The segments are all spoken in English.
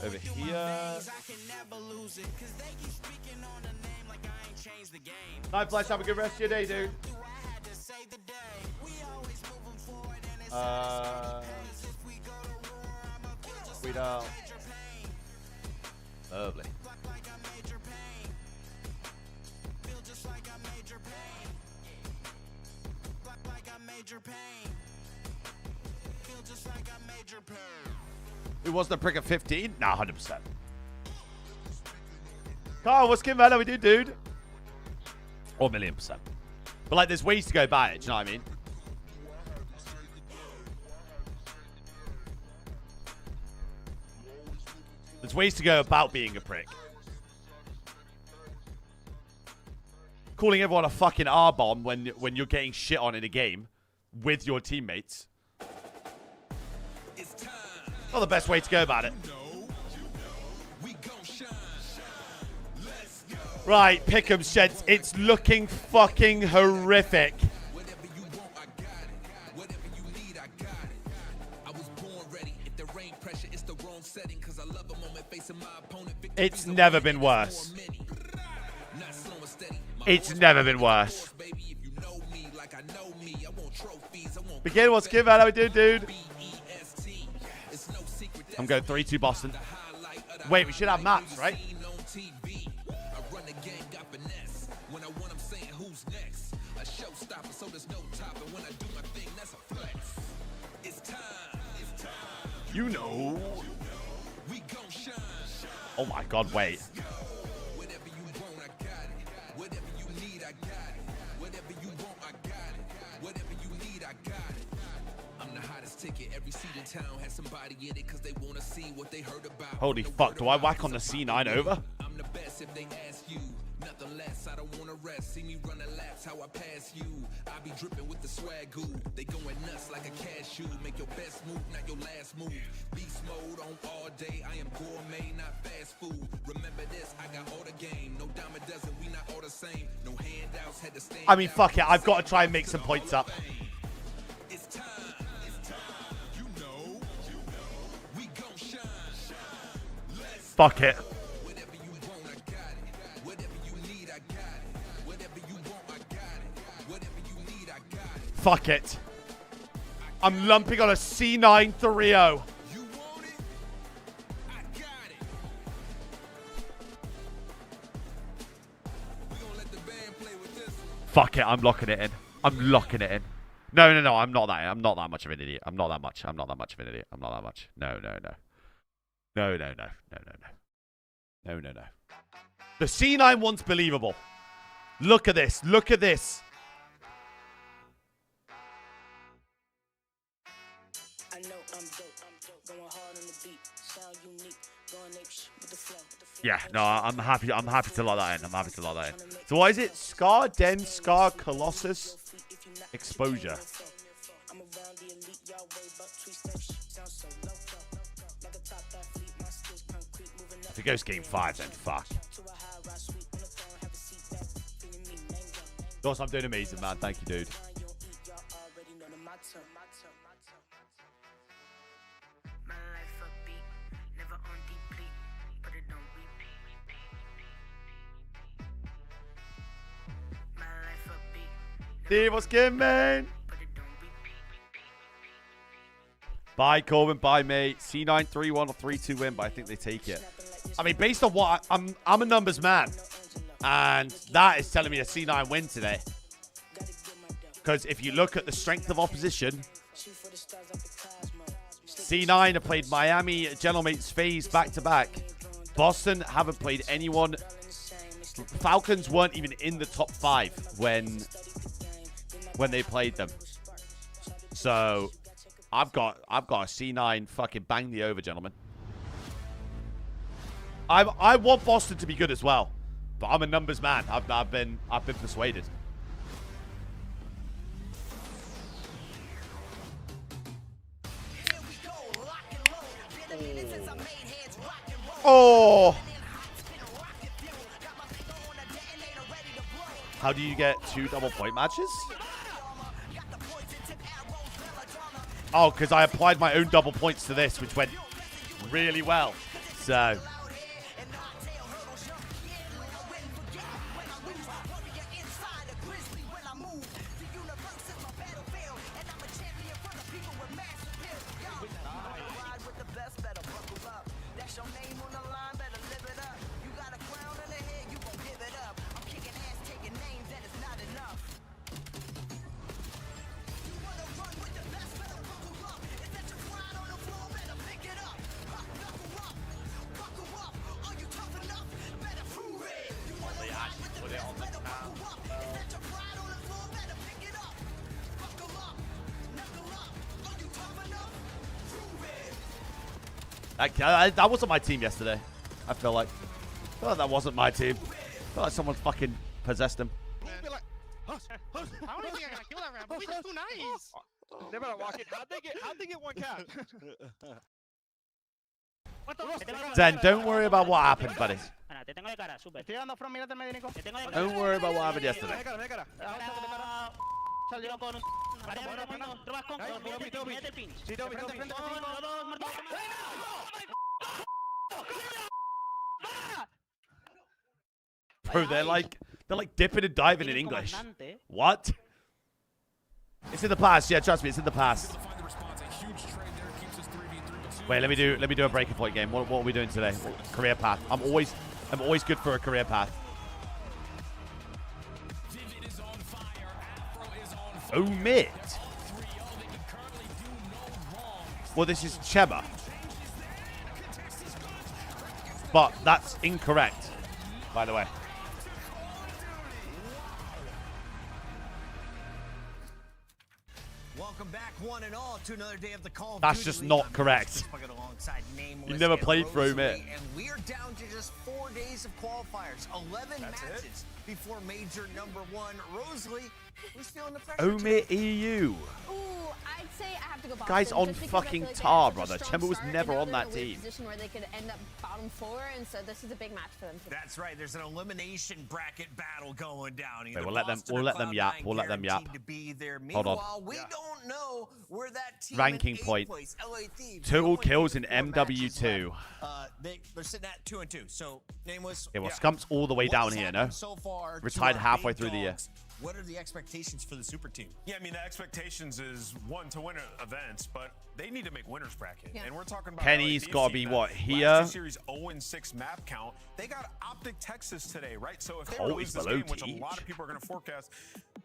over here. Night Flash, have a good rest of your day, dude. Sweet out. Lovely. Who was the prick at 15? Nah, 100%. Carl, what's good, man? How we do, dude? Or 1,000,000%. But, like, there's ways to go about it. Do you know what I mean? There's ways to go about being a prick. Calling everyone a fucking R-bomb when you're getting shit on in a game with your teammates. Not the best way to go about it. Right, Pick'em sheds. It's looking fucking horrific. It's never been worse. It's never been worse. Begin, what's good, man? How we doing, dude? I'm going 3-2 Boston. Wait, we should have maps, right? You know. Oh my god, wait. Holy fuck, do I whack on the C9 over? I'm the best if they ask you. Nothing less, I don't wanna rest. See me running laps, how I pass you. I be dripping with the swag goo. They going nuts like a cashew. Make your best move, not your last move. Beast mode on all day. I am gourmet, not fast food. Remember this, I got all the game. No dime a dozen, we not all the same. No handouts, had to stand. I mean, fuck it, I've got to try and make some points up. It's time. You know. We gon' shine. Fuck it. Fuck it. I'm lumping on a C9 3-0. Fuck it, I'm locking it in. I'm locking it in. No, I'm not that. I'm not that much of an idiot. I'm not that much of an idiot. I'm not that much. No. No. The C9 one's believable. Look at this. Look at this. Yeah, no, I'm happy to lock that in. I'm happy to lock that in. So what is it? Scar, Den, Scar, Colossus, Exposure. If it goes game 5, then fuck. Doss, I'm doing amazing, man. Thank you, dude. Steve, what's good, man? Bye, Corbin. Bye, mate. C9 3-1 or 3-2 win, but I think they take it. I mean, based on what I'm a numbers man, and that is telling me a C9 win today. Because if you look at the strength of opposition, C9 have played Miami, Gentlemates, FaZe back to back. Boston haven't played anyone. Falcons weren't even in the top 5 when they played them. So I've got a C9 fucking bang the over, gentlemen. I want Boston to be good as well, but I'm a numbers man. I've been persuaded. Oh. How do you get 2 double point matches? Oh, because I applied my own double points to this, which went really well. So. That wasn't my team yesterday. I feel like that wasn't my team. I feel like someone fucking possessed him. I don't even think I gotta kill that round, but we just too nice. They better walk it. How'd they get one cap? Zen, don't worry about what happened, buddy. Don't worry about what happened yesterday. Bro, they're like dipping and diving in English. What? It's in the past. Yeah, trust me, it's in the past. Wait, let me do a breaking point game. What are we doing today? Career path. I'm always good for a career path. Omit. Well, this is Cheba. But that's incorrect, by the way. Welcome back, one and all, to another day of the Call of That's Duty just League. not correct. You never played for Omit. And we're down to just 4 days of qualifiers, 11 matches before major number 1. Rosalie, who's feeling the pressure? Omit EU. Ooh, I'd say I have to go Boston. Guy's on just because fucking I feel like they tar, had such a brother. strong Chemba was start, never and now on they're that in a weird team. Position where they could end up bottom 4, and so this is a big match for them. That's right. There's an elimination bracket battle going down. Wait, we'll let them yap. We'll let them yap. Hold on. We don't know where that team Ranking in point. Place, LA Thieves, Total kills in 4 matches MW2. left. They're sitting at 2-2. So nameless. Yeah, well, Scump's all the way down What's here, happened no? So far, Retired to our halfway big through the year. dogs, what are the expectations for the super team? Yeah, I mean, the expectations is one to win events, but they need to make winners bracket. Yeah. And we're talking about Kenny's LA got to Thieves be team what that here? last 2 series 0-6 map count. They got Optic Texas today, right? So if they Colt lose is this below game, which a Teach. lot of people are going to forecast,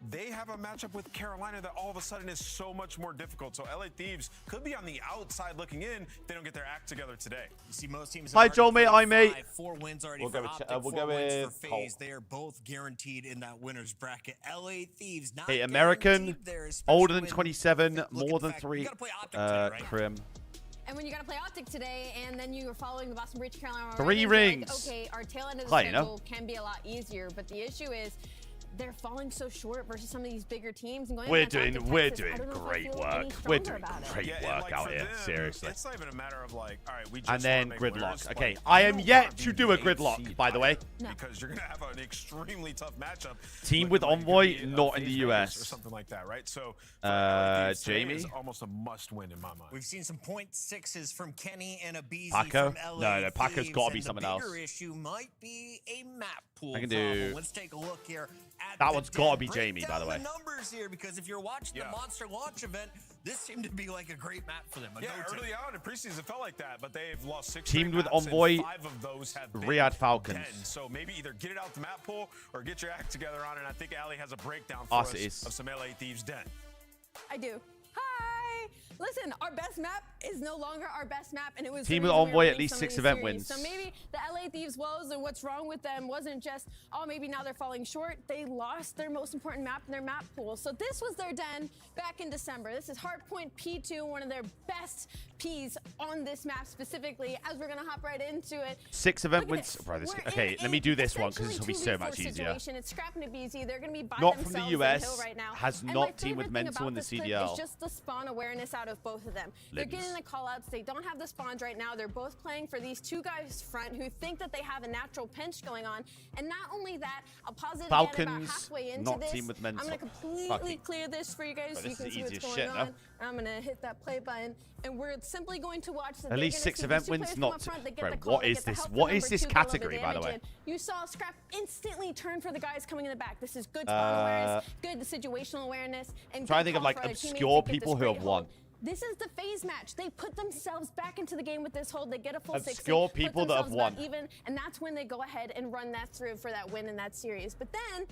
they have a matchup with Carolina that all of a sudden is so much more difficult. So LA Thieves could be on the outside looking in if they don't get their act together today. You see most teams. Hi, Joel, mate. Hi, mate. 4 wins already We'll for go with Optic, we'll 4 go wins with for Colt. FaZe. They are both guaranteed in that winners bracket. LA Thieves not Hey, American, guaranteed there, especially older than when 27, look at more the than fact 3. we gotta play Optic today, right? Crim. And when you got to play Optic today, and then you're following the Boston Breach Carolina 3 Ravens, you're rings. Like, okay, our tail end of the Play, you know? schedule can be a lot easier, but the issue is they're falling so short versus some of these bigger teams. And going We're against doing Optic we're Texas, I doing don't know if I great feel work. any We're stronger doing about it. great Yeah, and work like out for here. them, Seriously. It's not even a matter of like, all right, we just And then wanna make winners. gridlock. Okay, Like, I you am don't yet wanna to be do a the gridlock, seed by the way. No. because you're gonna have an extremely tough matchup. Team looking with like it could Envoy, be, not in FaZe the Vegas US. or something like that, right? So for LA Thieves, today Jamie? is almost a must-win in my mind. We've seen some .6s from Kenny and a BZ Paco? from LA No, Paco's Thieves, gotta be and someone the else. bigger issue might be a map pool I can problem. do- Let's take a look here at That the one's den. gotta be Break Jamie, by down the way. numbers here, because if you're watching Yeah. the Monster launch event, this seemed to be like a great map for them. Yeah, early on in preseason it felt like that, but they've lost 6 Teamed straight with maps, and Envoy, 5 of those have been Riyadh Falcons. 10. So maybe either get it out the map pool or get your act together on it. And I think Ali has a breakdown for Us us it is. of some LA Thieves den. I do. Hi! Listen, our best map is no longer our best map, and it was Team the with reason we were Envoy, at winning least some of 6 these event series. wins. So maybe the LA Thieves woes and what's wrong with them wasn't just, oh, maybe now they're falling short. They lost their most important map in their map pool. So this was their den back in December. This is Hardpoint P2, one of their best Ps on this map specifically, as we're going to hop right into it. 6 event Look at wins. this. Bro, this, We're okay, in let me do this one because essentially this will be so 2v4 much easier. situation. It's Scrapping to BZ. They're going to be by Not from the themselves US, in Hill right now. has And not my teamed with favorite thing Mental in about the this clip CDL. is just the spawn awareness out of both of them. They're Libs. getting the call outs. They don't have the spawns right now. They're both playing for these 2 guys front who think think that they have a natural pinch going on. And not only that, I'll pause it again about Falcons, halfway into not this. team with mental. I'm going to completely Fucking- clear this for you guys so you this can is see easy what's as going shit, on. no? And I'm going to hit that play button. And we're simply going to watch the At least 6 event wins, not. Bro, what is this? What is this category, by the way? You saw Scrap instantly turn for the guys coming in the back. This is good spawn awareness, good situational awareness, and Trying to good think of call like for other teammates obscure to get this people who great have hold. won. This is the phase match. They put themselves back into the game with this hold. They get a full 60. Obscure put people that have themselves back won. even, and that's when they go ahead and run that through for that win in that series. But then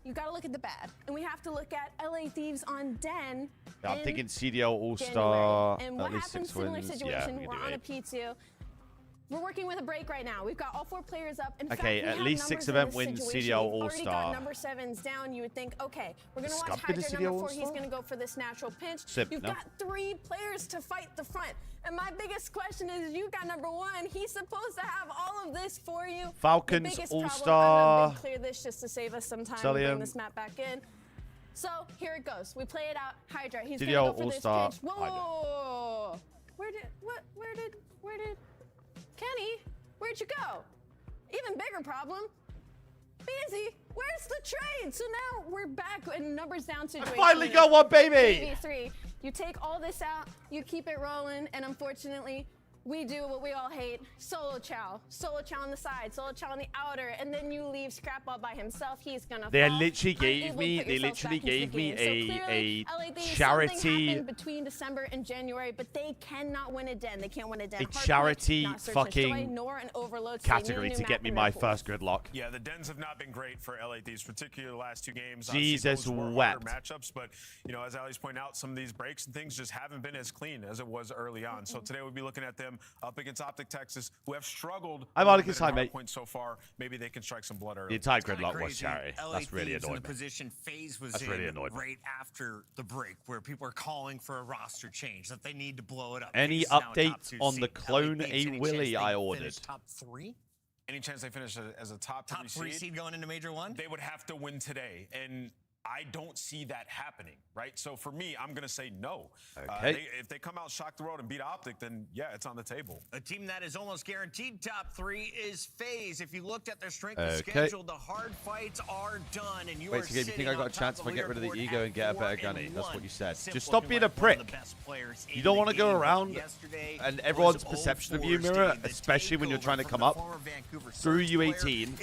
you got to look at the bad, and we have to look at LA Thieves on Den. Yeah, I'm in thinking CDL All-Star, January. And at what least happened? 6 Similar wins. Yeah, situation. we We're can on do a 8. P2. We're working with a break right now. We've got all 4 players up. In Okay, fact, we at have least 6 numbers in event this wins, situation. CDL We've already got All-Star. number 7s down. You would think, okay, we're going to watch Scott been a Hydra CDL number 4. He's All-Star? going to go for this natural pinch. Sip, You've no? got 3 players to fight the front. And my biggest question is, you got number 1. He's supposed to have all of this for you. Falcons, The biggest All-Star. problem, I'm going to clear this just to save us some time. Stellium. Bring this map back in. So here it goes. We play it out. Hydra. He's going to CDL go for this All-Star, pinch. Whoa, Hydra. whoa, whoa, whoa. Where did Kenny, where'd you go? Even bigger problem. Beezy, where's the trade? So now we're back in numbers down situation. Finally got one, baby! 3v3. You take all this out, you keep it rolling, and unfortunately, we do what we all hate. Solo Chow. Solo Chow on the side, Solo Chow on the outer, and then you leave Scrap all by himself. He's gonna They fall, literally gave unable me- to put they yourself literally back into gave the me game. So clearly, a LA Thieves, charity- something happened between December and January, but they cannot win a Den. They can't win a Den. A Hardpoint, charity not Search and Destroy, fucking nor an Overload, so they need a category new to map get me in my their first gridlock. Yeah, the Dens have not been great for LA Thieves, particularly the last 2 games. Jesus Obviously, those were wept. harder matchups, but you know, as Ali's pointed out, some of these breaks and things just haven't been as clean as it was early on. So today we'll be looking at them up against Optic Texas, who have struggled. I'm a on little his bit in side, mate. hardpoint so far. Maybe they can strike some blood The early. entire Kinda gridlock was crazy. charity. LA That's really Thieves in annoying the me. position FaZe was That's in really annoyed me. right after the break, where people are calling for a roster change, that they need to blow it up. Any FaZe is now a top updates 2 on seed. the clone LA Thieves, A any chance Willy they I finish ordered? top 3? Any chance they finish as a top Top 3 seed? seed going into Major 1? They would have to win today, and I don't see that happening, right? So for me, I'm going to say no. Okay. If they come out, shock the world, and beat Optic, then yeah, it's on the table. A team that is almost guaranteed top 3 is FaZe. If you looked at their strength Okay. of schedule, the hard fights are done, and you Wait, are so you think I got a chance if I get rid of the ego and get a better gunny? That's what you said. Just stop being a prick. You don't want to go around and everyone's perception of you, Mirror, especially when you're trying to come up through U18,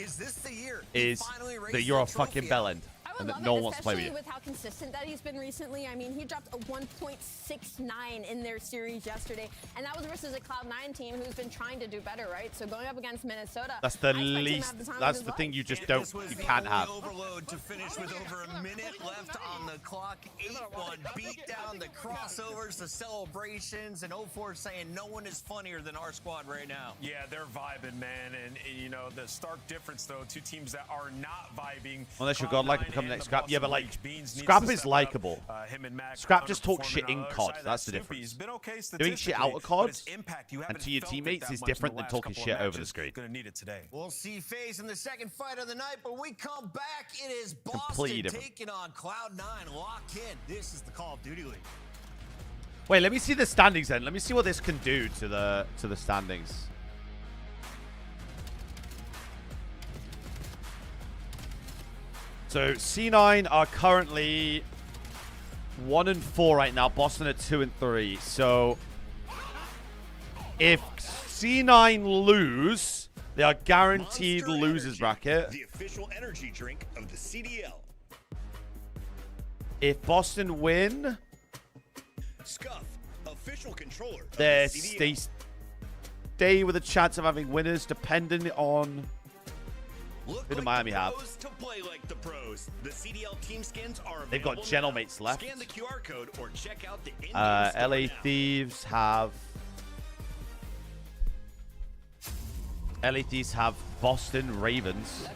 is that you're a fucking bellend I and would that love no it, one wants to play with especially you. with how consistent that he's been recently. I mean, he dropped a 1.69 in their series yesterday, and that was versus a Cloud9 team who's been trying to do better, right? So going up against Minnesota, That's the I expect him to least. have the time of That's his the thing life. you just And don't. this was You the can't only have. Overload to finish with over a minute left on the clock. 8-1 beat down, the crossovers, the celebrations, and 0-4 saying no one is funnier than our squad right now. Yeah, they're vibing, man. And you know, the stark difference, though, 2 teams that are not vibing. Unless you're Cloud9 godlike and become and next the Scrap. Yeah, but Boston like, Rage Beans needs Scrap to is step it up. likable. Him and Mac Scrap just talks underperforming shit on in the other COD. side. That's the Snoopy. difference. He's been okay Doing shit out of statistically, but COD his impact, you and haven't to your felt it teammates that is much in different the than last talking couple shit of over the matches. screen. Gonna need it today. We'll see FaZe in the second fight of the night, but we come back. It is Completely Boston different. taking on Cloud9. Lock in. This is the Call of Duty League. Wait, let me see the standings then. Let me see what this can do to the standings. So C9 are currently 1-4 right now. Boston are 2-3. So if C9 lose, they are guaranteed Monster losers Energy, bracket. the official energy drink of the CDL. If Boston win, Scuff, official controller of they the CDL. stay with a chance of having winners depending on Look who do like Miami the have. pros to play like the pros. The CDL team skins are They've got available now. Gentlemates left. Scan the QR code or check out the in-game store LA now. Thieves have Boston Ravens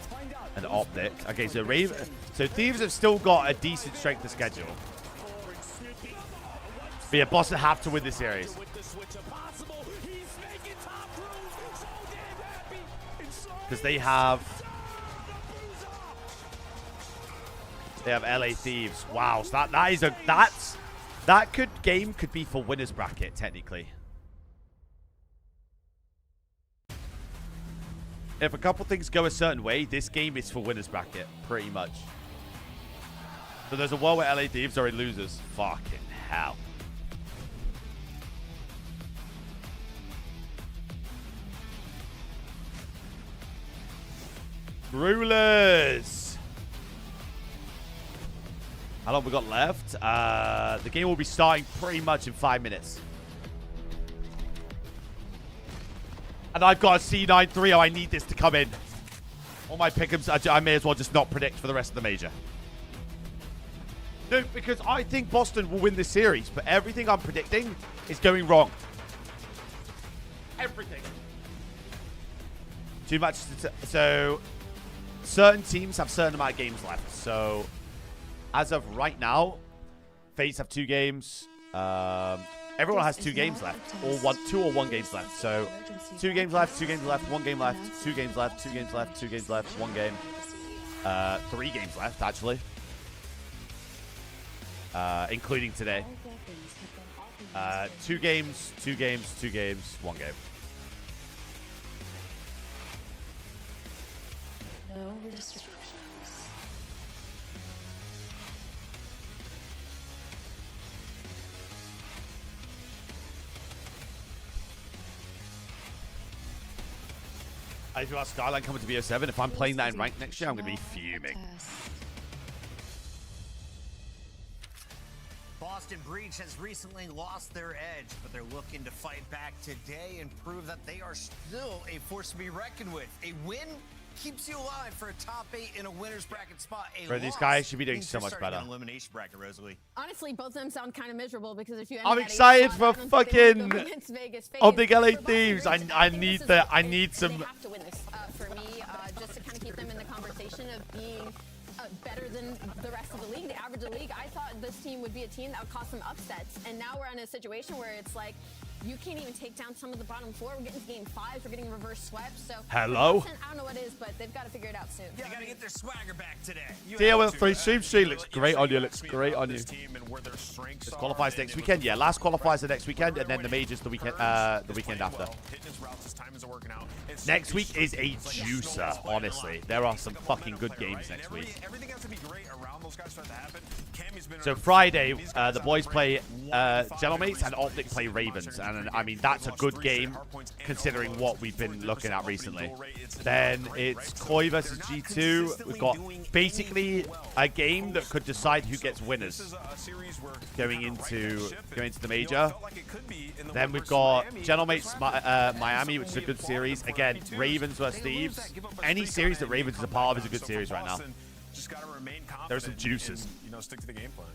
and Optic. Okay, so Thieves have still got a decent strength of schedule. But yeah, Boston have to win this series. Because they have LA Thieves. Wow, so that game could be for winners bracket technically. if a couple things go a certain way, this game is for winners bracket, pretty much. So there's a world where LA Thieves are in losers. Fucking hell. Rulers. How long we got left? The game will be starting pretty much in 5 minutes. And I've got a C9-3. Oh, I need this to come in. All my pick'ems, I may as well just not predict for the rest of the major. No, because I think Boston will win this series, but everything I'm predicting is going wrong. Everything. Too much. So, certain teams have certain amount of games left. So, as of right now, FaZe have 2 games. Everyone has 2 games left, or 2 or 1 games left. So, 2 games left, 2 games left, 1 game left, 2 games left, 2 games left, 2 games left, 1 game. 3 games left, actually. Including today. 2 games, 2 games, 2 games, 1 game. No restrictions. If you ask Skyline coming to BO7, if I'm playing that in ranked next year, I'm going to be fuming. Boston Breach has recently lost their edge, but they're looking to fight back today and prove that they are still a force to be reckoned with. A win keeps you alive for a top 8 in a winner's bracket spot. Bro, these guys should be doing so much better. Elimination bracket, Rosalie. Honestly, both of them sound kind of miserable because if you I'm excited for fucking Optic LA Thieves. I need some. They have to win this for me, just to kind of keep them in the conversation of being better than the rest of the league, the average of the league. I thought this team would be a team that would cause some upsets, and now we're in a situation where it's like you can't even take down some of the bottom 4. We're getting to game 5s. We're getting reverse swept. So hello. Boston, I don't know what it is, but they've got to figure it out soon. They got to get their swagger back today. Deal with 3 streams. She looks great on you. Looks great on you. This qualifies next weekend. Yeah, last qualifies the next weekend, and then the majors the weekend after. Next week is a juicer. Honestly, there are some fucking good games next week. So Friday, the boys play Gentlemates and Optic play Ravens, and I mean that's a good game considering what we've been looking at recently. Then it's Koi versus G2. We've got basically a game that could decide who gets winners going into the major. Then we've got Gentlemates Miami, which is a good series. Again, Ravens versus Thieves. Any series that Ravens is a part of is a good series right now. There are some juices. Stick to the game plan.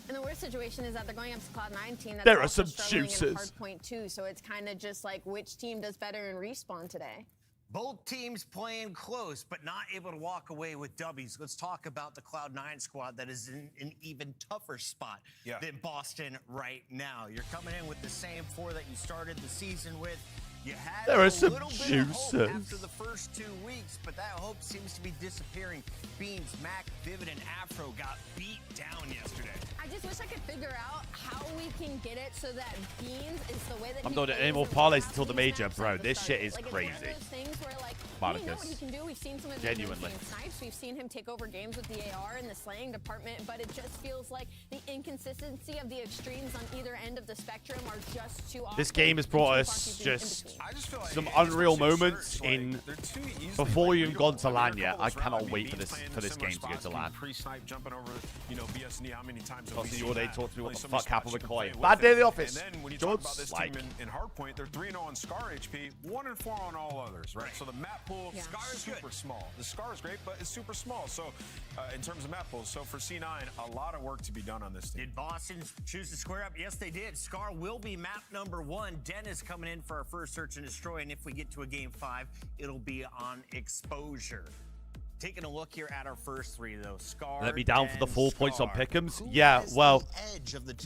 And the worst situation is that they're going up to Cloud9 team. That's there are also some struggling in juices. hard point too, so it's kind of just like which team does better in respawn today. Both teams playing close, but not able to walk away with W's. Let's talk about the Cloud9 squad that is in an even tougher spot than Boston right now. You're coming in with the same 4 that you started the season with. You had there are a some little bit juices of hope after the first 2 weeks, but that hope seems to be disappearing. Beans, Mac, Vivid, and Afro got beat down yesterday. I just wish I could figure out how we can get it so that Beans is the way that I'm doing any more parlays until the major, bro. This shit is crazy. We know what he can do. We've seen some of his genuinely snipes. We've seen him take over games with the AR and the slaying department, but it just feels like the inconsistency of the extremes on either end of the spectrum are just too often. This game has brought us just some unreal moments in before you've gone to LAN yet. I cannot wait for this game to go to LAN. Obviously, your day taught me what the fuck happened with Koi. Bad day in the office. George, like in Hardpoint, they're 3-0 on Scar HP, 1-4 on all others, right? So the map pool is super small. The Scar is great, but it's super small. So in terms of map pools, so for C9, a lot of work to be done on this team. Did Boston choose to square up? Yes, they did. Scar will be map number 1. Dennis coming in for our first search and destroy, and if we get to a game 5, it'll be on exposure. Taking a look here at our first 3, though. Scar. Let me down for the 4 points on pick'ems. Yeah, well,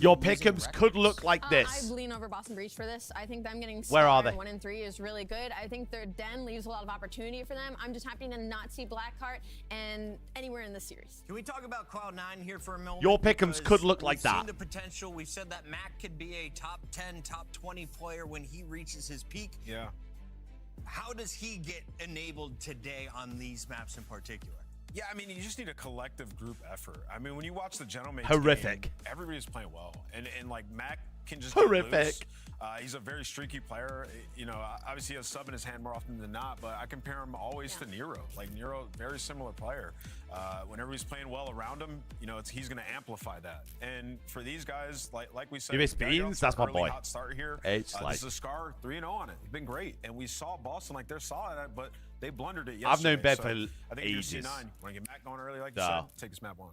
your pick'ems could look like this. I lean over Boston Breach for this. I think them getting Where are they? 1 and 3 is really good. I think their den leaves a lot of opportunity for them. I'm just happy to not see Blackheart and anywhere in the series. Can we talk about Cloud9 here for a moment? Your pick'ems could look like that. We've seen the potential. We've said that Mac could be a top 10, top 20 player when he reaches his peak. Yeah. How does he get enabled today on these maps in particular? Yeah, I mean, you just need a collective group effort. I mean, when you watch the Gentleman's Horrific. game, everybody's playing well. And like, Mac can just Horrific. get loose. He's a very streaky player. You know, obviously he has sub in his hand more often than not, but I compare him always to Nero. Like, Nero, very similar player. Whenever he's playing well around him, you know, he's going to amplify that. And for these guys, like we said, You miss Beans? That's my boy. Hot start here. It's like this is a Scar 3-0 on it. It's been great. And we saw Boston, like, they're solid at it, but they blundered it yesterday. I've known Ben So for I think ages. you're C9. Want to get Mac going early, like you said? Take this map on.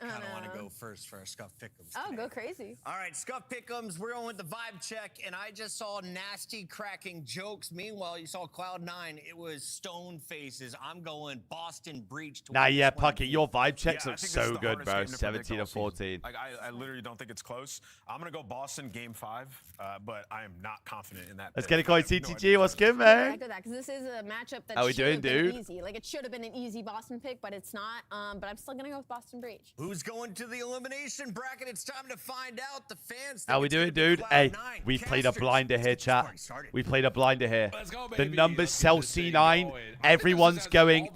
I kind of want to go first for our Scuff Pick'ems. Oh, today. go crazy. All right, Scuff Pick'ems, we're going with the vibe check, and I just saw nasty cracking jokes. Meanwhile, you saw Cloud9. It was stone faces. I'm going Boston Breach. Nah, yeah, Puckett, your vibe checks Yeah, I look think this is so the good, hardest bro. game to predict 17 all to 14. season. Like, I literally don't think it's close. I'm going to go Boston game 5, but I am not confident in that. Let's pick. get it going, I have no CTG. idea. What's good, I man? go that because this is a matchup that How we should doing, have been dude? easy. Like, it should have been an easy Boston pick, but it's not. But I'm still going to go with Boston Breach. Who's going to the elimination bracket? It's time to find out. The fans. How we doing, dude? Hey, we played a blinder here, chat. We played a blinder here. The numbers sell C9. Everyone's going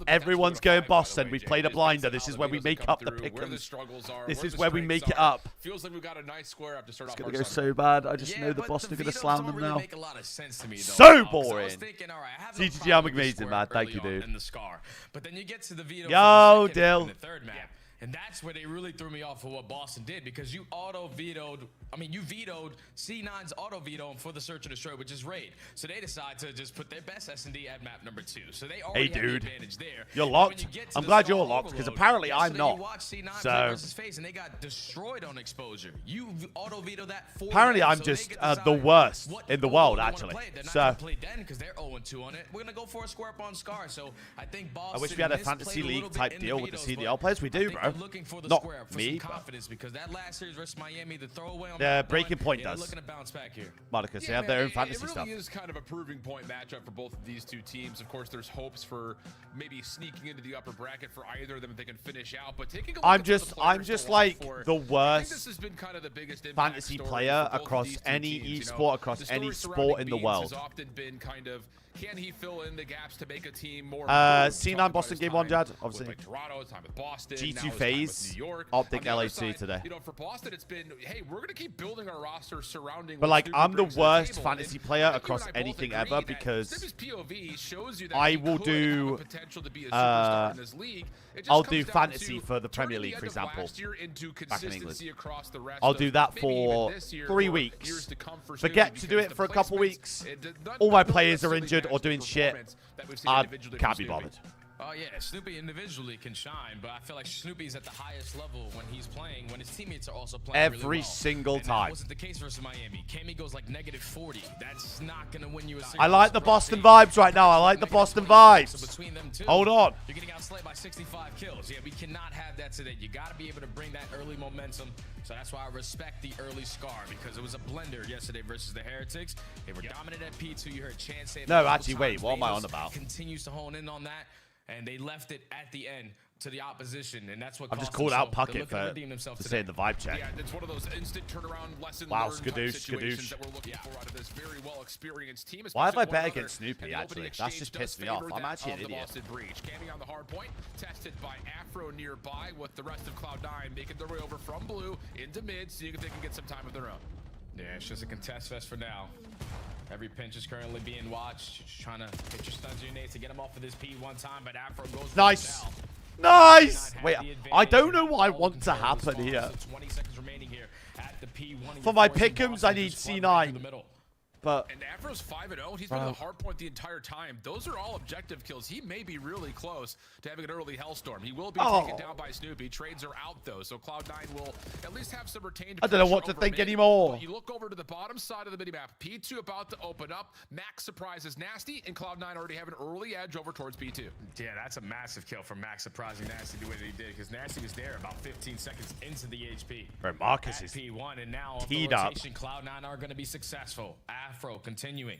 Boston. We played a blinder. This is where we make up the pick'ems. This is where we make it up. Feels like we've got a nice square up to start It's off. gonna go so bad. I just know the but Boston are gonna vetoes slam don't them really now. make a lot of sense to me, though, So because I was boring. thinking, all right, I have no CTG, problem I'm with the amazing, square man. Thank early you, on dude. in the Scar. But then you get to the veto Yo, for the second Dill. and the third map. And that's where they really threw me off for what Boston did, because you auto-vetoed, you vetoed C9's auto-veto for the Search and Destroy, which is Raid. So they decide to just put their best S&D at map number 2. So they already have the dude. advantage there. You're And locked. when you get to I'm the glad Scar you're locked, because Overload, apparently I'm yesterday not. You watched C9 So- play versus FaZe, and they got destroyed on exposure. You auto-veto that for Apparently, them, I'm so just they get to the decide worst what in the overload world, they wanna actually. play. They're not So- gonna play Den because they're 0-2 on it. We're gonna go for a square up on Scar. So I think Boston. I wish we had a misplayed fantasy little league bit type in deal with the vetoes, CDL but players. We I do, think bro. they're looking for the Not square up for me, some but- confidence, because that last series versus Miami, the throwaway on The map Breaking one, Point they're does. looking to bounce back here. Marcus, they have their own fantasy it really stuff. is kind of a proving point matchup for both of these two teams. Of course, there's hopes for maybe sneaking into the upper bracket for either of them if they can finish out. But taking a look I'm at just some of the players to watch like for, the I think worst this has been kind of the biggest impact fantasy story player for both of across these two any teams, you know. esport, across The story any surrounding sport in the Beans world. has often been kind of, can he fill in the gaps to make a team more C9 improved? Boston Talked game about 1, his Jad, time obviously. with, like, Toronto, his time with Boston, G2 now his time FaZe, with New York. Optic On the other LAC side, today. You know, for Boston, it's been, hey, we're going to keep building our roster surrounding. But, what like, Snoopy I'm the brings to the worst table. fantasy And player I think you across and I both anything agree ever that because Snoopy's POV shows you that I he will could do, have the potential to be a superstar in this league. It just I'll comes do down fantasy to for the Premier turning League, the for end of example, last year into back in England. consistency across the rest I'll of do that maybe even for this year 3 or weeks. years to come for Forget Snoopy, to do because it the for a couple placements, weeks. none All my don't players are necessarily injured or match the doing shit. performance that we've seen I individually can't from be Snoopy. bothered. Oh yeah, Snoopy individually can shine, but I feel like Snoopy's at the highest level when he's playing, when his teammates are also playing really Every well. single And time. that wasn't the case versus Miami. Cammy goes like -40. That's not gonna win you a series. I like the Boston vibes right now. I like the Boston vibes. So between them two, Hold on. you're getting outslayed by 65 kills. Yeah, we cannot have that today. You got to be able to bring that early momentum. So that's why I respect the early Scar, because it was a blender yesterday versus the Heretics. They were dominant at P2. You heard Chance say it No, multiple actually, wait, times. what am I on Vegas about? Continues to hone in on that, and they left it at the end to the opposition, and that's what I've just cost called them. out So they're Puckett looking to for redeem themselves saying today. the vibe check. Yeah, it's one of those instant turnaround lesson Wow, learned type skadoosh, situations skadoosh. that we're looking for out of this very well experienced team. Why have I especially bet one against another, Snoopy, and the opening actually? That's exchange just does pissed me off. favor I'm that actually an of the idiot. Boston Breach. Cammy on the hard point, tested by Afro nearby, with the rest of Cloud9 making their way over from blue into mid, seeing if they can get some time of their own. Yeah, it's just a contest fest for now. Every pinch is currently being watched. Just trying to hit your stuns and your nades to get him off of this P one time, but Afro goes for Nice. the foul. Nice. Wait, I don't know what I want to happen here. 20 seconds remaining here at the P1. For my pick'ems, I need C9. But And Afro's 5-0. He's been in the hard point the entire time. Those are all objective kills. He may be really close to having an early Hellstorm. He will be taken down by Snoopy. Trades are out, though, so Cloud9 will at least have some retained I don't know what pressure to over think mid. anymore. But you look over to the bottom side of the minimap. P2 about to open up. Max surprises Nasty, and Cloud9 already have an early edge over towards P2. Yeah, that's a massive kill from Max surprising Nasty the way that he did, because Nasty was there about 15 seconds into the HP. bro, Marcus At is P1, and now teed the up. rotation, Cloud9 are going to be successful. Afro continuing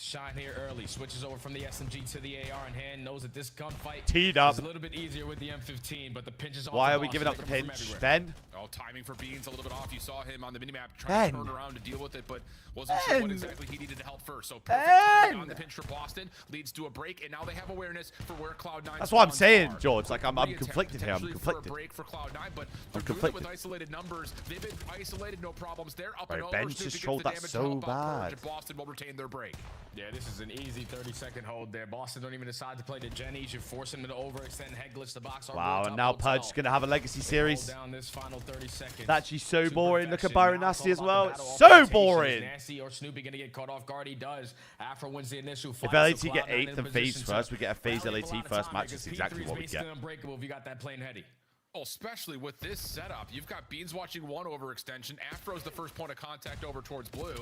shine here early. Switches over from the SMG to the AR in hand. Knows that this gunfight Teed up. is a little bit easier with the M15, but the pinches. Why are we giving up the pinch? Ben? Oh, timing for Beans a little bit off. You saw him on the minimap trying to turn around to deal with it, but wasn't sure what exactly he needed to help first. So perfect timing on the pinch for Boston leads to a break, and now they have awareness for where Cloud9. That's what I'm saying, George. Like, I'm conflicted here. I'm conflicted. For a break for Cloud9, but they're doing it with isolated numbers. They've been isolated, no problems. They're up and over. Ben just trolled that so bad. Boston will retain their break. Yeah, this is an easy 30-second hold there. Boston don't even decide to play the Jenny. Should force him to overextend, head glitch the box. Wow, and now Pudge's going to have a legacy series. Down this final 30 seconds. That's actually so boring. Look at Byron Nasty as well. It's so boring. Nasty or Snoopy going to get caught off guard. He does. Afro wins the initial fight. If LAT get 8th and FaZe first, we get a FaZe LAT first match. That's exactly what we get. Unbreakable if you got that plain heady. Oh, especially with this setup. You've got Beans watching one overextension. Afro's the first point of contact over towards blue.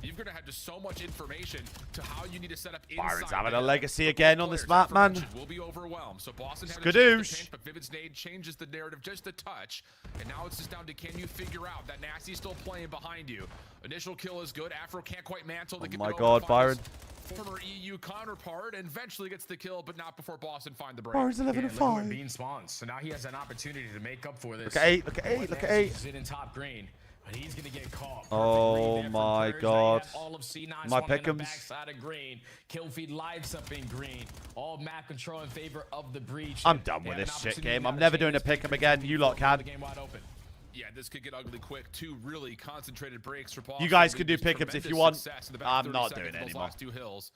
You're going to have just so much information to how you need to set up inside. Byron's having a legacy again on this map, man. Will be overwhelmed. So Boston had Skadoosh. But Vivid's nade changes the narrative just a touch. And now it's just down to, can you figure out that Nasty's still playing behind you? Initial kill is good. Afro can't quite mantle. Oh my God, Byron. Former EU counterpart and eventually gets the kill, but not before Boston find the break. Byron's 11-5. Bean spawns, so now he has an opportunity to make up for this. Look at 8. Look at 8. Look at 8. Sit in top green, but he's gonna get caught. Oh my God. All of C9 my pick'ems. Backside of green. Kill feed lights up in green. All map control in favor of the breach. I'm done with this shit game. I'm never doing a pick'em again. You lot can. Yeah, this could get ugly quick. 2 really concentrated breaks for Boston. You guys can do pickups if you want. I'm not doing it anymore. Last 2 hills.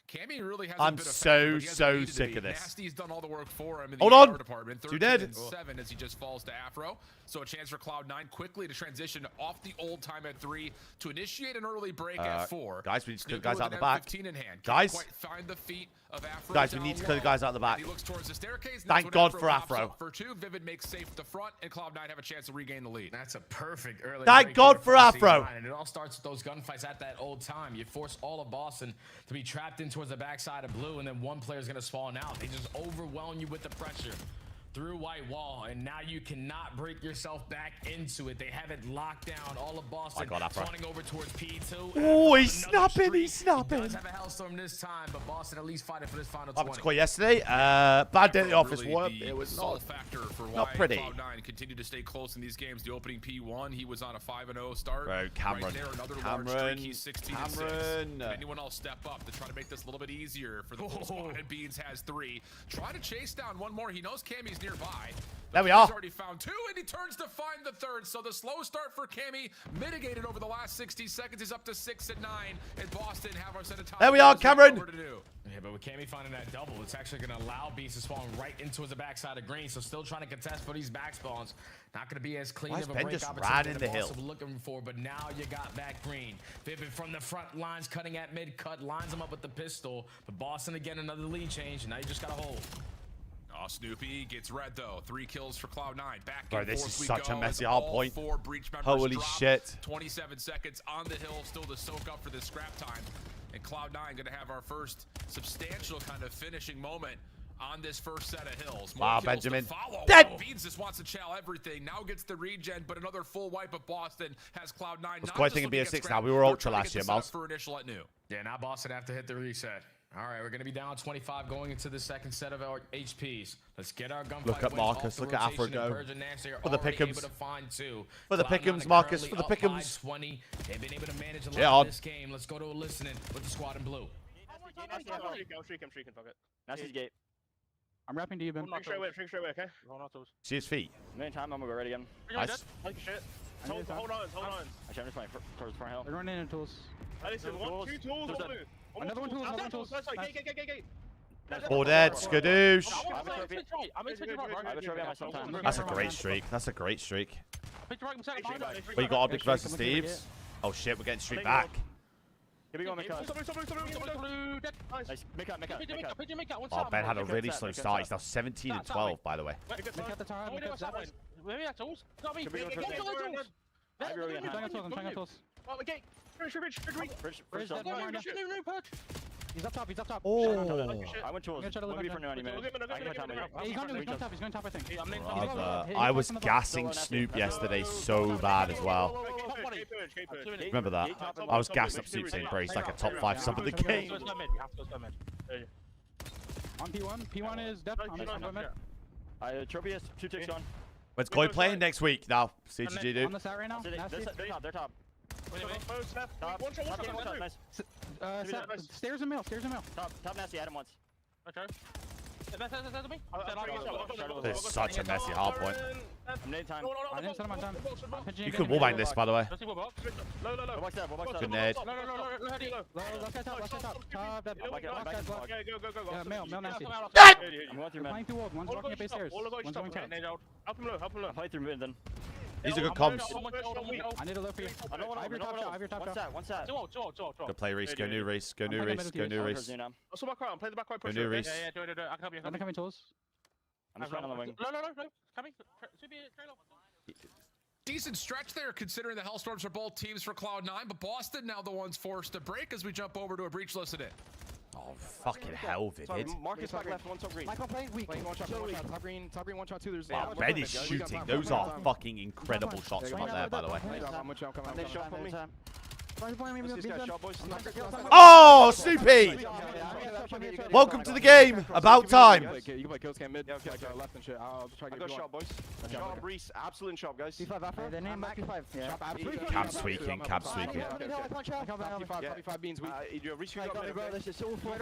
Cammy really has I'm so sick of this. Nasty's done all the work for him in Hold the on. department. 2 dead. 7 as he just falls to Afro. So a chance for Cloud9 quickly to transition off the old time at 3 to initiate an early break at 4. Guys, we need to clear the guys out the back. In hand. Guys. Find the feet of Afro. Guys, we need to clear the guys out the back. He looks towards the staircase. Thank God for Afro. For 2, Vivid makes safe the front, and Cloud9 have a chance to regain the lead. That's a perfect early. Thank God for Afro. And it all starts with those gunfights at that old time. You force all of Boston to be trapped in towards the backside of blue, and then one player is going to spawn out. They just overwhelm you with the pressure through white wall, and now you cannot break yourself back into it. They have it locked down. All of Boston spawning over towards P2. Oh, he's snapping. He's snapping. He does have a hellstorm this time, but Boston at least fighting for this final 20. I went to call yesterday. Bad day at the office. It was not pretty. Cloud9 continued to stay close in these games. The opening P1, he was on a 5-0 start. Bro, Cameron. Right there, another large streak. He's 16-6. Can anyone else step up to try to make this a little bit easier for the full squad? And Beans has 3. Try to chase down one more. He knows Cammy's nearby. There we are. He's already found 2, and he turns to find the 3rd. So the slow start for Cammy mitigated over the last 60 seconds. He's up to 6 and 9, and Boston have our set of time. There we are, Cameron. Yeah, but with Cammy finding that double, it's actually going to allow Beast to spawn right into the backside of green. So still trying to contest for these back spawns. Not going to be as clean of a break opportunity that Boston was looking for, but now you got back green. Vivid from the front lines, cutting at mid-cut, lines him up with the pistol. But Boston again, another lead change, and now you just got to hold. Oh, Snoopy gets red, though. 3 kills for Cloud9. Back Bro, and this forth is such a messy hard point. 4 breach members Holy shit. 27 seconds on the hill, still to soak up for this scrap time. And Cloud9 going to have our first substantial kind of finishing moment on this first set of hills. Wow, Benjamin. Dead! Beans just wants to chow everything. Now gets the regen, but another full wipe of Boston has Cloud9. I was quite thinking BS6 now. We were ultra last year, Miles. For initial at new. Yeah, now Boston have to hit the reset. All right, we're going to be down 25 going into the second set of our HPs. Let's get our gunfight. Look at Marcus. Look at Afro go. For the pick'ems. For the pick'ems, Marcus. For the pick'ems. They've been able to manage a lot of this game. Let's go to a listening with the squad in blue. I'm streaking, fuck it. Nasty's gate. I'm rapping to you, Ben. Straight away, okay? See his feet. Meantime, I'm gonna go ready again. Nice. Like shit. Hold on. Actually, I'm just playing towards front hill. They're running into tools. Listen, 2 tools on blue. Another one tools. Gate. All dead. Skadoosh. I'm That's a great streak. That's a great streak. But you got Optic versus Thieves. Oh shit, we're getting streak back. Here we go, Mika. Nice. Mika. Oh, Ben had a really slow start. He's now 17 and 12, by the way. Maybe that's tools. Not me. Bridge. He's up top. He's up top. Oh. I went towards. We'll be for 90 minutes. I can time it. He's going top. He's going top, I think. Brother. I was gassing Snoop yesterday so bad as well. Remember that? I was gassing up Snoop saying, bro, he's like a top 5 sub of the game. On P1. P1 is dead. Tropius, 2 ticks on. When's Koi playing next week? Now, CGG, dude. On the side right now. They're top. Stairs and middle. Top nasty, Adam once. Okay. There's such a messy hard point. I'm nading time. I didn't set him on time. You can wallbang this, by the way. We'll box that. Good nade. Left side top. Top dead. Yeah, male nasty. I'm going through Playing mid. through wall. One's walking up base stairs. One's going top. Help him play through mid then. These are good comms. I need a low for you. I have your top shot. One sat. Good play, Reese. Go new Reese. Go new Reese. Go new Reese. Go new Reese. I'm coming tools. I'm just running on the wing. Decent stretch there, considering the Hellstorms are both teams for Cloud9, but Boston now the ones forced to break as we jump over to a breach listen in. Oh, fucking hell, Vivid. Marcus back left, one top green. Michael playing weak. Top green, 1 shot 2. There's Wow, Ben is shooting. Those are fucking incredible shots from up there, by the way. Oh, Snoopy! Welcome to the game. About time. You can play kills cam mid. Left and shit. I'll try to get shot, boys. Shot, Reese. Absolute shot, guys. Their name back P5. Yeah. Cab tweaking. Cab tweaking. 55 beans. Reese, you got mid. This is all for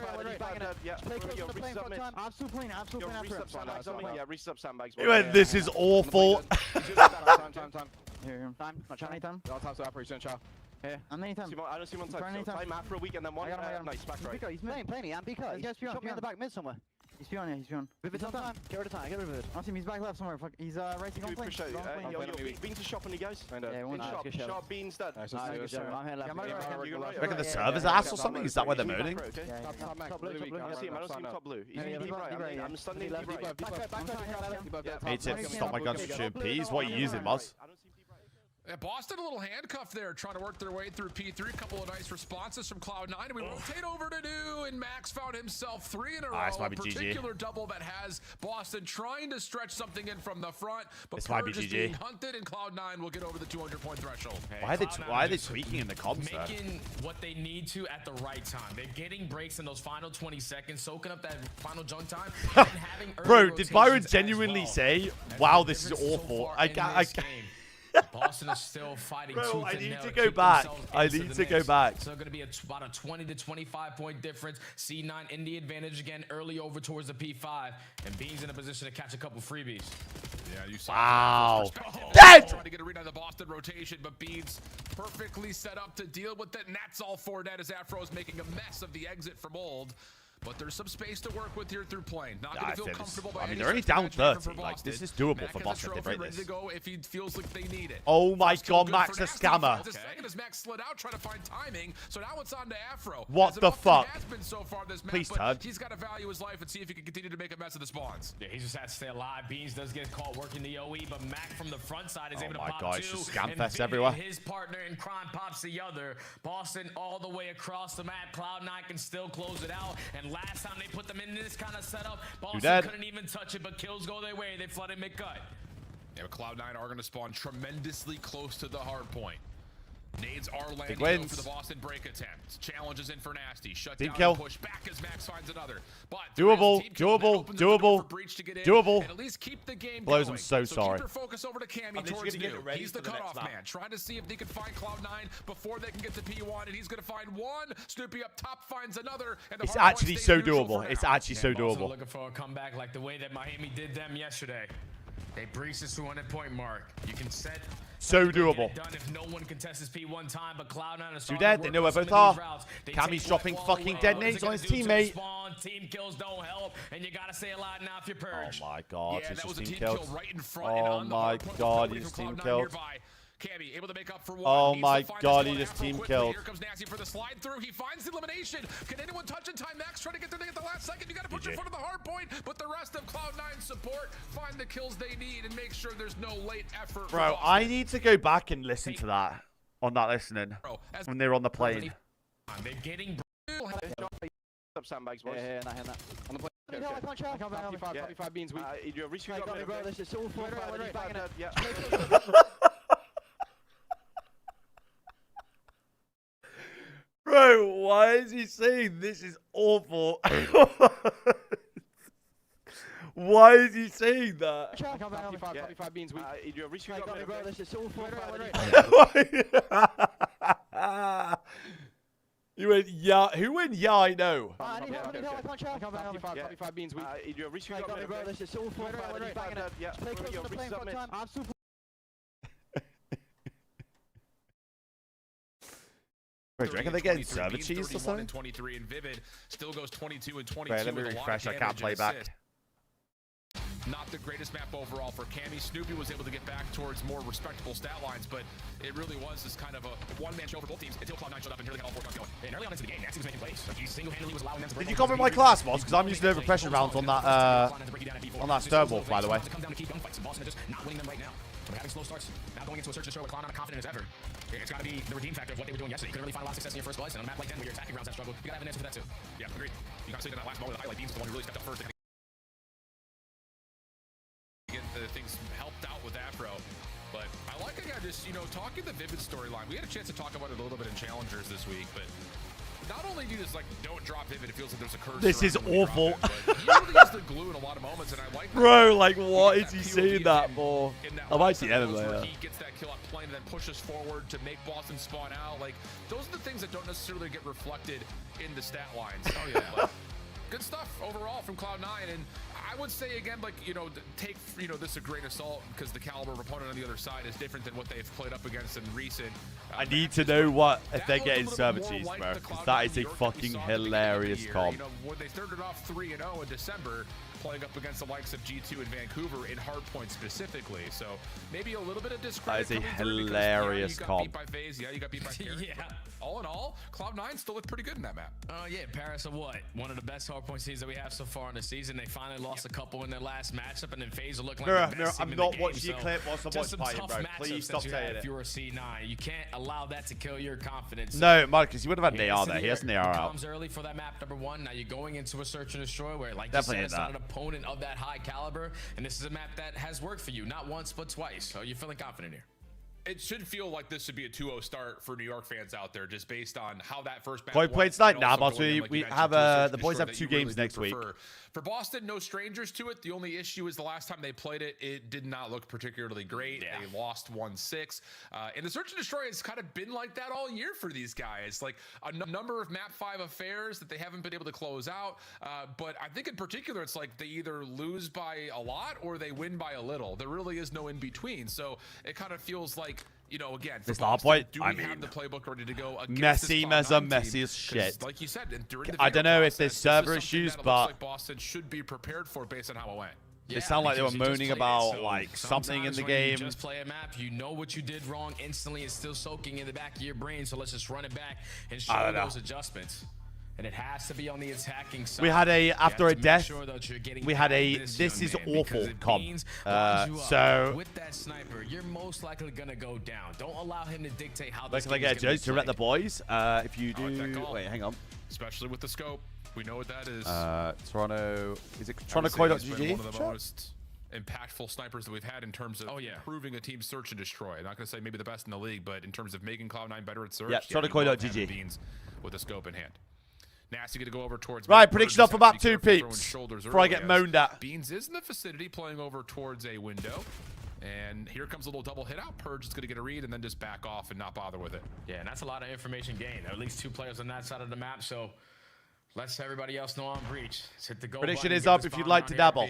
Yeah, Reese up sandbags. He went, this is awful. Time. Here. I don't see one time. So play Matt for a week and then one. Nice, back right. He's playing me. I'm BK. He's shot me on the back mid somewhere. He's beyond, yeah, he's beyond. Vivid's on time. Get rid of time. Get rid of it. I see him. He's back left somewhere. Fuck. He's racing on plane. Beans is shopping, you guys. Yeah, one shot. Shot, Beans dead. I'm here left. Reckon the server's ass or something? Is that why they're moaning? I don't see him top blue. He's deep right. I'm stunned deep right. Me too. Stop my guns from shooting peas. What are you using, Moz? Yeah, Boston a little handcuffed there, trying to work their way through P3. A couple of nice responses from Cloud9, and we rotate over to new, and Max found himself 3 in a row. This might be GG. Particular double that has Boston trying to stretch something in from the front, but this might be is GG. being hunted, and Cloud9 will get over the 200-point threshold. Why are they tweaking in the comms there? Making what they need to at the right time. They're getting breaks in those final 20 seconds, soaking up that final jump time, and having Bro, did Byron genuinely say, wow, this is awful? I Boston is still fighting. Bro, I need to go back. I need to go back. So going to be about a 20 to 25 point difference. C9 in the advantage again, early over towards the P5, and Beans in a position to catch a couple freebies. Yeah, you saw. Wow. Dead. Trying to get a read on the Boston rotation, but Beans perfectly set up to deal with it, and that's all for that as Afro is making a mess of the exit from old. But there's some space to work with here through plane. Not going to feel comfortable by they're only down 30. Like, this is doable for Boston if they break this. To go if he feels like they need it. Oh my god, Max a scammer. Second as Max slid out trying to find timing. So now it's on to Afro. What the fuck? So far this match, please turn. He's got to value his life and see if he can continue to make a mess of the spawns. Yeah, he just has to stay alive. Beans does get caught working the OE, but Mac from the front side is able to pop 2. Oh my god, it's just scam fest everywhere. His partner in crime pops the other. Boston all the way across the map. Cloud9 can still close it out. And last time they put them in this kind of setup, Boston couldn't even touch it, but kills go their way. They flooded mid-cut. Yeah, Cloud9 are going to spawn tremendously close to the hard point. Nades are landing for the Boston break attempt. Challenges in for Nasty. Shut down and push back as Max finds another. But doable. And at least keep the game Blows, going. I'm so sorry. Keep your focus over to Cammy towards new. He's the cutoff man. Trying to see if they can find Cloud9 before they can get to P1, and he's going to find one. Snoopy up top finds another. And it's actually so doable. It's actually so doable. Looking for a comeback like the way that Miami did them yesterday. They breached the 200-point mark. You can set. So doable. Done if no one contests his P1 time, but Cloud9 is dead. They know where both are. Cammy's dropping fucking dead nades on his teammate. Team kills don't help, and you gotta stay alive now if you're purged. Oh my god, yeah, it's just team killed. Kill right in front oh my god, he's team killed. Cammy able to make up for one. Oh my god, he just team killed. Here comes Nasty for the slide through. He finds the elimination. Can anyone touch in time? Max trying to get there at the last second. You got to put your foot on the hard point, but the rest of Cloud9 support find the kills they need and make sure there's no late effort. Bro, I need to go back and listen to that on that listening when they're on the plane. They're getting Up sandbags, boys. Yeah, nah. On the plane. Okay. I can't shout. Copy 5 beans. You're reaching got me, bro. This is all 4 5. Yeah. Bro, why is he saying this is awful? Why is he saying that? Copy 5 beans. You're reaching got me, bro. This is all 4 5. You went, yeah. Who went, yeah, I know? I need help. I can't shout. Copy 5 beans. You're reaching got me, bro. This is all 4 5. Yeah. Play close on the plane for time. I'm super. Bro, do you reckon they're getting server cheese or something? 23 and Vivid still goes 22 and 22. Right, let me refresh. I can't play back. Not the greatest map overall for Cammy. Snoopy was able to get back towards more respectable stat lines, but it really was this kind of a one-man show for both teams until Cloud9 showed up and nearly got all 4 guns going. And early on into the game, Nasty was making plays. Like he single-handedly was allowing them to. Did you cover my class, boss? Because I'm using overpressure rounds on that Stonewolf, by the way. It comes down to keep gunfights, and Boston are just not winning them right now. We're having slow starts. Now going into a search and destroy with Cloud9 not confident as ever. It's got to be the redeem factor of what they were doing yesterday. You couldn't really find a lot of success in your first place, and on a map like 10 where your attacking rounds have struggled, you gotta have an answer for that too. Yeah, agreed. You got to see that last moment of the highlight beams, the one who really stepped up first. Get the things helped out with Afro, but I like again just talking the Vivid storyline. We had a chance to talk about it a little bit in Challengers this week, but not only do you just don't drop Vivid, it feels like there's a curse. This is awful. He really is the glue in a lot of moments, and I like. Bro, like what is he saying that for? I might see him later. He gets that kill up plane and then pushes forward to make Boston spawn out. Like those are the things that don't necessarily get reflected in the stat lines. Oh yeah. But good stuff overall from Cloud9, and I would say again, take this a grain of salt because the caliber of opponent on the other side is different than what they've played up against in recent. I need to know what if they're getting server cheese, bro. Because that is a fucking hilarious comp. When they started off 3-0 in December, playing up against the likes of G2 and Vancouver in Hardpoint specifically, so maybe a little bit of discredit. That is a hilarious comp. You got beat by FaZe, you got beat by Carrot. Yeah. All in all, Cloud9 still looked pretty good in that map. Oh yeah, Paris are what? One of the best hardpoint seeds that we have so far in the season. They finally lost a couple in their last matchup, and then FaZe are looking like the best team I'm in not the game. watching your clip whilst I'm watching Python, bro. Please stop saying it. If you're a C9, you can't allow that to kill your confidence. No, Marcus, you would have had an AR there. He has an AR out. Comes early for that map number 1. Now you're going into a search and destroy where, like definitely you said, it's not an opponent of that high caliber, and this is a map that has worked for you, not once but twice. So you're feeling confident here. It should feel like this should be a 2-0 start for New York fans out there, just based on how that first match went. Played tonight, nah, boss. We have the boys have 2 games next week. For Boston, no strangers to it. The only issue is the last time they played it, it did not look particularly great. Yeah. They lost 1-6. And the search and destroy has kind of been like that all year for these guys. Like a number of map 5 affairs that they haven't been able to close out. But I think in particular, it's like they either lose by a lot or they win by a little. There really is no in between. So it kind of feels like, again, this Boston, do we have the playbook ready to go? Messy as messy as shit. Like you said, I don't know if there's server issues, but like Boston should be prepared for based on how it went. They sound like they were moaning about like something in the game. You just play a map, you know what you did wrong instantly. It's still soaking in the back of your brain. So let's just run it back and show those adjustments. And it has to be on the attacking side. We had after a death, we had this is awful comp. So with that sniper, you're most likely gonna go down. Don't allow him to dictate how this. Can I get a judge to rep the boys? If you do, wait, hang on. Especially with the scope, we know what that is. Toronto, is it TorontoKoi.gg? One of the most impactful snipers that we've had in terms of improving a team's search and destroy. I'm not going to say maybe the best in the league, but in terms of making Cloud9 better at search. Yeah, TorontoKoi.gg. Beans with a scope in hand. Nasty going to go over towards... Right, prediction off about 2 peeps before I get moaned at. Beans is in the vicinity playing over towards a window. And here comes a little double hit out. Purge is going to get a read and then just back off and not bother with it. Yeah, and that's a lot of information gained. At least 2 players on that side of the map, so let's everybody else know on breach. Let's hit the go prediction button, is up if you'd like to dabble.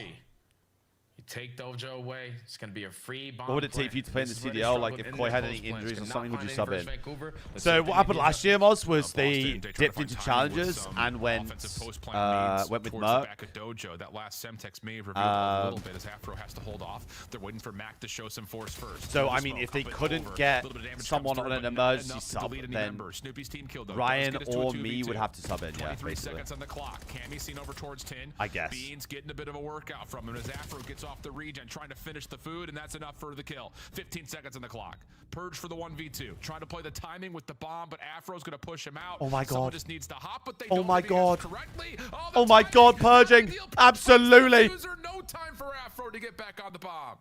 You take Dojo away, it's going to be a free bomb. What would it take for you to play in the CDL? Like if Koi had any injuries or something, would you sub in? So what happened last year was they dipped into challenges and went with Merc. That last Semtex may have revealed a little bit as Afro has to hold off. They're waiting for Mac to show some force first. So I mean, if they couldn't get someone on an emergency sub, then Ryan or me would have to sub in. Yeah, 3 seconds on the clock. Cammy seen over towards 10. I guess. Beans getting a bit of a workout from him as Afro gets off off the regen, trying to finish the food, and that's enough for the kill. 15 seconds on the clock. Purge for the 1v2. Trying to play the timing with the bomb, but Afro's going to push him out. Oh my Someone God. just needs to hop, but they Oh don't my if he has God. correctly. Oh my God, purging. Absolutely. No time for Afro to get back on the bomb.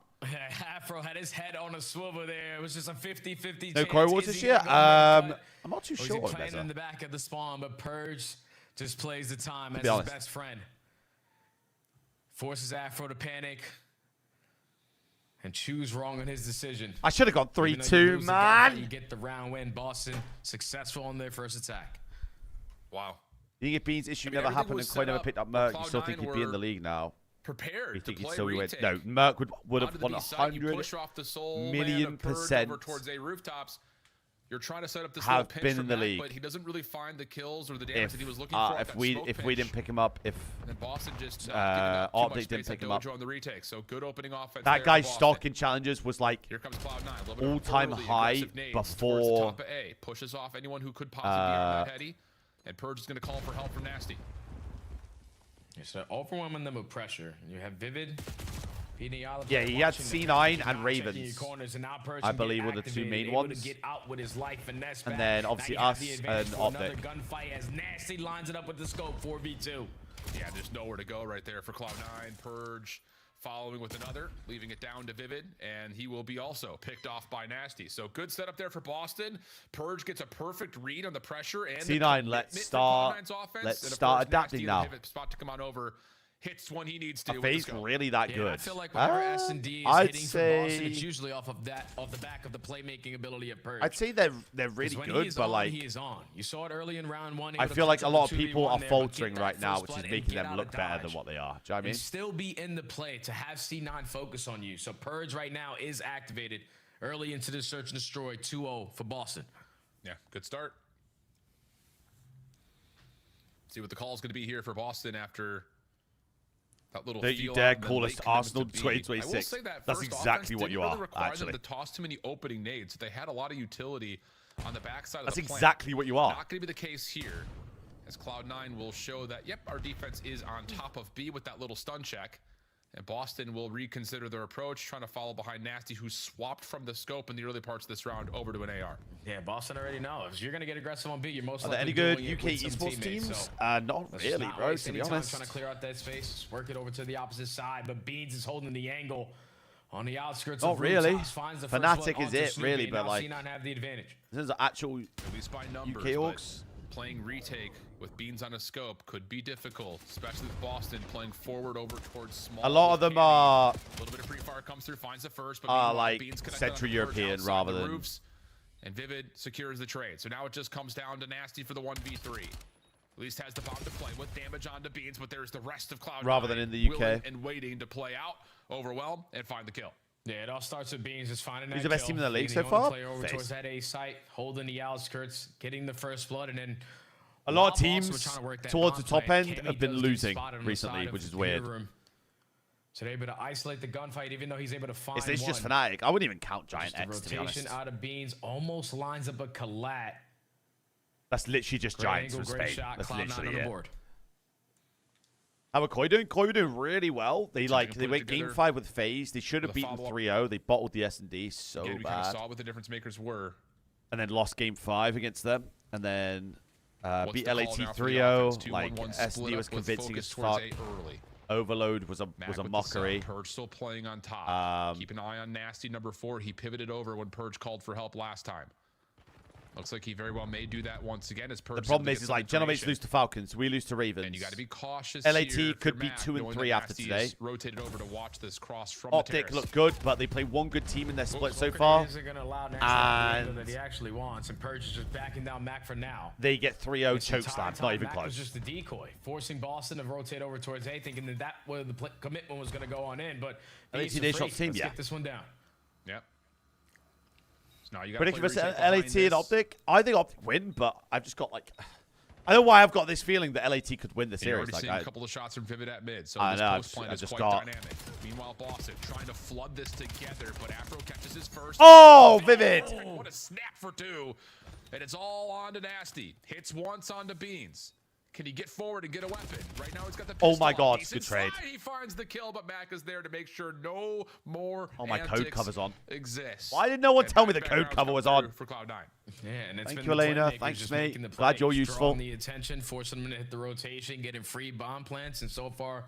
Afro had his head on a swivel there. It was just a 50-50 No chance. Corey Waters Is he here. gonna go for it? I'm not too Or is sure. he playing Meza. in the back of the spawn, but Purge just plays the time as be his honest. best friend. Forces Afro to panic and choose wrong in his decision. I should have gone Even though you 3-2, lose the gunfight, You man. get the round win. Boston successful on their first attack. Wow. You think if Beans' issue I mean, never everything happened was and Koi set never up. picked up Merc, you Cloud9 still think he'd be in the were league now? Prepared You to think he'd play still be retake. No, Merc would have Onto the B side, you 100 push off the soul million man of Purge percent over towards A rooftops. You're trying to set up this have little pinch been from in the Mac, league. but he doesn't really find the kills or the damage if that he was looking for. if we didn't pick him up, if And Boston just Optic didn't pick him up. on the retake. So good opening offense. that there guy's for Boston. stock in challenges was like Here comes Cloud9. A little bit of all-time early high aggressive nades towards the before top of A. Pushes off anyone who could possibly be on that heady. And Purge is going to call for help from Nasty. So overwhelming them with pressure. You have Vivid. Yeah, he had C9 and Ravens, I believe, were the two main ones. And then obviously us and Optic. Gunfight as Nasty lines it up with the scope 4v2. Yeah, there's nowhere to go right there for Cloud9. Purge following with another, leaving it down to Vivid, and he will be also picked off by Nasty. So good setup there for Boston. Purge gets a perfect read on the pressure and C9, let's start adapting now. Spot to come on over. Hits when he needs to. He's really that good. I feel like whenever S&D is I'd hitting say for Boston, it's usually off the back of the playmaking ability of Purge. I'd say they're really good, but like he is on. You saw it early in round one. I feel like a lot of people are faltering right now, which is making them look better than what they are. Do you know what I mean? And still be in the play to have C9 focus on you. So Purge right now is activated early into the search and destroy 2-0 for Boston. Yeah, good start. See what the call is going to be here for Boston after that little. Don't you dare call us Arsenal 2026. That's exactly what you are, actually. To toss too many opening nades. They had a lot of utility on the backside of the That's plant. exactly what you are. Not going to be the case here, as Cloud9 will show that, yep, our defense is on top of B with that little stun check. And Boston will reconsider their approach, trying to follow behind Nasty, who swapped from the scope in the early parts of this round over to an AR. Yeah, Boston already knows. You're going to get aggressive on B. You're most Are there likely any good doing it UK with some esports teammates, teams? so Not really, bro, to be honest. Trying to clear out that space, work it over to the opposite side, but Beans is holding the angle on the outskirts Not of really. Rooftops, finds the first Fnatic blood is onto it, Snoopy, really, and but now like C9 have the advantage. This is actual At least by numbers, UK orgs. Playing retake with Beans on a scope could be difficult, especially with Boston playing forward over towards small. A lot of them are a little bit of free fire comes through, finds the first, but like Beans Central European rather than roofs, and Vivid secures the trade. So now it just comes down to Nasty for the 1v3. At least has the bomb to play with, damage onto Beans, but there's the rest of Cloud9 rather than in the UK willing and waiting to play out, overwhelm, and find the kill. Yeah, it all starts with Beans just finding that Who's the best kill, team in the league leading so on the far? player over towards that A site, holding the outskirts, getting the first blood, and then a lot of teams towards the top end have been losing recently, which is weird. So they're able to isolate the gunfight, even though he's able to find It's just Fnatic. I wouldn't even count Giant X, to be honest. Rotation out of Beans almost lines up a collat. That's literally just Giants from Spain. Shot, That's Cloud9 literally on the it. board. How are Koi doing? Koi were doing really well. They went game 5 with FaZe. They should have beaten 3-0. They bottled the S&D so Again, we bad. kind of saw what the difference makers were. And then lost game 5 against them. And then beat the LAT call now for the 3-0. offense? 2-1-1 Like split S&D up was with convincing focus as towards fuck. A early. Overload was a Mac with the mockery. sub. Purge still playing on top. Keep an eye on Nasty number 4. He pivoted over when Purge called for help last time. Looks like he very well may do that once again. As Purge The problem is like Genomates lose to Falcons, we lose to Ravens. And you got to be cautious. LAT here could for be Mac, 2-3 after Nasty today. is rotated over to watch this cross from Optic the terrace. look good, but they play one good team in their split so far. Isn't going to allow Nasty that he actually wants, and Purge is just backing down Mac for now. They get 3-0 choke slams, not even Mac close. was just a decoy, forcing Boston to rotate over towards A, thinking that where the commitment was going to go on in, but LAT Beans shot team, Let's yeah. get this one down. Yep. Now you got Prediction versus LAT and Optic. I think Optic win, but I've just got like, I don't know why I've got this feeling that LAT could win the You're series. already Like, seeing a couple of shots from Vivid at mid, so I this know, post plan I is just quite got- dynamic. Meanwhile, Boston trying to flood this together, but Afro catches his first. Oh, Vivid! What a snap for 2. And it's all on to Nasty. Hits once onto Beans. Can he get forward and get a weapon? Right now he's got the Oh pistol my out. God, Decent good trade. slide. He finds the kill, but Mac is there to make sure no more Oh, my code cover's on. Exist. Why did no one And tell me the back-to-back code cover rounds was come on? through for Cloud9. Yeah, and it's Thank been you, the Elena. playmakers Thanks, just mate. making the Glad you're plays, useful. drawing the attention, forcing them to hit the rotation, getting free bomb plants, and so far,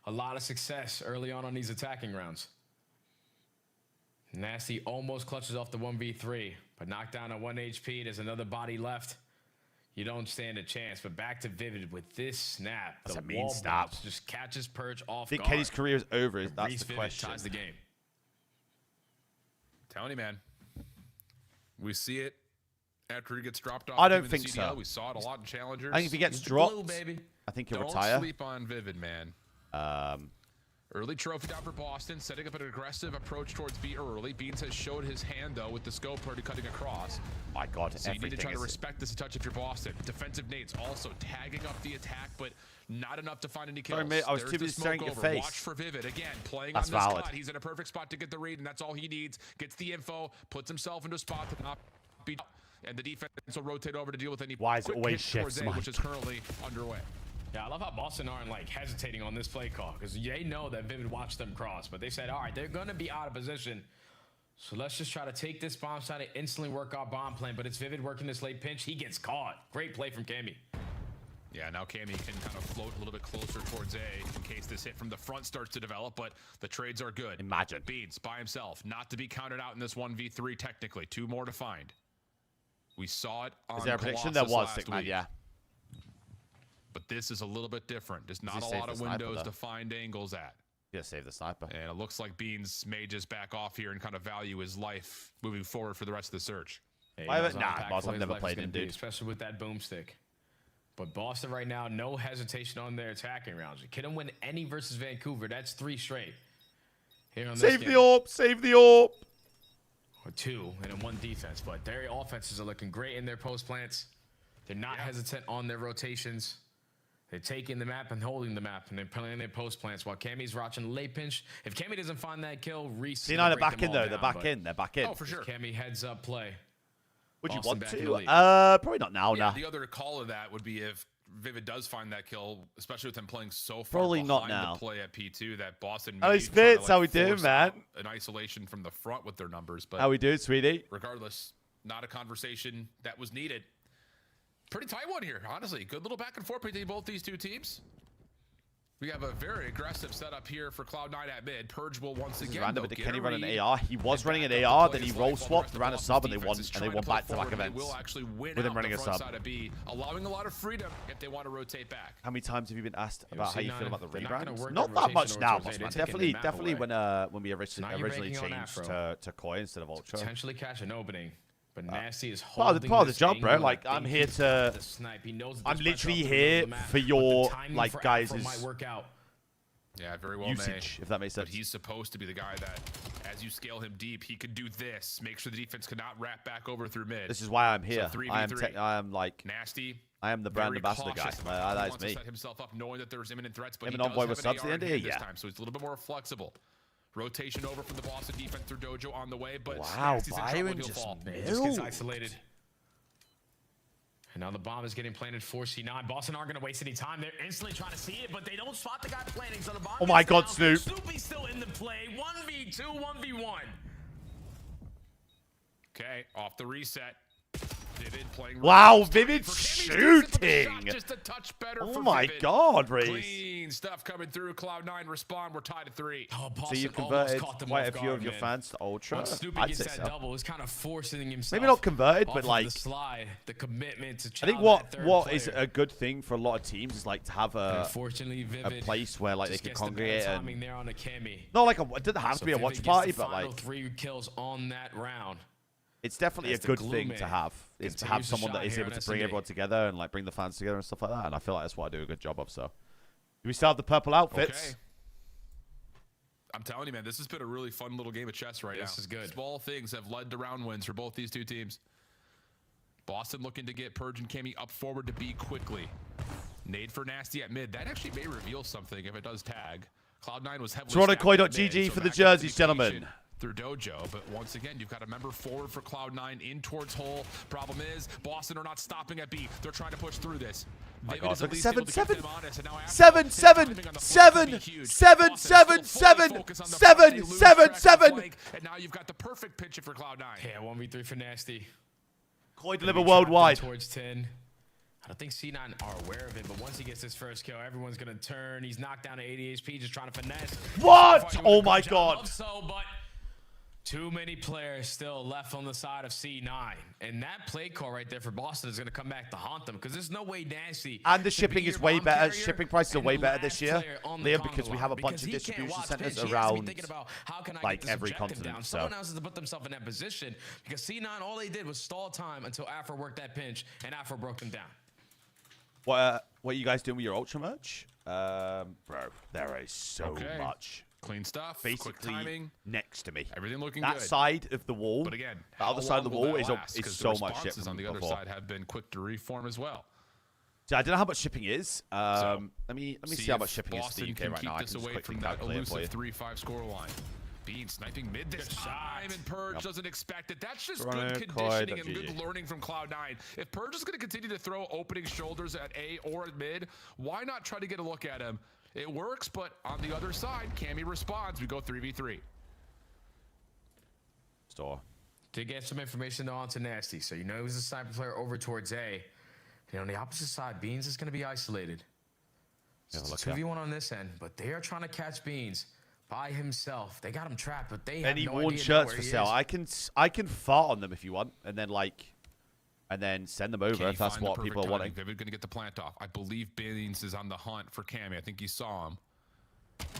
a lot of success early on these attacking rounds. Nasty almost clutches off the 1v3, but knocked down at 1 HP. There's another body left. You don't stand a chance, but back to Vivid with this snap. That's the a mean wall snap. bounce just catches Purge off I think guard. Kenny's career is over. And That's Reese the Vivid question. ties the game. Telling you, man. We see it after he gets dropped off. I don't in the think CDL. so. We saw it a lot in Challengers. I think if he gets He's the dropped, glue, baby. I think he'll Don't retire. sleep on Vivid, man. Early trophy down for Boston, setting up an aggressive approach towards B early. Beans has showed his hand, though, with the scope already cutting across. My God, So you need to try to is- respect this a touch if you're Boston. Defensive nades also tagging up the attack, but not enough to find any kills. Sorry, mate, I was There's too the busy smoke staring at your over. face. Watch for Vivid. Again, playing That's on this valid. spot. He's in a perfect spot to get the read, and that's all he needs. Gets the info, puts himself into a spot to not be... And the defense will rotate over to deal with any Why is it quick always hits towards shifts, A, which Mike? is currently underway. Yeah, I love how Boston aren't like hesitating on this play call because they know that Vivid watched them cross, but they said, all right, they're going to be out of position. So let's just try to take this bomb side and instantly work our bomb plan. But it's Vivid working this late pinch. He gets caught. Great play from Cammy. Yeah, now Cammy can kind of float a little bit closer towards A in case this hit from the front starts to develop, but the trades are good. Imagine. Beans by himself, not to be counted out in this 1v3 technically. 2 more to find. We saw it on Is there a prediction? Colossus There was, last Sick Man, week. yeah. But this is a little bit different. There's not he a saved lot the of sniper, windows though? to find angles at. Yeah, save the sniper. And it looks like Beans may just back off here and kind of value his life moving forward for the rest of the search. Hey, Why he knows haven't- how nah, impactful boss, I've his never life is played gonna him, be, dude. especially with that boomstick. But Boston right now, no hesitation on their attacking rounds. You couldn't win any versus Vancouver. That's 3 straight. Here on this Save game. the orb. Save the orb. Or 2 and then 1 defense. But their offenses are looking great in their post plants. They're not hesitant on their rotations. They're taking the map and holding the map, and they're playing their post plants while Cammy's watching late pinch. If Cammy doesn't find that kill, Reese is C9 gonna are break back them in, all though. down, They're back but in. They're back in. Oh, for sure. Cammy heads up play. Would you Boston want back in the to? lead. Probably not now, Yeah, nah. the other call of that would be if Vivid does find that kill, especially with him playing so far Probably not behind now. the play at P2 that Boston How may is try to, Fitz? How we doing, force man? out an isolation from the front with their numbers, but How we doing, sweetie? regardless, not a conversation that was needed. Pretty tight one here, honestly. Good little back and forth between both these two teams. We have a very aggressive setup here for Cloud9 at mid. Purge will once again Random, though, but did get Kenny a run an read AR? He was and running back an up AR, to then play he his roll life while the swapped, rest of ran a Boston's sub, and they defense won, is and they trying won to play back-to-back forward, and events. They will actually win with him out running the a front sub. side of B, allowing a lot of freedom if they want to rotate back. How many times have you been asked Yeah, about how you C9, feel about the they're not gonna rebrands? work Not that that much rotation now, over boss towards man. A. They're taking the Definitely map when we Now you're originally banking on changed Afro. to Koi instead of Ultra. Potentially catch an opening. But Nasty is part holding of the this job, bro. angle. Like, I I'm think here he's got to- the snipe. He knows that I'm there's pressure literally up the middle here of the map, for but the your, timing like, for guys' Afro might work out. Yeah, very well usage, may. if that makes sense. But he's supposed to be the guy that, as you scale him deep, he could do this. Make sure the defense cannot wrap back over through mid. This is why I'm here. So 3v3. I am like, Nasty. I am the brand very ambassador guy. cautious about how he That's wants to me. set himself up, knowing that there's imminent threats, but Him he and does Envoy have were an subs AR at the end of in the hand year, this yeah. time, so he's a little bit more flexible. Rotation over from the Boston defense through Dojo on the way, but Wow, Nasty's in trouble, Byron he'll just fall. He just gets milled. isolated. And now the bomb is getting planted for C9. Boston aren't going to waste any time. They're instantly trying to see it, but they don't spot the guy planting, so the bomb Oh my gets God, down. Snoop. Snoopy's still in the play. 1v2, 1v1. Okay, off the reset. Vivid playing. Wow, really Vivid for Cammy's defense, but the shooting. shot just a touch better Oh for my Vivid. God, Reese. Clean stuff coming through. Cloud9 respond. We're tied at 3. Oh, So Boston you almost converted caught them quite a off few guard, of your man. fans to Ultra? Once Snoopy I'd gets say that so. double, it's kind of forcing himself. Maybe not converted, off but of like, the slide, the commitment to I think what is a good thing for a lot of teams is like to have a Unfortunately, Vivid place where like they just can gets the bad congregate timing and there on the Cammy. not like it doesn't have So to be a Vivid watch gets party, the but final like 3 kills on that round. it's definitely a As the good glue thing man to have. Is to have continues to someone that shine is here able on to bring SMB. everyone together and like bring the fans together and stuff like that. And I feel like that's what I do a good job of. So, do we still have the purple outfits? Okay. I'm telling you, man, this has been a really fun little game of chess right now. This is good. Small things have led to round wins for both these two teams. Boston looking to get Purge and Cammy up forward to B quickly. Nade for Nasty at mid. That actually may reveal something if it does tag. Cloud9 was heavily stacked at mid, Torontocoy.gg so for the back up jerseys, to the gentlemen. station. through Dojo, but once again, you've got a member forward for Cloud9 in towards hole. Problem is, Boston are not stopping at B. They're trying to push through this. My God, look at 7, 7, 7, 7, 7, 7, 7, 7, 7, 7, 7. And now you've got the perfect pitch for Cloud9. Yeah, 1v3 for Nasty. Koi deliver worldwide. Towards 10. I don't think C9 are aware of it, but once he gets his first kill, everyone's going to turn. He's knocked down to 80 HP, just trying to finesse. What? Oh my God. So, but too many players still left on the side of C9. And that play call right there for Boston is going to come back to haunt them because there's no way Nasty. And the shipping is way better. Shipping prices are way better this year, Liam, because we have a bunch of distribution centers around like every continent. Someone else has to put themselves in that position because C9, all they did was stall time until Afro worked that pinch and Afro broke them down. What are you guys doing with your Ultra merch? Bro, there is so much. Clean stuff, basically quick timing, next to me. Everything looking good. That side of the wall, but again, the other side of the wall is so the much shit. On the other side have been quick to reform as well. So I don't know how much shipping is. Let me see how much shipping is in the UK right now. I can just quickly calculate for you. 3-5 scoreline. Bean sniping mid this time, and Purge doesn't expect it. That's just good conditioning and good learning from Cloud9. If Purge is going to continue to throw opening shoulders at A or at mid, why not try to get a look at him? It works, but on the other side, Cammy responds. We go 3v3. Store. To get some information on to Nasty. So you know he's a sniper player over towards A. And on the opposite side, Beans is going to be isolated. So it's 2v1 on this end, but they are trying to catch Beans by himself. They got him trapped, but they have no worn idea shirts where for sale. I can fart on them if you want, and then send them over if that's what people are wanting. Vivid going to get the plant off. I believe Beans is on the hunt for Cammy. I think you saw him.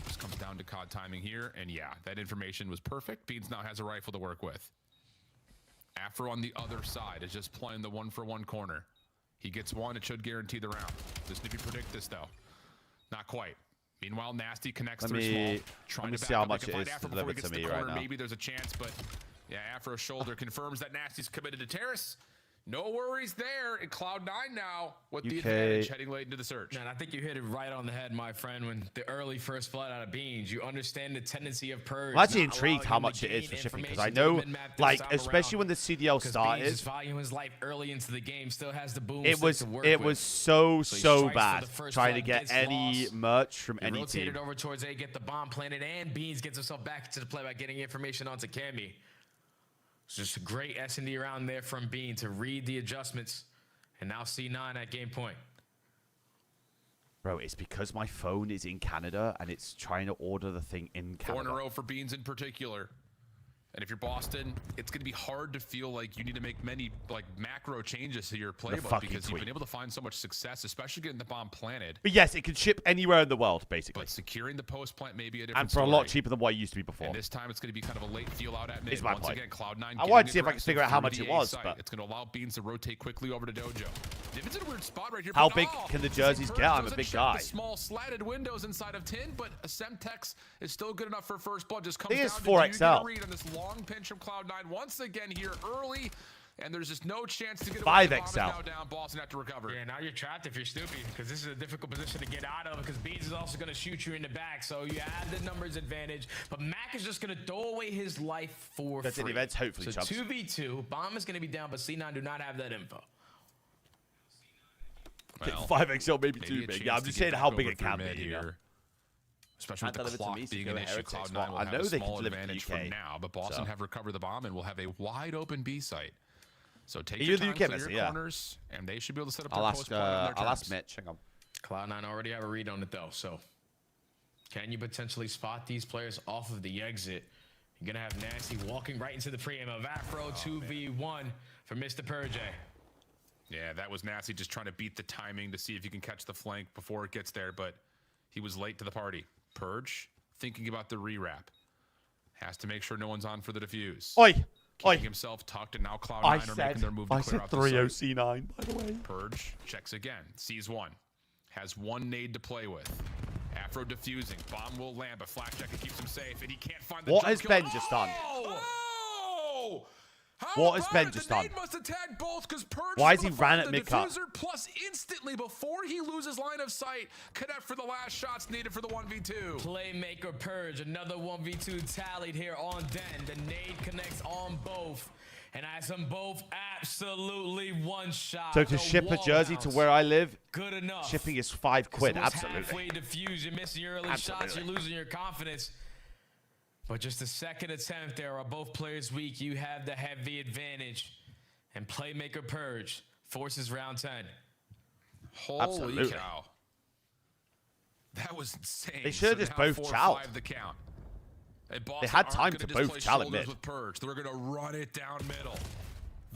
Just comes down to COD timing here, and yeah, that information was perfect. Beans now has a rifle to work with. Afro on the other side is just playing the 1-for-1 corner. He gets one, it should guarantee the round. Just if you predict this though, not quite. Meanwhile, Nasty connects through small. Let me see how much it is delivered to me right now. Maybe there's a chance, but yeah, Afro's shoulder confirms that Nasty's committed to Terrace. No worries there in Cloud9 now with the advantage heading late into the search. And I think you hit it right on the head, my friend, when the early first blood out of Beans. You understand the tendency of Purge. I'm actually intrigued how much it is for shipping because I know, like, especially when the CDL started, his volume, his life early into the game still has the boom. It was so bad trying to get any merch from any team. Rotated over towards A, get the bomb planted, and Beans gets himself back into the play by getting information onto Cammy. It's just a great S&D around there from Bean to read the adjustments. And now C9 at game point. Bro, it's because my phone is in Canada and it's trying to order the thing in Canada. 4 in a row for Beans in particular. And if you're Boston, it's going to be hard to feel like you need to make many like macro changes to your playbook because you've been able to find so much success, especially getting the bomb planted. But yes, it can ship anywhere in the world, basically. But securing the post plant may be a different and for a lot cheaper than what it used to be before. And this time it's going to be kind of a late feel out at mid. It's my Once point. again, Cloud9. I wanted to see if I could figure out how much it was, but it's going to allow Beans to rotate quickly over to Dojo. Divin's in a weird spot right here. How big can the jerseys get? I'm a big guy. The small slatted windows inside of tin, but a Semtex is still good enough for first blood. Just comes down to 4XL. read on this long pinch from Cloud9 once again here early, and there's just no chance to get 5XL. Now down. Boston have to recover. Yeah, now you're trapped if you're Snoopy because this is a difficult position to get out of because Beans is also going to shoot you in the back, so you add the numbers advantage. But Mac is just going to throw away his life for free. The events, hopefully, so 2v2. Bomb is going to be down, but C9 do not have that info. Well, 5XL maybe too big. Yeah, I'm just saying how big it can be here. Especially with the clock being an issue, Cloud9 will have a small advantage from now, but Boston have recovered the bomb and will have a wide open B site. So take your time, clear your corners, and they should be able to set up their post play on their terms. I'll ask Mitch. Hang on. Cloud9 already have a read on it though, so can you potentially spot these players off of the exit? You're gonna have Nasty walking right into the pre-aim of Afro 2v1 for Mr. Purge. Yeah, that was Nasty just trying to beat the timing to see if he can catch the flank before it gets there, but he was late to the party. Purge, thinking about the rewrap. Has to make sure no one's on for the defuse. Oi! Keeping himself tucked, and now Cloud9 are making their move to clear off the site. 3-0 C9, by the way. Purge checks again. Sees one. Has one nade to play with. Afro diffusing. Bomb will land, but Flash Jacket keeps him safe, and he can't find the What has Ben just done? Oh! What has Ben just done? Must have tagged both because Purge Why is he ran at mid-cut? Plus instantly before he loses line of sight, connect for the last shots needed for the 1v2. Playmaker Purge, another 1v2 tallied here on Den. The nade connects on both. And has them both absolutely one shot. So to ship a jersey to where I live, good enough. Shipping is £5. Absolutely. Halfway diffused. You're missing your early shots. You're losing your confidence. But just the second attempt there are both players weak. You have the heavy advantage. And Playmaker Purge forces round 10. Holy cow. That was insane. They should have just both chowed. The count. They had time to both challenge mid. They're going to run it down middle.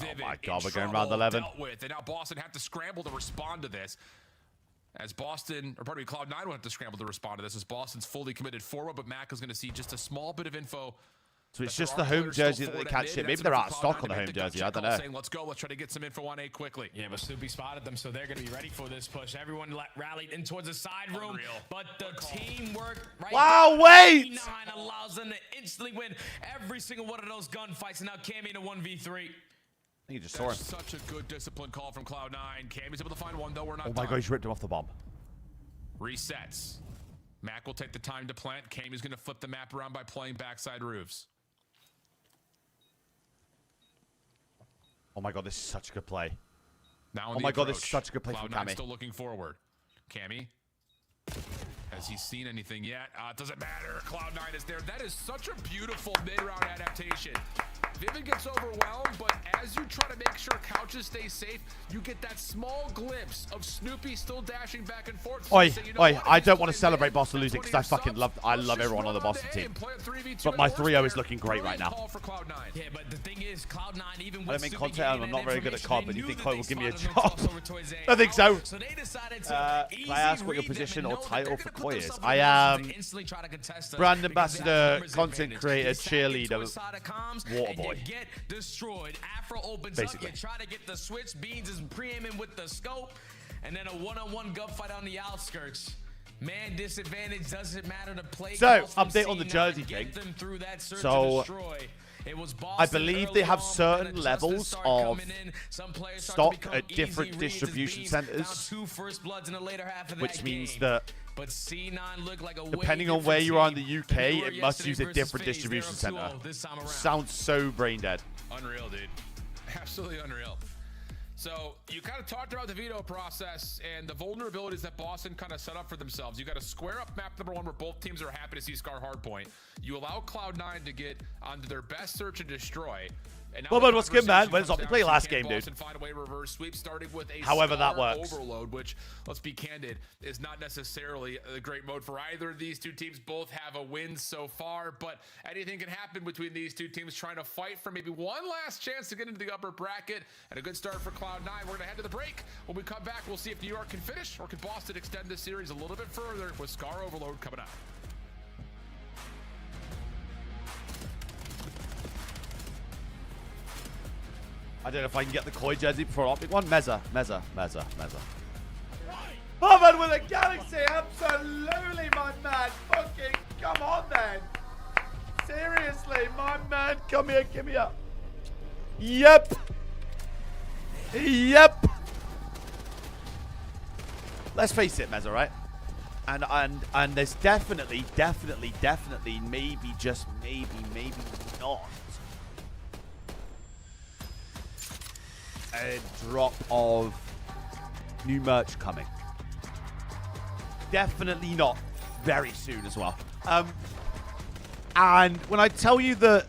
Oh my God, we're going round 11. And now Boston have to scramble to respond to this. As Boston, or pardon me, Cloud9 will have to scramble to respond to this as Boston's fully committed forward, but Mac is going to see just a small bit of info. So it's just the home jersey that they can't ship. Maybe they're out of stock on the home jersey. I don't know. Let's go. Let's try to get some info on A quickly. Yeah, but Snoopy spotted them, so they're going to be ready for this push. Everyone rallied in towards the side room, but the teamwork right wow, wait! C9 allows them to instantly win every single one of those gunfights, and now Cammy in a 1v3. You just saw him. Such a good discipline call from Cloud9. Cammy's able to find one, though. We're not Oh my God, he's ripped him off the bomb. Resets. Mac will take the time to plant. Cammy's going to flip the map around by playing backside roofs. Oh my God, this is such a good play. Now oh my God, this is such a good play from Cammy. Still looking forward. Cammy, has he seen anything yet? It doesn't matter. Cloud9 is there. That is such a beautiful mid-round adaptation. Vivid gets overwhelmed, but as you try to make sure couches stay safe, you get that small glimpse of Snoopy still dashing back and forth. Oi, I don't want to celebrate Boston losing because I love everyone on the Boston team. But my 3-0 is looking great right now. Yeah, but the thing is, Cloud9, even with I don't mean content, I'm not very good at COD, but you think COD will give me a job? I think so. So they decided can I ask what your position or title for Koi is? I am brand ambassador, content creator, cheerleader, water boy. Get destroyed. Afro opens basically. Up. You try to get the switch. Beans is pre-aiming with the scope, and then a one-on-one gunfight on the outskirts. Man, disadvantage doesn't matter to play. So, update on the jersey thing. So, I believe they have certain levels of stock at different distribution centers, which means that depending on where you are in the UK, it must use a different distribution center. Sounds so brain dead. Unreal, dude. Absolutely unreal. So you kind of talked about the veto process and the vulnerabilities that Boston kind of set up for themselves. You got to square up map number 1 where both teams are happy to see Scar Hardpoint. You allow Cloud9 to get onto their best search and destroy. Well, but what's good, man? When's we play last game, dude? Find a way reverse sweep, starting with a however that works. Overload, which, let's be candid, is not necessarily a great mode for either of these two teams. Both have a win so far, but anything can happen between these two teams trying to fight for maybe one last chance to get into the upper bracket. And a good start for Cloud9. We're going to head to the break. When we come back, we'll see if New York can finish or can Boston extend this series a little bit further with Scar Overload coming up. I don't know if I can get the Koi jersey before I pick one. Meza. Bothered with a Galaxy, absolutely, my man. Fucking come on, then. Seriously, my man. Come here, give me up. Yep. Let's face it, Meza, right? And there's definitely, maybe, just maybe not a drop of new merch coming. Definitely not very soon as well. And when I tell you that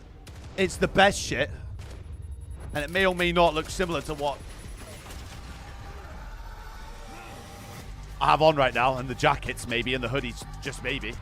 it's the best shit, and it may or may not look similar to what I have on right now, and the jackets maybe, and the hoodies, just maybe.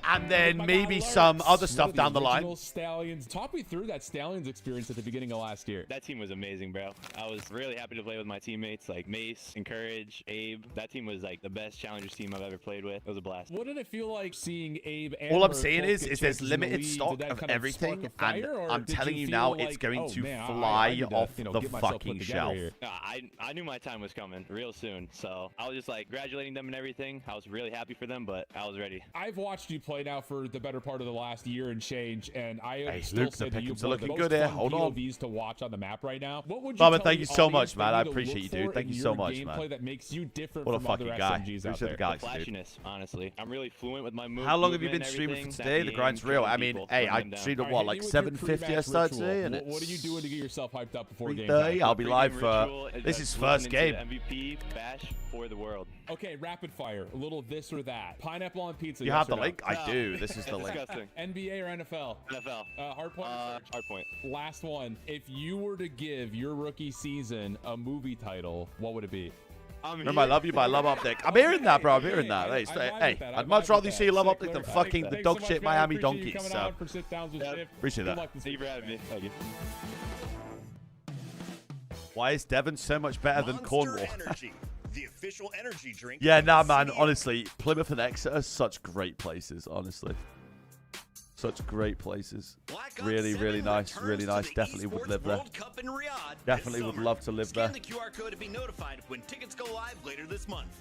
And then maybe some other stuff down the line. Stallions. Talk me through that Stallions experience at the beginning of last year. That team was amazing, bro. I was really happy to play with my teammates like Mace, Encourage, Abe. That team was like the best Challengers team I've ever played with. It was a blast. What did it feel like seeing Abe and all I'm saying is there's limited stock of everything, and I'm telling you now, it's going to fly off the fucking shelf. I knew my time was coming real soon, so I was just like congratulating them and everything. I was really happy for them, but I was ready. I've watched you play play now for the better part of the last year and change, and I Hey, still Luke, say the that you've pickums are one of the looking most good here. fun Hold on. POVs to watch on the map right now. What would you Bubba, tell thank the you so much, audience man. they I need to appreciate look you, dude. for Thank in you so your much, man. gameplay that makes you different What a from other fucking guy. SMGs out Appreciate the there? galaxy, dude. Flashiness, honestly. I'm really fluent with my moves. How long have you movement been and streaming for everything. today? The Stop grind's being real. I killing mean, people, hey, run I them down. streamed at All what, right, like hit me with your 7:50 I pre-match started ritual. today, and What are you it's doing to get yourself hyped up before game 3:30. time? I'll be live for this is first game. MVP bash for the world. Okay, rapid fire. A little this or that. Pineapple on pizza. You yes have or the no? link? I do. This is the link. Disgusting. NBA or NFL? NFL. Hardpoint. Hardpoint. Last one. If you were to give your rookie season a movie title, what would it be? Remember, I love you, but I love Optic. I'm hearing that, bro. I'm hearing that. Hey, I'd much rather you see Love Optic than fucking the dog shit Miami Donkeys. So, appreciate that. Thank you for having me. Thank you. Why is Devon so much better than Cornwall? Energy, the official energy drink. Yeah, nah, man. Honestly, Plymouth and Exeter are such great places. Honestly, such great places. Really, really nice. Really nice. Definitely would live there. Definitely would love to live there. Scan the QR code to be notified when tickets go live later this month.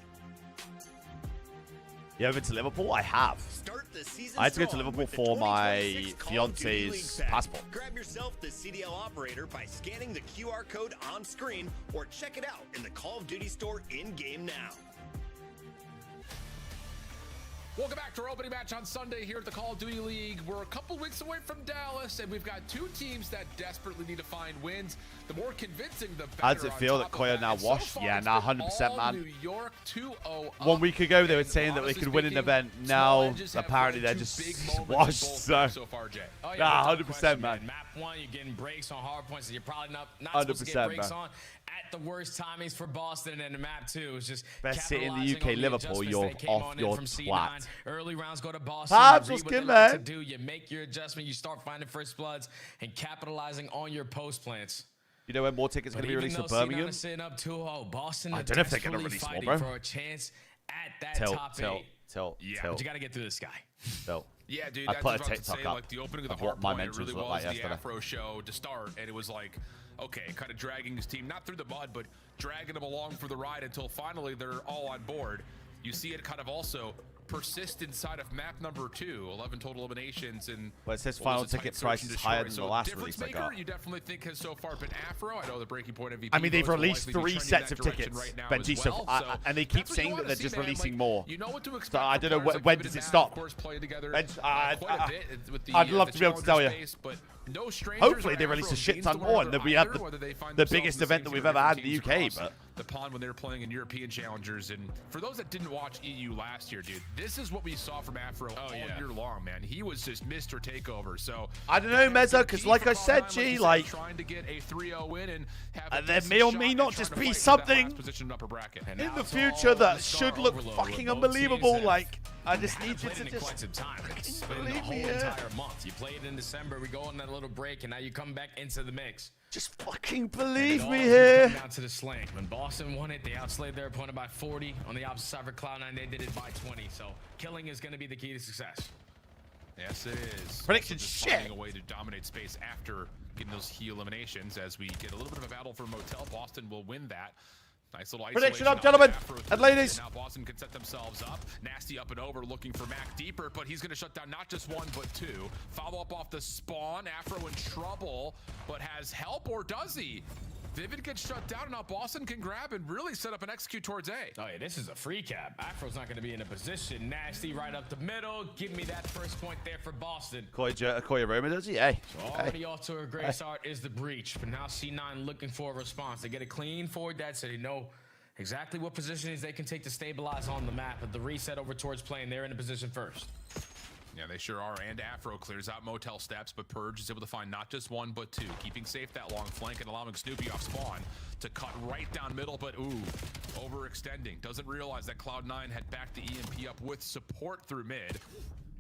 You ever been to Liverpool? I have. Start the season I had to go to strong Liverpool with the for my 2026 Call of Duty League fiance's Pack. passport. Grab yourself the CDL operator by scanning the QR code on screen or check it out in the Call of Duty store in-game now. Welcome back to our opening match on Sunday here at the Call of Duty League. We're a couple weeks away from Dallas, and we've got two teams that desperately need to find wins. The more convincing, the better. How does it feel that Koya now washed? Yeah, nah, 100%, man. New York 2-0 up. 1 week ago, they were saying that they could win an event. Now, apparently, they're just washed. So, far, Jay. nah, 100%, man. Map 1, you're getting breaks on hard points that you're probably not 100%, supposed to get breaks man. on. At the worst timings for Boston, and the map 2 is just best city in the capitalizing UK, on the Liverpool. adjustments You're that came off on in your from C9. twat. Early rounds go to Boston. Habs, You what's read good, what they like man? to do. You make your adjustment. You start finding first bloods and capitalizing on your post plants. You know when more tickets are going to be released for Birmingham? Sitting up 2-0, Boston I don't know if they're going to release more, bro. for a chance at that top 8. Yeah, but you got to get through this guy. Yeah, dude, I that's put what a I was about to TikTok say. up Like the opening of of the what my hard point, it mentions really looked was like the yesterday. Afro show to start, and it was like, okay, kind of dragging his team not through the mud, but dragging them along for the ride until finally they're all on board. You see it kind of also persist inside of map number 2, 11 total eliminations, and well, it says final ticket price is higher than the last release I got. You definitely think has so far been Afro. I know the breaking point MVP. I mean, they've votes will released likely be 3 trending sets that of direction tickets, right now Benji, as well, so and they keep that's what you saying that wanna they're see, just man. releasing Like, more. you know what to expect. So I don't know from players like when Vivid does it and Nav, stop? Of course, playing together Benj, quite a bit with the, I'd love the to be able to tell you. space, but no Hopefully they release a shit ton more, and then we have the biggest event that we've ever had in the UK. But the pond when they were playing in European challengers, and for those that didn't watch EU last year, dude, this is what we saw from Afro all year long, man. He was just Mr. Takeover. So I don't know, Mezza, because like I said, G, like trying to get a 3-0 win and have there may or may not just be something in the future that should look fucking unbelievable. Like I just need you to just time. It's been the whole entire month. You played in December. We go on that little break, and now you come back into the mix. Just fucking believe me here. Down to the sling. When Boston won it, they outslayed their opponent by 40. On the opposite side for Cloud9, they did it by 20. So killing is going to be the key to success. Yes, it is. Prediction just shit. Finding a way to dominate space after getting those key eliminations. As we get a little bit of a battle for Motel, Boston will win that. Nice little prediction isolation up, gentlemen Afro and ladies. Now Boston can set themselves up. Nasty up and over, looking for Mac deeper, but he's going to shut down not just 1 but 2. Follow up off the spawn. Afro in trouble, but has help, or does he? Vivid gets shut down, and now Boston can grab and really set up and execute towards A. Oh yeah, this is a free cap. Afro's not going to be in a position. Nasty right up the middle. Give me that first point there for Boston. Koya Roma, does he? Hey. So already off to a great start is the breach, but now C9 looking for a response. They get a clean forward that so they know exactly what positions they can take to stabilize on the map. But the reset over towards playing, they're in a position first. Yeah, they sure are. And Afro clears out Motel steps, but Purge is able to find not just 1 but 2, keeping safe that long flank and allowing Snoopy off spawn to cut right down middle, but ooh, overextending. Doesn't realize that Cloud9 had backed the EMP up with support through mid.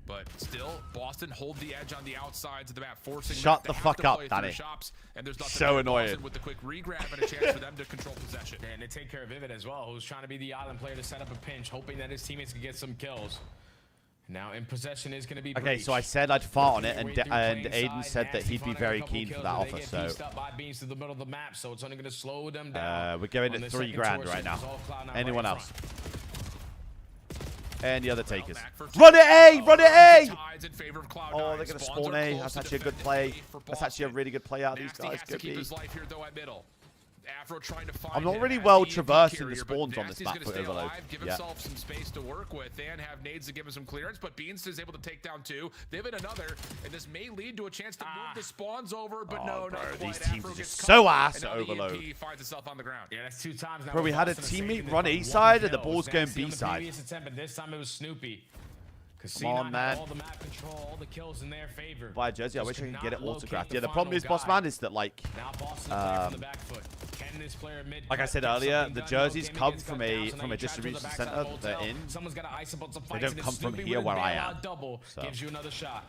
But still, Boston hold the edge on the outsides of the map, forcing Shut the fuck up, Danny. Shops, and there's So annoying. With the quick regrab and a chance for them to control possession. And they take care of Vivid as well, who's trying to be the island player to set up a pinch, hoping that his teammates can get some kills. Now in possession is going to be okay, breach. so I said I'd fart on it, and Aiden said that he'd be very keen for that offer. So beams to the middle of the map, so it's only going to slow them down. we're going at $3 grand right now. Anyone else? Any other takers? Run it A! Run it A! Oh, they're going to spawn A. That's actually a good play. That's actually a really good play out of these guys. Good B. Afro trying to find I'm not really well traversing the spawns on this map for Overload. Give himself some space to work with and have nades to give him some clearance, but Beans is able to take down 2. They've hit another, and this may lead to a chance to move the spawns over, but no, bro, not these quite. teams Afro are just gets so caught, ass and at now the Overload. EMP finds itself on the ground. Yeah, that's 2 times now. Bro, we had a teammate run A side, and the ball's going B side. Previous attempt, and this time it was Snoopy. Come on, man. All the map control, all the kills in their favor. Buy a jersey. I wish I could get it autographed. Yeah, the problem is, boss man, is that like I said earlier, the jerseys come from a distribution center that they're in. They don't come from here where I am. So. Gives you another shot.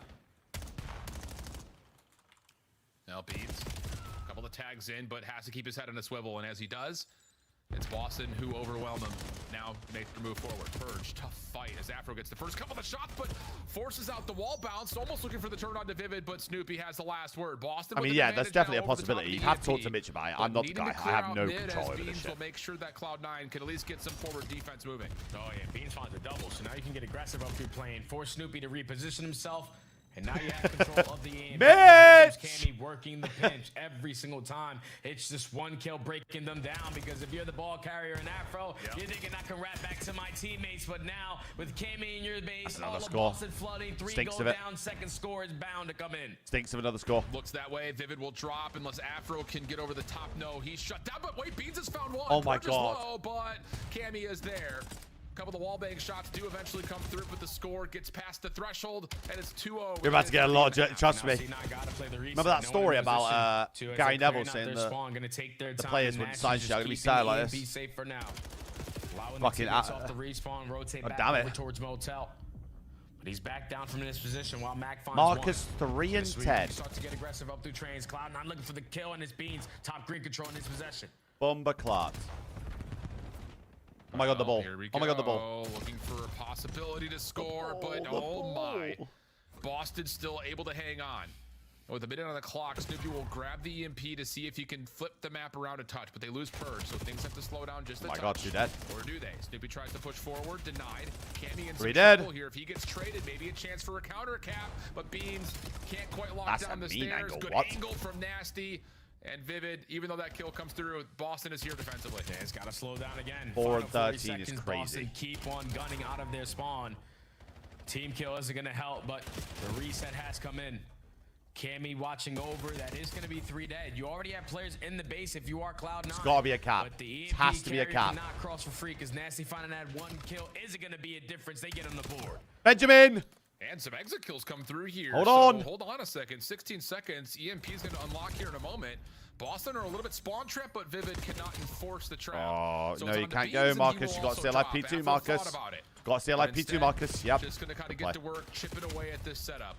Now Beans, a couple of tags in, but has to keep his head on a swivel, and as he does, it's Boston who overwhelm him. Now makes the move forward. Purge, tough fight as Afro gets the first couple of shots, but forces out the wall bounce. Almost looking for the turn on to Vivid, but Snoopy has the last word. Boston. I mean, yeah, that's definitely a possibility. You have to talk to Mitch about it. I'm not the guy. I have no control over this shit. Will make sure that Cloud9 can at least get some forward defense moving. Oh yeah, Beans finds a double, so now you can get aggressive up through plane. Force Snoopy to reposition himself. And now you have control of the aim. Cammy working the pinch every single time. It's just one kill breaking them down, because if you're the ball carrier in Afro, you're thinking I can wrap back to my teammates. But now with Cammy in your base, all the Boston flooding, 3 go down, second score is bound to come in. Stinks of another score. Looks that way. Vivid will drop unless Afro can get over the top. No, he's shut down. But wait, Beans has found one. Oh my God. Low, but Cammy is there. A couple of the wallbang shots do eventually come through, but the score gets past the threshold, and it's 2-0. You're about to get a lot of, trust me. Remember that story about Gary Neville saying the players wouldn't sign shit? I'm going to be sad like this. Fucking off the respawn, rotate back over towards Motel. But he's back down from this position while Mac finds Marcus 3 and 10. Start to get aggressive up through trains. Cloud9 looking for the kill, and his Beans top green control in his possession. Bomber Clark. Oh my God, the ball. Oh my God, the ball. Looking for a possibility to score, but oh my. Boston still able to hang on. With a minute on the clock, Snoopy will grab the EMP to see if he can flip the map around a touch, but they lose Purge, so things have to slow down just a touch. Oh my God, you're dead. Or do they? Snoopy tries to push forward, denied. Cammy in some trouble here. If he gets traded, maybe a chance for a counter cap, but Beans can't quite lock down the stairs. Good angle from Nasty. And Vivid, even though that kill comes through, Boston is here defensively. Yeah, it's got to slow down again. 4-13 is crazy. Boston keep on gunning out of their spawn. Team kill isn't going to help, but the reset has come in. Cammy watching over. That is going to be 3 dead. You already have players in the base if you are Cloud9. It's got to be a cap. But the it has to be a cap. Not cross for free, because Nasty finding that 1 kill isn't going to be a difference. They get on the board. Benjamin! And some exit kills come through here. Hold on. Hold on a second. 16 seconds. EMP is going to unlock here in a moment. Boston are a little bit spawn trapped, but Vivid cannot enforce the trap. Oh, so no, you can't go, Marcus. You got to stay alive P2, Marcus. Got to stay alive P2, Marcus. Yep. Just going to kind of get to work, chipping away at this setup.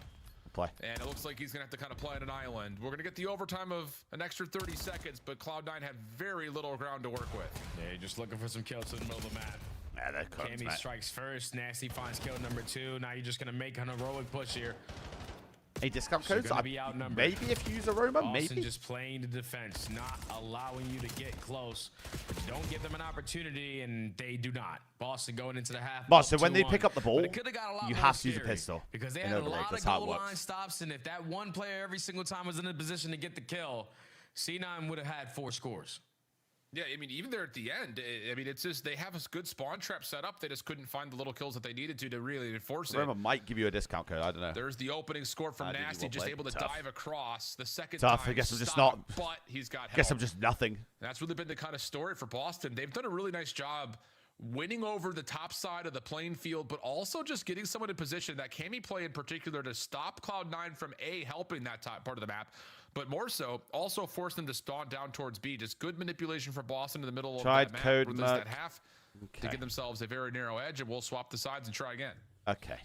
Play. And it looks like he's going to have to kind of play on an island. We're going to get the overtime of an extra 30 seconds, but Cloud9 had very little ground to work with. Yeah, you're just looking for some kills in the middle of the map. Yeah, that comes, Cammy strikes first. Nasty finds kill number 2. Now you're just going to make an heroic push here. A discount code? Maybe if you use Aroma, maybe. Just playing the defense, not allowing you to get close. But you don't give them an opportunity, and they do not. Boston going into the half. Boston, when they pick up the ball, you have to use a pistol. Because they had a lot of goal line stops, and if that one player every single time was in a position to get the kill, C9 would have had 4 scores. Yeah, I mean, even there at the end, I mean, it's just they have a good spawn trap set up. They just couldn't find the little kills that they needed to really enforce it. Aroma might give you a discount code. I don't know. There's the opening score from Nasty, just able to dive across the second time. I guess I'm just not. But he's got help. Guess I'm just nothing. That's really been the kind of story for Boston. They've done a really nice job winning over the top side of the playing field, but also just getting someone in position, that Cammy play in particular, to stop Cloud9 from helping that top part of the map, but more so also force them to spawn down towards B. Just good manipulation for Boston in the middle of that map, code with that half to give themselves a very narrow edge, and we'll swap the sides and try again. Okay.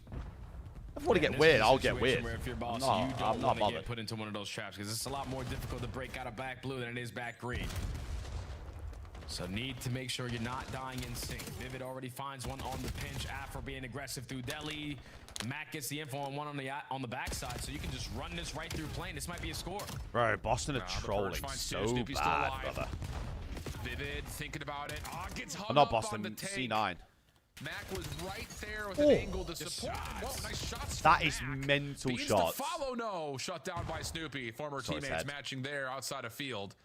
If I want to get weird, I'll get weird. If you're Boston, you don't want to get put into one of those traps, because it's a lot more difficult to break out of back blue than it is back green. So need to make sure you're not dying in sync. Vivid already finds one on the pinch. Afro being aggressive through Deli. Mac gets the info on one on the backside, so you can just run this right through plane. This might be a score. Bro, Boston are trolling so bad, brother. Vivid thinking about it. Gets hung not Boston, on the C9. Mac was right there with an angle to support. Whoa, nice shots. That is mental Beans shots. The follow, no. Shut down by Snoopy. Former teammates matching there outside of field.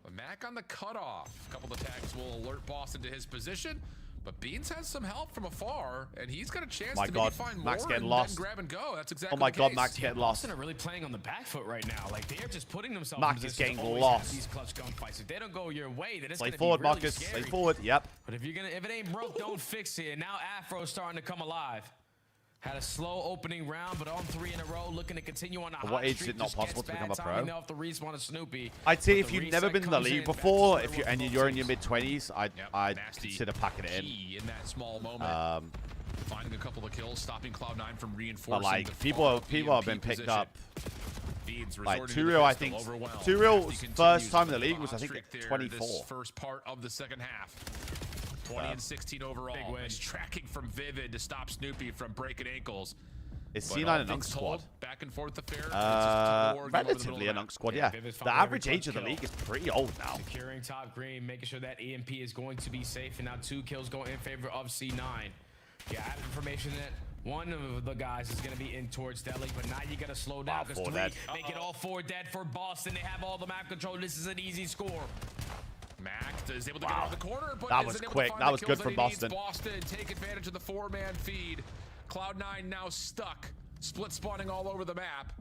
But Mac on the cutoff. A couple of tags will alert Boston to his position. But Beans has some help from afar, and he's got a chance to maybe find Max more getting and lost. then grab and go. That's exactly Oh my the God, case. Max getting lost. Boston are really playing on the back foot right now. Like, they're just putting themselves Max in is position getting to lost. have these clutch gunfights. If they don't go your way, then it's Play gonna forward, be really Marcus. scary. Play forward. Yep. But if it ain't broke, don't fix it. And now Afro's starting to come alive. Had a slow opening round, but on 3 in a row, looking to continue on a hot At what age is streak. it not Just possible gets to become bad a pro? timing off the respawn of Snoopy. I'd say But if the you've never reset been in the comes league in, before, back to and you're in your mid-20s, I'd consider packing it in that small moment. Finding a couple of kills, stopping Cloud9 from reinforcing. But like people have been picked up. Beans Like resorting to Turiel, the I pistol, think overwhelmed. Turiel's He first continues time in the with league a was I hot think streak there 24. this first part of the second half. 20 and 16 overall. Big win. Nice tracking from Vivid to stop Snoopy from breaking ankles. Is But C9 all an Unc things squad? told, back and forth affair. Relatively an Unc squad, yeah. The average age of the league is pretty old now. Securing top green, making sure that EMP is going to be safe, and now 2 kills going in favor of C9. Yeah, I have information that one of the guys is going to be in towards Deli, but now you got to slow down because 3 make it all 4 dead for Boston. They have all the map control. This is an easy score. Mac is able to get out of the corner, but that was isn't able quick. to find That the was kills good that from he needs. Boston. Boston take advantage of the 4-man feed. Cloud9 now stuck, split spawning all over the map.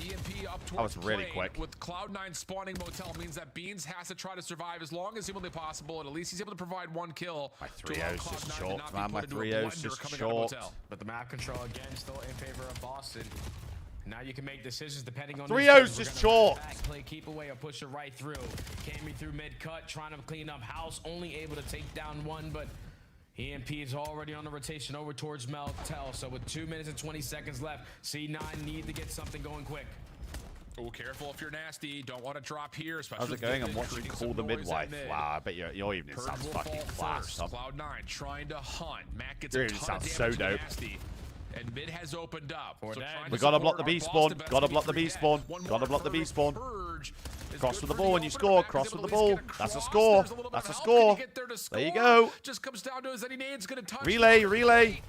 EMP up towards That was really plane. quick. With Cloud9 spawning motel means that Beans has to try to survive as long as humanly possible, and at least he's able to provide 1 kill. My to allow 3-0's just Cloud9 to short, not man. be My put into a 3-0's blender just coming out of short. motel. But the map control again still in favor of Boston. Now you can make decisions depending on 3-0's just short. Play, keep away, or push it right through. Cammy through mid cut, trying to clean up house, only able to take down 1, but EMP is already on the rotation over towards Meltel. So with 2 minutes and 20 seconds left, C9 need to get something going quick. Oh, careful if you're nasty. Don't want to drop here, especially. How's it going? I'm watching Call the Midwife. Wow, I bet your evening sounds fucking class. Cloud9 trying to hunt. Mac gets Your a evening ton of sounds damage so to dope. Nasty. And mid has opened up. So We gotta block the B spawn. Gotta block the B spawn. Gotta block the B spawn. Cross with the ball when you score. Cross with the ball. That's a score. That's a score. There you go. Just comes down to is any nade's gonna touch. Relay. Relay.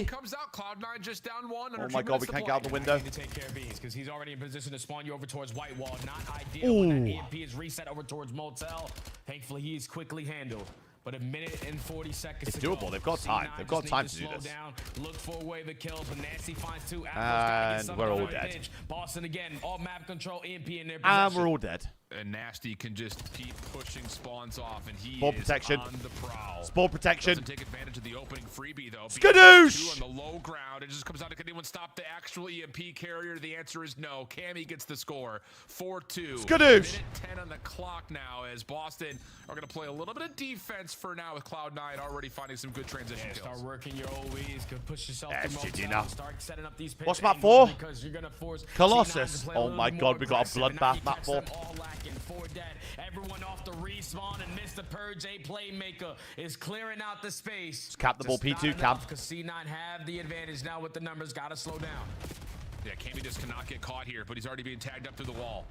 Comes out. Cloud9 just down 1. Oh my God, we can't get out the window. To take care of Beans because he's already in position to spawn you over towards White Wall. Not ideal when that EMP is reset over towards Motel. Thankfully, he is quickly handled. But 1 minute and 40 seconds It's to go. doable. They've got time. They've got time to do slow this. down, look for a way to kill, but Nasty finds 2. And we're all dead. Boston again, all map control, EMP in their And possession. we're all dead. And Nasty can just keep pushing spawns off, and he Spawn is protection. on the prowl. Spawn protection. Doesn't take advantage of the opening freebie, though. Skadoosh! On the low ground, it just comes down to can anyone stop the actual EMP carrier? The answer is no. Cammy gets the score, 4-2. Skadoosh! Minute 10 on the clock now, as Boston are going to play a little bit of defense for now with Cloud9 already finding some good transition kills. Start working your OEs, could push yourself That's through GG Motel, now. start setting up these What's map 4? because you're gonna force Colossus. C9 to play a Oh little my more God, we got a aggressive, and now bloodbath you map catch 4. them all lacking, 4 dead. Everyone off the respawn, and Mr. Purge, a playmaker, is clearing out the space. Just cap the ball, P2, cap. Because C9 have the advantage now with the numbers. Gotta slow down. Yeah, Cammy just cannot get caught here, but he's already being tagged up through the wall.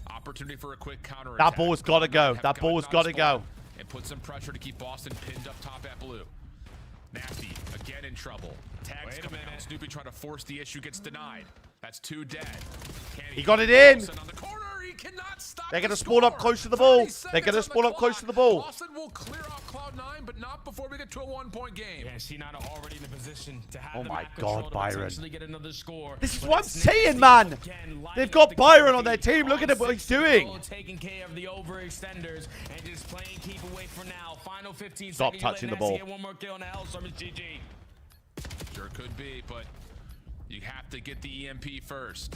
Opportunity for a quick counter. That ball's got to go. That ball's got to go. And put some pressure to keep Boston pinned up top at blue. Nasty again in trouble. Tags coming out. Snoopy trying to force the issue, gets denied. That's 2 dead. He got it in. On the corner. He cannot stop. They're going to spawn up close to the ball. They're going to spawn up close to the ball. Boston will clear off Cloud9, but not before we get to a 1-point game. Yeah, C9 are already in a position to have Oh the my map control God, to Byron. potentially get another score. This is But what I'm it's saying, Nasty man. again, lighting They've up got the Byron on their community, team. Look at what he's doing. Taking care of the overextenders and just playing keep away for now. Final 15 Stop seconds. touching the Nasty ball. get 1 more kill in the Hellstorm is GG. Sure could be, but you have to get the EMP first.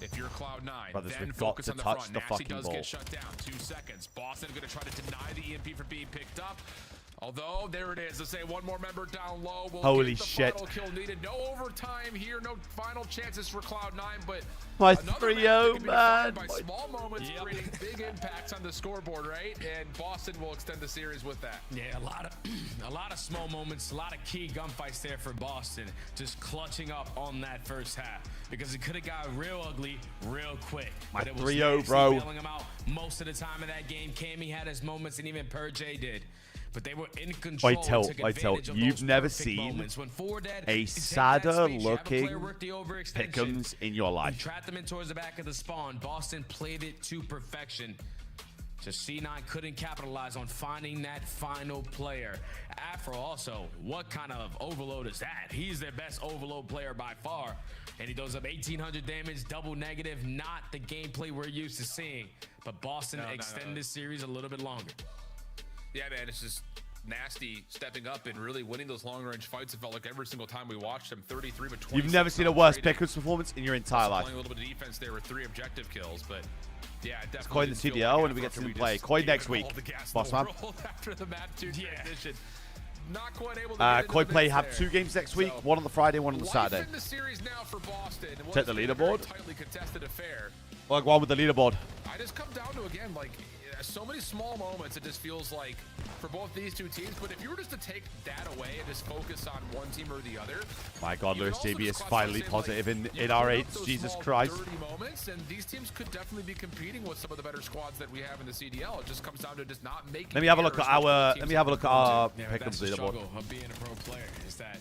If you're Cloud9, Brothers, then we've got focus to on the touch front. the Nasty fucking does ball. get shut down. 2 seconds. Boston going to try to deny the EMP from being picked up. Although, there it is. Let's say 1 more member down low. We'll Holy get the shit. final kill needed. No overtime here. No final chances for Cloud9, but My another 3-0, match that can be defined man. by small moments creating big impacts on the scoreboard, right? And Boston will extend the series with that. Yeah, a lot of small moments, a lot of key gunfights there for Boston, just clutching up on that first half because it could have got real ugly real quick. My But it was 3-0, Nasty bro. bailing him out most of the time of that game. Cammy had his moments, and even Purge did. but they were in control. I tell. You've never seen a sadder looking Pick'ems in your life. Trapped them in towards the back of the spawn. Boston played it to perfection. Just C9 couldn't capitalize on finding that final player. Afro also, what kind of overload is that? He's their best overload player by far. And he does up 1,800 damage, double negative, not the gameplay we're used to seeing. But Boston extended this series a little bit longer. Yeah, man, it's just nasty stepping up and really winning those long-range fights. It felt like every single time we watched him, 33 but 20. You've never seen a worse Pick'ems performance in your entire life. Playing a little bit of defense there with 3 objective kills, but yeah, definitely. Coin the CDL when we get to play. Coin next week, boss man. After the map 2 transition. Not quite able to Coin play have 2 games next week, one on the Friday, one on the Saturday. In the series now for Boston. Check the leaderboard. Tightly contested affair. Like one with the leaderboard. I just come down to, again, like, so many small moments. It just feels like for both these two teams. But if you were just to take that away and just focus on one team or the other, my God, Lewis JB is finally positive in R8. Jesus Christ. Moments, and these teams could definitely be competing with some of the better squads that we have in the CDL. It just comes down to just not making. Let me have a look at our. Let me have a look at our Pick'ems leaderboard. Of being a pro player is that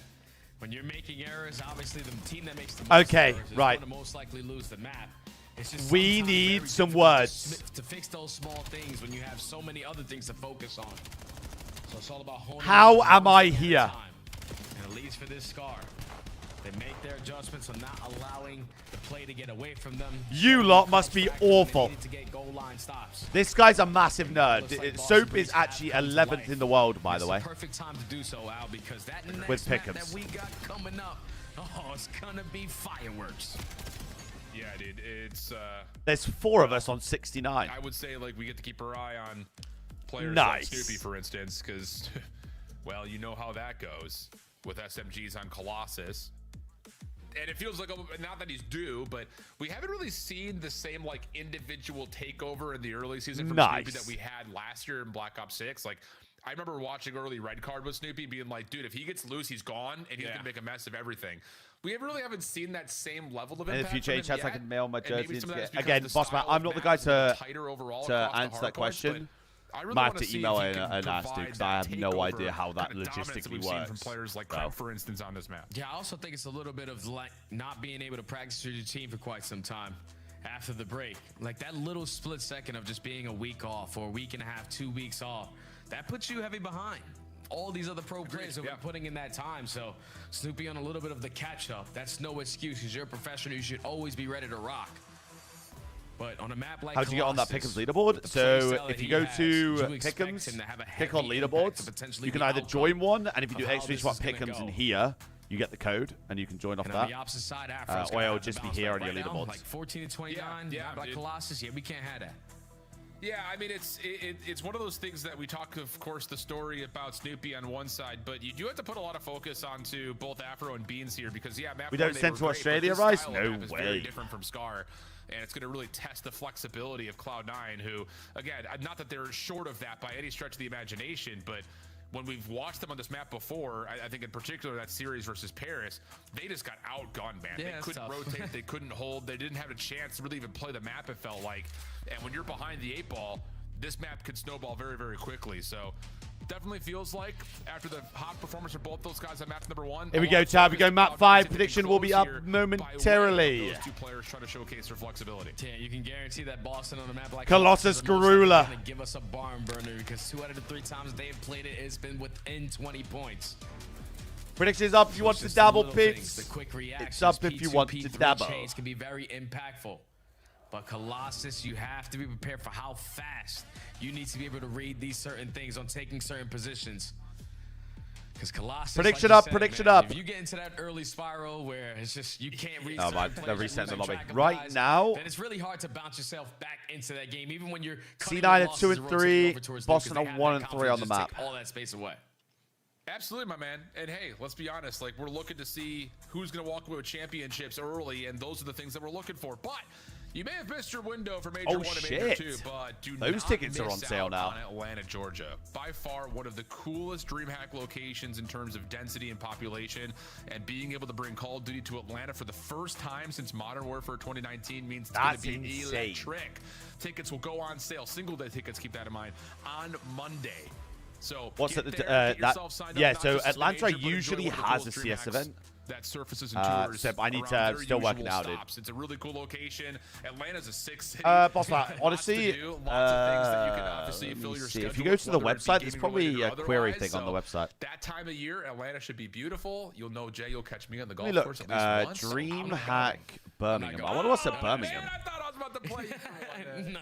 when you're making errors, obviously the team that makes the most errors is right. going to most likely lose the map. It's just we need some words to fix those small things when you have so many other things to focus on. So it's all about honing. How am I here? And at least for this Scar, they make their adjustments on not allowing the play to get away from them. You lot must be awful. This guy's a massive nerd. Soap is actually 11th in the world, by the way. Perfect time to do so, Al, because that next with map Pick'ems that we got coming up, oh, it's gonna be fireworks. Yeah, dude, it's there's 4 of us on 69. I would say like we get to keep our eye on players like Snoopy, for instance, because well, you know how that goes with SMGs on Colossus. And it feels like, not that he's due, but we haven't really seen the same like individual takeover in the early season from Snoopy that we had last year in Black Ops 6. Like, I remember watching early Red Card with Snoopy being like, dude, if he gets loose, he's gone, and he's going to make a mess of everything. We really haven't seen that same level of impact. In the future, chats, I can mail my jersey. Again, boss man, I'm not the guy to answer that question. I really might have to email it and ask you because I have no idea how that logistically works. From players like Krem, for instance, on this map. Yeah, I also think it's a little bit of like not being able to practice with your team for quite some time after the break. Like that little split second of just being a week off or a week and a half, 2 weeks off, that puts you heavy behind all these other pro players who are putting in that time. So Snoopy on a little bit of the catch up. That's no excuse because you're a professional. You should always be ready to rock. But on a map like how'd you get on that Pick'ems leaderboard? So if you go to Pick'ems, click on leaderboards, you can either join one, and if you do !swap Pick'ems in here, you get the code, and you can join off that. Or it'll just be here on your leaderboards. Like 14 to 29, like Colossus, we can't have that. Yeah, I mean, it's one of those things that we talk, of course, the story about Snoopy on one side, but you do have to put a lot of focus onto both Afro and Beans here because, map we don't send to Australia, Rice? No way. Very different from Scar, and it's going to really test the flexibility of Cloud9, who, again, not that they're short of that by any stretch of the imagination, but when we've watched them on this map before, I think in particular that series versus Paris, they just got outgunned, man. They couldn't rotate, they couldn't hold, they didn't have a chance to really even play the map, it felt like. And when you're behind the 8-ball, this map could snowball very, very quickly. So definitely feels like after the hot performance for both those guys on map number 1. Here we go, Tab. We go map 5. Prediction will be up momentarily. Those two players trying to showcase their flexibility. Yeah, you can guarantee that Boston on a map like Colossus Garula give us a barn burner because 2 out of the 3 times they've played it, it's been within 20 points. Prediction is up if you want to dabble, Pits. The quick reactions, it's up if you want to dabble. Chains can be very impactful. But Colossus, you have to be prepared for how fast you need to be able to read these certain things on taking certain positions. Because Colossus, prediction up, prediction up. If you get into that early spiral where it's just you can't read they're resetting the lobby right now. Then it's really hard to bounce yourself back into that game, even when you're C9 at 2 and 3, Boston on 1 and 3 on the map. All that space away. Absolutely, my man. And hey, let's be honest. Like we're looking to see who's going to walk away with championships early, and those are the things that we're looking for. But you may have missed your window for Major 1 and Major 2, but do those not tickets miss are on sale now. On Atlanta, Georgia. By far one of the coolest DreamHack locations in terms of density and population, and being able to bring Call of Duty to Atlanta for the first time since Modern Warfare 2019 means it's going to be electric. Tickets will go on sale. Single-day tickets, keep that in mind, on Monday. So what's get it? there, get yourself signed up, Yeah, not so just as a Atlanta major, but enjoy usually one of the has a coolest CS DreamHacks event. that surfaces and tours So I need to around their still working usual out, dude. stops. It's a really cool location. Atlanta's a 6 city. Boss, Lots honestly, to do, lots of things that you can obviously let fill me your see. schedule If you go with, to the whether it be website, there's gaming probably related a or query otherwise. thing on the So website. that time of year, Atlanta should be beautiful. You'll know Jay. You'll catch me on the Let me golf look. course at least once. DreamHack Birmingham. I wonder what's at Birmingham. Man, I thought I was about to play you for one day. Nah.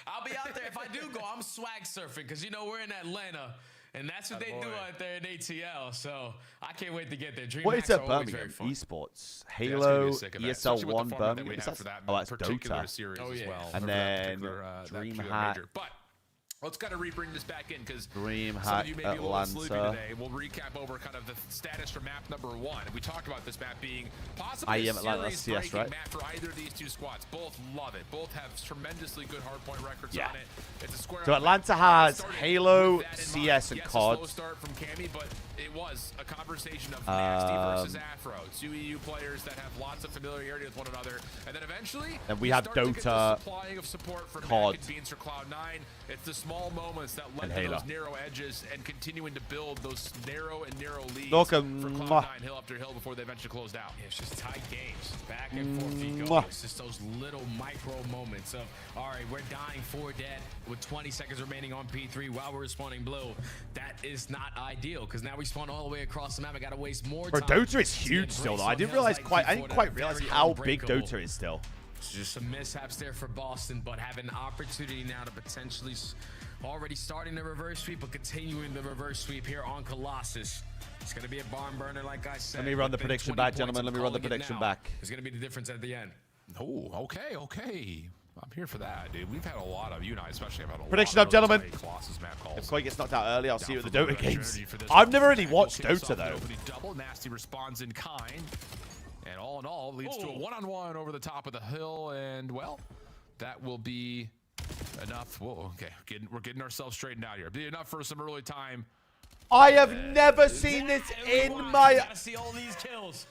I'll be out there. If I do go, I'm swag surfing because, you know, we're in Atlanta. And that's what they do out there in ATL. So I can't wait to get there. What is DreamHacks at are always very Birmingham? fun. Esports, Halo, Especially ESL with 1 the format that Birmingham. we Is have that, for that oh, that's particular Dota. series Oh, as yeah. well. And for that then particular, that particular DreamHack. major. But let's kind of re-bring this back in because some DreamHack of you may be a little sleepy Atlanta. today. We'll recap over kind of the status for map number 1. We talked about this map being possibly I a am Atlanta CS, series-breaking right? map for either of these two squads. Both love it. Both have tremendously good hardpoint records on it. It's a square. So Atlanta has Halo, CS, and yes, COD. a slow start from Cammy, but it was a conversation of Nasty versus Afro. Two EU players that have lots of familiarity with one another, and then eventually and we have start to get the Dota, supplying of support from COD, Mac and Beans for Cloud9. It's the small moments that led and to Halo. those narrow edges and continuing to build those narrow leads Welcome. for Cloud9 hill after hill before they eventually closed out. Yeah, it's just tight games. Back and forth you go. It's just those little micro moments of, all right, we're dying 4 dead with 20 seconds remaining on P3 while we're spawning blue. That is not ideal because now we spawn all the way across the map. I got to waste more time. Bro, Dota is huge still, though. I didn't quite realize how big Dota is still. It's just some mishaps there for Boston, but have an opportunity now to potentially already starting the reverse sweep, but continuing the reverse sweep here on Colossus. It's going to be a barn burner, like I said. Let me run the prediction back, gentlemen. Let me run the prediction back. It's going to be the difference at the end. Oh, okay. I'm here for that, dude. We've had a lot of, you and I especially have had a prediction lot up, gentlemen. Colossus map calls. If Koi gets knocked out early, I'll see you at the Dota games. I've never really watched Dota, though. Double Nasty responds in kind. And all in all, leads to a one-on-one over the top of the hill. And, well, that will be enough. Whoa, okay. We're getting ourselves straightened out here. Be enough for some early time. I have never seen this in my... Gotta see all these kills.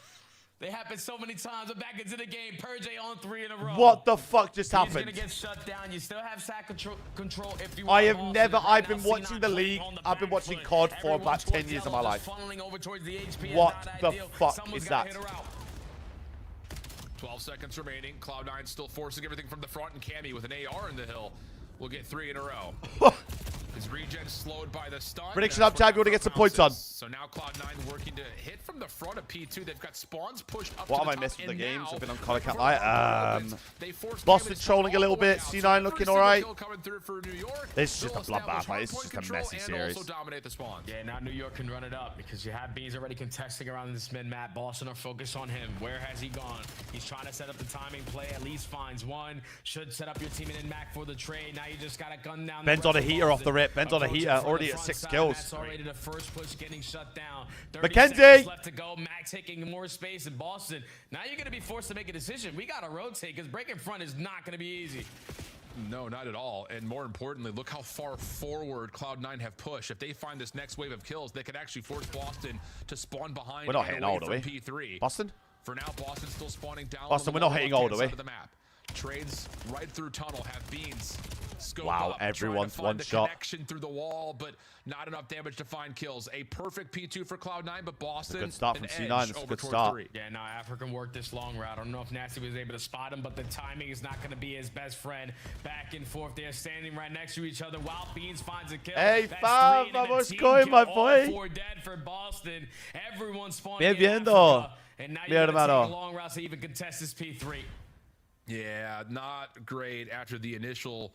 They happen so many times. We're back into the game. Purge on 3 in a row. What the fuck just happened? He's gonna get shut down. You still have sack control if you I have never... I've been watching the league. I've been watching COD for about 10 years of my life. What the fuck is that? 12 seconds remaining. Cloud9 still forcing everything from the front, and Cammy with an AR in the hill will get 3 in a row. His regen slowed by the stun. Prediction up, Tag. We want to get some points on. So now Cloud9 working to hit from the front of P2. They've got spawns pushed up what to have the I missed top, from the and games? now, I've been on Color Count Boston Cammy trolling a little bit. C9 looking all right. This is just a They'll bloodbath. establish It's just a hardpoint messy control series. and also dominate the spawns. Yeah, now New York can run it up because you have Beans already contesting around this mid-map. Boston are focused on him. Where has he gone? He's trying to set up the timing play. At least finds one. Should set up your team in Mac for the trade. Now you just got to gun down. Ben's on a heater off the rip. Ben's on a heater. Already at 6 kills. That's already the first push getting shut down. Mackenzie left to go. Mac taking more space in Boston. Now you're going to be forced to make a decision. We got to rotate because breaking front is not going to be easy. No, not at all. And more importantly, look how far forward Cloud9 have pushed. If they find this next wave of kills, they could actually force Boston to spawn behind. We're not hitting all the way. P3. Boston? For now, Boston's still spawning down. Boston, we're not hitting all the way. Of the map. Trades right through tunnel have Beans. Wow, everyone's one shot. Connection through the wall, but not enough damage to find kills. A perfect P2 for Cloud9, but Boston. It's a good start from C9. It's a good start. 3. Yeah, no, African worked this long route. I don't know if Nasty was able to spot him, but the timing is not going to be his best friend. Back and forth, they're standing right next to each other while Beans finds a kill. Hey, fam, vamos going, my boy. 4 dead for Boston. Everyone spawning Bien viendo. and now you're going to take a long route to even contest this P3. Yeah, not great after the initial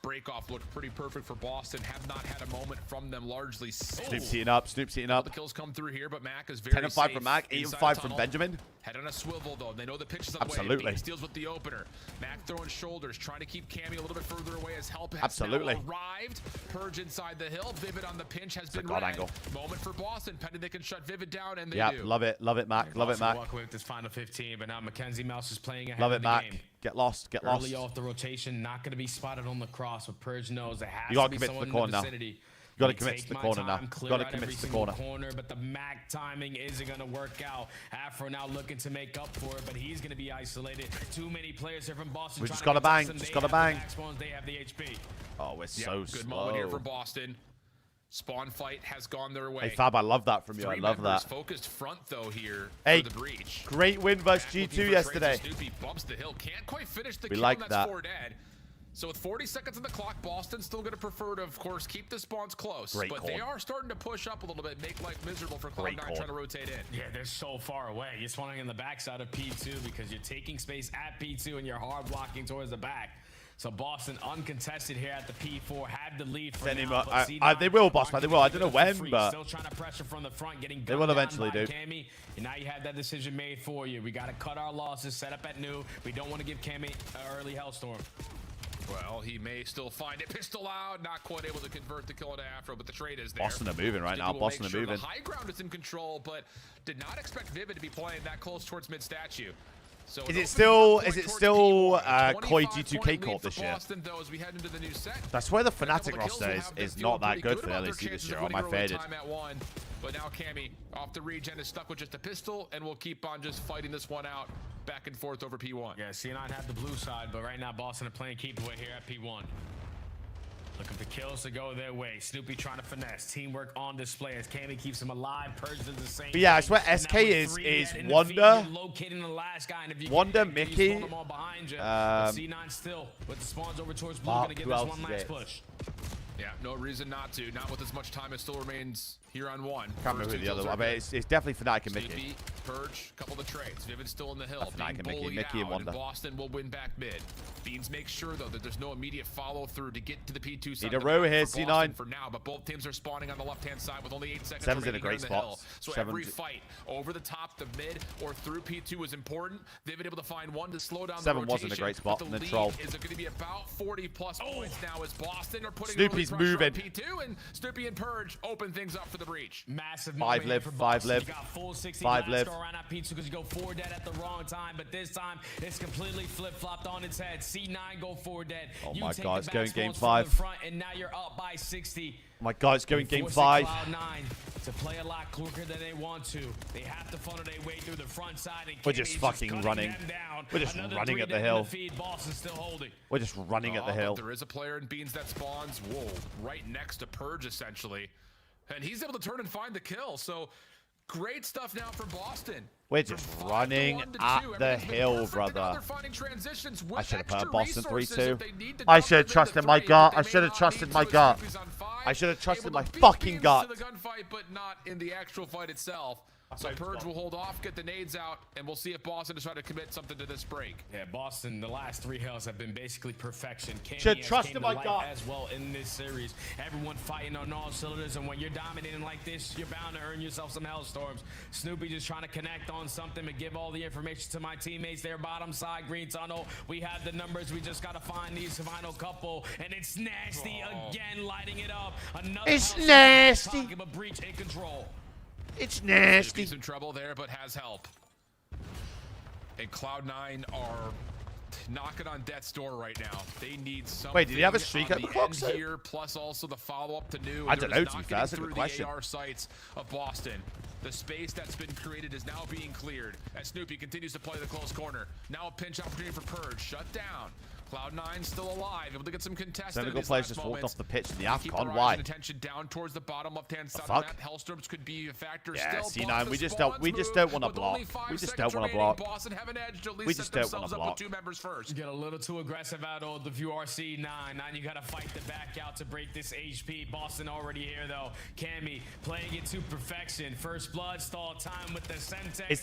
breakoff looked pretty perfect for Boston. Have not had a moment from them largely. Snoop's heating up. Snoop's heating up. The kills come through here, but Mac is very 10 and 5 from Mac. 8 and 5 from Benjamin. Head on a swivel though. They know the pitch is on Absolutely. the way. He deals with the opener. Mac throwing shoulders, trying to keep Cammy a little bit further away as help has Absolutely. now arrived. Purge inside the hill. Vivid on the pinch has been God red. angle. Moment for Boston. Pending they can shut Vivid down, and they Yeah, do. love it. Love it, Mac. Love it, Mac. Walk away with this final 15, but now Mackenzie Mouse is playing ahead Love of it, the Mac. game. Get lost. Get lost. Early off the rotation, not going to be spotted on the cross, but Purge knows it has You to gotta be commit to someone the in corner the now. vicinity. You gotta commit to the corner now. You gotta commit to the corner. But the Mac timing isn't going to work out. Afro now looking to make up for it, but he's going to be isolated. Too many players here from Boston. We just gotta bang. Just gotta bang. They have the HP. Oh, we're so good slow. moment here for Boston. Spawn fight has gone their way. Hey, Fab, I love that from you. I love that. Focused front, though, here hey, for the breach. Great win versus G2 yesterday. Snoopy bumps the hill. Can't quite finish the we kill, like and that. that's 4 dead. So with 40 seconds on the clock, Boston's still going to prefer to, of course, keep the spawns close. Great but call. they are starting to push up a little bit, make life miserable for Cloud9 trying to rotate in. Yeah, they're so far away. You're spawning in the backside of P2 because you're taking space at P2 and you're hard blocking towards the back. So Boston uncontested here at the P4, had the lead for now, but they will, Boston. They will. I don't know when, but still trying to pressure from the front, getting they will eventually do. Cammy, and now you have that decision made for you. We got to cut our losses, set up at new. We don't want to give Cammy an early Hellstorm. Well, he may still find it. Pistol out, not quite able to convert the kill into Afro, but the trade is there. Boston are moving right now. Boston are moving. The high ground is in control, but did not expect Vivid to be playing that close towards mid-statue. So is it still Koi G2K Corp this year? Boston, though, as we head into the new set. That's where the Fnatic roster is not that good for LEC this year. On my faded. But now Cammy off the regen is stuck with just a pistol, and we'll keep on just fighting this one out back and forth over P1. Yeah, C9 had the blue side, but right now Boston are playing keep away here at P1. Looking for kills to go their way. Snoopy trying to finesse. Teamwork on display as Cammy keeps him alive. Purge does the same. But yeah, I swear SK is Wonder, locating the last guy, and if you Wonder, Mickey, C9 still with the spawns over towards blue, gonna give this one last push. Yeah, no reason not to. Not with as much time as still remains here on one. Can't remember who the other one. I mean, it's definitely Fnatic and Mickey. Snoopy, Purge, couple of the trades. Vivid still in the hill. Fnatic and Mickey and Wonder. Boston will win back mid. Beans makes sure, though, that there's no immediate follow-through to get to the P2 side. Need a row here, C9. For now, but both teams are spawning on the left-hand side with only 8 seconds Seven's remaining in a great in the hill. spot. So every fight over the top, the mid, or through P2 is important. They've been able to find one to slow down the rotation. 7 wasn't a great spot, and then Troll. Is it going to be about 40-plus points now as Boston are putting Snoopy's moving. P2, and Snoopy and Purge open things up for the breach. Massive 5 live, 5 live. You got full 60 5 live. Go around at P2 because you go 4 dead at the wrong time, but this time it's completely flip-flopped on its head. C9 go 4 dead. Oh my God, it's going game 5. Front, and now you're up by 60. Oh my God, it's going game 5. Cloud9 to play a lot quicker than they want to. They have to funnel their way through the front side. And we're just fucking running. We're just running at the hill. Boston's still holding. We're just running at the hill. There is a player in Beans that spawns, right next to Purge, essentially. And he's able to turn and find the kill. So great stuff now for Boston. We're just running at the hill, brother. I should have put Boston 3-2. I should have trusted my gut. I should have trusted my gut. I should have trusted my fucking gut. The gunfight, but not in the actual fight itself. So Purge will hold off, get the nades out, and we'll see if Boston is trying to commit something to this break. Yeah, Boston, the last 3 hills have been basically perfection. Should trust in my gut as well in this series. Everyone fighting on all cylinders, and when you're dominating like this, you're bound to earn yourself some Hellstorms. Snoopy just trying to connect on something and give all the information to my teammates there. Bottom side, green tunnel. We have the numbers. We just got to find these final couple, and it's Nasty again, lighting it up. Another it's Nasty. But breach in control. It's nasty. He's in trouble there, but has help. And Cloud9 are knocking on death's door right now. They need something. Wait, did he have a streak at the clock here? Plus also the follow-up to new. I don't know, to be fair. That's a good question. The AR sites of Boston. The space that's been created is now being cleared as Snoopy continues to play the close corner. Now a pinch opportunity for Purge. Shut down. Cloud9 still alive, able to get some contested. Senegal players just walked off the pitch in the AFCON. Why? Attention down towards the bottom left-hand side of that. Hellstorms could be a factor. Yeah, still. C9, we just don't want to block. We just don't want to block. Boston have an edge to at least we just don't want to block. 2 members first. Get a little too aggressive out of the view RC9. Now you got to fight the back out to break this HP. Boston already here though. Cammy playing it to perfection. First blood, stall time with the Semtex. Is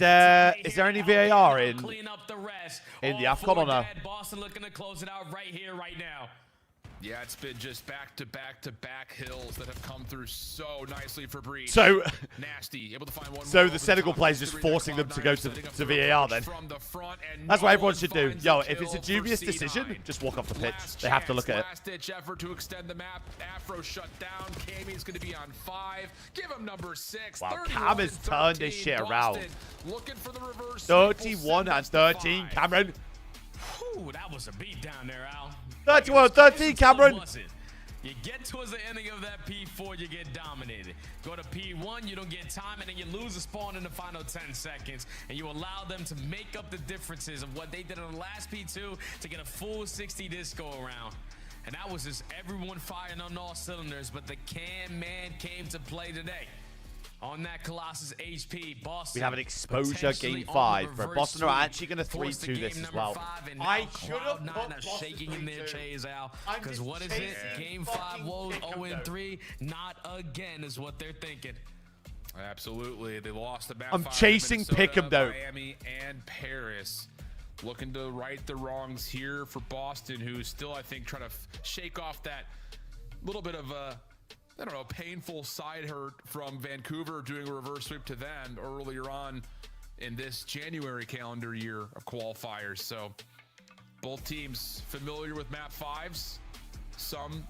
there any VAR in clean up the rest. The AFCON or no? Boston looking to close it out right here, right now. Yeah, it's been just back-to-back hills that have come through so nicely for Breach. So Nasty, able to find one. So the Senegal players just forcing them to go to VAR then. That's what everyone should do. Yo, if it's a dubious decision, just walk off the pitch. They have to look at it. Last-ditch effort to extend the map. Afro shut down. Cammy's going to be on 5. Give him number 6. Wow, Cam has turned this shit around. Looking for the reverse. 31 and 13, Cameron. Ooh, that was a beat down there, Al. 31-13, Cameron. You get towards the ending of that P4, you get dominated. Go to P1, you don't get time, and then you lose a spawn in the final 10 seconds, and you allow them to make up the differences of what they did on the last P2 to get a full 60 this go around. And that was just everyone firing on all cylinders, but the Can Man came to play today. On that Colossus HP, Boston. We have an exposure game 5, bro. Boston are actually going to 3-2 this as well. I should have put Boston shaking in their chase out. I'm Because just what is it? chasing Game 5 woes fucking 0-3. Not again is what they're thinking. Absolutely. They lost the map. I'm chasing Pick'em though. Miami and Paris. Looking to right the wrongs here for Boston, who's still, I think, trying to shake off that little bit of I don't know, painful side hurt from Vancouver doing a reverse sweep to them earlier on in this January calendar year of qualifiers. So both teams familiar with map 5s, some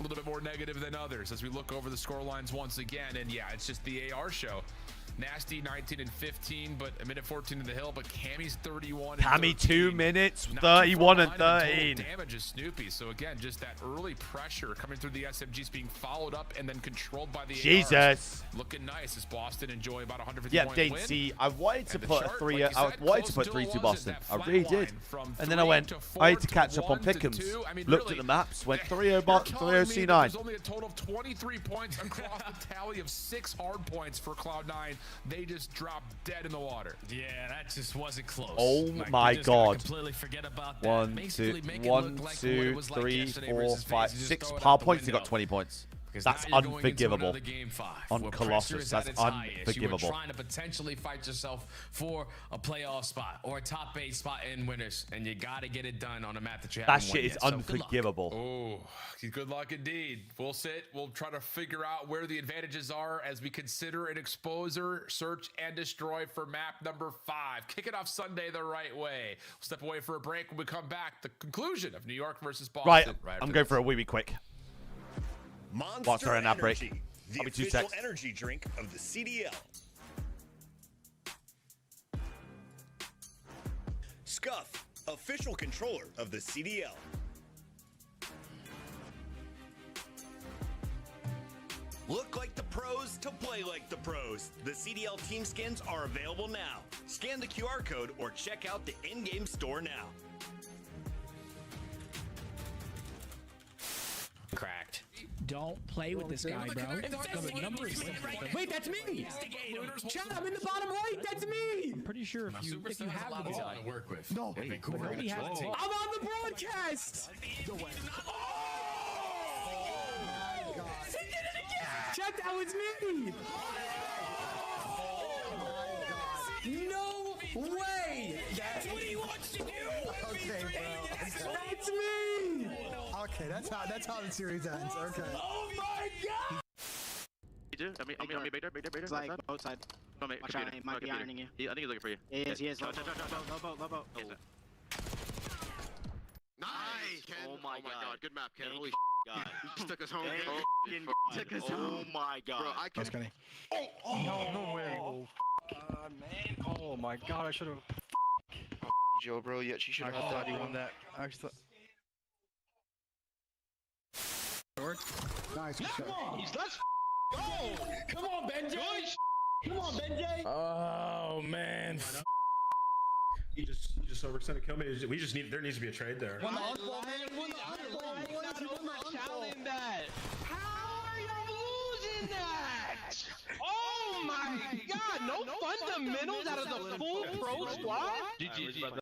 a little bit more negative than others as we look over the score lines once again. And yeah, it's just the AR show. Nasty 19 and 15, but a minute 14 in the hill. But Cammy's 31. Cammy 2 minutes, 31 and 13. Damage is Snoopy. So again, just that early pressure coming through the SMGs, being followed up and then controlled by the Jesus. ARs. Looking nice as Boston enjoy about 150 yeah, point win. See, I wanted to put a 3. Like I wanted to put 3-2 Boston. I really did. And then I went. I had to catch up on Pick'ems. Looked at the maps. Went 3-0 C9. There's only a total of 23 points across the tally of 6 hard points for Cloud9. They just dropped dead in the water. Yeah, that just wasn't close. Oh my God. Completely forget about that. 1, 2, 3, 4, 5, 6 power points. He got 20 points. That's unforgivable. On Colossus, that's unforgivable. You were trying to potentially fight yourself for a playoff spot or a top 8 spot in winners, and you got to get it done on a map that you haven't That shit is won yet. unforgivable. Oh, good luck indeed. We'll sit. We'll try to figure out where the advantages are as we consider an exposure, search, and destroy for map number 5. Kick it off Sunday the right way. We'll step away for a break. When we come back, the conclusion of New York versus Boston. Right, I'm going for a wee quick. Monster in that break. Energy, the I'll be 2 official secs. energy drink of the CDL. Scuff, official controller of the CDL. Look like the pros to play like the pros. The CDL team skins are available now. Scan the QR code or check out the in-game store now. Cracked. Don't play with this guy, bro. Wait, that's me! Chad, I'm in the bottom right. That's me. I'm pretty sure if you have the ball to work with. No, I'm on the broadcast. Chad, that was me. No way. That's what he wants to do. Okay, bro. That's me. Okay, that's how the series ends. Okay. Oh my God! I mean, big door. It's like both sides. Watch out, he might be ironing you. I think he's looking for you. He is. Low boat. Nice! Oh my God, good map, Ken. Holy God. He just took us home. Oh my God. Bro, I can... No way. Man. Oh my God, I should have. Joe, bro, yet she should have thought he won that. Actually. Nice. Let's go! Come on, Benjay! Come on, Benjay! Oh man. You just overextended kill me. We just need. There needs to be a trade there. Won the unball, man. Challenge that. How are you losing that? Oh my God! No fundamentals out of the full pro squad. GG.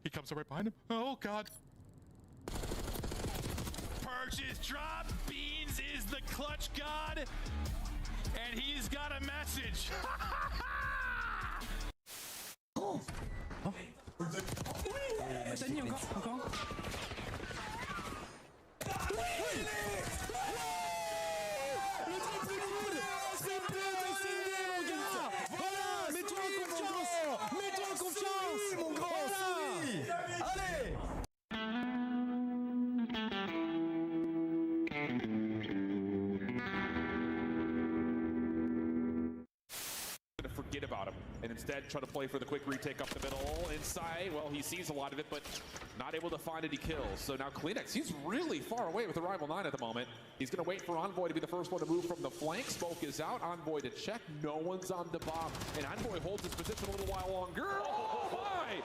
He comes right behind him. Oh God. Purchase drop. Beans is the clutch god, and he's got a message. Forget about him and instead try to play for the quick retake up the middle inside. Well, he sees a lot of it, but not able to find any kills. So now Kleenex, he's really far away with the Rival 9 at the moment. He's going to wait for Envoy to be the first one to move from the flank. Smoke is out. Envoy to check. No one's on the bomb. And Envoy holds his position a little while longer. Oh, my!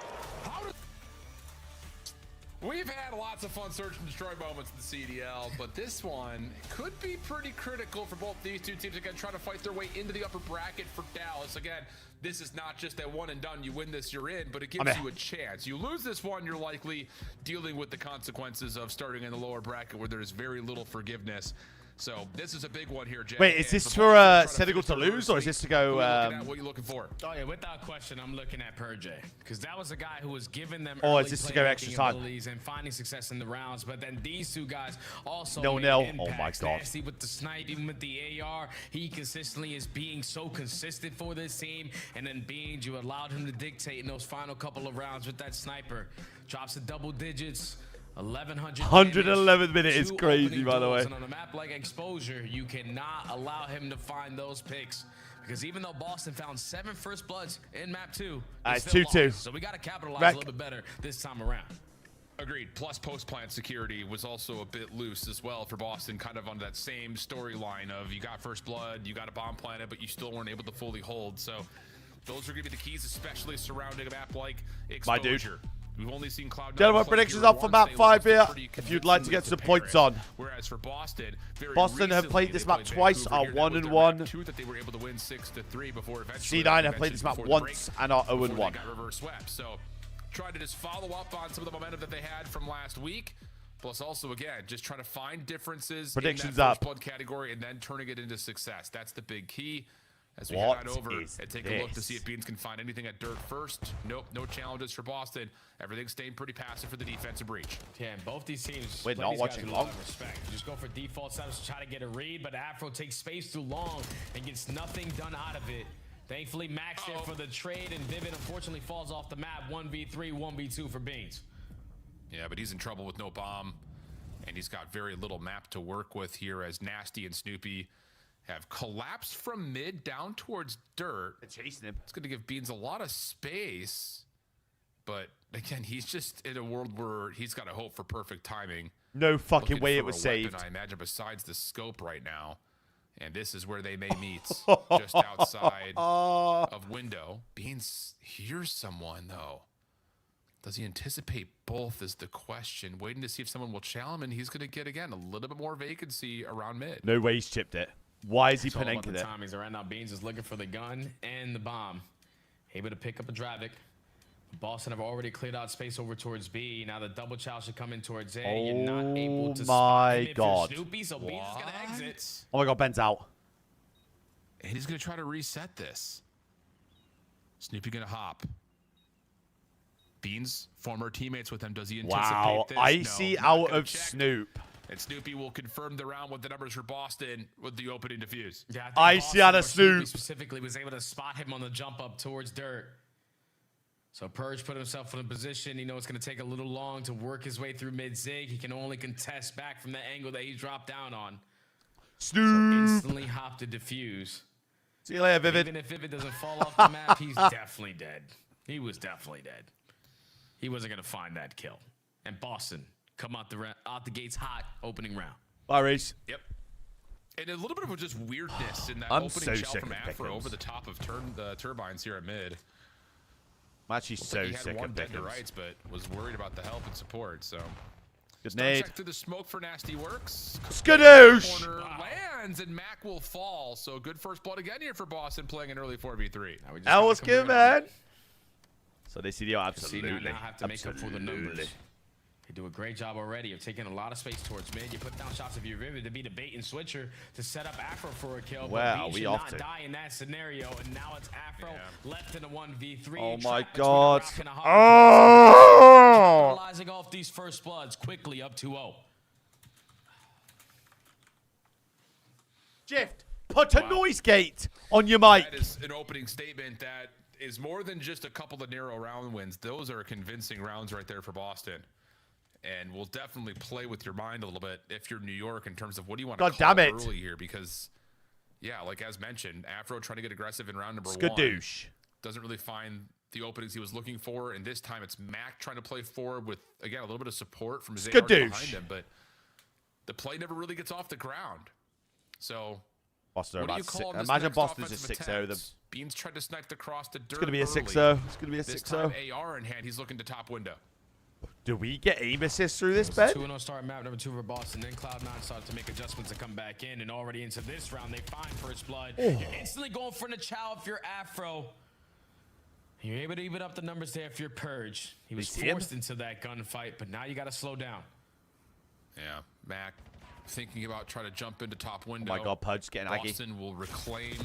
How does... We've had lots of fun search and destroy moments in the CDL, but this one could be pretty critical for both these two teams. Again, trying to fight their way into the upper bracket for Dallas. Again, this is not just a one and done. You win this, you're in, but it gives you a chance. You lose this one, you're likely dealing with the consequences of starting in the lower bracket where there's very little forgiveness. So this is a big one here, Jay. Wait, is this for Senegal to lose, or is this to go? What are you looking for? Oh yeah, without question, I'm looking at Purge, because that was a guy who was giving them or early is this to go extra time and finding success in the rounds. But then these two guys also nil. made Oh my god! Nasty with the snipe, even with the AR, he consistently is being so consistent for this team. And then Beans, you allowed him to dictate in those final couple of rounds with that sniper. Drops to double digits. 111th minute is crazy, by the way. And on a map like Exposure, you cannot allow him to find those picks. Because even though Boston found 7 first bloods in map 2, it's 2-2. So we got to capitalize a little bit better this time around. Agreed. Plus, post-plant security was also a bit loose as well for Boston, kind of on that same storyline of you got first blood, you got a bomb planted, but you still weren't able to fully hold. So those are going to be the keys, especially surrounding a map like Exposure. My dude. We've only seen Cloud9. Gentlemen, predictions up for map 5 here. If you'd like to get some points on. Whereas for Boston, Boston have played this map twice, are 1-1. That they were able to win 6-3 before C9 have played this map once and are 0-1. Got reverse swept. So trying to just follow up on some of the momentum that they had from last week. Plus also, again, just trying to find differences predictions in that up. first blood category and then turning it into success. That's the big key. As we head over and take a look to see if Beans can find anything at dirt first. Nope, no challenges for Boston. Everything's staying pretty passive for the defensive breach. Yeah, and both these teams Wait, not watching long. Respect. Just go for default setups to try to get a read, but Afro takes space too long and gets nothing done out of it. Thankfully, Max there for the trade, and Vivid unfortunately falls off the map. 1v3, 1v2 for Beans. Yeah, but he's in trouble with no bomb, and he's got very little map to work with here as Nasty and Snoopy have collapsed from mid down towards dirt. They're chasing him. It's going to give Beans a lot of space. But again, he's just in a world where he's got to hope for perfect timing. No fucking Looking way for it was a saved. weapon, I imagine, besides the scope right now. And this is where they may meet, just outside of window. Beans hears someone, though. Does he anticipate both is the question. Waiting to see if someone will challenge him, and he's going to get, again, a little bit more vacancy around mid. No way he's chipped it. Why is he Penenka Penenka it? Timings right now. Beans is looking for the gun and the bomb. Able to pick up a Dravik. Boston have already cleared out space over towards B. Now the double chow should come in towards A. You're not able to spot him if you're Snoopy, so Beans is going to exit. Oh my god, Ben's out. And he's going to try to reset this. Snoopy going to hop. Beans, former teammates with him. Does he anticipate this? Icy no, out of Snoop. And Snoopy will confirm the round with the numbers for Boston with the opening defuse. Yeah, Icy out of Snoop. Specifically was able to spot him on the jump up towards dirt. So Purge put himself in a position. You know it's going to take a little long to work his way through mid-zig. He can only contest back from the angle that he dropped down on. Snoop. So instantly hop to defuse. See you later, Vivid. Even if Vivid doesn't fall off the map, he's definitely dead. He was definitely dead. He wasn't going to find that kill. And Boston come out the gates hot opening round. Bye, Reese. Yep. And a little bit of just weirdness in that I'm opening so shell sick from of Afro Pickles. over the top of the turbines here at mid. I'm actually so He had sick one of dead to Pickles. rights, but was worried about the help and support. So Good Stun nade. check through the smoke for Nasty works. Skadoosh! Corner lands and Mac will fall. So good first blood again here for Boston playing an early 4v3. That was good, man. So they see the Now absolutely. have to make up for the numbers. They do a great job already of taking a lot of space towards mid. You put down shots of your Vivid to be the bait and switcher to set up Afro for a kill. Where but are B we should off not to? die in that scenario, and now it's Afro left in a 1v3. Oh my trapped between a god. rock and a hard Oh! Capitalizing off these first bloods quickly up 2-0. Jift, put a noise gate on your mic. That is an opening statement that is more than just a couple of narrow round wins. Those are convincing rounds right there for Boston. And will definitely play with your mind a little bit if you're New York in terms of what do you want to call damn it. early here. Because, yeah, like as mentioned, Afro trying to get aggressive in round number Skadoosh. 1. Doesn't really find the openings he was looking for. And this time it's Mac trying to play forward with, again, a little bit of support from his AR behind him. But the play never really gets off the ground. So, Boston what do you about call six. this Imagine next Boston's offensive a 6-0 them. attempt? Beans tried to snipe the cross to dirt. It's going to be a early. 6-0. It's going to be a This 6-0. time AR in hand, he's looking to top window. Do we get aim assist through this bed? 2-0 start map number 2 for Boston. Then Cloud9 started to make adjustments to come back in, and already into this round, they find first blood. You're instantly going for the chow if you're Afro. You're able to even up the numbers there if you're Purge. He was forced into that gunfight, but now you got to slow down. Yeah, Mac thinking about trying to jump into top window. Oh my God, Pudge getting aggy. Boston will reclaim.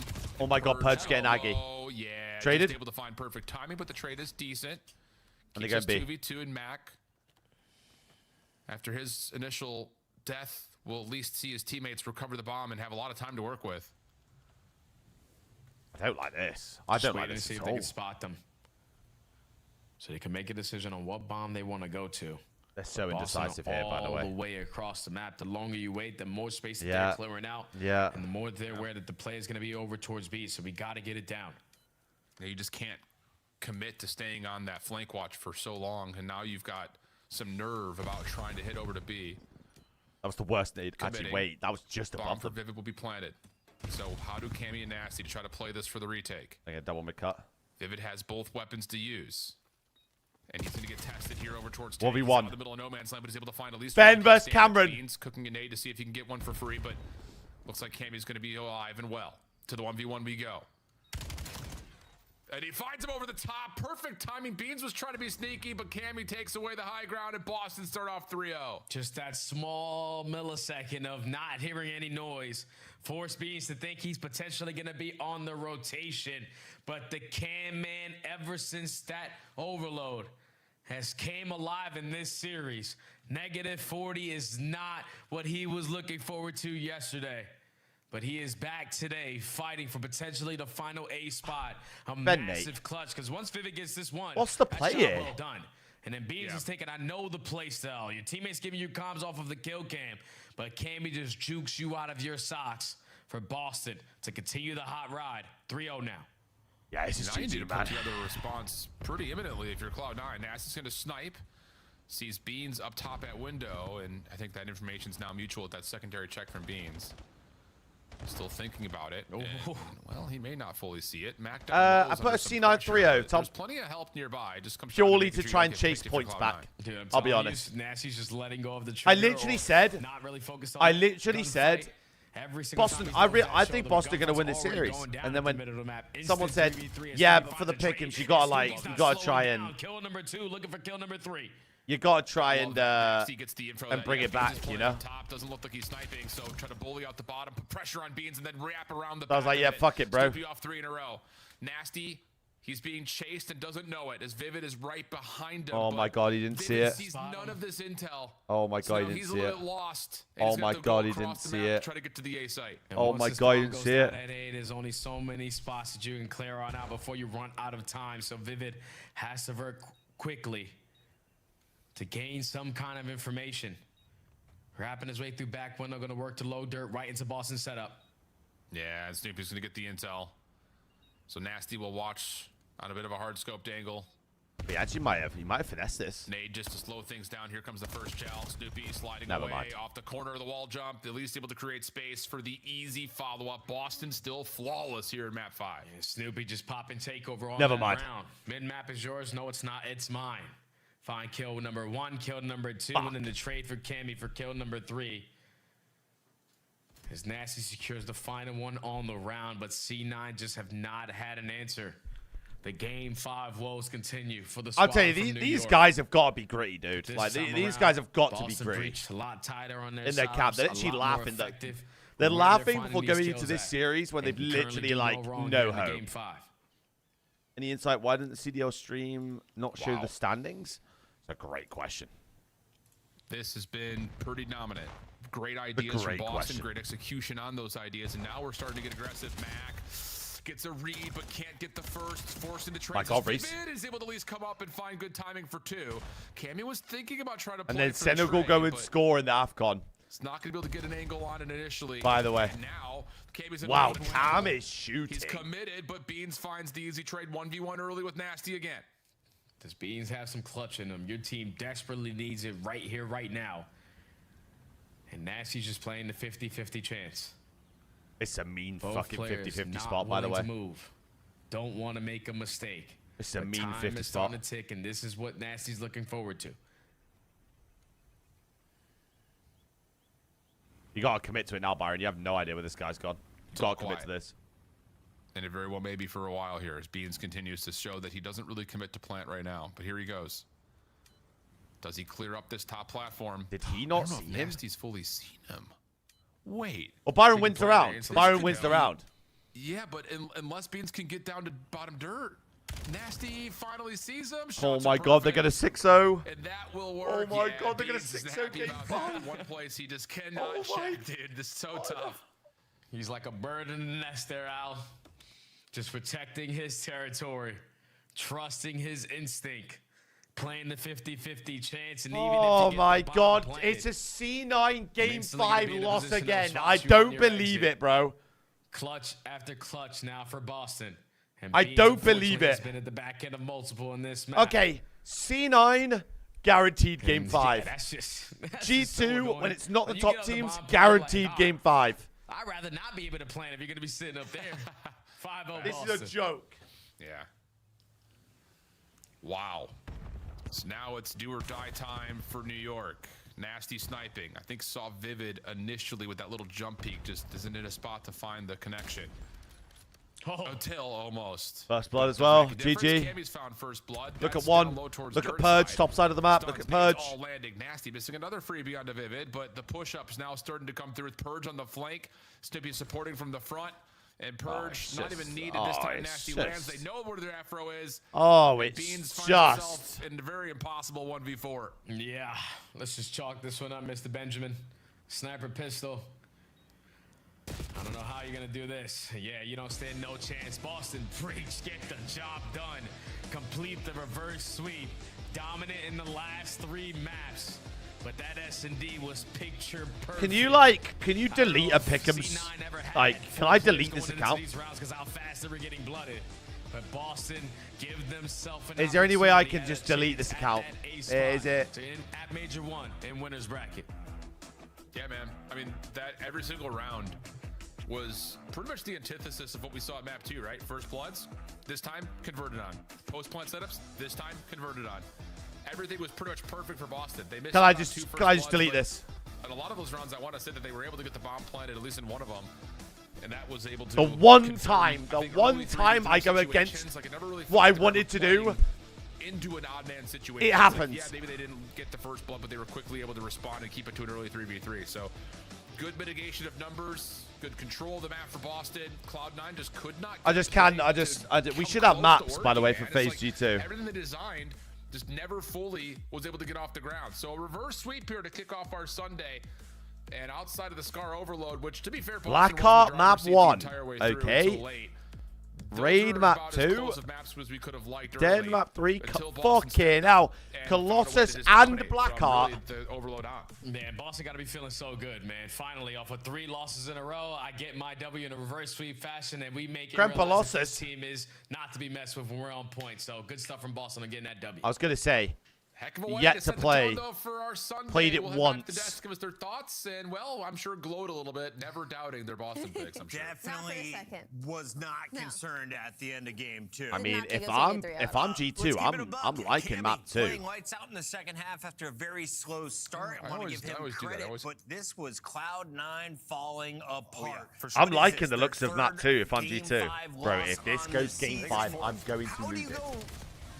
Oh my God, Pudge getting aggy. Oh yeah, Traded. Just able to find perfect timing, but the trade is decent. And they Keeps go us B. 2v2 in Mac. After his initial death, we'll at least see his teammates recover the bomb and have a lot of time to work with. I don't like this. I don't like this See at if they all. can spot them, so they can make a decision on what bomb they want to go to. They're so Boston indecisive here, by the way. All the way across the map. The longer you wait, the more space that Yeah. they're clearing out. Yeah. And the more they're aware that the play is going to be over towards B. So we got to get it down. Yeah, you just can't commit to staying on that flank watch for so long, and now you've got some nerve about trying to hit over to B. That was the worst need. Actually, Committing. wait, that was just Bomb above for them. Vivid will be planted. So how do Cammy and Nasty to try to play this for the retake? They get double mid cut. Vivid has both weapons to use. And he's going to get tested here over towards 1v1. He's out in the middle of no man's land, but he's able to find at least Ben one. versus Cameron. Beans cooking a nade to see if he can get one for free, but looks like Cammy's going to be alive and well. To the 1v1 we go. And he finds him over the top. Perfect timing. Beans was trying to be sneaky, but Cammy takes away the high ground, and Boston start off 3-0. Just that small millisecond of not hearing any noise forced Beans to think he's potentially going to be on the rotation. But the Cam man, ever since that overload, has came alive in this series. -40 is not what he was looking forward to yesterday. But he is back today, fighting for potentially the final A spot. A massive clutch, because once Vivid gets this one, What's the that's play job here? well done. And then Beans is taking, I know the play style. Your teammates giving you comms off of the kill cam, but Cammy just jukes you out of your socks for Boston to continue the hot ride. 3-0 now. Yeah, this is Now you need GG, to put man. together a response pretty imminently if you're Cloud9. Nasty's going to snipe. Sees Beans up top at window, and I think that information's now mutual with that secondary check from Beans. Still thinking about it. And, well, he may not fully see it. Mac I put a C9 3-0, Tom. There's plenty of help nearby. Just comes Purely to try and chase points back. Dude, I'll be honest. Nasty's just letting go of the I trigger. literally said, Not really focused on I literally said, every single Boston, time I think Boston are going to win this series. And then when someone said, yeah, but for the pickings, you got to try and, kill number 2, looking for kill number 3. you got to try and gets the info bring it back, you know? Top doesn't look like he's sniping, so try to bully out the bottom, put pressure on Beans, and then wrap around the I was back like, of yeah, fuck it, bro. Snoopy off 3 in a row. Nasty, he's being chased and doesn't know it, as Vivid is right behind him. Oh my God, he didn't see it. Sees none of this intel. Oh my So God, now he he's didn't a see little it. bit lost. Oh my God, he didn't see it. Try to get to the A site. Oh my God, you didn't see it. There's only so many spots that you can clear on out before you run out of time. So Vivid has to work quickly to gain some kind of information. Wrapping his way through back window, going to work to low dirt right into Boston setup. Yeah, and Snoopy's going to get the intel. So Nasty will watch on a bit of a hard scoped angle. He actually might have finessed this. Nade just to slow things down. Here comes the first gel. Snoopy sliding Never away mind. off the corner of the wall jump. At least able to create space for the easy follow-up. Boston still flawless here in map 5. Yeah, Snoopy just popping takeover on Never that mind. round. Mid-map is yours. No, it's not. It's mine. Find kill number 1, kill number 2, and then the trade for Cammy for kill number 3. As Nasty secures the final one on the round, but C9 just have not had an answer. The game 5 woes continue for the squad. I'll tell you, from New these York. guys have got to be gritty, dude. This Like time these around, guys have got to be Boston gritty. breached a lot tighter on their In their cap, sides, they're a actually lot more laughing. effective They're where laughing finding before these going kills into this at. series when And they've you currently literally do like wrong no here in hope. Game 5. Any insight? Why didn't the CDL stream not show Wow. the standings? It's a great question. This has been pretty dominant. Great ideas from great Boston, question. great execution on those ideas, and now we're starting to get aggressive. Mac gets a read, but can't get the first, forced into trade. God, Reese. Vivid is able to at least come up and find good timing for 2. Cammy was thinking about trying to play And then for the Senegal trade, go and but score in the AFCON. it's not going to be able to get an angle on it initially. By the way. And now, Cammy's in Wow, the Cam is shooting. He's committed, but Beans finds the easy trade 1v1 early with Nasty again. Does Beans have some clutch in them? Your team desperately needs it right here, right now. And Nasty's just playing the 50-50 chance. It's a mean Both fucking players 50-50 not spot, by the willing way. to move. Don't want to make a mistake. It's a But mean time 50 is spot. starting to tick, and this is what Nasty's looking forward to. You got to commit to it now, Byron. You have no idea where this guy's gone. You got to commit to this. And it very well may be for a while here as Beans continues to show that he doesn't really commit to plant right now. But here he goes. Does he clear up this top platform? Did he not see him? Nasty's fully seen him. Wait. Well, Byron wins the round. Byron wins the round. Yeah, but unless Beans can get down to bottom dirt, Nasty finally sees him. Oh my God, they're going to 6-0. And that will work. Oh my God, they're going to 6-0 game 5. One place he just cannot check, dude. This is so tough. He's like a bird in the nest there, Al. Just protecting his territory, trusting his instinct, playing the 50-50 chance. And even oh if my God, it's a C9 game 5 loss again. I don't believe it, bro. Clutch after clutch now for Boston. And I don't believe it. Has been at the back end of multiple in this match. Okay, C9 guaranteed game 5. Yeah, that's just G2 so when it's not the you top get on the teams, bomb, guaranteed like, game 5. I'd rather not be able to plan if you're going to be sitting up there. 5-0 This Boston. is a joke. Yeah. Wow. So now it's do or die time for New York. Nasty sniping. I think saw Vivid initially with that little jump peek. Just isn't in a spot to find the connection. Until almost. First blood as well. GG. GG. Found first blood. Look That's at one. down low towards Look at dirt Purge, side. top side of the map. Look at Purge. All landing. Nasty missing another freebie onto Vivid, but the push-ups now starting to come through with Purge on the flank. Stippy supporting from the front. And Purge not even needed this time. Nasty lands. They know where their afro is. Oh, it's Beans finds just himself in a very impossible 1v4. Yeah, let's just chalk this one up, Mr. Benjamin. Sniper pistol. I don't know how you're gonna do this. Yeah, you don't stand no chance. Boston Freaks get the job done. Complete the reverse sweep. Dominant in the last 3 maps. But that S&D was picture perfect. Can you delete a Pick'ems? Like, can I delete this account? How fast they were getting blooded. But Boston give themselves an Is there any way I can just delete this account? Is it? At Major 1 in winner's bracket. Yeah, man. I mean, that every single round was pretty much the antithesis of what we saw at map 2, right? First bloods, this time converted on. Post plant setups, this time converted on. Everything was pretty much perfect for Boston. They missed. Can I just delete this? And a lot of those rounds, I want to say that they were able to get the bomb planted at least in one of them, and that was able to. The one time I go against what I wanted to do. Into an odd man situation. It happens. Like, yeah, maybe they didn't get the first blood, but they were quickly able to respond and keep it to an early 3v3. So, good mitigation of numbers, good control of the map for Boston. Cloud9 just could not. We should have maps, by the way, for Phase G2. Everything they designed just never fully was able to get off the ground. So, a reverse sweep here to kick off our Sunday. And outside of the Scar Overload, which, to be fair, Blackheart map 1. Okay. Raid map 2, Den map 3, fucking hell, Colossus and Blackheart. Man, Boston got to be feeling so good, man. Finally, off of 3 losses in a row, I get my W in a reverse sweep fashion, and we make it realize that this team is not to be messed with when we're on point. So good stuff from Boston on getting that W. I was going to say, yet to play. Played it once. Give us their thoughts, and well, I'm sure glowed a little bit, never doubting their Boston picks. I'm sure. Definitely was not concerned at the end of game 2. I mean, if I'm G2, I'm liking map 2. Playing lights out in the second half after a very slow start. I want to give him credit, but this was Cloud9 falling apart. I'm liking the looks of map 2 if I'm G2. Bro, if this goes game 5, I'm going to lose it.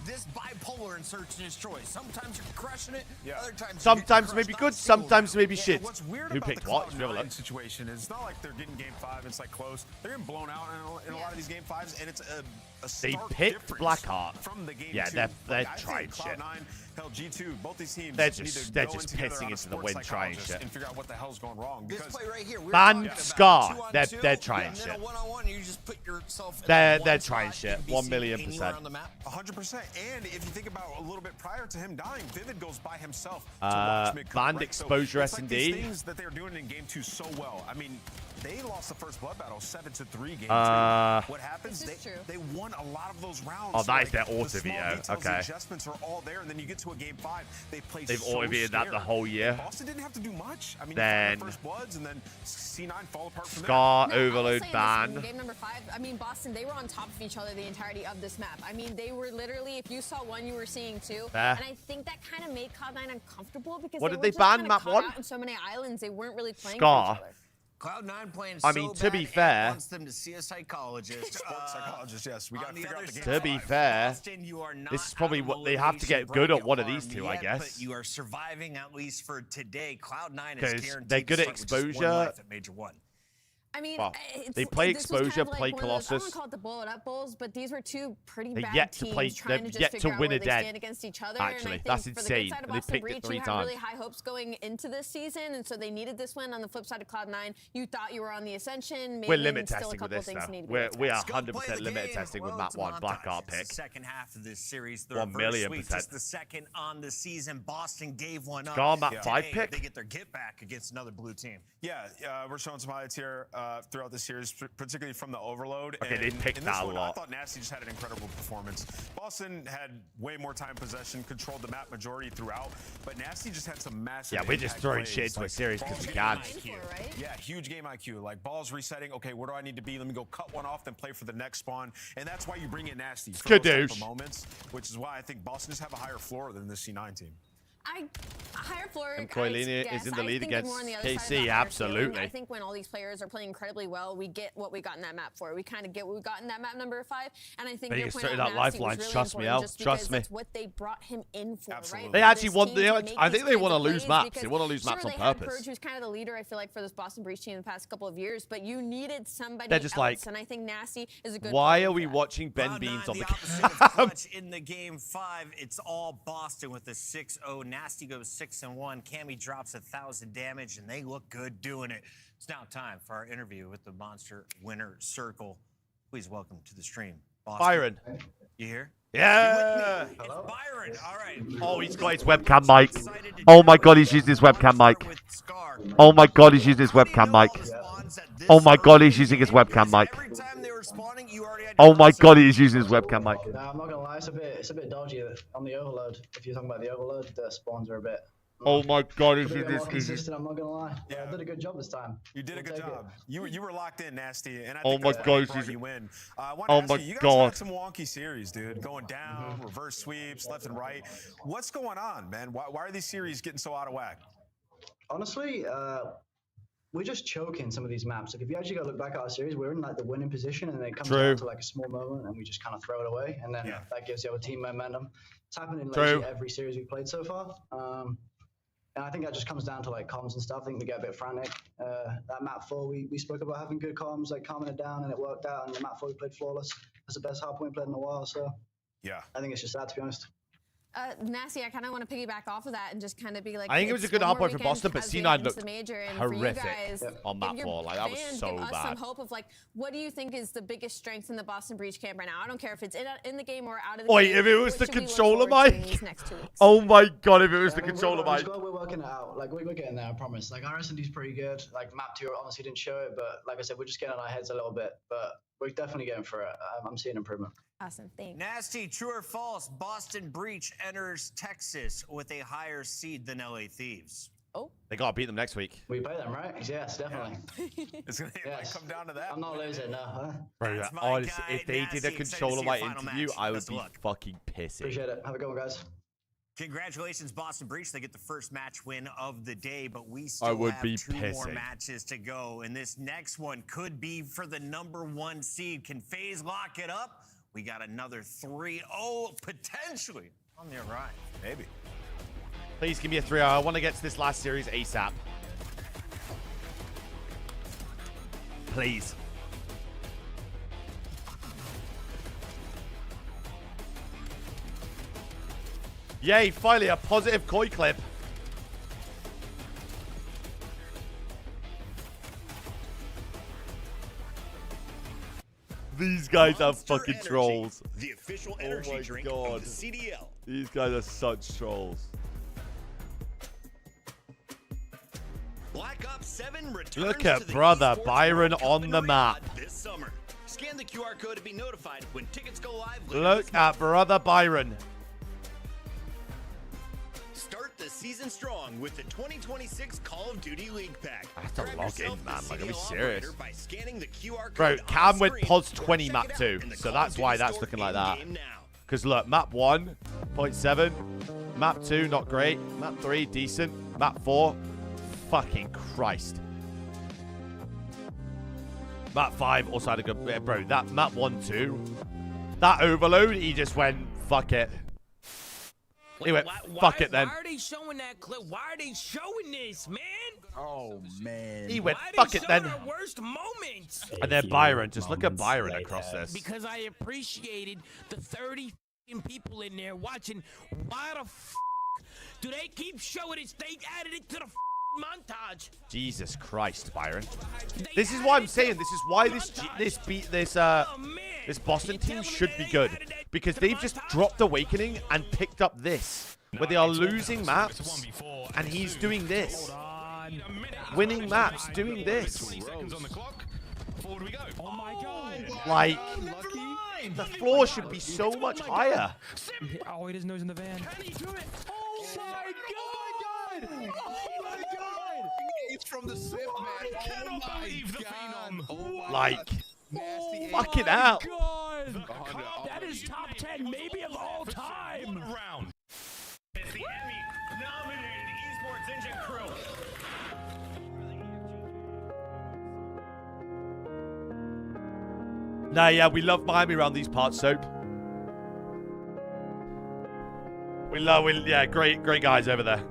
This bipolar in Search and Destroy. Sometimes you're crushing it, other times sometimes maybe good, sometimes maybe shit. Who picked what? Situation is it's not like they're getting game 5. It's like close. They're getting blown out in a lot of these game 5s, and it's a they picked Blackheart. From the game yeah, 2. they're trying shit. Hell, G2, both these teams they're just pissing into the wind trying shit. And figure out what the hell's going wrong. This play right here, Ban Scar, they're trying shit. They're trying shit, 1,000,000%. 100%. And if you think about a little bit prior to him dying, Vivid goes by himself to watch mid-court, banned exposure S&D. S&D. Things that they're doing in game 2 so well. I mean, they lost the first blood battle 7-3 game 2. What happens? They won a lot of those rounds. Oh, that is their the auto small veto. details, Okay. The adjustments are all there, and then you get to a game 5. They've auto vetoed that the whole year. Boston didn't have to do much. I mean, then first bloods, and then C9 fall apart from Scar there. overload ban. Game number 5, I mean, Boston, they were on top of each other the entirety of this map. I mean, they were literally, if you saw one, you were seeing two. Fair. And I think that kind of made Cloud9 uncomfortable because What they did were they just ban kinda map caught 1? out in so many islands, they weren't really playing Scar. for each other. Cloud9 playing I mean, so to be bad, fair- Ant wants them to see a psychologist. Sports psychologist, yes. We got to figure out the game. To be fair, this is probably what they have to get good at one of these two, I guess. But you are surviving at least for today. Cloud9 is 'Cause guaranteed they're good to at start with just one exposure. life at Major 1. I mean, Well, it's, they play this was kind exposure, of like play one of those- I don't Colossus. want to call it the blow it up bowls, but these were two pretty They're bad yet to teams play- trying they're to just yet to figure out win where a they dead. stand against each other. Actually, and I think that's for the insane. good side of And they Boston picked it Breach, 3 you had times. really high hopes going into this season, and so they needed this win. On the flip side of Cloud9, you thought you were on the ascension. Maybe We're limit still a testing with couple this things now. need to be We are worked out. 100% limit testing with Well, map it's a 1 black montage. art It's pick. the second half of this series, the 1,000,000%. reverse sweep, just the second on the season. Boston gave one up. Scar map Today, 5 pick? They get their get back against another blue team. Yeah, we're showing some highlights here throughout the series, particularly from the overload. Okay, they And picked in this that a one, lot. I thought Nasty just had an incredible performance. Boston had way more time possession, controlled the map majority throughout, but Nasty just had some massive. Yeah, we're just impact throwing plays, shit into a like series 'cause balls we getting can. IQ. Yeah, huge game IQ. Like balls resetting. Okay, where do I need to be? Let me go cut one off, then play for the next spawn. And that's why you bring in Nasty for Good those type douche. of moments, which is why I think Boston just have a higher floor than the C9 team. Higher floor. Koilini is in the lead against KC, absolutely. I think when all these players are playing incredibly well, we get what we got in that map for. We kind of get what we got in that map number 5, and I think They your just point started out out Nasty was lifelines. really Trust me, important Al. just Trust because me. That's what they brought him in for, right? They For actually this want. team They, to I make think these they want to kinds of lose plays maps. because They want to lose maps sure, on they had purpose. Purge, who's kind of the leader, I feel like, for this Boston Breach team in the past couple of years, but you needed somebody They're just else, like, and I think Nasty is a good. Why player are for we that. watching Ben Cloud9, Beans on the opposite of cam? clutch in the game 5. It's all Boston with a 6-0. Nasty goes 6-1. Cammy drops 1,000 damage, and they look good doing it. It's now time for our interview with the Monster Winner Circle. Please welcome to the stream, Boston. Byron. You here? Yeah. It's Byron. All right. Oh, he's got his webcam mic. Oh my god, he's using his webcam mic. Oh my god, he's using his webcam mic. Oh my god, he's using his webcam mic. Oh my god, he's using his webcam mic. Nah, I'm not gonna lie, it's a bit dodgy on the overload. If you're talking about the overload, the spawns are a bit. Oh my god, he's a bit using more this. consistent. I'm not gonna lie. Yeah, I did a good job this time. You did a good job. You were locked in, Nasty, and I Oh think my that's God, the part she's- you win. I want Oh to ask my you, you guys God. had some wonky series, dude, going down, reverse sweeps, left and right. What's going on, man? Why are these series getting so out of whack? Honestly, we're just choking some of these maps. Like if you actually go look back at our series, we're in like the winning position, and then it comes True. down to like a small moment, and we just kind of throw it away, and then that gives the other team momentum. It's happened in True. literally every series we've played so far. And I think that just comes down to like comms and stuff. I think we get a bit frantic. That map 4, we spoke about having good comms, like calming it down, and it worked out. And the map 4 we played flawless. That's the best hardpoint we played in a while. So yeah, I think it's just that, to be honest. Nasty, I kind of want to piggyback off of that and just kind of be like, I think it was a good one more hardpoint for weekend Boston, but as we C9 head into looked the major, and horrific for you guys, on map give your 4. Like, that was fans, so give us bad. some hope of like, what do you think is the biggest strength in the Boston Breach camp right now? I don't care if it's in the game or out of the Oi, game. if it was What the should we look controller forward to in mic. these next 2 weeks? Oh my god, if it was the I mean, controller mic. We're working it out. Like we're getting there, I promise. Like our S&D's pretty good. Like map 2 honestly didn't show it, but like I said, we're just getting on our heads a little bit. But we're definitely going for it. I'm seeing improvement. Awesome, thanks. Nasty, true or false? Boston Breach enters Texas with a higher seed than LA Thieves. Oh. They gotta beat them next week. We play them, right? Yes, definitely. It's gonna come down to that. I'm not losing, no. Huh? Bro, That's my honestly, guy, if they did a Nasty. Excited to controller see mic your final interview, match. I would Best of be luck. fucking pissing. Appreciate it. Have a good one, guys. Congratulations, Boston Breach. They get the first match win of the day, but we still would have be 2 more pissing. matches to go, and this next one could be for the #1 seed. Can FaZe lock it up? We got another 3-0 potentially on the horizon. Maybe. Please give me a 3-0. I want to get to this last series ASAP. Please. Yay, finally a positive koi clip. These guys are Monster fucking Energy, trolls. The official Oh energy my drink God. of the CDL. These guys are such trolls. Black Ops 7 returns Look at to the brother esports Byron World Cup on in the Riyadh map. this summer. Scan the QR code to be notified when tickets go live. Look at brother Byron. Start the season strong with the 2026 Call of Duty League Pack. I have to Grab log yourself in, the man. Like, are we CDL serious? operator by scanning the QR Bro, code on Cam went screen, POS or 20 check map it out 2. in the So Call of that's Duty why that's store looking like that. in-game now. Because look, map 1.7, map 2, not great. Map 3, decent. Map 4, fucking Christ. Map 5 also had a good... Yeah, bro, that map 1, 2, that overload, he just went, fuck it. He went, fuck it then. Why are they showing that clip? Why are they showing this, man? Oh, man. He went, Why are fuck they it then. showing our worst moments? And then Byron, just look at Byron across this. Because I appreciated the 30 people in there watching. Why the do they keep showing it? They added it to the montage. Jesus Christ, Byron. This is why I'm saying this is why this Boston team should be good, because they've just dropped Awakening and picked up this, where they are losing maps, and he's doing this, winning maps, doing this. Oh my God! Like, the floor should be so much higher. Oh, he doesn't know he's in the van. Oh my God! Oh my God! It's from the slip, man. I cannot believe the phenom. Oh Like, nasty fucking out. God! That is top 10, maybe of all time. Round. It's the Emmy-nominated Esports Engine crew. Nah, yeah, we love Miami around these parts, Soap. Yeah, great guys over there.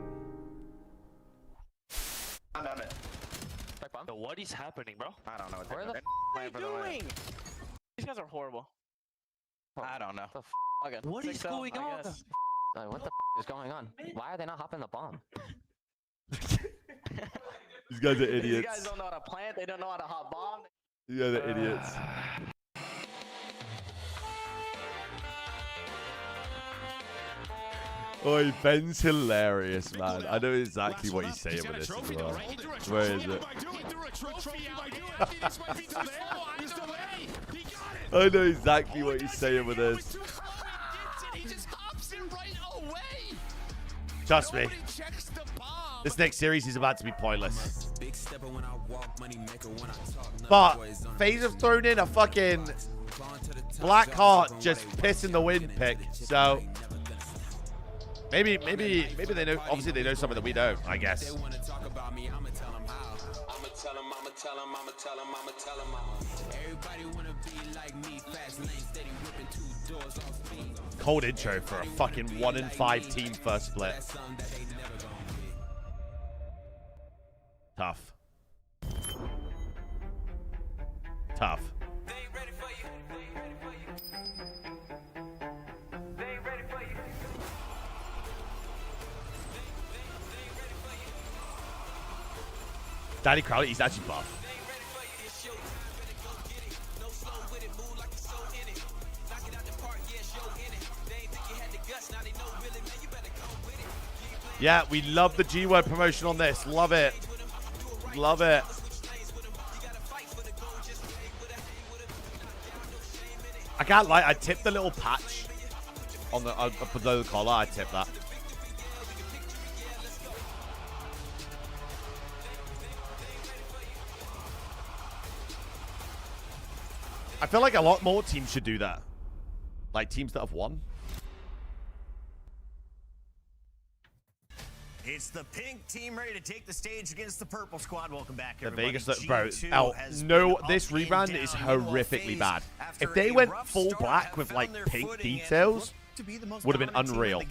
What is happening, bro? I don't know what Where the f are you doing? These guys are horrible. I don't know. What is going on? What the f is going on? Why are they not hopping the bomb? These guys are idiots. These guys don't know how to plant. They don't know how to hop bomb. These guys are idiots. Oh, Ben's hilarious, man. I know exactly what he's saying with this as well. Where is it? I know exactly what he's saying with this. Trust me. This next series is about to be pointless. But FaZe have thrown in a fucking Black Heart just piss in the wind pick. So maybe they know. Obviously they know something that we don't, I guess. Cold intro for a fucking 1-5 team first split. Tough. Tough. Danny Crowley, he's actually buff. Yeah, we love the G-word promotion on this. Love it. Love it. I can't lie, I tipped the little patch on the below the collar. I tipped that. I feel like a lot more teams should do that. Like teams that have won. It's the pink team ready to take the stage against the purple squad. Welcome back, The everybody. Vegas, bro. No, this rebrand is horrifically bad. If they went full black with like pink details, would have been unreal.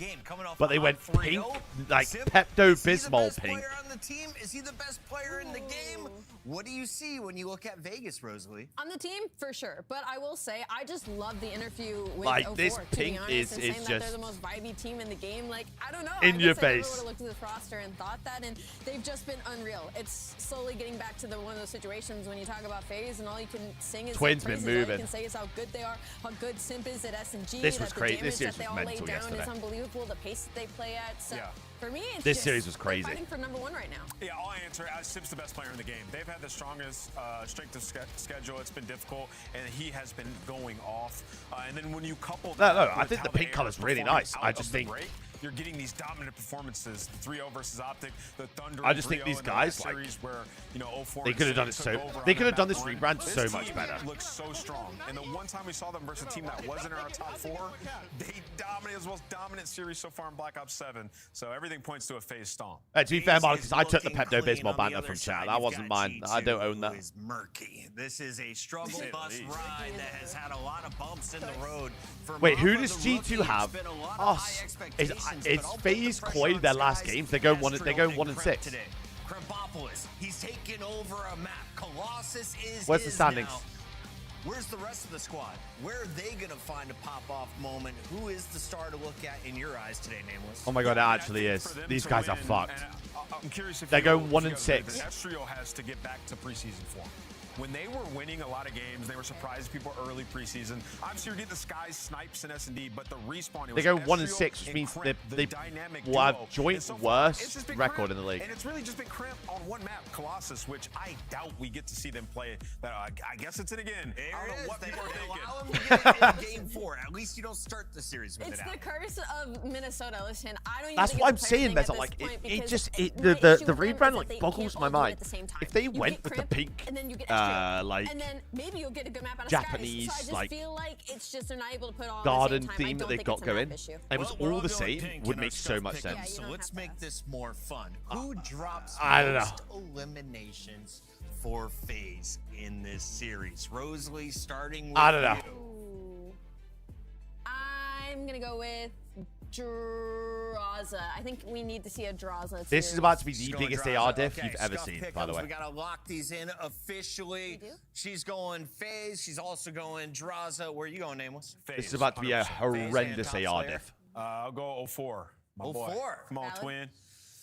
But they went pink, like Pepto-Bismol pink. On the team, is he the best player in the game? What do you see when you look at Vegas, Rosalie? On the team, for sure. But I will say, I just love the interview with Like, O4, this to be pink honest, is and saying that they're just the most vibey team in the game. Like, I don't know. in your I face. would have looked at this roster and thought that, and they've just been unreal. It's slowly getting back to one of those situations when you talk about FaZe, and all you can sing is Twins their been praises. All moving. you can say is how good they are, how good Simp is at S&G. This was crazy. This series that was they all lay mental down yesterday. is unbelievable. The pace that they play at. So for me, it's This just series was crazy. fighting for #1 right now. Yeah, I'll answer. Sip's the best player in the game. They've had the strongest strength of schedule. It's been difficult, and he has been going off. And then when you couple that No, with I think how the pink they color's are really performing nice. out I of just the think break, you're getting these dominant performances. The 3-0 versus Optic, the Thunder. I just think 3-0 these in the guys, last like, series where, you know, 0-4 they could have done it took so. over They on could have that done this run. rebrand so This much team better. looks so strong. And the one time we saw them versus a team that wasn't in our top 4, they dominated. It was the most dominant series so far in Black Ops 7. So everything points to a phase stomp. To be fair, Marcus, I took the Pepto-Bismol banner from chat. That wasn't mine. I don't own that. Is murky. This is a struggle bus ride that has had a lot of bumps in the road. For Wait, who Mamba, does the G2 rookie, have? it's been a lot of high Us. expectations, It's but FaZe, also Koi, their pressure last on games. Skies, They go 1 and Astro, 6. today. Krabopolis, he's taken over a map. Colossus is Where's the his standings? now. Where's the rest of the squad? Where are they going to find a pop-off moment? Who is the star to look at in your eyes today, Nameless? Oh my god, it actually is. These guys are fucked. I'm curious if They you go know 1 and together 6. that Estrio has to get back to preseason form. When they were winning a lot of games, they were surprising people early preseason. Obviously, you're getting the Skies, Snipes, and S&D, but the respawn. They go 1 and 6, which means they will have joint worst record in the league. And it's really just been Crimp on one map, Colossus, which I doubt we get to see them play. I guess it's it again. I don't know what people are thinking. Allow them to get it in game 4. At least you don't start the series with It's it the out. curse of Minnesota. Listen, I don't even That's think what I'm it's a player saying, thing Mezzo. at Like, this point it because just, my the issue with them is rebrand, that like, they boggles can't my all do it mind. at the same time. If they You went get with the Crimp, pink, and then you get Estrio, like, and then maybe you'll get a good map out of Japanese, Skies. So I just like, feel like it's just they're not able to put it all garden at the same time. theme I that don't they've think got it's a map going, issue. it was We're all the going same, pink would in our make so stuff much pickup, sense. So let's make this more fun. Who drops I don't most eliminations for FaZe in this series? Rosalie starting with I don't know. Ooh. I'm gonna go with Draza. I think we need to see a Draza. This is about to be She's the going biggest Draza. AR diff Okay, you've ever Scuff seen, pickups. by the way. We gotta lock these in officially. She's going FaZe. She's also going Draza. Where are you going, Nameless? This is about to be a 100%. horrendous FaZe and AR top diff. I'll go 04. My boy. 04. Come on, Valid. twin.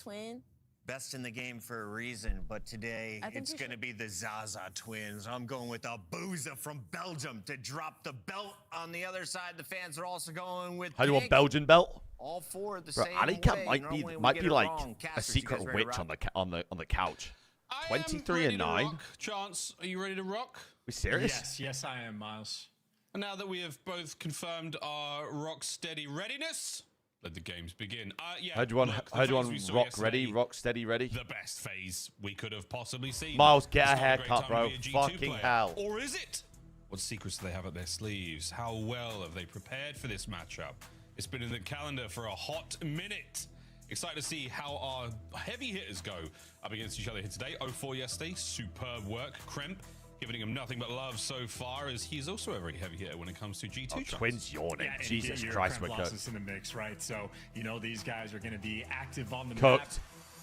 Twin. Best in the game for a reason, but today I think it's you going to be the Zaza twins. I'm going with Abuza from Belgium to drop the belt on the other side. The fans are also going with How do you want Pink. Belgian belt? All four the Bro, same Alika way. might Normally we be get it like wrong. a Casters, you secret guys ready to witch rock? on the couch. I am 23 ready and to 9. rock. Chance, are you ready to rock? We serious? Yes, I am, Miles. And now that we have both confirmed our rock steady readiness, let the games begin. Yeah. Heard you on look, the heard you FaZe on we saw rock yesterday, ready, rock steady ready. The best FaZe we could have possibly seen. Miles, get It's a not great haircut, time bro. to be a G2 Fucking player. hell. Or is it? What secrets do they have up their sleeves? How well have they prepared for this matchup? It's been in the calendar for a hot minute. Excited to see how our heavy hitters go up against each other here today. 0-4 yesterday, superb work. Kremp giving him nothing but love so far, as he's also a very heavy hitter when it comes to G2. Oh, twins yawning. and Jesus your Christ, we're Kremp cooked. in the mix, right? So, you know, these guys are going to be active on the Cooked. map.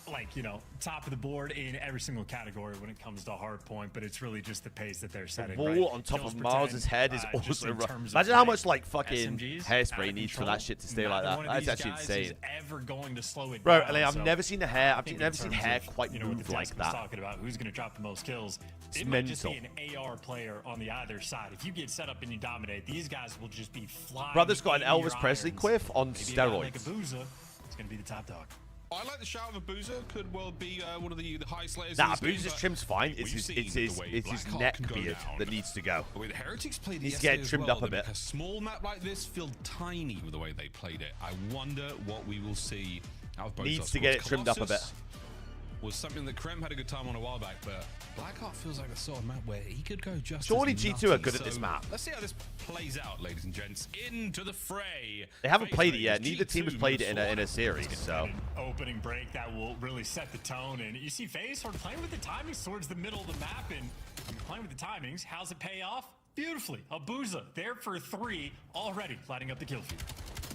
Like, you know, top of the board in every single category when it comes to hard point, but it's really just the pace that they're setting. The wall right? on top Kills of per 10, Miles's head is just also in rough. terms of, Imagine how much like fucking SMGs hairspray out needs for of that shit to stay like Neither that. one of That's these actually guys insane. is ever going to slow it Bro, down, like, I've so never seen the hair. I I've think never in seen terms hair of, quite you know, what move the like Desk was that. talking about who's going to drop the most kills. It's It might just be mental. an AR player on the either side. If you get set up and you dominate, these guys will just be flying. Brother's got an in your Elvis Presley irons. quiff on Maybe a guy steroids. like Abuza, it's going to be the top dog. I like the shout of Abuza. Could well be one of the high slayers. Nah, in this game, Abuza's but trim's fine. It's we've his seen the way it's his Blackheart neck can go beard down. that needs to go. But with Heretics played He's yesterday getting as trimmed well, up a they bit. make a small map like this feel tiny with the way they played it. I wonder what we will see out of both Needs our to get squads. it trimmed up a Colossus bit. was something that Krem had a good time on a while back, but Blackheart feels like the sort of map where he could go just Surely as G2 nutty. are good at this So map. Let's see how this plays out, ladies and gents. Into the fray. They haven't FaZe played it Raiders, yet. Neither team has G2 played it in move a series, so. Opening break that will really set the tone. And you see FaZe sort of playing with the timings towards the middle of the map. And when you're playing with the timings, how's it pay off? Beautifully. Abuza there for 3 already, lighting up the kill feed.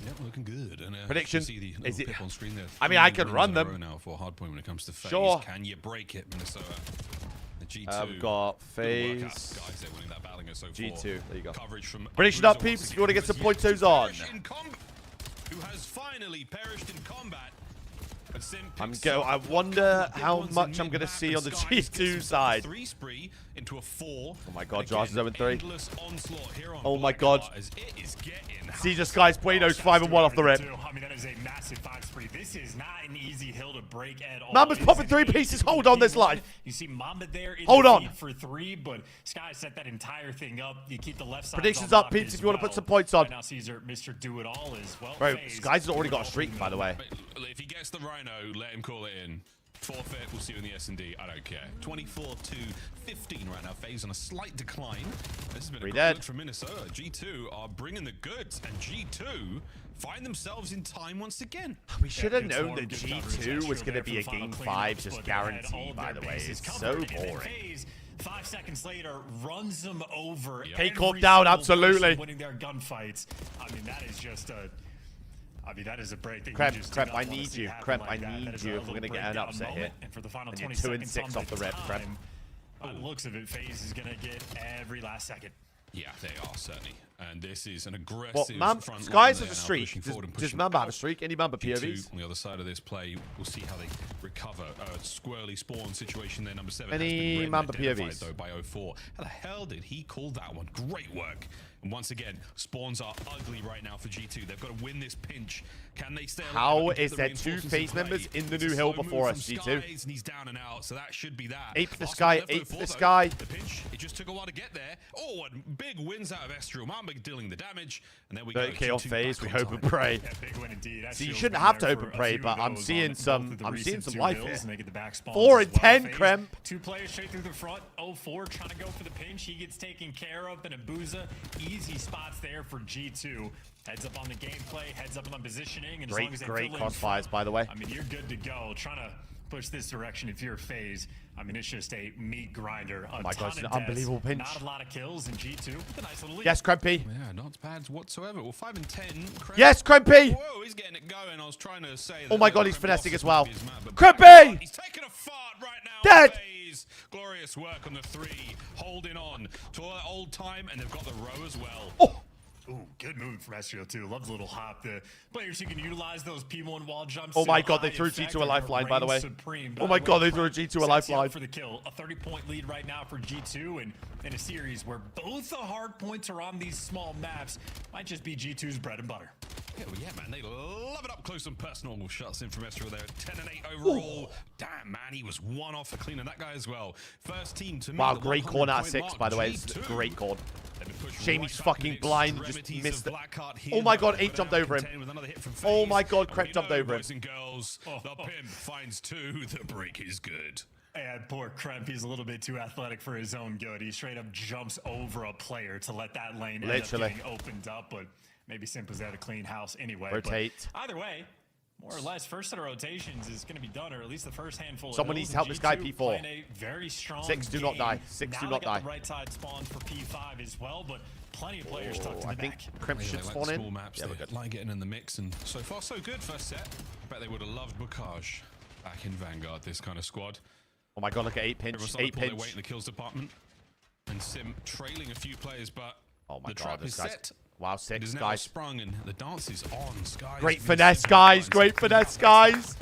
Yep, looking good. And, Prediction, you see the is it- pip on screen there. I mean, I 3 could wins run in a them. row now for hard point when it comes to FaZe. Sure. Can you break it, Minnesota? The G2. I've got Good work out, FaZe. guys, they're winning that battle against 04. G2, there you go. Coverage from Prediction Abuza up, once peeps, if again, you want to get who some has yet pointos to on. perish in combat, who has finally perished in combat. I wonder how much I'm going to see on the G2 side. Into a 4. Oh my god, Josh is 0-3. Oh my god. See just guys, Bueno's 5-1 off the rip. I mean, that is a massive 5 spree. This is not an easy hill to break at all. Mamba's popping 3 pieces. Hold on, this life. You see Mamba there in Hold the on lead for 3, but Sky set that entire thing up. You keep the left side. Predictions up, Peeps, if you want to put some points on. Right now, Caesar, Mr. Do-It-All as well. Bro, Sky's already got a streak, by the way. If he gets the Rhino, let him call it in. Forfeit, we'll see you in the S&D. I don't care. 24-15 right now. FaZe on a slight decline. This has been a good look from Minnesota. G2 are bringing the goods, and G2 find themselves in time once again. We should have known that G2 was going to be a Game 5 just guaranteed, by the way. It's so boring. 5 seconds later, runs them over. K-Corp down, absolutely. Winning their gunfights. I mean, that is just a... I mean, that is a break that Kremp, you just Kremp, I need you. Kremp, I need you if we're going to get an upset here. And for the final and you're 20 2-6 off the rep, Kremp. By the looks of it, FaZe is going to get every last second. Yeah, they are, certainly. And this is an aggressive front Sky's line has a streak. Does Mamba have a streak? Any Mamba POVs? On the other side of this play, we'll see how they recover. Squirrely spawn situation there, number 7. Any Mamba POVs? Though, by 04. How the hell did he call that one? Great work. And once again, spawns are ugly right now for G2. They've got to win this pinch. Can they stay alive? How is there 2 FaZe members in the new hill before us, G2? And he's down and out, so that should be that. Ape the Sky, ape the Sky. The pinch, it just took a while to get there. Oh, and big wins out of Estriel. Mamba dealing the damage. And then we go 30k off FaZe, we hope and pray. Yeah, big win indeed. See, you shouldn't have to hope and pray, but I'm seeing some life here. And they get the back 4 and 10, Kremp. 2 players straight through the front. 04 trying to go for the pinch. He gets taken care of. And Abuza, easy spots there for G2. Heads up on the gameplay, heads up on positioning. And as long as they great fill in crossfires, by the way. I mean, you're good to go. Trying to push this direction if you're FaZe. I mean, it's just a meat grinder. Oh my god, it's an unbelievable pinch. Not a lot of kills in G2 with a nice little lead. Yes, Krempy. Yeah, not bad whatsoever. Well, 5 and 10. Yes, Krempy. Whoa, he's getting it going. I was trying to say that. Oh my god, he's finessing as well. Krempy! He's taking a fart right now. Dead. Glorious work on the 3. Holding on to old time, and they've got the row as well. Oh. Ooh, good move from Estriel too. Loves a little hop. The players who can utilize those P1 wall jumps. Oh my god, they threw G2 a lifeline, by the way. Oh my god, they threw a G2 a lifeline. For the kill. A 30-point lead right now for G2, and in a series where both the hard points are on these small maps, might just be G2's bread and butter. Yeah, man, they love it up close and personal. Shots in from Estriel there. 10 and 8 overall. Ooh. Damn, man, he was 1 off for cleaning that guy as well. First team to wow, great corn at 6, by the way. It's a great corn. Jamie's fucking blind, just missed it. Oh my god, 8 jumped over him. Oh my god, Kremp jumped over him. Boys and girls, the pimp finds 2. The break is good. And poor Kremp, he's a little bit too athletic for his own good. He straight up jumps over a player to let that lane end up getting opened up, but maybe Simp was there to clean house anyway. Rotate. But either way, more or less, first set of rotations is going to be done, or at least the first handful. Someone needs to help this guy P4. A very strong 6 do not die. 6 do not die. The right side spawns for P5 as well, but plenty of players tucked in the back. I think Kremp should spawn in. Small maps, yeah, we're good. Like getting in the mix, and so far so good. First set. I bet they would have loved Bukaj back in Vanguard. This kind of squad. Oh my god, look at 8 pinch. 8 pinch. Weight in the kills department, and Sim trailing a few players, but oh my the trap is set. Wow, 6 is guys. Sprung and the dance is on. Skies. Great finesse, guys. Great finesse, guys.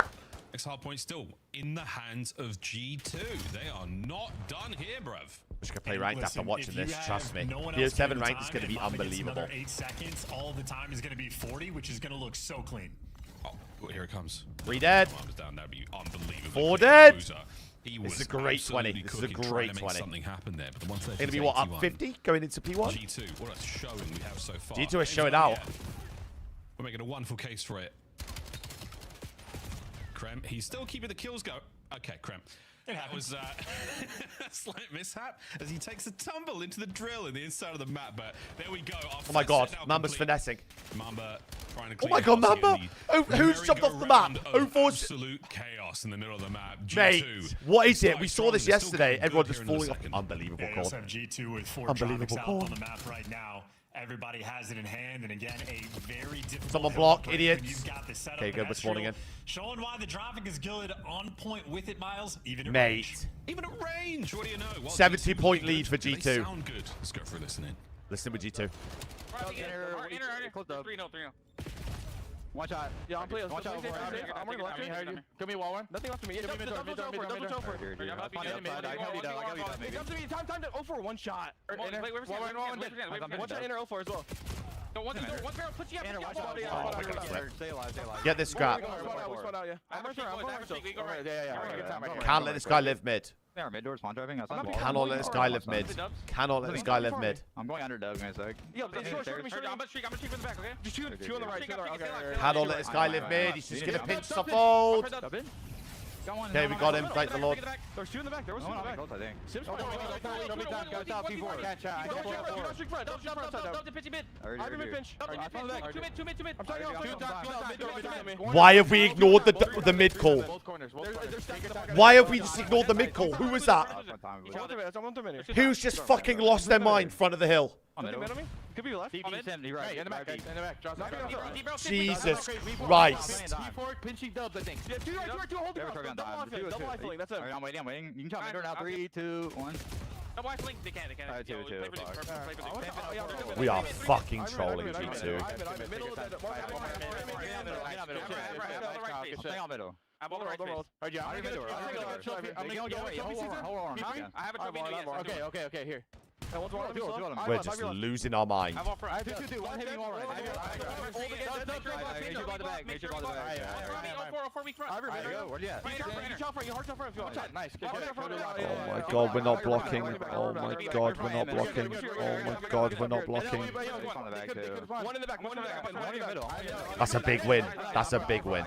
Next hard point still in the hands of G2. They are not done here, bruv. Just gonna play ranked after watching this. Trust me. PS7 ranked is gonna be unbelievable. 8 seconds. All the time is gonna be 40, which is gonna look so clean. Oh, here it comes. 3 dead. Down. That'd be unbelievable. 4 dead. This is a great 20. This is a great 20. Something happened there, but the 130 gonna be what, up 50 going into P1? G2, what a showing we have so far. G2 is showing out. We're making a wonderful case for it. Kremp, he's still keeping the kills go. Okay, Kremp. That was a slight mishap as he takes a tumble into the drill in the inside of the map, but there we go. Oh my god, Mamba's finessing. Mamba trying to oh my god, Mamba! Oh, who's jumped off the map? 04's absolute chaos in the middle of the map. G2. Mate, what is it? We saw this yesterday. Everyone just falling off. Unbelievable call. call. Have G2 with 4 Unbelievable call on the map right now. Everybody has it in hand, and again, a very difficult. Someone block, idiots. Okay, good. We're spawning in. Showing why the traffic is good, on point with it, Miles. Even at mate. Range. Even at range, what do you know? 70-point lead for G2. They sound good. Let's go for a listen in. Listen with G2. One shot. Yeah, I'm playing. Watch out. I'm running left. Give me wall one. Nothing left to me. Double toe for it. I got you down. Come to me. Time to 0 for one shot. One shot inner 0 for as well. One barrel, put you up. Stay alive. Get this scrap. Can't let this guy live mid. They are mid doors, spawn driving. Cannot let this guy live mid. Cannot let this guy live mid. I'm going under Doug in a sec. Yo, I'm gonna streak from the back, okay? Just two on the right. Cannot let this guy live mid. He's just gonna pinch the fold. Okay, we got him. Thank the Lord. There's two in the back. There was two in the back. I think. Sims Don't Why have we ignored the mid call? Why have we just ignored the mid call? Who was that? Who's just fucking lost their mind front of the hill? Could be left. Right, in the back. Jesus Christ. Pinching dubs, I think. Two holding double life filling. That's it. I'm waiting. You can tell me now. 3, 2, 1. They can. We are fucking trolling G2. Stay on middle. I'm on the right. Alright, yeah, I'm I have a trophy. Okay, here. We're just losing our mind. One hitting all right. Nice. Oh my god, we're not blocking. Oh my god, we're not blocking. Oh my god, we're not blocking. One in the back. That's a big win. That's a big win.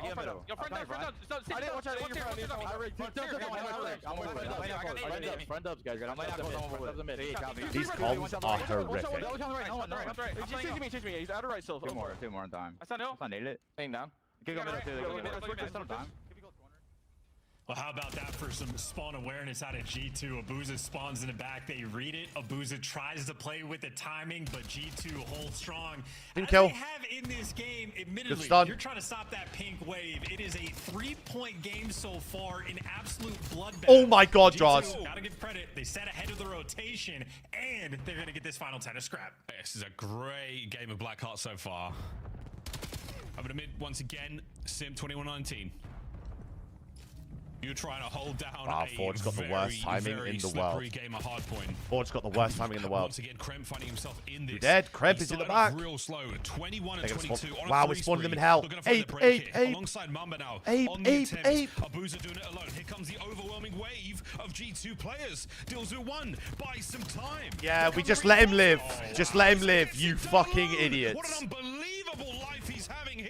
These comms are horrific. Chase me. He's out of right still. Two more on time. I nailed it. Staying down. Well, how about that for some spawn awareness out of G2? Abuza spawns in the back. They read it. Abuza tries to play with the timing, but G2 holds strong. As they have in this game, admittedly, you're trying to stop that pink wave. It is a 3-point game so far in absolute bloodbath. Oh my god, Jaws. Gotta give credit. They set ahead of the rotation, and they're going to get this final 10 of scrap. This is a great game of Blackheart so far. Over to mid once again, Sim 2119. You're trying to hold down Ford's got the worst timing in the world. Game of Hardpoint. Ford's got the worst timing in the world. Once again, Kremp finding himself in this. Dead. Kremp is in the back. Real slow. 21 and 22. Wow, we're spawning them in hell. Ape. Alongside Mamba now. Ape. Abuza doing it alone. Here comes the overwhelming wave of G2 players. Deals with one. Buy some time. Yeah, we just let him live. Just let him live, you fucking idiots. What an unbelievable life he's having here.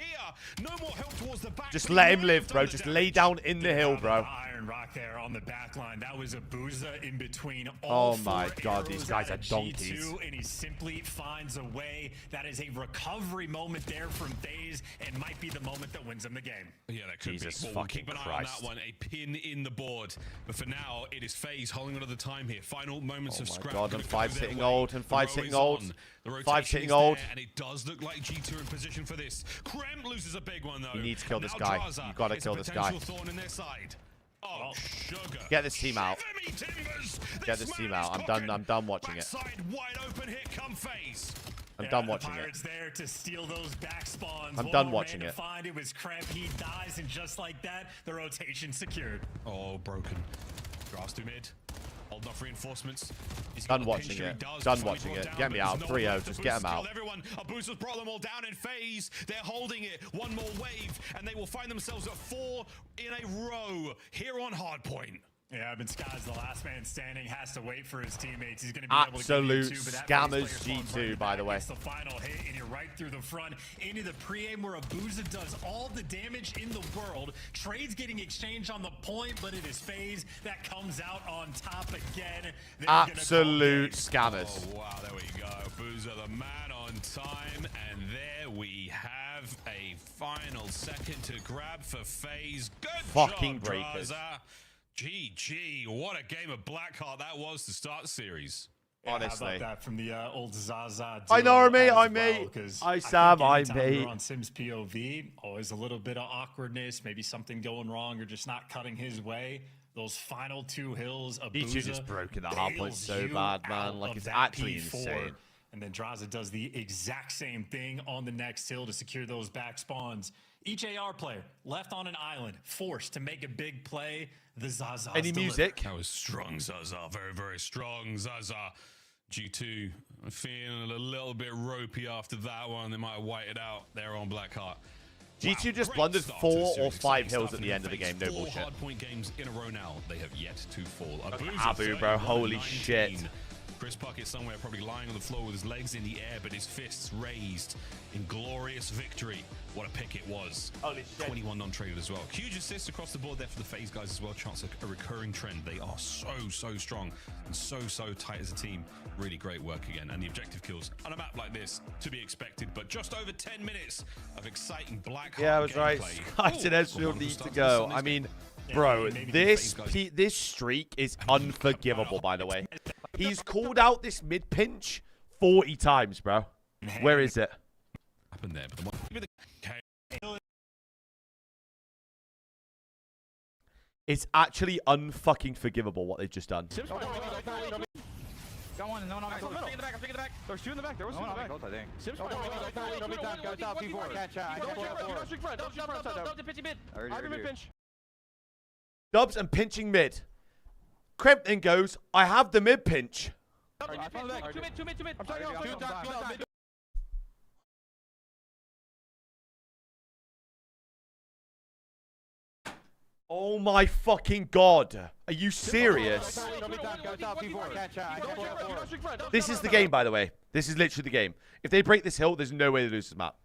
No more help towards the back. Just let him live, bro. Just lay down in the hill, bro. Iron Rock there on the back line. That was Abuza in between all Oh my god, these guys are donkeys. G2, and he simply finds a way. That is a recovery moment there from FaZe, and might be the moment that wins him the game. Yeah, that could Jesus be. Well, fucking keep an eye Christ. on that one. A pin in the board. But for now, it is FaZe holding on to the time here. Final moments of scrap. God, and Gonna go 5's their hitting way. old, and The 5's row hitting is old. on. The 5's rotation hitting is old. there, and it does look like G2 in position for this. Kremp loses a big one, though. You need to kill And this now guy. Draza You gotta is a kill this guy. potential thorn in their side. Oh, sugar. Get this team out. Get this team out. I'm done watching it. Backside wide open. Here come FaZe. I'm done watching it. Pirates there to steal those back spawns. I'm One done more watching man it. to find it was Kremp. He dies, and just like that, the rotation secured. Oh, broken. Grass to mid. Hold off reinforcements. He's Done got the watching pincher, he it. does Done finally watching brought it. down, Get me but out. there's no 3-0. one. Just get him Abuza's out. killed everyone. Abuza's brought them all down in FaZe. They're holding it. One more wave, and they will find themselves at 4 in a row here on Hardpoint. Yeah, but Sky's the last man standing, has to wait for his teammates. He's going to be able to Absolute get into, but that scammers FaZe player spawned G2, by the way. It's the final hit, and you're right through the front into the pre-aim where Abuza does all the damage in the world. Trades getting exchanged on the point, but it is FaZe that comes out on top again. They're Absolute scammers. Oh, wow, there we go. Abuza, the man on time, and there we have a final second to grab for FaZe. Good Fucking job, breakers. Draza. GG, what a game of Blackheart that was to start the series. Yeah, Honestly. how about that from the old Zaza? I know, me, as I'm well, me. 'cause I think Sam, I anytime me. you're on Sims POV, always a little bit of awkwardness, maybe something going wrong or just not cutting his way. Those final two hills, G2 Abuza just broken the hard point bails so you bad, out man. Like, of it's that actually P4. insane. And then Draza does the exact same thing on the next hill to secure those back spawns. Each AR player left on an island, forced to make a big play. The Zazas Any music? That was strong, Zaza. Very, very strong, Zaza. G2 feeling a little bit ropey after that one. They might have waited out there on Blackheart. G2 just blundered 4 or 5 hills at the end of the game. No 4 bullshit. hardpoint games in a row now. They have yet to fall. Abu, bro. Holy shit. Chris Puckett somewhere probably lying on the floor with his legs in the air, but his fists raised in glorious victory. What a pick it was. Holy shit. 21 non-traded as well. Huge assists across the board there for the FaZe guys as well. Chance a recurring trend. They are so strong and so tight as a team. Really great work again. And the objective kills on a map like this to be expected, but just over 10 minutes of exciting Blackheart. Yeah, I was right. Skies and Ezreal need to go. I mean, bro, this streak is unforgivable, by the way. He's called out this mid pinch 40 times, bro. Where is it? Happened there, but the one it's actually unfucking forgivable what they've just done. Go on, no, I'm taking the back. There's 2 in the back. There was 2 in the back. I think. Sims, go top, P4. Catch out. Dubs and pinching mid. Kremp then goes, I have the mid pinch. Two mid. I'm talking mid. Oh my fucking god. Are you serious? This is the game, by the way. This is literally the game. If they break this hill, there's no way they lose this map.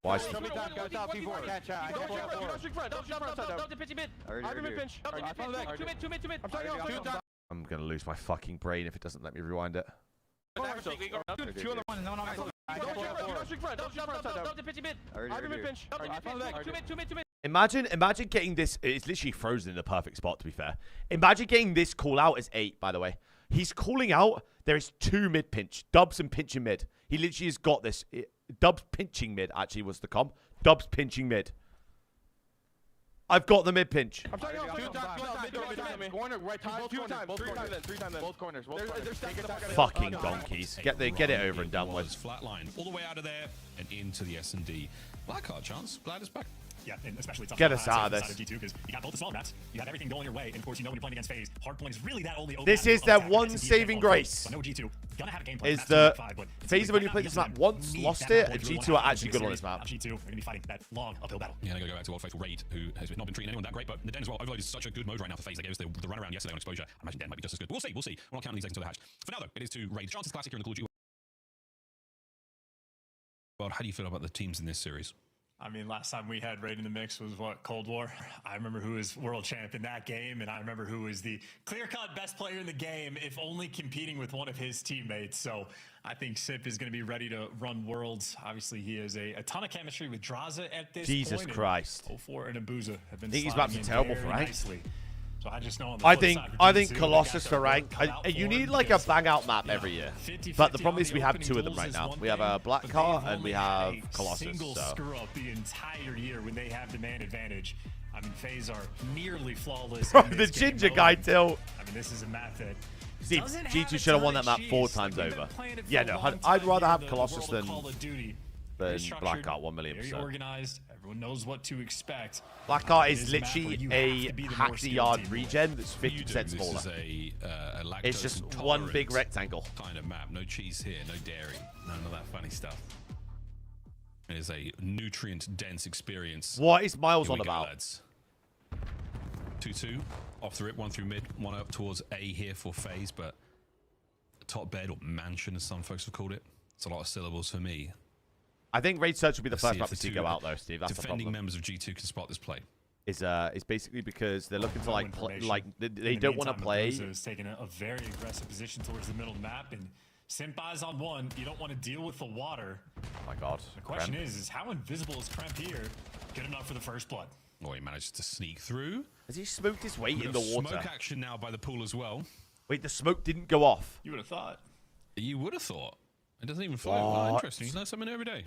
Why? I'm gonna lose my fucking brain if it doesn't let me rewind it. Imagine getting this. It's literally frozen in the perfect spot, to be fair. Imagine getting this call out as 8, by the way. He's calling out. There is 2 mid pinch. Dubs and pinching mid. He literally has got this. Dubs pinching mid actually was the comp. Dubs pinching mid. I've got the mid pinch. I'm talking both corners. Fucking donkeys. Get it over and done with. Flatline all the way out of there and into the S&D. Blackheart chance. Glad it's back. Yeah, and especially tough get us out of this. G2 because you got both the small maps, you have everything going your way, and of course you know when you're playing against FaZe, hardpoint is really that only. This is their one saving grace. No G2 gonna have a game plan. Is the FaZe have only played this map once, lost it, and G2 are actually good on this map. G2 are gonna be fighting that long uphill battle. Yeah, I'm gonna go back to Old Faithful Raid, who has not been treating anyone that great, but the Den as well. Overload is such a good mode right now for FaZe. They gave us the run around yesterday on exposure. I imagine Den might be just as good. We'll see. We're not counting these eggs until they're hatched. For now, though, it is to Raid. Chances classic here in the Call of Duty world. How do you feel about the teams in this series? I mean, last time we had Raid in the mix was what, Cold War? I remember who was world champ in that game, and I remember who was the clear-cut best player in the game, if only competing with one of his teammates. So I think Sip is going to be ready to run Worlds. Obviously, he has a ton of chemistry with Draza at this Jesus point. Christ. 04 and Abuza have been These maps are terrible for rank. nicely. So I just know on the I flip think side for G2, Colossus they for got rank. You need like a bang out map every year. 50-50 But the problem is on we the have opening 2 of them duels right is now. one We have a thing, Black but Car they've and we only had have a Colossus. single So. screw up the entire year when they have the man advantage. I mean, FaZe are nearly flawless. Bro, in the this ginger game guy alone. tilt. I mean, this is a map that See, doesn't G2 have should have a won ton that of map 4 cheese. times We've been over. playing it for Yeah, a no, long I'd time rather in have the Colossus world than of Call of Duty. Very structured, Blackheart 1 million very percent. organized. Everyone knows what to expect. Blackheart It is a map where literally you a have to be the more hack the skilled yard team. regen that's 50% This smaller. is a It's just one big rectangle. Kind of map. No cheese here, no dairy, none of that funny stuff. It is a nutrient-dense experience. What is Miles Here we on go, about? Lads. 2-2 off the rip, 1 through mid, 1 up towards A here for FaZe, but top bed or mansion, as some folks have called it. It's a lot of syllables for me. I think Raid Search will be the Let's first see map if to the go two out though, Steve. That's the defending problem. members of G2 can spot this play. It's basically because they're looking to like they In the don't want to meantime, play. Abuza is taking a very aggressive position towards the middle of the map, and Simp eyes on 1. You don't want to deal with the water. Oh my god. The question Kremp. is how invisible is Kremp here? Good enough for the first blood. Oh, he managed to sneak through. Has he smoked his way Bit in of the water? Smoke action now by the pool as well. Wait, the smoke didn't go off. You would have thought. You would have thought. It doesn't even float. Oh, interesting. You learn something every day.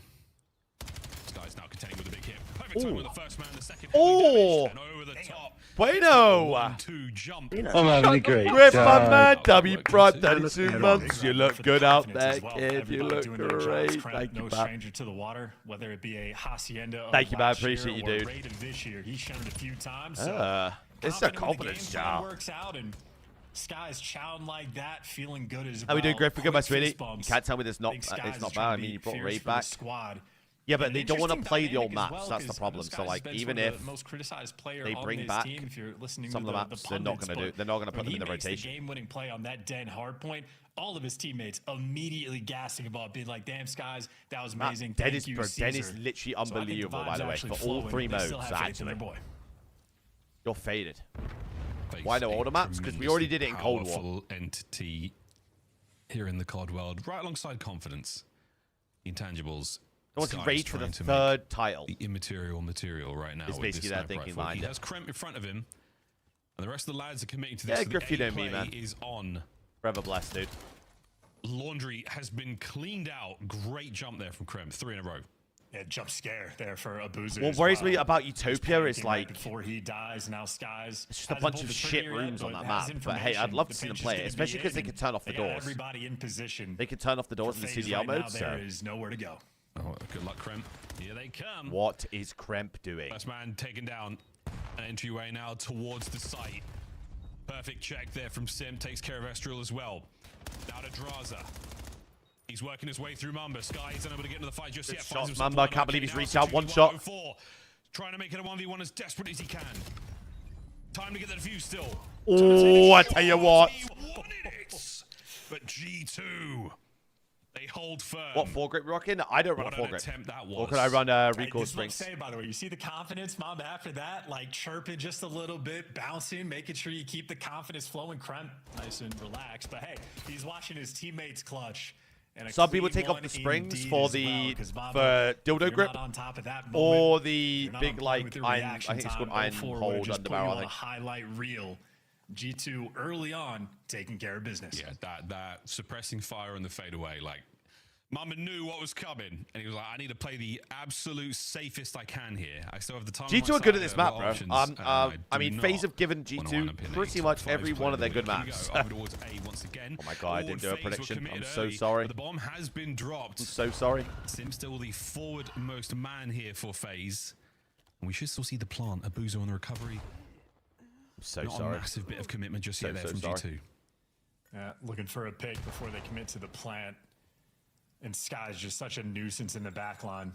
This guy's now contending with a big hit. Perfect time with the first man, the second. Oh! And over the top. bueno. 1-2 jump. I'm having a great Grip, my time. man. W Prime, 32 months. You look good out there, kid. You look great. Thank you, no man. stranger to the water, whether it be a Hacienda. Thank you, man. Appreciate you, dude. This year, he's shown it a few times. It's a confidence job. Works out and Sky's chowing like that, feeling good as well. How we doing, Griff? We good, my sweetie. Bumps. You can't tell me it's not bad. I mean, you brought Raid back. Yeah, but they don't want to play the old maps. That's the problem. So, like, even if they bring back some of the maps, they're not going to do. They're not going to put them in the rotation. Game-winning play on that Den hardpoint. All of his teammates immediately gassing about, being like, "Damn, Skies, that was amazing." Den is literally unbelievable, by the way, for all three modes. Actually, you're faded. Why no older maps? Because we already did it in Cold War. Powerful entity here in the COD world, right alongside Confidence. Intangibles. They want to rage for the third title. The immaterial material right now. It's basically their thinking behind He it. has Kremp in front of him, and the rest of the lads are committing to this. Yeah, Griff, you know me, man. Is on. Forever blessed, dude. Laundry has been cleaned out. Great jump there from Kremp. 3 in a row. Yeah, jump scare there for Abuzu. What worries me about Utopia is like before he dies, now Skies. It's just a bunch of shit rooms on that map. But hey, I'd love to see them play it, especially because they can turn off the doors. Everybody in position. They can turn off the doors in the CDL mode. So there is nowhere to go. Oh, good luck, Kremp. Here they come. What is Kremp doing? First man taken down. An entryway now towards the site. Perfect check there from Sim. Takes care of Estrel as well. Now to Draza. He's working his way through Mamba. Sky is unable to get into the fight just yet. Shots, Mamba. Can't believe he's reached out. One shot. Trying to make it a 1v1 as desperate as he can. Time to get the defuse still. Oh, I tell you what. But G2, they hold firm. What foregrip rocking? I don't run a foregrip. Or could I run Recoil Springs? Say, by the way, you see the confidence, Mamba, after that, like chirping just a little bit, bouncing, making sure you keep the confidence flowing. Kremp, nice and relaxed. But hey, he's watching his teammates clutch. Some people take off the springs for the dildo grip or the big like iron. I think it's called iron hold underbarrel. I think. Highlight reel. G2 early on taking care of business. Yeah, that suppressing fire on the fadeaway. Like Mamba knew what was coming, and he was like, "I need to play the absolute safest I can here. I still have the time." G2 are good at this map, bro. I mean, FaZe have given G2 pretty much every one of their good maps. Oh my god, I didn't do a prediction. I'm so sorry. The bomb has been dropped. I'm so sorry. Sim still the forward-most man here for FaZe. And we should still see the plant. Abuzu on the recovery. I'm so Not sorry. a massive bit of commitment just yet there from G2. Looking for a pick before they commit to the plant. And Sky's just such a nuisance in the back line.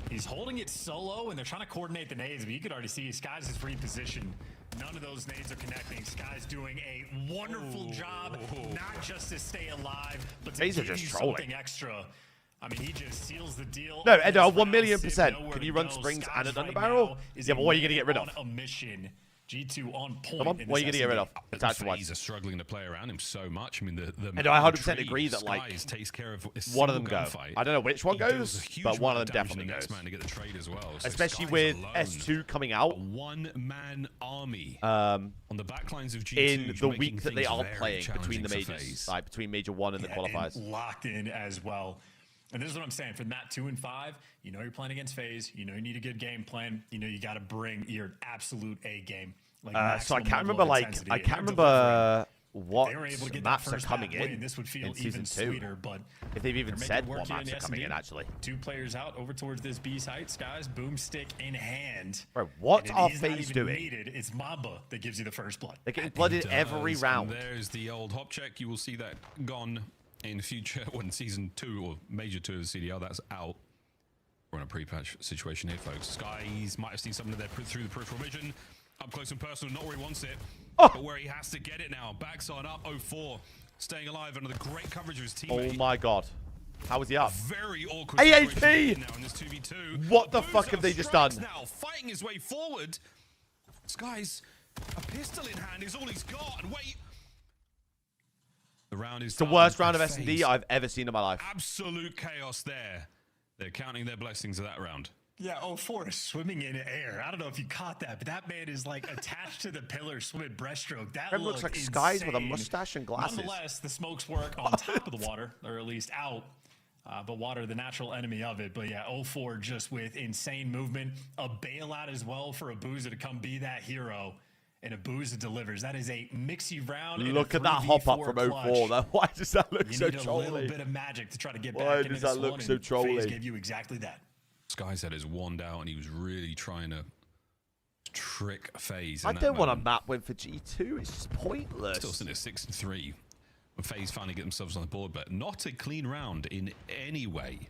He's holding it solo, and they're trying to coordinate the nades, but you could already see Sky's is repositioned. None of those nades are connecting. Sky's doing a wonderful job, not just to stay alive, but to give you something extra. I mean, he just seals the deal. No, Edo, 1,000,000%. Can you run springs and an underbarrel? Yeah, but what are you going to get rid of? A mission. G2 on point. Come on, what are you going to get rid of? FaZe are struggling to play around him so much. I mean, and I 100% agree that like takes care of one of them go. I don't know which one goes, but one of them definitely goes. To get the trade as well. So especially with S2 coming out. A one-man army on the backlines of G2 in the week that they are playing between the majors, like between Major 1 and the qualifiers. And locked in as well. And this is what I'm saying. For map 2 and 5, you know you're playing against FaZe. You know you need a good game plan. You know you got to bring your absolute A game. Like so I can't remember what maps are coming in this would feel season even 2. sweeter, but if they've even said what maps are coming in, actually. 2 players out over towards this B site. Skies, boomstick in hand. Bro, what are FaZe doing? It's Mamba that gives you the first blood. They're getting blooded every round. And there's the old hop check. You will see that gone in future when season 2 or Major 2 of the CDL. That's out. We're in a pre-patch situation here, folks. Skies might have seen something there through the peripheral vision. Up close and personal, not where he wants it, but where he has to get it now. Backside up, 0-4, staying alive under the great coverage of his teammate. Oh my god. How is he up? Very awkward. AHP! Now in this 2v2. What the fuck have they just done? Now, fighting his way forward. Sky's a pistol in hand is all he's got. And wait. The round is the worst round of S&D I've ever seen in my life. Absolute chaos there. They're counting their blessings of that round. Yeah, 0-4 is swimming in air. I don't know if you caught that, but that man is like attached to the pillar, swimming breaststroke. That looks like Skies with a mustache and glasses. Nonetheless, the smokes work on top of the water, or at least out. But water, the natural enemy of it. But yeah, 0-4 just with insane movement. A bailout as well for Abuzu to come be that hero. and Abuza delivers. That is a mixy round. Look at that hop up from 04. Why does that look so you need trolly? A little bit of magic to try to get Why back into does this that look one, so and trolly? FaZe gave you exactly that. Sky said his wand out, and he was really trying to trick FaZe. I don't want a map win for G2. It's just pointless. Still sitting at 6-3 when FaZe finally get themselves on the board, but not a clean round in any way.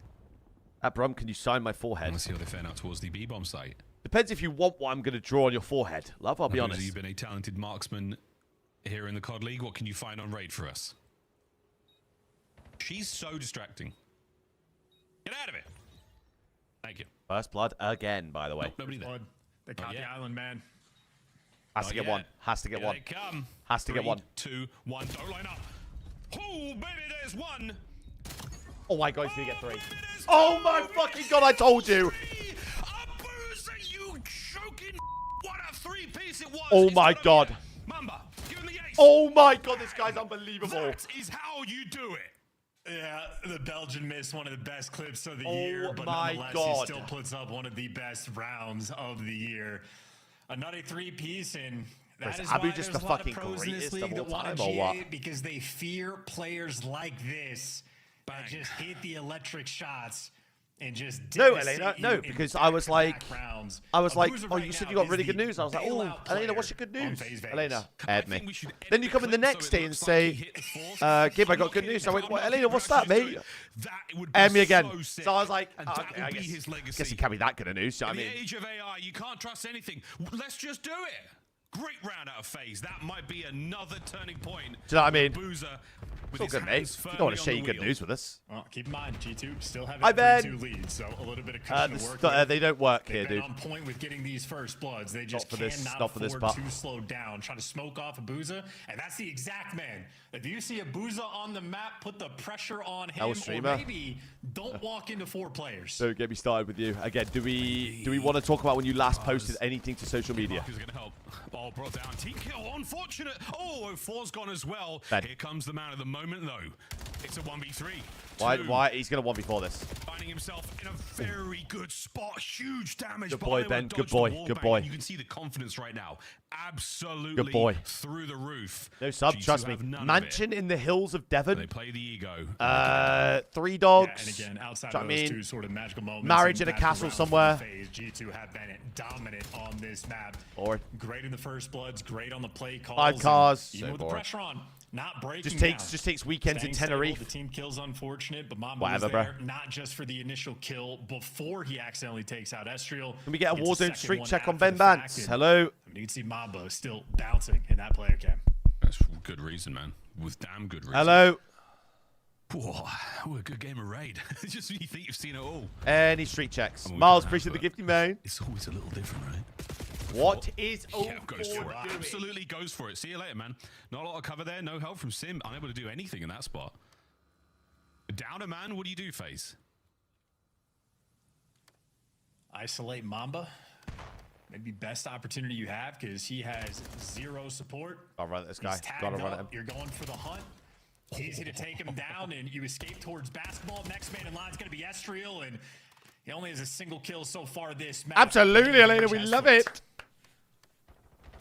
Brum, can you sign my forehead? Let's see how they fan out towards the B-bomb site. Depends if you want what I'm going to draw on your forehead. Love, I'll be honest. You've been a talented marksman here in the COD League. What can you find on Raid for us? She's so distracting. Get out of it. Thank you. First blood again, by the way. Nobody there. They caught the island, man. Has to get one. Has to get Here one. they come. Has to get one. 3, 2, 1. Don't line up. Oh, baby, there's one. Oh my god, he's going to get 3. Oh my fucking god, I told you. Abuza, you choking. What a 3-piece it was. Oh my god. Mamba, give him the ace. Oh my god, this guy's unbelievable. That is how you do it. Yeah, the Belgian missed one of the best clips of the Oh year, but my nonetheless, God. he still puts up one of the best rounds of the year. Another 3-piece, and that is Abu why just there's the a lot fucking of pros in this greatest league of that all want to time, or what? GA because they fear players like this that just hit the electric shots and just No, devastate Elena, you no, in because I was like, back-to-back rounds. oh, Abuza right you said now you got is really the good news. I was like, oh, bailout Elena, what's your player good on news? FaZe Vegas. Elena, I add think me. we should end Then you come in the clip next so day it and looks like say, he hit the fourth. Gib, I I'm got not good kidding. news. I went, I'm what, not Elena, kidding. what's that, Precious mate? doing that, it would Add be me again. so sick. So I was like, And okay, that I would be guess, his legacy. guess it can't be that good of news. You know In what I the mean? age of AI, you can't trust anything. Let's just do it. Great round out of FaZe. That might be another turning point. Do you know what I mean? Abuza with It's all his good, mate. hands You don't want to firmly share on your the good wheel. news with us. Well, keep in mind, G2 still have Hi, a Ben. 3-2 lead, so a little bit of cushion to work with. They don't work here, They've been dude. on point with getting these first bloods. They just for this- cannot not for this afford part. to slow down. Trying to smoke off Abuza, and that's the exact man. If you see Abuza on the map, put the pressure on him, or streamer. maybe don't walk into 4 players. Don't get me started with you. Again, do we want to talk about when you last posted anything to social media? Who's going to help? Ball brought down. Team kill. Unfortunate. Oh, 04's gone as well. Ben. Here comes the man of the moment, though. It's a 1v3. Why? He's going to 1v4 this. Finding himself in a very good spot. Huge damage. Good boy, Bio Ben. dodged Good the boy. wall Good bang, boy. and you can see the confidence right now. Absolutely Good boy. through the roof. No sub, G2 trust me. have none of Mansion in the hills of Devon. They play the ego. 3 dogs. Yeah, and again, outside Do you know of what I those mean? 2 sort of magical moments, Marriage and in a magical castle rounds somewhere. from FaZe, G2 have been dominant on this map. Or Great in the first bloods, great on the play calls. 5 and cars. Even So with the boring. pressure on, not breaking Just down. takes weekends in Staying stable. Tenerife. The team kill's unfortunate, but Mamba Whatever, was bro. there not just for the initial kill before he accidentally takes out Estriel. Can we get a Gets Warzone second streak one check on after Ben the fact, Bance? and, Hello. I mean, you can see Mamba still bouncing in that player cam. That's good reason, man. With damn good reason. Hello. Whoa, what a good game of Raid. Just when you think you've seen it all. Any street checks. I mean, we Miles, can have, appreciate the but gifty, man. It's always a little different, right? What is Yeah, goes for it. doing? Absolutely goes for it. See you later, man. Not a lot of cover there. No help from Sim. Unable to do anything in that spot. Down a man. What do you do, FaZe? Isolate Mamba. Maybe best opportunity you have because he has 0 support. I'll run at this He's guy. tagged Gotta run at up. him. You're going for the hunt. Easy to take him down, and you escape towards basketball. Next man in line is going to be Estriel, and he only has a single kill so far this match. Absolutely, Elena. We love it.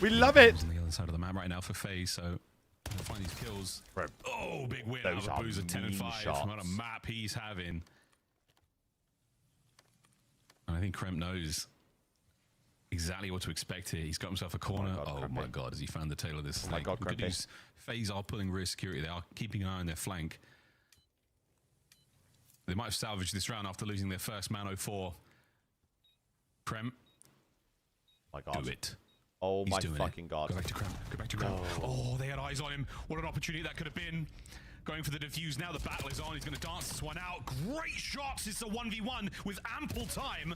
We love it. On the other side of the map right now for FaZe, so we'll find these kills. Oh, big win out Those of are Abuza, 10 and mean 5 from what a shots. map he's having. And I think Kremp knows exactly what to expect here. He's got himself a corner. Oh my God, has he found the tail of this snake? God, Good Krempy. news, FaZe are pulling rear security. They are keeping an eye on their flank. They might have salvaged this round after losing their first man 04. Kremp, My God. do it. Oh He's my doing fucking it. God. Go back to Kremp. Go back to Kremp. Oh, they had eyes on him. What an opportunity that could have been. Going for the defuse. Now the battle is on. He's going to dance this one out. Great shots. It's a 1v1 with ample time.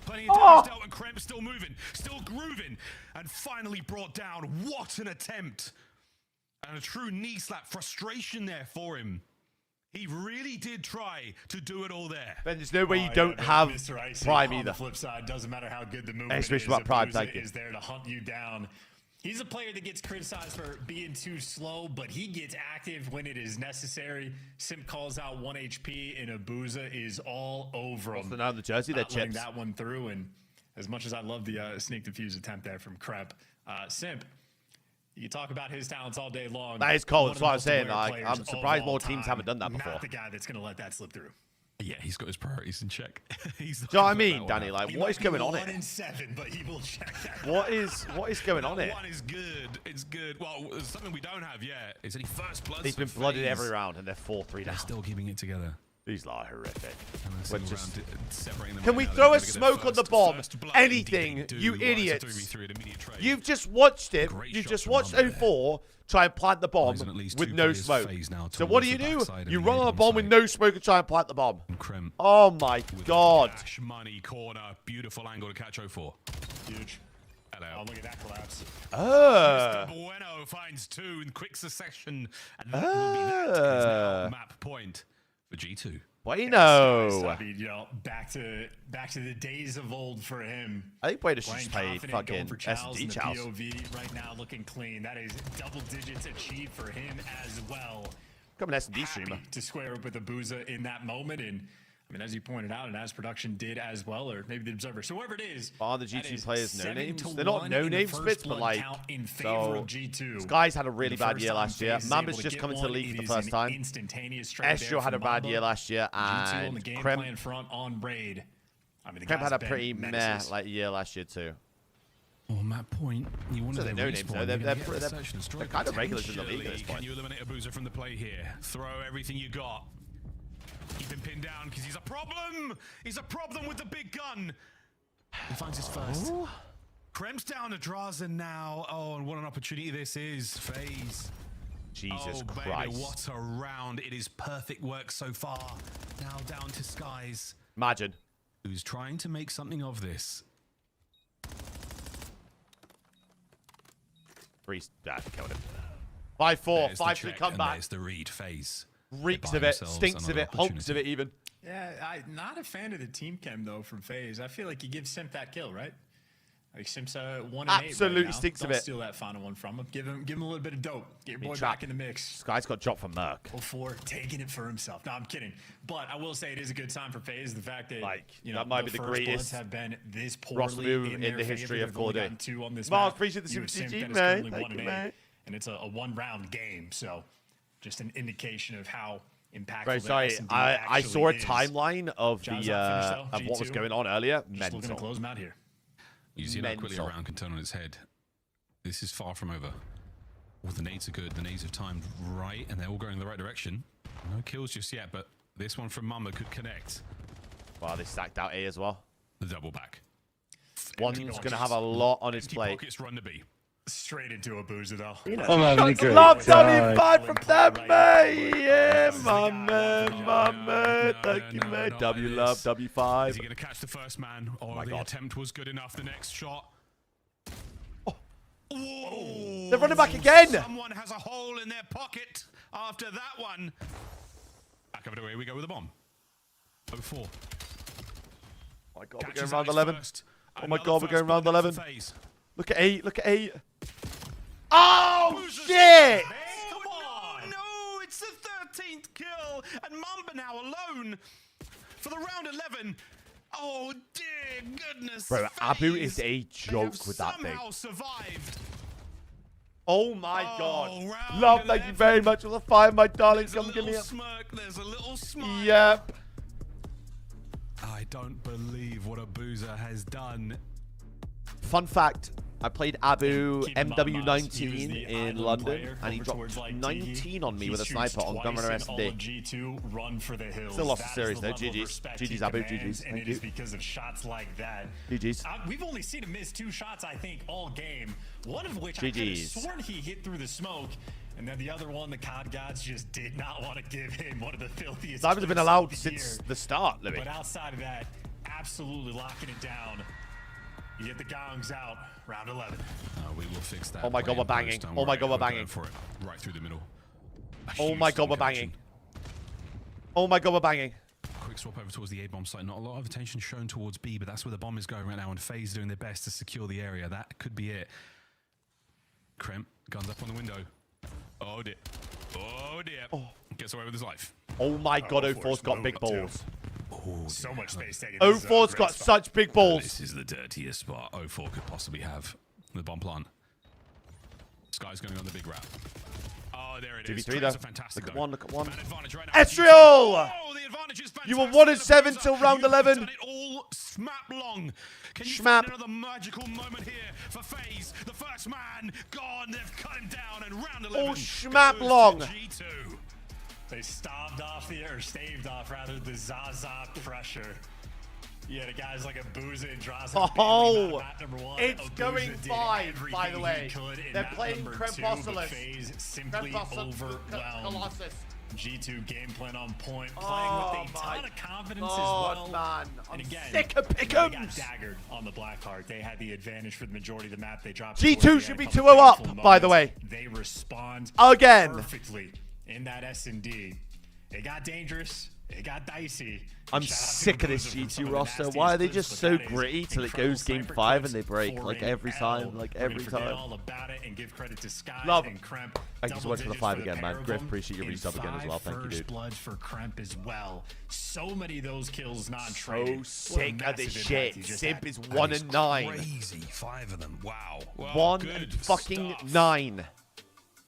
Plenty of damage dealt, and Kremp still moving, still grooving, and finally brought down. What an attempt. And a true knee slap. Frustration there for him. He really did try to do it all there. Ben, there's no way you yeah, don't but have Mr. Icy, Prime on either. the flip side, doesn't matter how good the movement Exclamation is, mark Prime, Abuza thank you. is there to hunt you down. He's a player that gets criticized for being too slow, but he gets active when it is necessary. Simp calls out 1 HP, and Abuza is all over him. What's the name of the jersey? They're Not letting chips. that one through, and as much as I love the sneak defuse attempt there from Krep, Simp, you talk about his talents all day long. That is cold. One That's of what the I was saying. most aware Like, players I'm of surprised all more teams time. haven't done that before. Not the guy that's going to let that slip through. Yeah, he's got his priorities in check. He's Do you know what I mean, Danny? Like, what is going on here? here? 1-7, but he will check that. What is going on here? One is good. It's good. Well, there's something we don't have yet. It's any first blood. He's been blooded every round, and they're 4-3 down. They're still keeping it together. These lot are horrific. We're just Can we throw a smoke on the bomb? Anything, you idiots. You've just watched it. You've just watched 04 try and plant the bomb with no smoke. So what do? You run on a bomb with no smoke and try and plant the bomb. Oh my god. Dash money corner. Beautiful angle to catch 04. Huge. Hello. Oh, look at that collapse. Mr. Bueno finds 2 in quick succession. And that will be that is now map point for G2. Bueno. I mean, you know, back to the days of old for him. I think Bueno should Playing just play confident, fucking going for Chalice S&D in the Chalice. POV right now, looking clean. That is double digits achieved for him as well. Become an S&D streamer. To square up with Abuza in that moment, and I mean, as you pointed out, and as production did as well, or maybe the Observer. So whoever it is, Are the G2 players no names? 7-1 They're not no in the name first splits, but blood like, count in favor so of G2. Sky's had a really The bad first year time last year. FaZe is Mamba's able to just get coming to one, the league for it the is first an time. instantaneous trade there Estro had a from bad Mamba. year last year, G2 on the and game Kremp plan front on Raid. I mean, the Kremp guy's had a been pretty meh menaces. like year last year too. Well, Matt Point, you want So to they're no names, though. They're kind of regulars in the league at this point. Can you eliminate Abuza from the play here? Throw everything you got. Keep him pinned down because he's a problem. He's a problem with the big gun. He finds his first. Kremp's down to Drazen now. Oh, and what an opportunity this is. FaZe. Jesus Christ. Christ. What a round. It is perfect work so far. Now down to Skies. Imagine. Who's trying to make something of this. Killed him. 5-4, 5-3 comeback. There's the read. FaZe. Reeks of it, stinks of it, honks of it even. Yeah, I'm not a fan of the team chem though from FaZe. I feel like you give Simp that kill, right? Like Simp's 1-8 Absolutely right now. stinks of Don't it. steal that final one from him. Give him a little bit of dope. Get your boy Trap. back in the mix. This guy's got dropped from Merc. 04, taking it for himself. No, I'm kidding. But I will say it is a good time for FaZe. The fact that that might be the First greatest Bloods have been this poorly roster move in their the history favor. of They've Call of only Duty. gotten 2 on this Mark, map. appreciate the You have super Simp GG, that is man. currently Thank you, 1-8, man. and it's a 1-round game. So just an indication of how impactful. Bro, that sorry, S&D I saw a actually is. timeline of Jazz the not finished, though. of what was G2. going on earlier. Just looking to Mental. close him out here. You see how quickly a Mental. round can turn on its head. This is far from over. Well, the nades are good. The nades have timed right, and they're all going in the right direction. No kills just yet, but this one from Mamba could connect. Wow, they stacked out A as well. The double back. One's going to have a lot on his Empty plate. pockets run to B. Straight into a boozer though. I'm having a great love W5 from them, mate. Yeah, my man. Thank you, mate. W love, Is W5. he going to catch the first man? Or the attempt was good enough. The next shot. Oh. They're running back again. Someone has a hole in their pocket after that one. Back over to where we go with the bomb. 04. Oh my god, we're going round 11. Oh my god, we're going round 11. Look at 8, look at 8. Oh, shit! Come on! No, it's the 13th kill, and Mamba now alone for the round 11. Oh dear goodness! Bro, Abu FaZe, is a joke with that thing. somehow survived. Oh my god. Love, thank you very much for the 5, my darling. Come give me a smirk. There's a little smile. Yep. I don't believe what Abuza has done. Fun fact, I played Abu Keep in mind, Miles, he was MW19 the in island London, player and he over dropped towards, like, 19 on me He with a shoots sniper on twice Governor in all SD. of G2, run for the hills. Still lost That the is series, though. level of GG's. respect GG's, he Abu. commands, GG's. And Thank it is you. because of shots like that. GG's. We've only seen him miss 2 shots, I think, all game. One of which I could have GG's. sworn he hit through the smoke. And then the other one, the COD gods just did not want to give him one of the filthiest. Diamonds have been clips allowed of the since year. the start, Louis. But outside of that, absolutely locking it down. You get the gongs out, round 11. We will fix that. Oh my god, we're banging. Oh my god, we're banging. For it. Right through the middle. Oh my god, we're banging. Oh my god, we're banging. Quick swap over towards the A-bomb site. Not a lot of attention shown towards B, but that's where the bomb is going right now, and FaZe doing their best to secure the area. That could be it. Kremp, guns up on the window. Oh dear. Oh dear. Gets away with his life. Oh my god, 04's got big balls. So much space taken. 04's got such big balls. This is the dirtiest spot 04 could possibly have. The bomb plant. Sky's going on the big route. Oh, there it is. 2v3 Tracer, though. fantastic Look at though. one, look at one. Man advantage right now. Ezreal! Oh, the advantage is You were fantastic. 1-7 till round 11. Done it all smap long. Can you Schmap. find another magical moment here for FaZe? The first man gone. They've cut him down, and round 11 All schmap goes long. to G2. They staved off rather the Zaza pressure. Yeah, the guys like Abuza and Drazen. Oh, number one. it's Abuza going did fine, by the everything way. he could in They're map playing number 2, but Krempostolos. FaZe simply overwhelmed. Colossus. G2 game plan on point, playing Oh, with a ton of confidence God, as well. man. I'm and again, sick of they got pick'ems. daggered on the Blackheart. They had the advantage for the majority of the map. They dropped. G2 should be 2-0 up, by the way. They respond Again. perfectly in that S&D. It got dangerous. It got dicey. I'm Shout out to sick of this Abuza for some G2 of the roster. nastiest Why are they clips, just but so that is gritty till it incredible goes game sniper 5 clips and they break? for Like an every L. time, like We're gonna every forget time. all about it and give credit to Sky Love. and Kremp. Thank you so much for the 5 again, man. Griff, appreciate your And resub again as well. Thank you, 5 dude. first bloods for Kremp as well. So many of those kills not So traded. sick of this shit. Simp is 1-9. Crazy, 5 of them. Wow. Well, 1 good and fucking stuff. 9.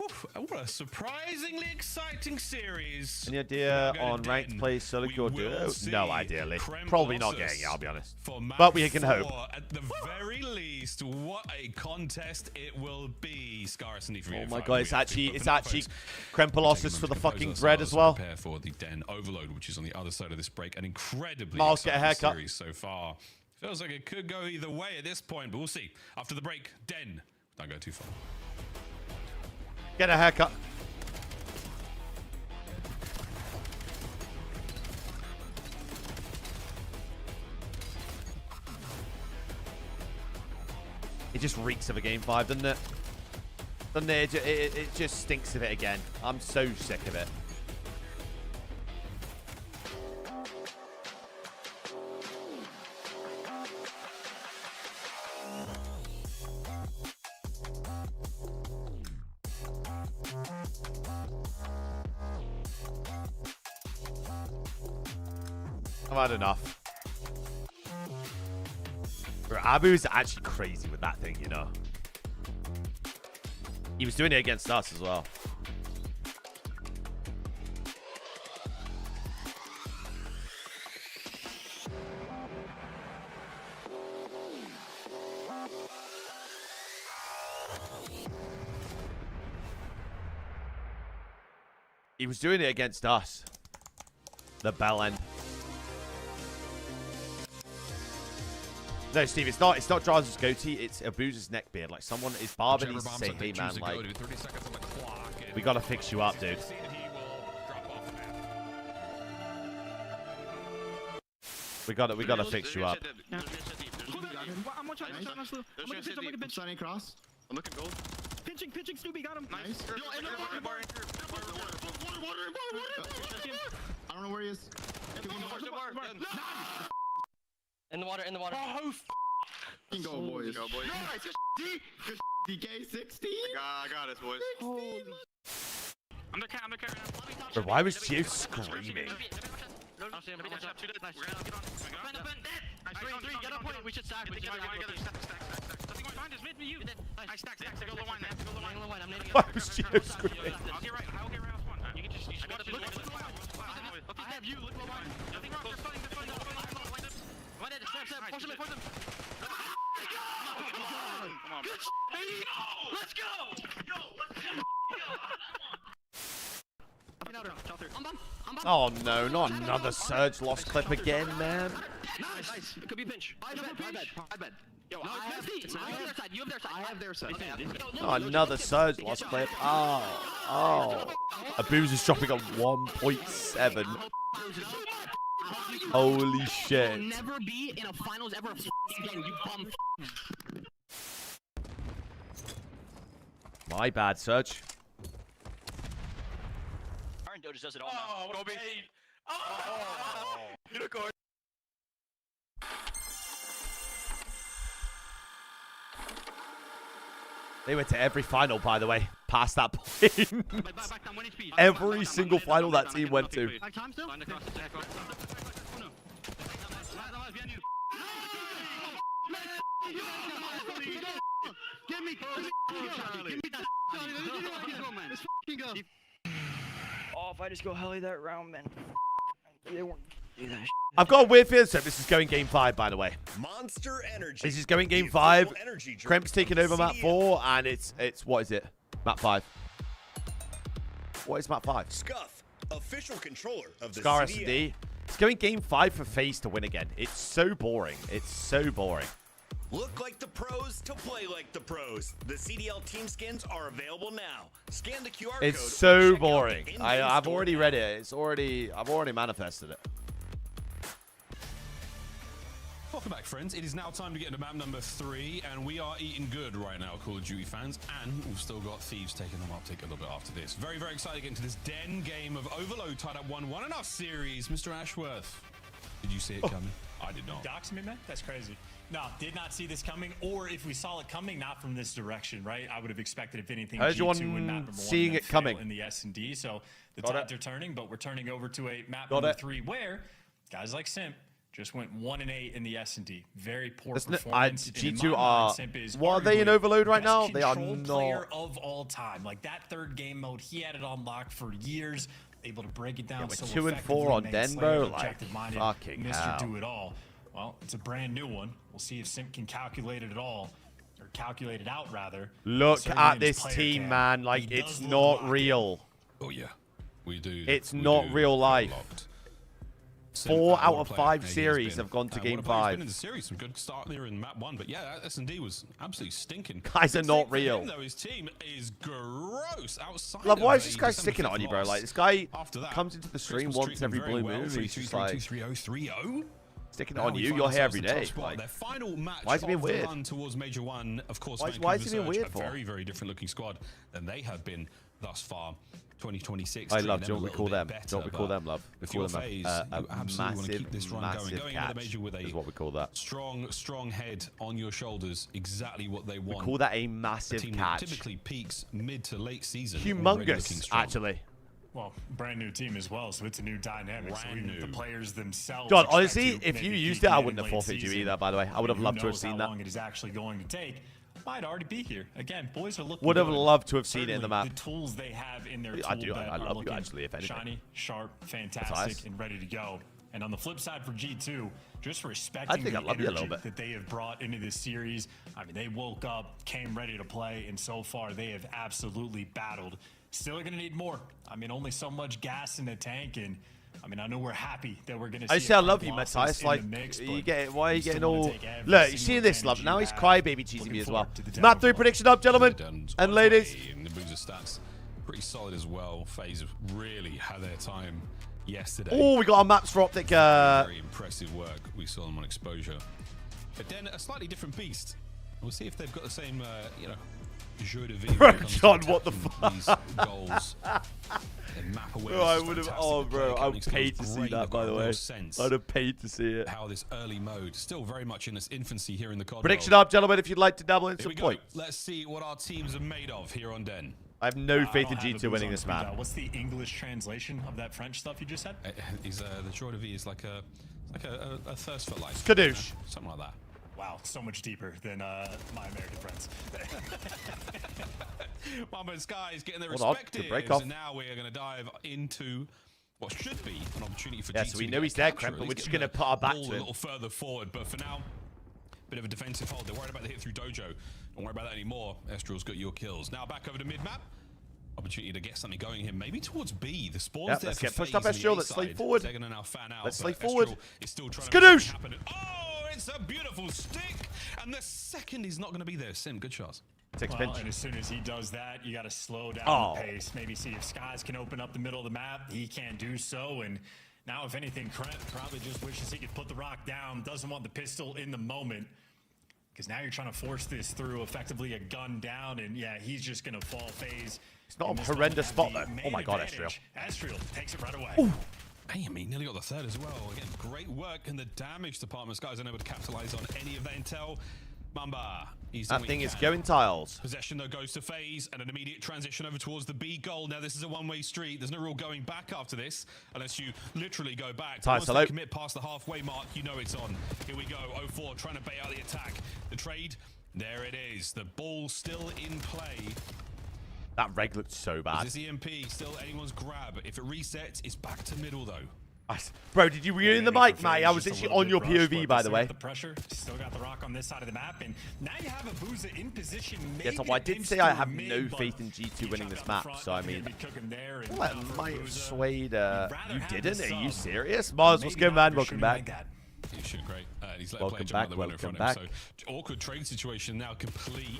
Oof, what a surprisingly exciting series. Any idea We're gonna on ranked den. play solo We queue or will duo? see No, ideally. Krem Probably not Colossus getting it, I'll be honest. for map But we can 4. hope. At the very least, what a contest it will be. Scar S&D for Oh you. my Five, god, we it's have actually to- it's but for now, actually folks, Krempolos for the fucking bread as well. Prepare for the Den Overload, which is on the other side of this break. An incredibly Miles, get a exciting haircut. series so far. Feels like it could go either way at this point, but we'll see. After the break, Den. Don't go too far. Get a haircut. It just reeks of a game 5, doesn't it? Doesn't it? It just stinks of it again. I'm so sick of it. I've had enough. Bro, Abu's actually crazy with that thing, you know. He was doing it against us as well. He was doing it against us. The bell end. No, Steve, it's not Drazen's goatee, it's Abuza's neckbeard. Like, someone is barbing needs to say, hey man, like, we gotta fix you up, dude. We gotta fix you up. I'm signing cross. I'm looking gold. Pinching, Snoopy, got him. Nice. I don't know where he is. In the water. Oh, f***ing go, boys. Go, boys. Nice. Good DK 16. I got it, boys. Holy. I'm the cat. Bro, why was Gio screaming? Get on point. We should stack. Why was Gio screaming? I'll get right off one. You can just look. I have you. Look low line. I think we're starting. Force him. Come on. Let's go. Oh no, not another Surge lost clip again, man. Nice. It could be a pinch. I bet. Yo, I have their side. You have their side. I have their side. Oh, another Surge lost clip. Oh. Abuza's dropping on 1.7. Holy shit. Never be in a finals ever again, you bum. My bad, Surge. Aaron Doge does it all now. Go big. Unicorn. They went to every final, by the way, past that point. Every single final that team went to. Johnny, let me give you like his man. Let's f***ing go. Oh, if I just go heli that round, man. They won't do that. I've got a weird feeling, so this is going game 5, by the way. Monster Energy. This is going game 5. Kremp's taking over map 4, and it's what is it? Map 5. What is map 5? Scuff, official controller of the Scar CDL. S&D. It's going game 5 for FaZe to win again. It's so boring. It's so boring. Look like the pros to play like the pros. The CDL team skins are available now. Scan the QR code. It's or so check out boring. the in-game I've store already now. read it. I've already manifested it. Welcome back, friends. It is now time to get into map number 3, and we are eating good right now, Call of Duty fans, and we've still got Thieves taking them up. Take a little bit after this. Very, very excited to get into this Den game of Overload, tied up 1-1 in our series. Mr. Ashworth, did you see it coming? I did not. Doxing me, man? That's crazy. No, did not see this coming, or if we saw it coming, not from this direction, right? I would have expected, if anything, How's G2 you and map number 1 seeing it coming in the S&D. So the Got tides it. are turning, but we're turning over to a map Got number it. 3 where guys like Simp just went 1-8 in the S&D. Very poor Listen, performance. And in G2 my are. mind, Simp is What are they in arguably Overload right best now? They are control player not. of all time. Like that third game mode, he had it on lock for years. Able to break it down. Yeah, we're so 2 and 4 effectively, on made Den, Slayer bro. the Like, objective-minded fucking Mr. hell. Do It All. Well, it's a brand new one. We'll see if Simp can calculate it all, or calculate it out rather. Look Certainly at in his this player team, cam, man. Like, he it's does look not locked in. real. Oh, yeah. We do. It's we not do real feel life. locked. 4 out What a of player 5 he has series been. have gone to What game a player he's 5. been in the series. Some good start there in map 1, but yeah, S&D was absolutely stinking. Guys are Good not thing for real. him, though, his team is gross outside. Love, why of is this a guy December sticking it 5th on you, bro? loss. Like, this guy After that, comes into the stream Christmas once treated every him very blue well. moon. He's just like 3-3-3-0. sticking it Now on we you. find You're here ourselves every in the top day. spot. Like, Their final match why is he being of the weird? run towards Major 1, of course, Why is Vancouver he being Surge, weird a for? very, very different looking squad than they have been thus far. 2026. I love. treating Do you want them me a to call little them? bit Do you want me to call better, them, love? We but call with them your phase, a you absolutely want to keep this run going. massive Going into the catch. major with Is a what we call that. strong head on your shoulders. Exactly what they want. We call that a A massive team that catch. typically peaks mid to late season. already looking Humongous, strong. actually. Well, brand new team as well, so it's a new dynamic. So Brand even new. the players themselves. God, expect honestly, to if you maybe used peak it, I mid wouldn't and have late forfeited you season. either, by the way. I would have Who loved to have knows seen how that. long it is actually going to take. Might already be here. Again, boys are looking Would have good. loved to have seen it in the Certainly, map. The tools they have in their I tool do. belt I are love you, looking actually, if anything. shiny, sharp, fantastic, nice. and ready to go. And on the flip side for G2, just respecting I think the I love you a little energy bit. that they have brought into this series. I mean, they woke up, came ready to play, and so far they have absolutely battled. Still going to need more. I mean, only so much gas in the tank, and I mean, I know we're happy that we're going to see I say I love you, losses Matthias. in Like, the mix, you but get why are you we still getting wanna all? take every Look, you see single this, love. advantage Now you he's have. crybaby cheesing Looking me as forward well. to the Map 3 Denver prediction up, gentlemen and ladies. And the booster stats pretty solid as well. FaZe really had their time yesterday. Oh, we got our maps for Optic. Very impressive work. We saw them on exposure. But then a slightly different beast. We'll see if they've got the same, jeu de vie. Bro, when it comes to John, what the attacking fuck? These goals. And map awareness Bro, I is would have. fantastic. Oh, The bro, player I would counting skills pay to see great. that. They've By got the a way, real sense I'd have paid to see it. how this early mode, still very much in its infancy here in the COD Prediction world. up, gentlemen. If you'd like to dabble in Here some we go. points. Let's see what our teams are made of here on Den. I have no I faith don't in have the G2 boots winning on this speed map. dial. What's the English translation of that French stuff you just said? The joy de vie is like a thirst for life. Skadoosh. Something like that. Wow, so much deeper than my American friends. Mamba and Sky is getting their Hold on, respectives, good break off. and now we are going to dive into what should be an opportunity for Yeah, G2 so we to know get he's a there, capture, Kremp, at but we're least just get going to the put our back ball to a him. little further forward. But for now, bit of a defensive hold. They're worried about the hit through Dojo. Don't worry about that anymore. Estrel's got your kills. Now back over to mid-map. Opportunity to get something going here, maybe towards B. The spawns Yep, there let's for get pushed FaZe up, on the Estrel. A Let's slay side. forward. They're gonna now fan out, Let's but slay forward. Estrel is still trying Skadoosh! to make it happen. Oh, it's a beautiful stick, and the second he's not going to be there. Sim, good shots. Well, and as soon as he does that, you got to slow down Oh. the pace. Maybe see if Skies can open up the middle of the map. He can't do so, and now if anything, Krent probably just wishes he could put the rock down. Doesn't want the pistol in the moment. Because now you're trying to force this through effectively a gun down, and yeah, he's just going to fall phase. It's not a horrendous spot, though. Oh my god, Estrel. Estrel takes it right away. Damn, he nearly got the third as well. Again, great work in the damage department. Guys unable to capitalize on any of that intel. Mamba, he's That thing is going tiles. Possession though goes to FaZe, and an immediate transition over towards the B goal. Now this is a one-way street. There's no real going back after this, unless you literally go back. Tiles, Once they hello. commit past the halfway mark, you know it's on. Here we go. 0-4 trying to bait out the attack. The trade, there it is. The ball still in play. That reg looked so bad. Is this EMP still anyone's grab? If it resets, it's back to middle though. Bro, did you read in the mic, mate? I was literally on your POV, by the way. The pressure, still got the rock on this side of the map, and now you have Abuza in position. Yes, so I did say I have no faith in G2 winning this map, so I mean, well, I might have swayed. You didn't? Are you serious? Mars, what's good, man? Welcome back. He's shooting great. He's let Welcome play back. Welcome back. So awkward trade situation now complete.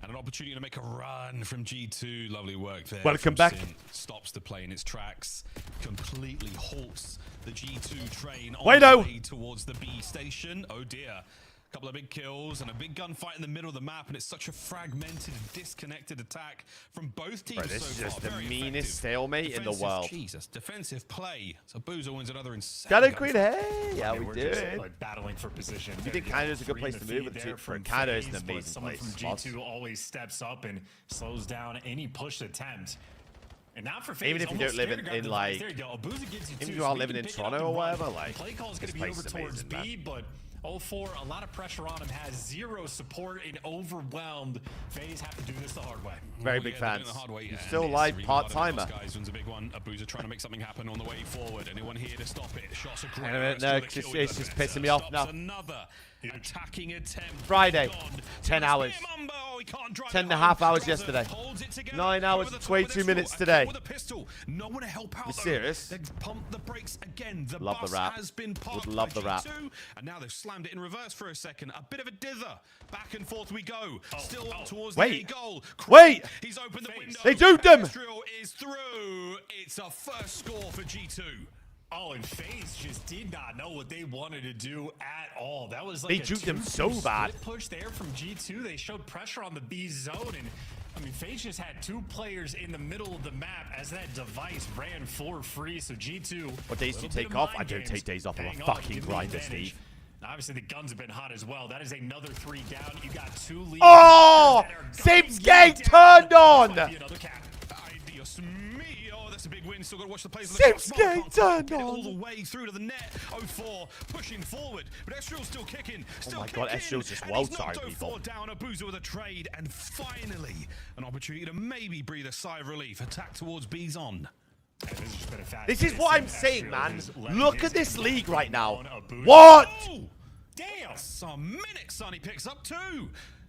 And an opportunity to make a run from G2. Lovely work there. Welcome back. Sin. Stops the play in its tracks. Completely halts the G2 train on Wait, the way towards the B station. Oh dear. A couple of big kills and a big gunfight in the middle of the map, and it's such a fragmented, disconnected attack from both teams. Bro, this so is just far. the Very meanest effective. stalemate in the world. Jesus, defensive play. So Boozer wins another insane. Got a queen, hey, yeah, we We're did. just, like, battling for position. You think Canada's a good place to move with the two? Canada is an amazing someone place. From G2 always steps up and slows down any push attempt. And now for FaZe, Even if you don't live in like, there you go. Abuza gives you even two, if you so are he living can in pick it up Toronto or and run. whatever, like, The play call is going this to be place over is towards amazing, B, but 0-4, a lot of pressure on him, has zero support and overwhelmed. FaZe have to do this the hard way. Very big fans. You're still live part-timer. Guys wins a big one. Abuza trying to make something happen on the way forward. Anyone here to stop it? Shots are great. No, it's just pissing me off now. Another attacking attempt. Friday, 10 hours. 10.5 hours yesterday. 9 hours and 22 minutes today. No one to help out. You serious? They pump the brakes again. The Love the bus rap. has been parked Would love by the rap. G2, and now they've slammed it in reverse for a second. A bit of a dither. Back and forth we go. Still up towards the A goal. Wait! He's opened the window. They duped him! Israel is through. It's a first score for G2. Oh, and FaZe just did not know what they wanted to do at all. That was like They juked them so bad. Push there from G2. They showed pressure on the B zone, and I mean, FaZe just had two players in the middle of the map as that device ran for free. So G2. What days do you take off? I don't take days off. I'm a fucking grinder, Steve. Obviously, the guns have been hot as well. That is another 3 down. You got 2 leads. Oh! Same skate turned on! That's a big win. Still got to watch the plays. Simskate turned on. All the way through to the net. 0-4 pushing forward, but Estriel's still kicking. Still my God, Estriel's just well timed, people. Down. Abuza with a trade, and finally an opportunity to maybe breathe a sigh of relief. Attack towards B's on. This is what I'm saying, man. Look at this league right now. What? Damn! Some minutes, Sonny picks up 2.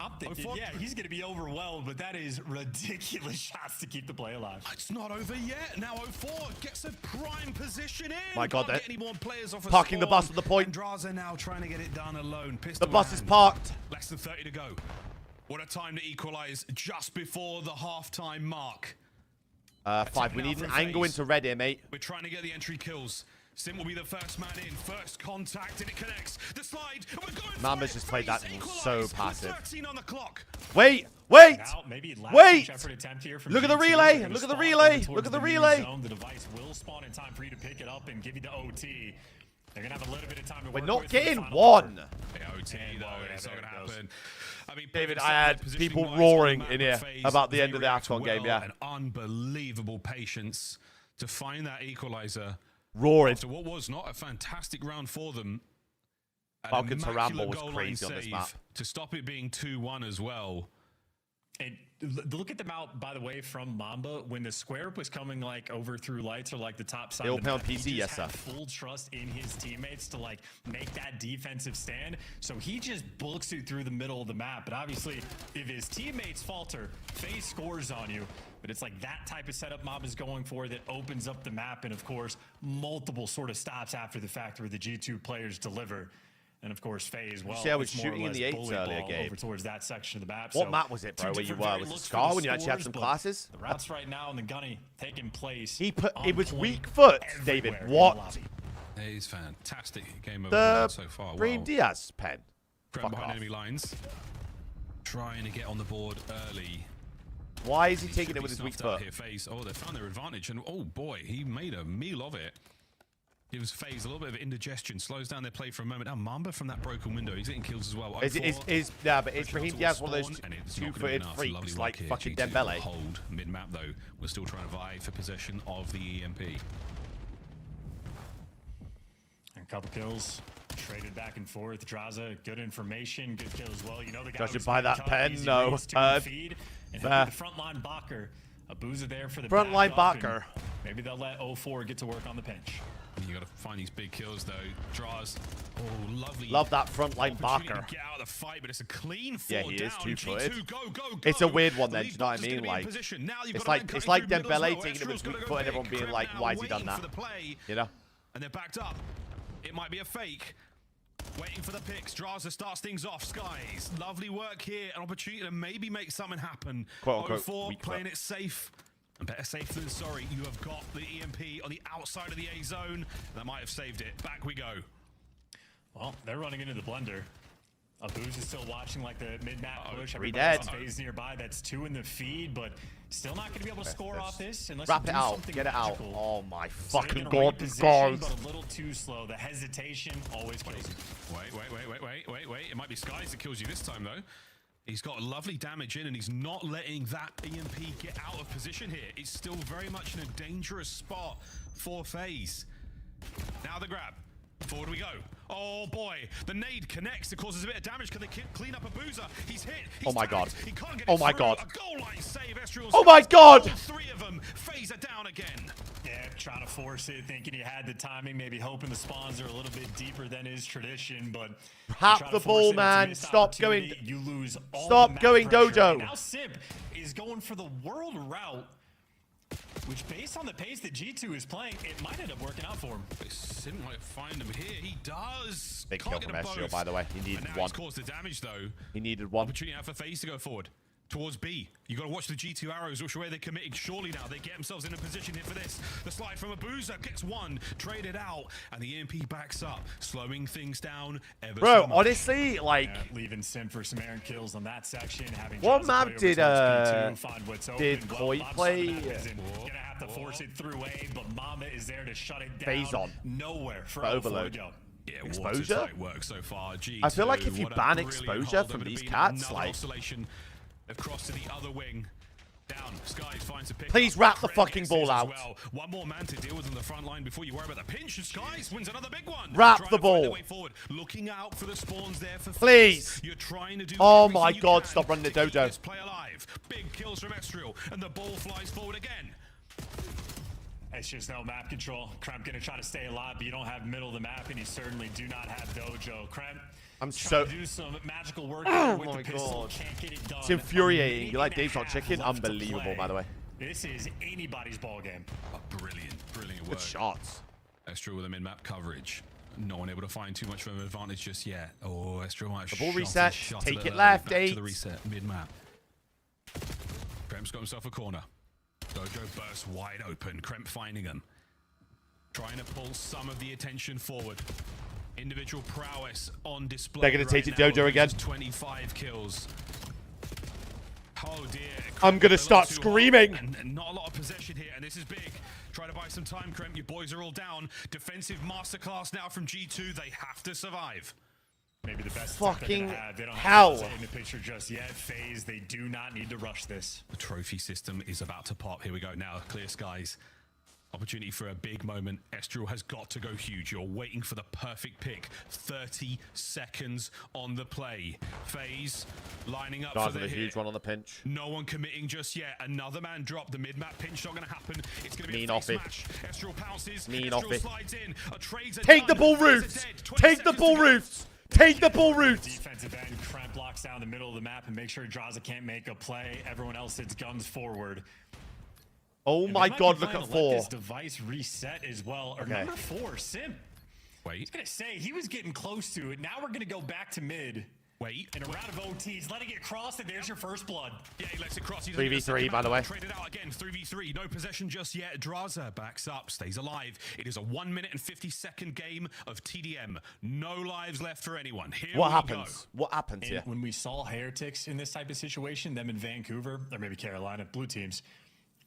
I'm thinking, yeah, he's going to be overwhelmed, but that is ridiculous shots to keep the play alive. It's not over yet. Now 0-4 gets a prime position in. My God, Can't get any more players off a parking the spawn. bus at the point. Andraza now trying to get it done alone. The bus is parked. Less than 30 to go. What a time to equalize just before the halftime mark. 5. We need an angle into red here, mate. We're trying to get the entry kills. Sim will be the first man in. First contact, and it connects. The slide, and we're going Mamba's just played that so passive. 13 on the clock. Wait! Wait! Look at the relay! Look at the relay! Look at the relay! The device will spawn in time for you to pick it up and give you the OT. They're going to have a little bit of time to We're work not with getting the final one. OT, though, it's not going to happen. I mean, David, I had people roaring in here about the end of the Axon game, yeah. An unbelievable patience to find that equalizer. Roaring. After what was not a fantastic round for them. Falcons Harambe was crazy on this map. To stop it being 2-1 as well. And look at them out, by the way, from Mamba. When the square was coming like over through lights or like the top side, They'll of the play on map, PC, he yes, just had sir. full trust in his teammates to like make that defensive stand. So he just books it through the middle of the map. But obviously, if his teammates falter, FaZe scores on you. But it's like that type of setup Mob is going for that opens up the map. And of course, multiple sort of stops after the fact where the G2 players deliver. And of course, FaZe, well, see, I was it's more or shooting in less the 8s bully earlier, ball Gabe. over towards that section of the map. What So map was it, bro, two where you different were? very Was it looks for Scar the when you actually had scores, some but classes? The routes right now in the Gunny taking place. It was weak foot, David. What? He's fantastic game The over so far. Brahim Diaz pen. Behind Fuck off. enemy lines. Trying to get on the board early. Why is he taking it with his weak Snuffed out foot? here, FaZe. Oh, they found their advantage, and oh boy, he made a meal of it. Gives FaZe a little bit of indigestion, slows down their play for a moment. And Mamba from that broken window, he's getting kills as well. But is Brahim Diaz one of those two-footed freaks like fucking Dembele? Hold mid-map though. We're still trying to vie for possession of the EMP. A couple kills. Traded back and forth. Draza, good information, good kill as well. You know the guy Judging by that pen, no. feed. And Fair. the frontline Bakker. Abuza there for the Frontline backup, backer. and maybe they'll let 04 get to work on the pinch. You got to find these big kills though. Draws. Oh, lovely. Love that frontline backer. Get out of the fight, but it's a clean fall Yeah, he is down. 2-footed. Go. It's a weird one then, do you know what I mean? Like, it's like Dembele taking him as weak foot and everyone being like, why has he done that? You know? And they're backed up. It might be a fake. Waiting for the picks. Draza starts things off. Skies. Lovely work here. An opportunity to maybe make something happen. Quote unquote. 04 playing it safe. And better safe than sorry. You have got the EMP on the outside of the A zone. That might have saved it. Back we go. Well, they're running into the blender. Abuz is still watching like the mid-map push. Dead. Phase nearby. That's 2 in the feed, but still not going to be able to score off this unless wrap you it do out. something Get it out. magical. Oh my So fucking they're in a god, reposition, God. but a little too slow. The hesitation always kills him. Wait. It might be Skies that kills you this time though. He's got lovely damage in and he's not letting that EMP get out of position here. It's still very much in a dangerous spot for FaZe. Now the grab. Forward we go. Oh boy, the nade connects. It causes a bit of damage. Can they clean up Abuza? He's hit. He's Oh my god. He can't get Oh it my through. god. A goal line save. Estriel's Oh my god. All 3 of them. FaZe are down again. Yeah, trying to force it, thinking he had the timing, maybe hoping the spawns are a little bit deeper than his tradition, but Have the ball, man. Stop going. You lose all Stop the map going, pressure. Dojo. And now Simp is going for the world route, which based on the pace that G2 is playing, it might end up working out for him. Simp might find him here. He does. Big Can't kill get from them Ezreal, both. by the way. He needed And now one. he's caused the damage though. He needed one. Opportunity now for FaZe to go forward. Towards B. You got to watch the G2 arrows, which way they're committing. Surely now they get themselves in a position here for this. The slide from Abuza gets one, traded out, and the EMP backs up, slowing things down ever Bro, so much. honestly, like, leaving Sim for some Aaron kills on that section. Having what Jazza map play over did towards B2, find what's open. did Well, Koi Bob play? Gonna have to force it through A, but Mama is there to shut it down. FaZe on. Nowhere for Overload. to go. Yeah, Exposure? What a tight work so far. G2, I feel like if you what a ban brilliant exposure hold. from There these would have cats, been another like- oscillation. They've crossed to the other wing. Down. Skies finds a pick. Please wrap the fucking ball out. Well. One more man to deal with on the front line before you worry about the pinch. And Skies wins another big one. Wrap Trying the to find their ball. way forward. Looking out for the spawns there for Please. FaZe. You're trying to do Oh everything my you god, can stop running the to keep Dojo. this play alive. Big kills from Estriel, and the ball flies forward again. It's just no map control. Kremp gonna try to stay alive, but you don't have middle of the map, and you certainly do not have Dojo. Kremp I'm trying so. to do some magical work Oh with my the pistol. god. Can't get it done. It's infuriating. A You like minute Dave's Hot and a Chicken? half left to Unbelievable, play. by the way. This is anybody's ball game. Brilliant Good work. shots. Estriel with a mid-map coverage. No one able to find too much of an advantage just yet. Oh, Estriel might have The ball shot reset. shot Take a it little left, back to 8. the reset mid-map. Kremp's got himself a corner. Dojo bursts wide open. Kremp finding him. Trying to pull some of the attention forward. Individual prowess on display. They're gonna right take it now. Dojo again. 25 kills. Oh dear. I'm gonna start screaming. And not a lot of possession here, and this is big. Try to buy some time, Kremp. Your boys are all down. Defensive masterclass now from G2. They have to survive. Maybe the best Fucking they're gonna have. They don't hell. have in the picture just yet. FaZe, they do not need to rush this. The trophy system is about to pop. Here we go now. Clear skies. Opportunity for a big moment. Estriel has got to go huge. You're waiting for the perfect pick. 30 seconds on the play. FaZe lining up for Guys, the a hit. huge one on the pinch. No one committing just yet. Another man dropped. The mid-map pinch not going to happen. It's going to be Mean a off face it. match. Estriel pounces. Mean Estriel off it. slides in. A trade's Take the done. ball FaZe are roofs. dead. 20 Take the seconds ball to go. roofs. Take the ball roofs. Defensive end, Kremp locks down the middle of the map and make sure Draza can't make a play. Everyone else hits guns forward. Oh And my they might god, be look planning at to let 4. this device reset as well. Or Okay. number 4, Simp. Wait. I was gonna say he was getting close to it. Now we're gonna go back to mid. Wait. In a round of OTs, letting it cross, and there's your first blood. Yeah, he lets it cross. He 3v3, by the way. Traded out again. 3v3. No possession just yet. Draza backs up, stays alive. It is a 1 minute and 50-second game of TDM. No lives left for anyone. Here What we happens? Go. What happens And here? when we saw Heretics in this type of situation, them in Vancouver, or maybe Carolina, blue teams,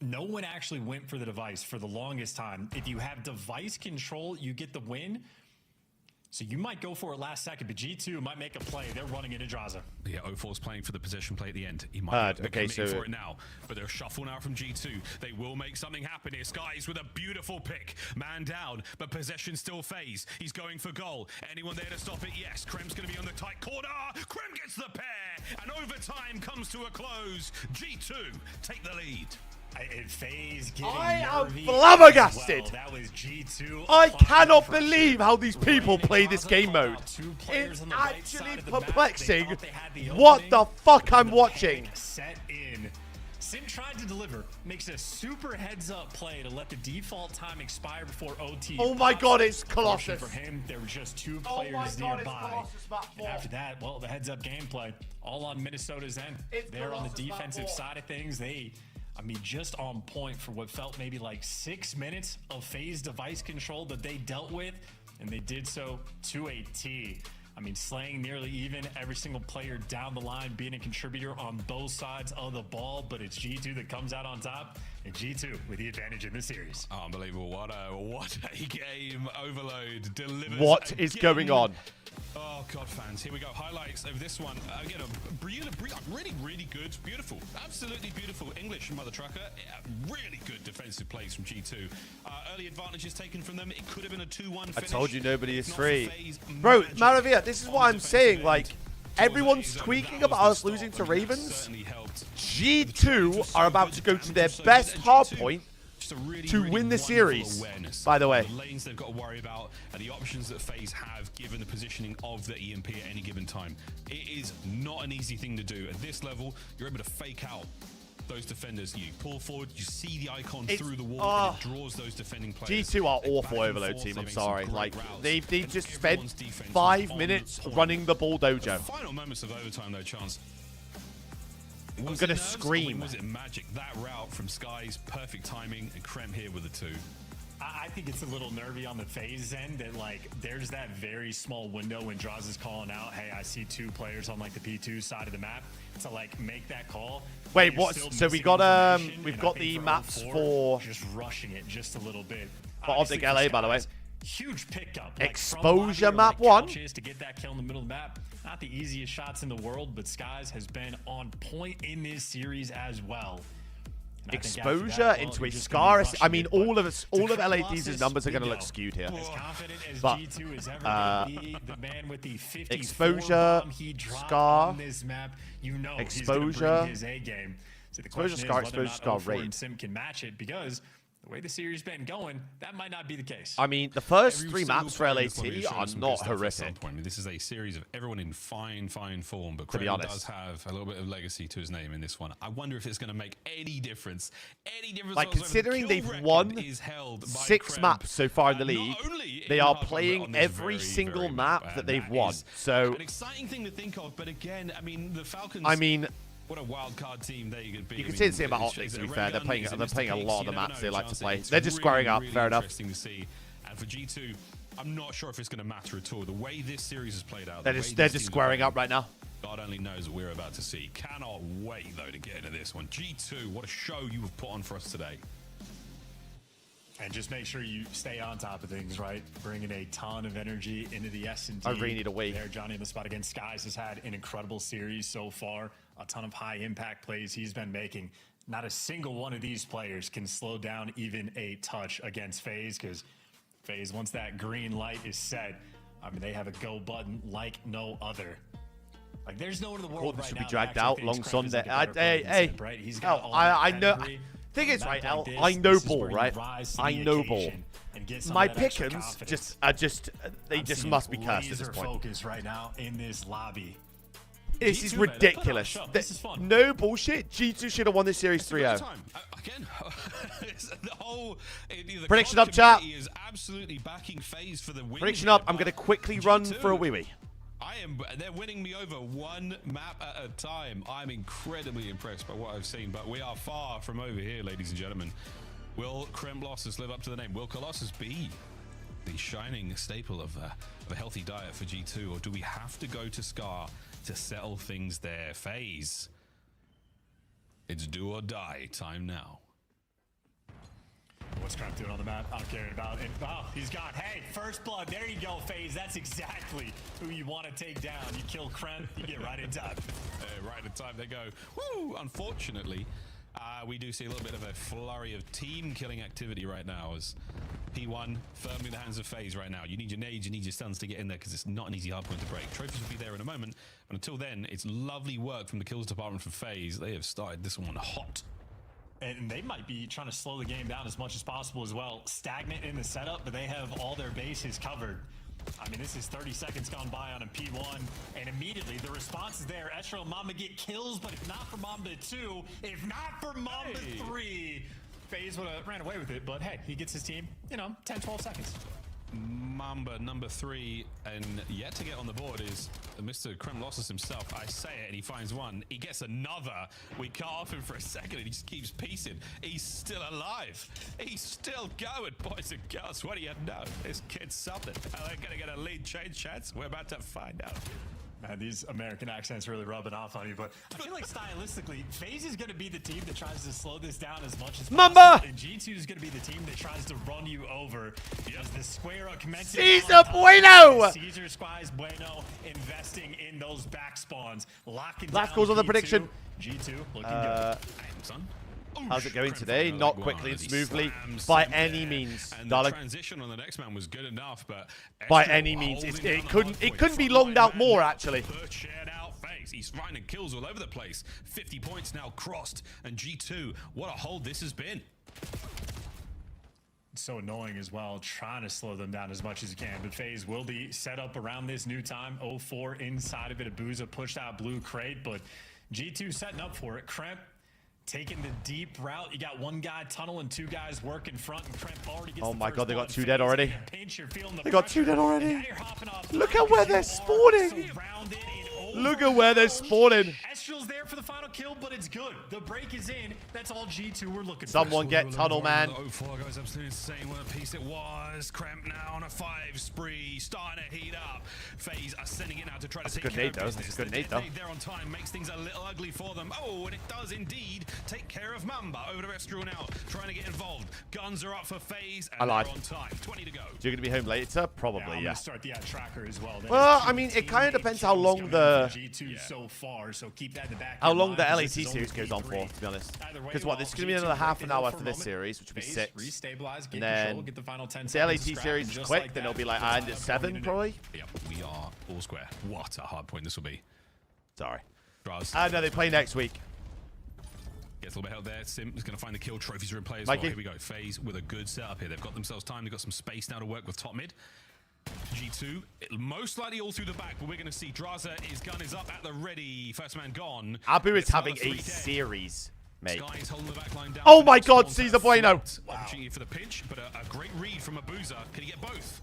no one actually went for the device for the longest time. If you have device control, you get the win. So you might go for it last second, but G2 might make a play. They're running into Draza. Yeah, 04's playing for the possession play at the end. He might Heard. be Okay, committing so- for it now, but they're shuffle now from G2. They will make something happen here. Skies with a beautiful pick. Man down, but possession still FaZe. He's going for goal. Anyone there to stop it? Yes. Krem's going to be on the tight corner. Krem gets the pair, and overtime comes to a close. G2 take the lead. I am flabbergasted. That was G2. I cannot believe how these people play this game mode. It's actually perplexing what the fuck I'm watching. Set in. Sim tried to deliver, makes a super heads-up play to let the default time expire before OT. Oh my god, it's Colossus. For him, there were just 2 players nearby. And after that, well, the heads-up gameplay, all on Minnesota's end. They're on the defensive side of things. I mean, just on point for what felt maybe like 6 minutes of FaZe device control that they dealt with, and they did so to a T. I mean, slaying nearly even every single player down the line, being a contributor on both sides of the ball, but it's G2 that comes out on top, and G2 with the advantage in this series. Unbelievable. What a game. Overload delivers. What is going on? Oh, God, fans. Here we go. Highlights of this one. Again, really good. Beautiful. Absolutely beautiful. English, Mother Trucker. Really good defensive plays from G2. Early advantages taken from them. It could have been a 2-1 finish. I told you nobody is free. Bro, Maravilla, this is what I'm saying. Like, everyone's tweaking about us losing to Ravens. G2 are about to go to their best hardpoint to win the series, by the way. The lanes they've got to worry about and the options that FaZe have given the positioning of the EMP at any given time. It is not an easy thing to do. At this level, you're able to fake out those defenders. You pull forward, you see the icon through the wall, and it draws those defending players. G2 are awful Overload team, I'm sorry. Like, they just spent 5 minutes running the ball dojo. Final moments of overtime, though, Chance. I'm gonna scream. Was it magic? That route from Skies, perfect timing, and Krem here with the 2. I think it's a little nervy on the FaZe end that, like, there's that very small window when Draws is calling out, hey, I see 2 players on, like, the P2 side of the map, to, like, make that call. Wait, what? So we got we've got the maps for just rushing it just a little bit. For Optic LA, by the way. Huge pickup. Exposure map 1. To get that kill in the middle of the map. Not the easiest shots in the world, but Skies has been on point in this series as well. Exposure into a Scar. I mean, all of LAD's numbers are going to look skewed here. But exposure, Scar, exposure, Scar, Scar, Raid. Sim can match it because the way the series been going, that might not be the case. I mean, the first 3 maps for LAT are not horrific. I mean, this is a series of everyone in fine form, but Krem does have a little bit of legacy to his name in this one. I wonder if it's going to make any difference. Like, considering they've won 6 maps so far in the league, they are playing every single map that they've won. So, an exciting thing to think of, but again, I mean, the Falcons... What a wild card team they could be. You can say the same about Optics, to be fair. They're playing a lot of the maps they like to play. They're just squaring up, fair enough. Interesting to see. And for G2, I'm not sure if it's going to matter at all. The way this series has played out, they're just squaring up right now. God only knows what we're about to see. Cannot wait, though, to get into this one. G2, what a show you have put on for us today. And just make sure you stay on top of things, right? Bringing a ton of energy into the S&D. I really need to wait. There, Johnny on the spot again. Skies has had an incredible series so far. A ton of high impact plays he's been making. Not a single one of these players can slow down even a touch against FaZe, because FaZe, once that green light is set, I mean, they have a go button like no other. Like, there's no one in the world right should be dragged out long Sunday. Hey, I know. Thing is, right, L, I know ball, right? I know ball. My pickings they just must be cursed at this point. Focus right now in this lobby. This is ridiculous. This is fun. No bullshit. G2 should have won this series 3-0. Again, the whole prediction up, chat. Is absolutely backing FaZe for the win. Prediction up. I'm going to quickly run for a wee-wee. They're winning me over 1 map at a time. I'm incredibly impressed by what I've seen, but we are far from over here, ladies and gentlemen. Will Kremlossus live up to the name? Will Colossus be the shining staple of a healthy diet for G2, or do we have to go to Scar to settle things there? FaZe, it's do or die time now. What's Krem doing on the map? I'm caring about it. Oh, he's got, hey, first blood. There you go, FaZe. That's exactly who you want to take down. You kill Krem, you get right in time. Right in time they go. Woo! Unfortunately, we do see a little bit of a flurry of team killing activity right now as P1 firmly in the hands of FaZe right now. You need your nades, you need your stuns to get in there because it's not an easy hard point to break. Trophies will be there in a moment, but until then, it's lovely work from the kills department for FaZe. They have started this one hot. And they might be trying to slow the game down as much as possible as well. Stagnant in the setup, but they have all their bases covered. I mean, this is 30 seconds gone by on a P1, and immediately the response is there. Ezreal and Mamba get kills, but if not for Mamba 2, if not for Mamba 3, FaZe would have ran away with it. But hey, he gets his team, you know, 10, 12 seconds. Mamba number 3, and yet to get on the board is Mr. Kremlossus himself. I say it, and he finds one. He gets another. We cut off him for a second, and he just keeps piecing. He's still alive. He's still going, boys and girls. What do you know? This kid's something. Are they going to get a lead change chance? We're about to find out. Man, these American accents really rubbing off on you, but I feel like stylistically, FaZe is going to be the team that tries to slow this down as much as Mamba! And G2 is going to be the team that tries to run you over. As the square up commences. Caesar Bueno! Caesar Squires Bueno investing in those back spawns. Locking Last down calls on the G2. prediction. G2 looking good. Son. How's it going today? Not quickly and smoothly, Slams by him any there. means, And darling. the transition on the next man was good enough, but By Ezreal any means, holding it down couldn't the hard couldn't be point. longed out Frontline more man actually. Shared out FaZe. He's finding kills all over the place. 50 points now crossed, and G2, what a hold this has been. It's so annoying as well, trying to slow them down as much as you can. But FaZe will be set up around this new time. 0-4 inside of it. Abuza pushed out blue crate, but G2 setting up for it. Kremp taking the deep route. You got one guy tunnel and 2 guys work in front, and Kremp already gets Oh the my first god, they one. got 2 dead already. Pinch, you're feeling the They got 2 dead already. Look at where they're spawning. Look at where they're spawning. Ezreal's there for the final kill, but it's good. The break is in. That's all G2 we're looking for. Someone get tunnel, man. 04 goes absolutely insane. What a piece it was. Kremp now on a 5 spree, starting to heat up. FaZe are sending it out to try That's to a take good care nade, of though. business. That's a good The nade, though. nade there on time makes things a little ugly for them. Oh, and it does indeed take care of Mamba. Over to Ezreal now, trying to get involved. Guns are up for FaZe, and I lied. they're on time. 20 to go. So you're gonna be home later? Probably, I'm yeah. gonna start the tracker as well. Well, I mean, it kind of depends how long the G2 so far, so keep that in the back. how of your long the mind, 'cause LAT this is only series goes on P3. for, to be honest. Either way, Because what, this is gonna be G2 another half break an it hour up for a this moment. series, which will be FaZe 6. Restabilize, get And then control, get the final 10 the LAT seconds series is just quick, like then that. it'll be like, That's I end all at that 7 we're gonna probably. Yep, we are all square. What a hard point this will be. Sorry. Draz. No, they play next week. Gets a little bit out there. Sim is going to find the kill. Trophies are in play as Mikey. well. Here we go. FaZe with a good setup here. They've got themselves time. They've got some space now to work with top mid. G2, most likely all through the back, but we're going to see Draza, his gun is up at the ready. First man gone. Abu is Gets having another a 3 dead. series, mate. Sky is holding the back line down. Oh my god, Caesar Bueno! Opportunity for the pinch, but a great read from Abuza. Can he get both?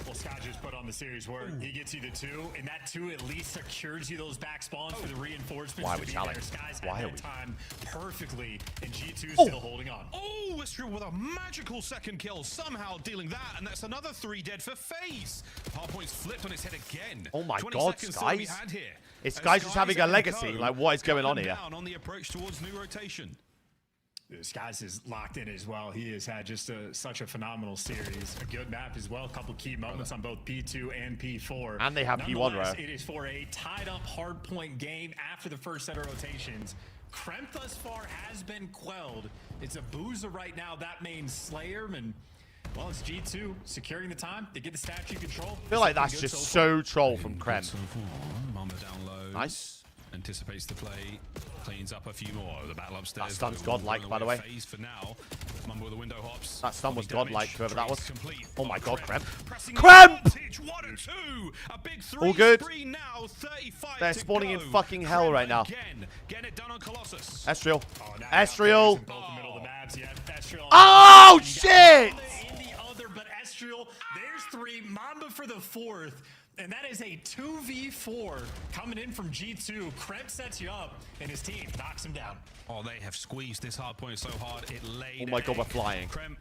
Well, Sky just put on the series where he gets you the 2, and that 2 at least secures you those back spawns for the reinforcements. Why are to we be challenged? there. Sky's Why had are that we? time perfectly, and G2 Oh. still holding on. Oh, Ezreal with a magical second kill, somehow dealing that, and that's another 3 dead for FaZe. Hardpoint's flipped on his head again. Oh my 20 god, seconds still to be Skies. had here. Is And Skies just having a and legacy? Co. Like, what is going on cutting here? down on the approach towards new rotation. Skies is locked in as well. He has had just such a phenomenal series. A good map as well. A couple key moments on both P2 and P4. And they have P1, Nonetheless, bro. it is for a tied up hard point game after the first set of rotations. Kremp thus far has been quelled. It's Abuza right now, that main Slayer, and well, it's G2 securing the time. They get the statue control. I feel like that's just so troll from Krem. Mamba down low. Nice. Anticipates the play. Cleans up a few more. The battle upstairs. That stun's though, godlike, running by the away way. FaZe for now. Mamba with the window hops. That stun was Body godlike, damage. whoever that was. Trace complete. Oh my god, Krem. Pressing Krem! advantage, 1 and 2. A big 3 All good. spree now. 35 They're to spawning in go. fucking hell Krem right now. Again. Getting it done on Colossus. Ezreal. Now Ezreal. in both the middle of the maps. You have Ezreal. Oh, You got shit! Mamba in the other, but Ezreal, there's 3. Mamba for the 4th. And that is a 2v4 coming in from G2. Kremp sets you up, and his team knocks him down. Oh, they have squeezed this hard point so hard it laid. Oh my god, we're egg. flying. Kremp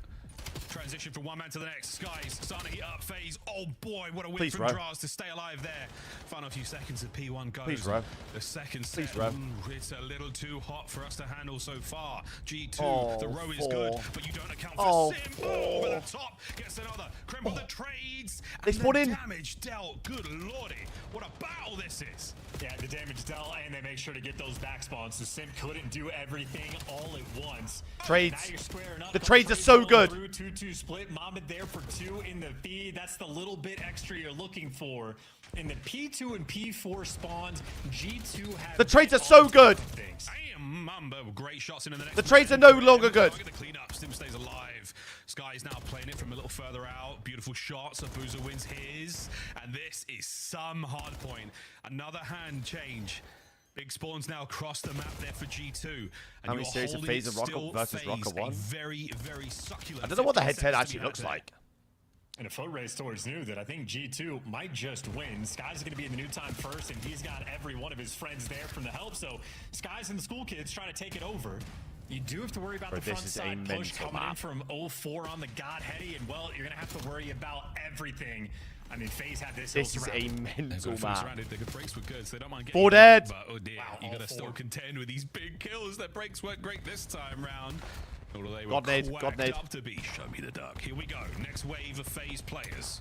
transition from one man to the next. Skies starting to heat up FaZe. Oh boy, what a win Please, from bro. Draz to stay alive there. Final few seconds of P1 goes. Please, bro. The second Please, set, bro. It's a little too hot for us to handle so far. G2, Oh, the row is 4. good, but you don't account for Oh, Sim. 4. Over the top, gets another. Kremp with the trades. They and spawn the in. damage dealt. Good lordy, what a battle this is. Yeah, the damage dealt, and they make sure to get those back spawns, so Sim couldn't do everything all at once. Trades. Now you're squaring up. The trades are so good. Through 2-2. 2-2 split. Mamba there for 2 in the feed. That's the little bit extra you're looking for. In the P2 and P4 spawns, G2 has... The trades are so good. Damn, Mamba, great shots in the next. The trades are no longer good. The cleanup, Stim stays alive. Sky's now playing it from a little further out. Beautiful shots. Abuza wins his. And this is some hard point. Another hand change. Big spawns now across the map there for G2. And how many series of FaZe and Rocket versus Rocket 1? Very, very succulent. I don't know what the head-to-head actually looks like. And a foot race towards new that I think G2 might just win. Sky's going to be in the new time first, and he's got every one of his friends there from the help. So Sky's and the school kids trying to take it over. You do have to worry about the front side push coming in from 0-4 on the Godheady, and well, you're going to have to worry about everything. I mean, FaZe had this. This is a mental map. The breaks were good, so they don't mind getting 4 dead. But, oh dear, you got to still contend with these big kills. Their breaks weren't great this time round. They were God nade. up to be. Show me the duck. Here we go. Next wave of FaZe players.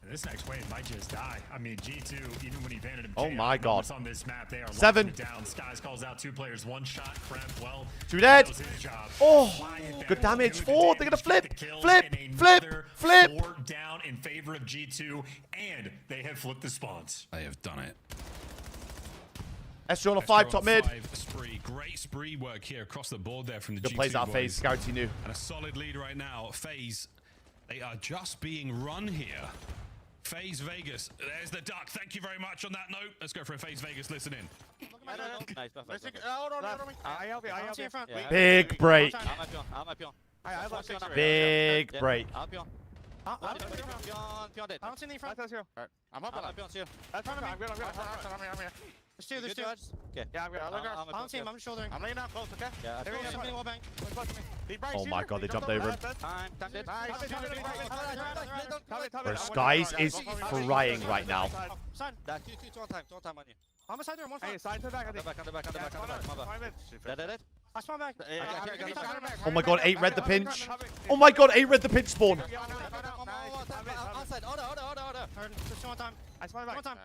This next wave might just die. I mean, G2, even when he banded him, oh my God, on this map, they are 7 down. Skies calls out 2 players, 1 shot. Kremp, well, 2 dead. Oh, good damage. 4. They're gonna flip. 4 down in favor of G2, and they have flipped the spawns. They have done it. Esther on a 5 top mid. Spree. Great spree work here across the board there from the Good G2 plays out of FaZe. Scouts new. And a solid lead right now. FaZe, they are just being run here. FaZe Vegas. There's the duck. Thank you very much on that note. Let's go for a FaZe Vegas. Listen in. Nice. Big break. Big break. I don't see any front. I'm up. I'm good. There's two. Okay. Yeah, I'm good. I don't see him. I'm just shouldering. I'm laying out close, okay? Yeah. Oh my God, they jumped over him. Time dead. Bro, Skies is frying right now. Son, two on time on you. I'm beside there, one front. Hey, side to the back. On the back. Dead. I spawn back. Oh my God, 8 read the pinch. Oh my God, 8 read the pinch spawn. Outside, order. Just one time. I spawn back. One time.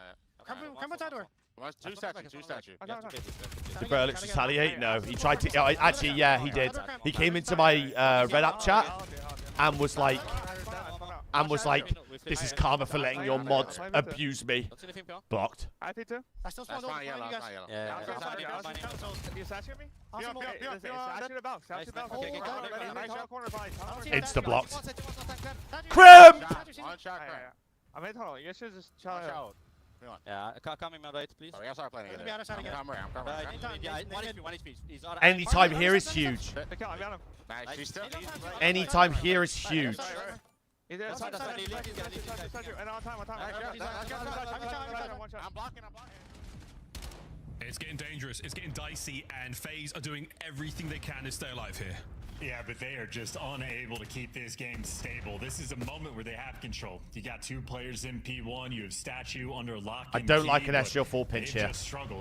Come outside door. Two statue. Did Bro Alex retaliate? No, he tried to. Actually, yeah, he did. He came into my Red App chat and was like, this is karma for letting your mods abuse me. Blocked. I think too. I still spawned over you guys. Yeah. Insta blocked. Crim! I'm in tunnel. You should just chill out. Yeah, coming my right, please. I'm one HP. Anytime here is huge. Anytime here is huge. It's getting dangerous. It's getting dicey, and FaZe are doing everything they can to stay alive here. Yeah, but they are just unable to keep this game stable. This is a moment where they have control. You got 2 players in P1. You have Statue under lock. I don't like an Estriel full pinch here.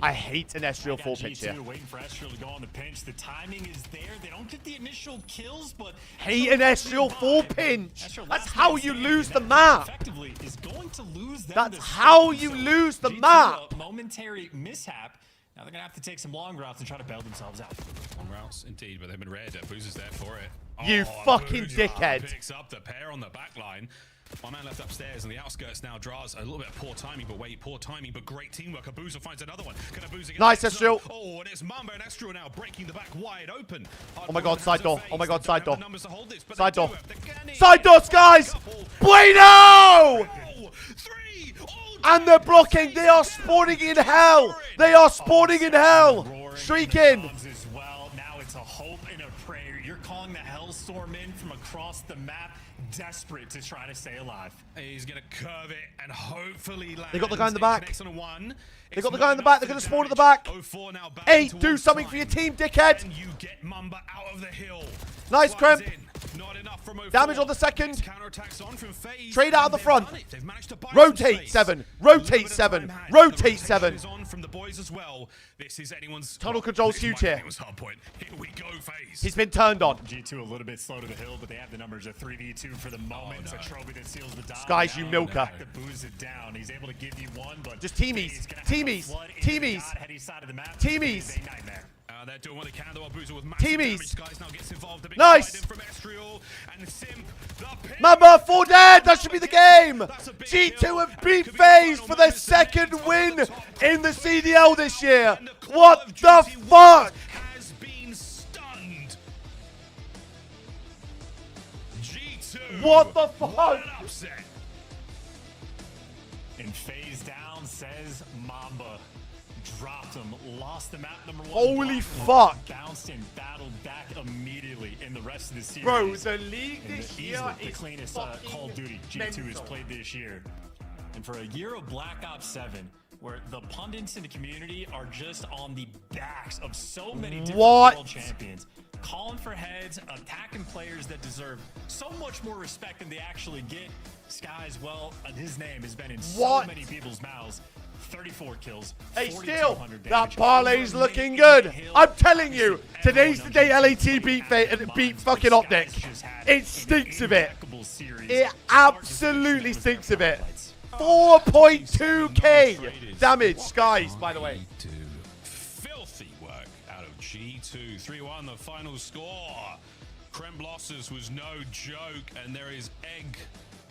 I hate an Estriel full pinch here. Waiting for Estriel to go on the pinch. The timing is there. They don't get the initial kills, but hate an Estriel full pinch. That's how you lose the map. Effectively is going to lose them. That's how you lose the map. Momentary mishap. Now they're going to have to take some long routes and try to bail themselves out. Long routes, indeed, but they've been red. Booza's there for it. You fucking dickhead. Picks up the pair on the back line. One man left upstairs on the outskirts now. Draws a little bit of poor timing, but great teamwork. Abuza finds another one. Can Abuza get nice, Estriel. Oh, and it's Mamba and Estriel now breaking the back wide open. Oh my God, side door. Oh my God, side door. Side door. Side door, Skies. Bueno! And they're blocking. They are spawning in hell. They are spawning in hell. Shrieking. Now it's a hope and a prayer. You're calling the Hellstorm in from across the map, desperate to try to stay alive. He's going to curve it and hopefully land. They got the guy in the back. They got the guy in the back. They're going to spawn at the back. 8, do something for your team, dickhead. And you get Mamba out of the hill. Nice, Kremp. Not enough from 04. Damage on the second. Counterattacks on from FaZe. Trade out of the front. Rotate 7. Rotate 7. Rotate 7. On from the boys as well. This is anyone's tunnel control's huge here. Here we go, FaZe. He's been turned on. G2 a little bit slow to the hill, but they have the numbers of 3v2 for the moment. It's a trophy that seals the dog. Skies, you milker. Booze it down. He's able to give you one, but just teamies. Teamies. Teamies. Teamies. They're doing what they can though. Boozer with Teamies. Guys now gets involved. Nice. From Estriel and Simp. Mamba, 4 dead. That should be the game. G2 have beat FaZe for their second win in the CDL this year. What the fuck? Has been stunned. G2. What the fuck? Upset. And FaZe down, says Mamba. Dropped him, lost the map number 1. Holy fuck. Bounced and battled back immediately in the rest of the series. Bro, the league this year is the cleanest Call of Duty G2 has mental. played this year. And for a year of Black Ops 7, where the pundits in the community are just on the backs of so many different world champions, calling for heads, attacking players that deserve so much more respect than they actually get. Skies, well, his name has been in so many people's mouths. 34 kills. Hey, still, that parlay's looking good. I'm telling you, today's the day LAT beat fucking Optic. It stinks of it. It absolutely stinks of it. 4.2k damage, Skies, by the way. Filthy work out of G2. 3-1, the final score. Kremblossus was no joke, and there is egg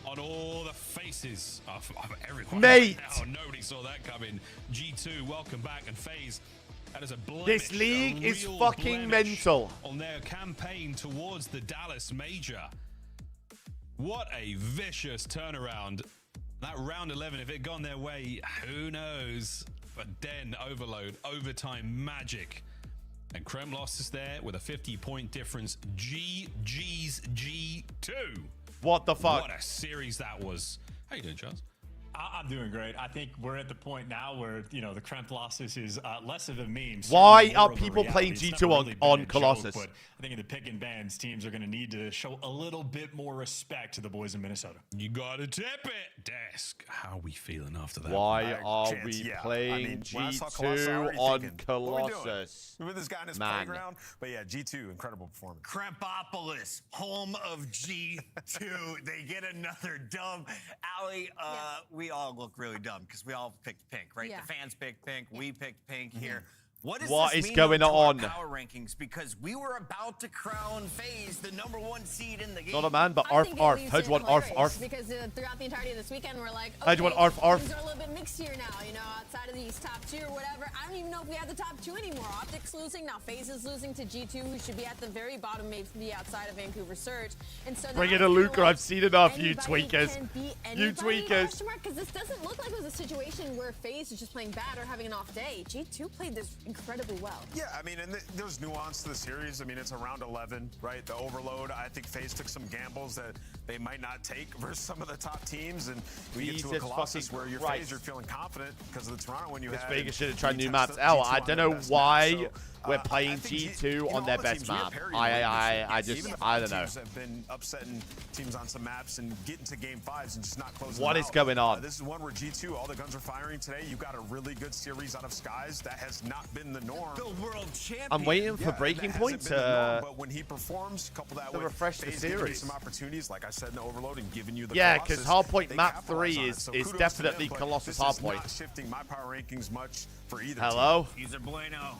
on all the faces of everyone. Mate. Right now. Nobody saw that coming. G2, welcome back, and FaZe. That is a blemish, This league is fucking mental. On their campaign towards the Dallas Major. What a vicious turnaround. That round 11, if it had gone their way, who knows? But then overload, overtime magic. And Kremlos is there with a 50-point difference. GG's G2. What the fuck? What a series that was. How you doing, Charles? I'm doing great. I think we're at the point now where, you know, the Kremblossus is less of a meme. Why are people playing G2 on Colossus? But I think in the pick and bans, teams are going to need to show a little bit more respect to the boys in Minnesota. You got to tip it. Desk. How are we feeling after that? Why are we playing G2 on Colossus? With this guy in his playground. But yeah, G2, incredible performance. Krempopolis, home of G2. They get another dub. Allie, we all look really dumb because we all picked pink, right? Yeah. The fans picked pink. We picked pink here. What What this is mean going to our on? Power rankings, because we were about to crown FaZe the #1 seed in the game. Not a man, but Arf. How'd you want Arf? Because throughout the entirety of this weekend, we're like, okay, How'd you want Arf? things are a little bit mixed here now, you know, outside of these top 2 or whatever. I don't even know if we have the top 2 anymore. Optic's losing, now FaZe is losing to G2, who should be at the very bottom, maybe outside of Vancouver Surge. And so Bring it to Luca, I've seen enough, you tweakers. You tweakers. Because this doesn't look like it was a situation where FaZe is just playing bad or having an off day. G2 played this incredibly well. Yeah, I mean, and there's nuance to the series. I mean, it's a round 11, right? The overload. I think FaZe took some gambles that they might not take versus some of the top teams, and we get to a Colossus where you're FaZe, you're feeling confident because of the Toronto one you had. Vegas should have tried new maps. I don't know why we're playing G2 on their best map. I don't know. Teams have been upsetting teams on some maps and getting to game 5s and just not closing. What is going on? This is one where G2, all the guns are firing today. You got a really good series out of Skies. That has not been the norm. The world champion. I'm waiting for Breaking Point but when he performs, couple that with refresh the series. Some opportunities, like I said in the overload, and giving you the because Hardpoint map 3 is definitely Colossus Hardpoint. Not shifting my power rankings much for either. Hello. Team. User Bueno.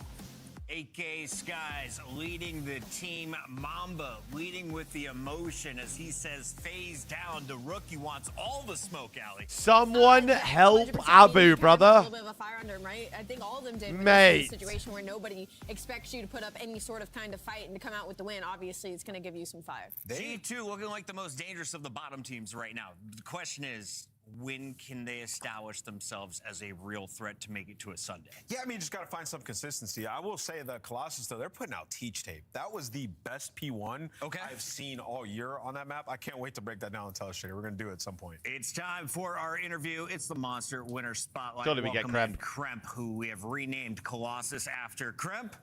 8K Skies leading the team. Mamba leading with the emotion as he says FaZe down. The rookie wants all the smoke, Allie. Someone help Abu, brother. A little bit of a fire under him, right? I think all of them did. Mate. It's a situation where nobody expects you to put up any sort of kind of fight and to come out with the win. Obviously, it's going to give you some fire. G2 looking like the most dangerous of the bottom teams right now. The question is, when can they establish themselves as a real threat to make it to a Sunday? Yeah, I mean, you just got to find some consistency. I will say the Colossus, though, they're putting out Teach Tape. That was the best P1 I've seen all year on that map. I can't wait to break that down and Telestrator. We're going to do it at some point. It's time for our interview. It's the Monster Winner Spotlight. Totally we get Welcome Kremp, who we have renamed Colossus after. Kremp.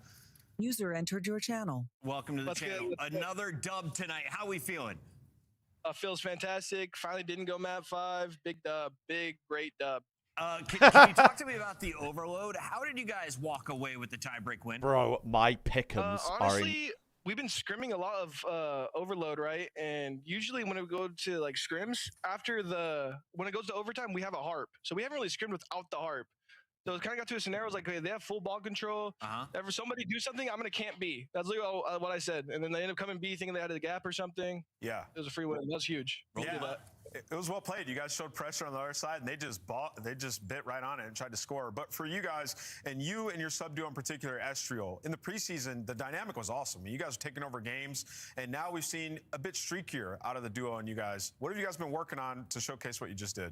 User entered your channel. Welcome to the channel. Another dub tonight. How are we feeling? Feels fantastic. Finally didn't go map 5. Big dub. Big, great dub. Can you talk to me about the overload? How did you guys walk away with the tiebreak win? Bro, my pick'ems honestly, we've been scrimming a lot of overload, right? And usually when we go to like scrims, when it goes to overtime, we have a harp. So we haven't really scrimmed without the harp. So it kind of got to a scenario. I was like, okay, they have full ball control. If somebody do something, I'm gonna camp B. That's literally what I said. And then they ended up coming B, thinking they had a gap or something. Yeah, it was a free win. That's huge. Yeah, it was well played. You guys showed pressure on the other side, and they just bit right on it and tried to score. But for you guys, and you and your sub duo in particular, Estriel, in the preseason, the dynamic was awesome. You guys were taking over games, and now we've seen a bit streakier out of the duo and you guys. What have you guys been working on to showcase what you just did?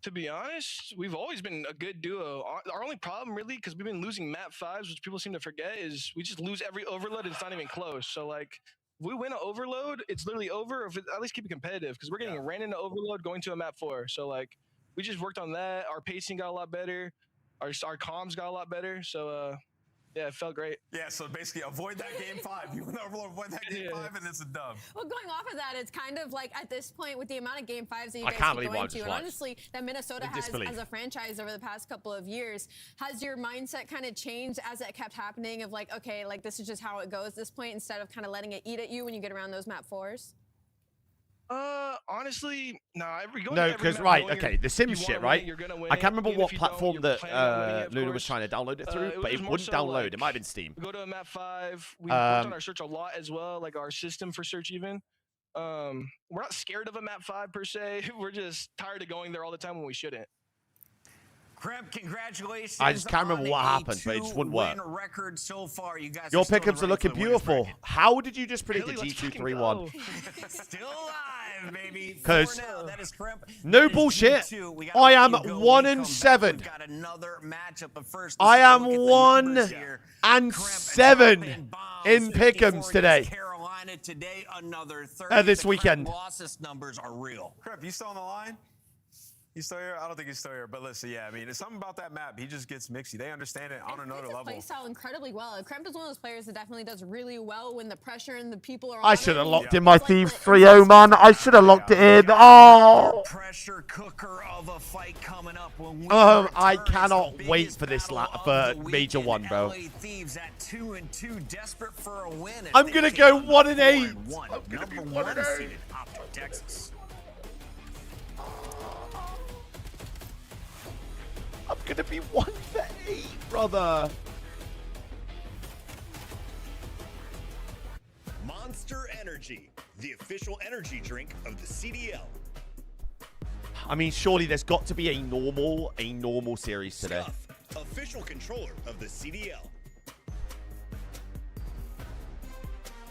To be honest, we've always been a good duo. Our only problem, really, because we've been losing map 5s, which people seem to forget, is we just lose every overload and it's not even close. So, like, if we win an overload, it's literally over. If at least keep it competitive, because we're getting ran into overload going to a map 4. So, like, we just worked on that. Our pacing got a lot better. Our comms got a lot better. So, yeah, it felt great. Yeah, so basically avoid that game 5. You win the overload, avoid that game 5, and it's a dub. Well, going off of that, it's kind of like at this point with the amount of game 5s that you I guys can't keep believe going what I to, just and watched. honestly, that Minnesota has as a franchise over the past couple of years, has your mindset kind of changed as it kept happening of like, okay, like this is just how it goes at this point instead of kind of letting it eat at you when you get around those map 4s? Honestly, nah. No, because the Sims shit, right? I can't remember what platform that Luna was trying to download it through, but it wouldn't download. It might have been Steam. We go to a map 5. We worked on our search a lot as well, like our system for search even. We're not scared of a map 5 per se. We're just tired of going there all the time when we shouldn't. Crimp, congratulations. I just can't remember what happened, but it just wouldn't work. Record so far. You guys Your pickups are looking beautiful. How did you just predict a G2-3-1? Still alive, baby. Because that is Crimp. no bullshit. I am 1-7. Got another matchup, but first I am 1-7 in pick'ems today. Carolina today, another 30. This weekend. Losses numbers are real. Crimp, you still on the line? He's still here? I don't think he's still here. But listen, yeah, I mean, it's something about that map. He just gets mixy. They understand it on another level. He plays style incredibly well. Kremp is one of those players that definitely does really well when the pressure and the people are. I should have locked in my Thieves 3-0, man. I should have locked it in. Oh. Pressure cooker of a fight coming up when we I cannot wait for this for Major 1, bro. Thieves at 2-2, desperate for a win. I'm gonna go 1-8. Number 1 seeded Optic Texas. I'm gonna be 1 for 8, brother. Monster Energy, the official energy drink of the CDL. I mean, surely there's got to be a normal series today. Scuff, official controller of the CDL.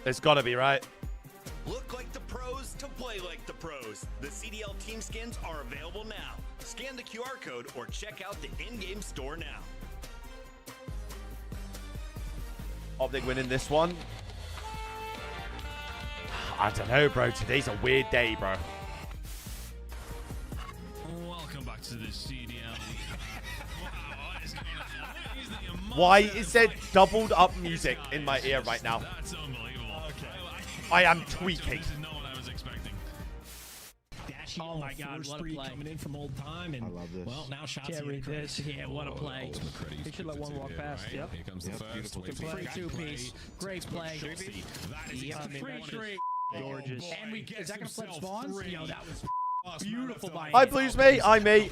There's got to be, right? Look like the pros to play like the pros. The CDL team skins are available now. Scan the QR code or check out the in-game store now. Optic winning this one. I don't know, bro. Today's a weird day, bro. Welcome back to the CDL. Wow, what is going on? Why is there doubled up music in my ear right now? That's unbelievable. Okay. I am tweaking. This is not what I was expecting. Oh my God, what a play. Coming in from old time, and I love this. Well, now shots this. Yeah, what a play. He should let one walk past. Right? Yep. Here comes the first. Free two-piece. Great play. That is great. Gorgeous. And we get is that gonna flip spawns? Yo, that was beautiful by Hi, Blues me. I me.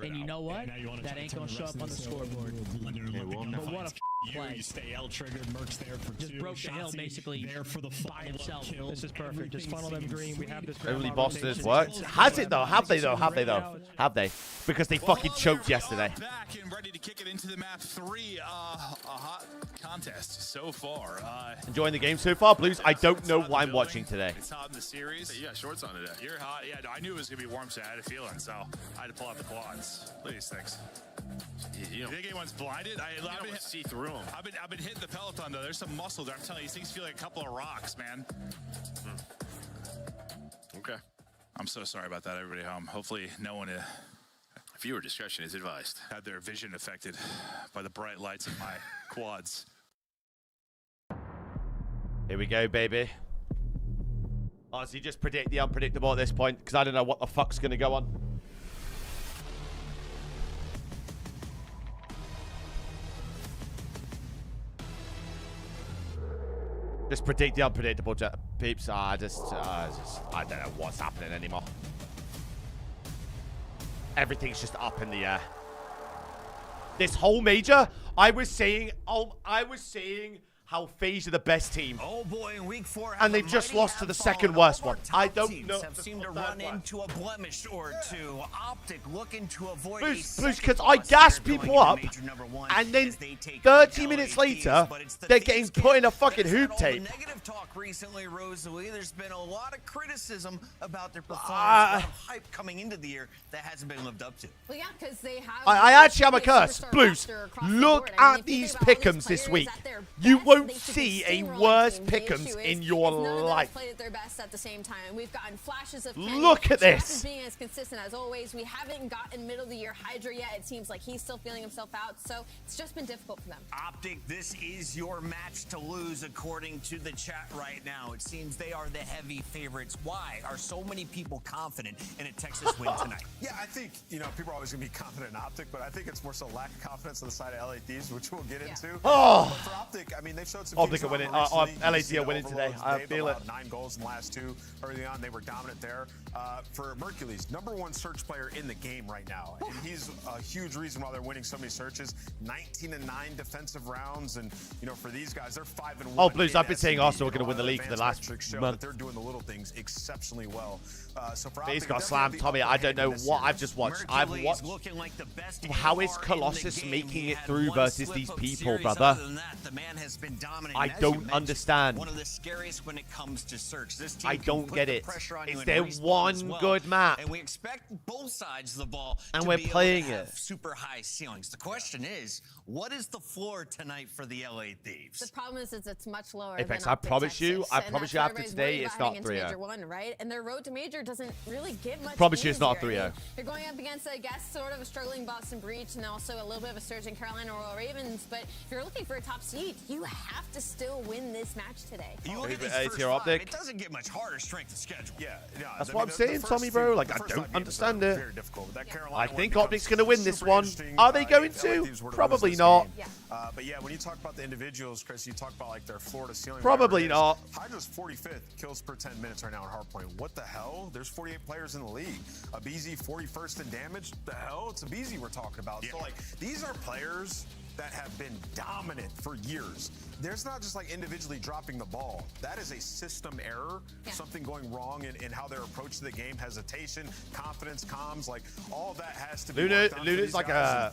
And you know what? That ain't gonna show up on the scoreboard. But what a play. You stay L-triggered, Mercs there for just 2. broke the hill basically there for the by himself. This is perfect. Just funnel them green. We have this. Only bosses worked. Has it though? Have they though? Have they though? Have they? Because they fucking choked yesterday. Back and ready to kick it into the map 3. A hot contest so far. Enjoying the game so far, Blues. I don't know what I'm watching today. It's hot in the series. You got shorts on today. You're hot. Yeah, I knew it was gonna be warm, so I had a feeling. So I had to pull out the quads. Look at these things. You think anyone's blinded? I've been see through them. I've been hitting the peloton though. There's some muscle there. I'm telling you, these things feel like a couple of rocks, man. Okay. I'm so sorry about that, everybody home. Hopefully, no one. Viewer discretion is advised. Had their vision affected by the bright lights of my quads. Here we go, baby. Honestly, just predict the unpredictable at this point, because I don't know what the fuck's gonna go on. Just predict the unpredictable, peeps. I don't know what's happening anymore. Everything's just up in the air. This whole major, I was saying how FaZe are the best team. Oh boy, in week 4, and they've just lost to the second worst one. I don't know. Have seemed to run into a blemish or two. Optic looking to avoid Blues, because I gas people up, and then 30 minutes later, they're getting put in a fucking hoop tape. Negative talk recently, Rosalie. There's been a lot of criticism about their performance. A lot of hype coming into the year that hasn't been lived up to. Well, yeah, because they have. I actually have a curse. Blues, look at these pick'ems this week. You won't see a worse pick'ems in your life. Played at their best at the same time. We've gotten flashes of look at this. Being as consistent as always. We haven't gotten middle of the year Hydra yet. It seems like he's still feeling himself out, so it's just been difficult for them. Optic, this is your match to lose according to the chat right now. It seems they are the heavy favorites. Why are so many people confident in a Texas win tonight? Yeah, I think, you know, people are always going to be confident in Optic, but I think it's more so lack of confidence on the side of LA Thieves, which we'll get into. Oh! But for Optic, I mean, they've showed some Optic are winning. LAT are winning today. I feel it. 9 goals in the last 2. Early on, they were dominant there. For Mercules, #1 search player in the game right now. And he's a huge reason why they're winning so many searches. 19-9 defensive rounds. And, you know, for these guys, they're 5-1. Oh, Blues, I've been saying Arsenal are going to win the league for the last month. They're doing the little things exceptionally well. So for He's got slammed. Tommy, I don't know what I've just watched. I've watched. How is Colossus making it through versus these people, brother? I don't understand. One of the scariest when it comes to search. This team I don't get it. Is there one good map? And we expect both sides of the ball and to we're be able playing to have it. super high ceilings. The question is, what is the floor tonight for the LA Thieves? The problem is it's much lower. Apex, than I promise you, after today, it's not 3-0. Major 1, right? And their road to major doesn't really get much. Promise you, it's not 3-0. You're going up against, I guess, sort of a struggling Boston Breach and also a little bit of a surging Carolina Royal Ravens. But if you're looking for a top seed, you have to still win this match today. You look at this first five, it doesn't get much harder strength of schedule. Yeah, that's what I'm saying, Tommy, bro. Like, I don't understand it. I think Optic's going to win this one. Are they going to? Probably not. But yeah, when you talk about the individuals, Chris, you talk about like their floor to ceiling. Probably not. Hydra's 45th kills per 10 minutes right now at Hardpoint. What the hell? There's 48 players in the league. Abizi 41st in damage. The hell? It's Abizi we're talking about. Yeah. So like these are players that have been dominant for years. There's not just like individually dropping the ball. That is a system error, something going wrong in how they're approaching the game, hesitation, confidence, comms, like all of that has to be Luna's like a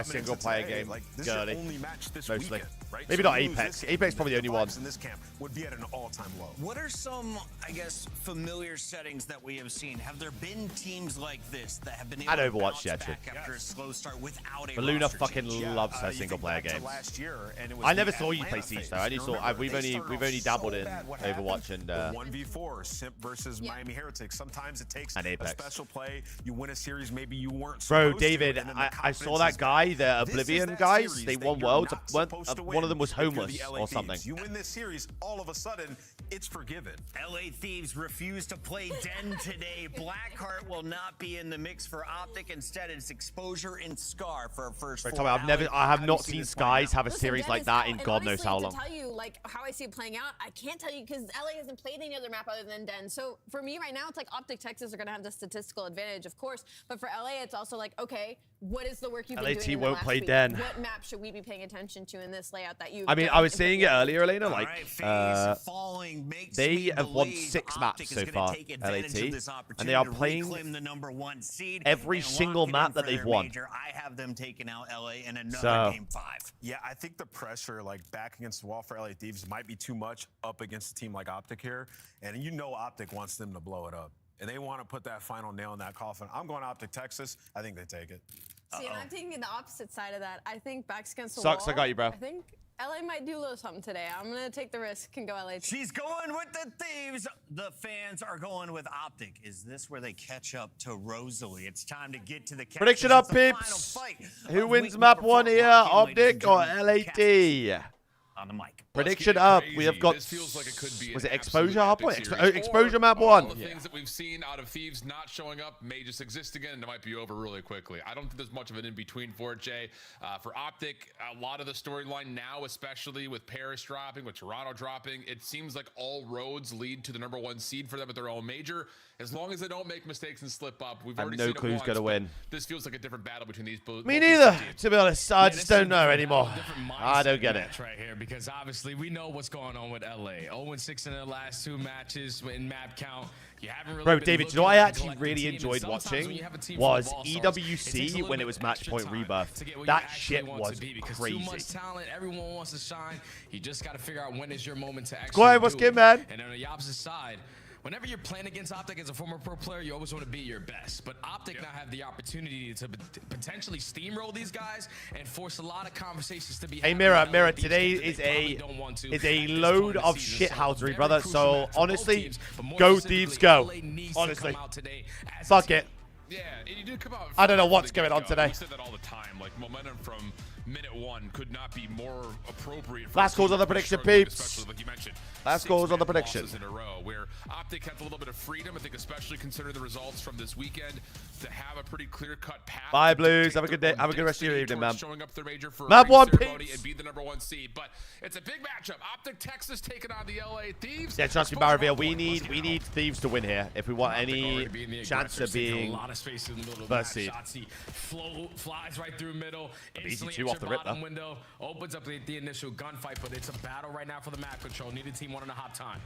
single player today, game. Like, this is your only match this mostly. Weekend, right? Maybe so not Apex. Apex probably the only one. In this camp would be at an all-time low. What are some, I guess, familiar settings that we have seen? Have there been teams like this that have been able to bounce back after a slow start without a But Luna roster fucking change? loves her single player games. Last year, and it was I never saw you play Siege though. I only saw we've only dabbled in Overwatch and 1v4 Simp versus Miami Heretics. Sometimes it takes a special play. You win a series, maybe you weren't supposed Bro, David, to, I saw that guy, the Oblivion guys. They won Worlds. One of them was homeless or something. You win this series, all of a sudden, it's forgiven. LA Thieves refuse to play Den today. Blackheart will not be in the mix for Optic. Instead, it's Exposure and Scar for a first four. Tommy, I have not seen Skies have a series like that in God knows how long. To tell you like how I see it playing out, I can't tell you because LA hasn't played any other map other than Den. So for me right now, it's like Optic Texas are going to have the statistical advantage, of course. But for LA, it's also like, okay, what is the work you've been doing in the won't last play week? Den. What map should we be paying attention to in this layout that you? I mean, I was saying it earlier, Elena. Like, they have won 6 maps so far, LAT, and they are playing every single map that they've won. I have them taking out LA in another game 5. Yeah, I think the pressure, like back against the wall for LA Thieves, might be too much up against a team like Optic here, and you know Optic wants them to blow it up, and they want to put that final nail in that coffin. I'm going Optic Texas. I think they take it. See, and I'm taking the opposite side of that. I think backs against the wall. Sucks, I got you, bro. I think LA might do a little something today. I'm going to take the risk and go LA. She's going with the Thieves. The fans are going with Optic. Is this where they catch up to Rosalie? It's time to get to the prediction up, peeps. Who wins map 1 here, Optic or LAT? on the mic. Prediction up. We have got. This feels like it could be was an it exposure absolute hard point? epic series. Exposure map All one. the things that we've seen out of Thieves not showing up may just exist again, and it might be over really quickly. I don't think there's much of an in between for it, Jay. For Optic, a lot of the storyline now, especially with Paris dropping, with Toronto dropping, it seems like all roads lead to the #1 seed for them at their own major. As long as they don't make mistakes and slip up, we've already seen no clue who's going to win. This feels like a different battle between these both. Me neither, to be honest. I just don't know anymore. I don't get it. Right here, because obviously we know what's going on with LA. 0-6 in their last 2 matches in map count. You haven't really Bro, been David, looking you know what I at the actually collective really team, and enjoyed sometimes watching when you have a team was full of all-stars, it takes a EWC little when it bit was of Match extra Point time Rebirth. to get what That you actually shit want was to be, because crazy. too much talent, everyone wants to shine. You just got to figure out when is your moment to actually Go ahead, what's do good, it. man? And on the opposite side, whenever you're playing against Optic as a former pro player, you always want to be your best. But Optic now have the opportunity to potentially steamroll these guys and force a lot of conversations to be. Hey, Mirror, today is a load of shithousery, brother. So, honestly, go Thieves, go. Honestly. Fuck it. Yeah, you did come out. I don't know what's going on today. We said that all the time. Like, momentum from minute 1 could not be more appropriate. Last calls on the prediction, peeps. Especially like you mentioned. Last calls on the prediction. In a row, where Optic had a little bit of freedom, I think, especially considering the results from this weekend, to have a pretty clear-cut path. Bye, Blues. Have a good day. Have a good rest of your evening, man. Showing up their major for Map 1, ceremony peeps. and be the #1 seed. But it's a big matchup. Optic Texas taking on the LA Thieves. Yeah, trust me, Barreville. We need Thieves to win here if we want any chance of being a lot of space in the middle of first the seed. map. Shotzi flies right through middle. Easy Instantly two off the rip, though. window opens up the initial gunfight, but it's a battle right now for the map control. Neither team wanting to hop time.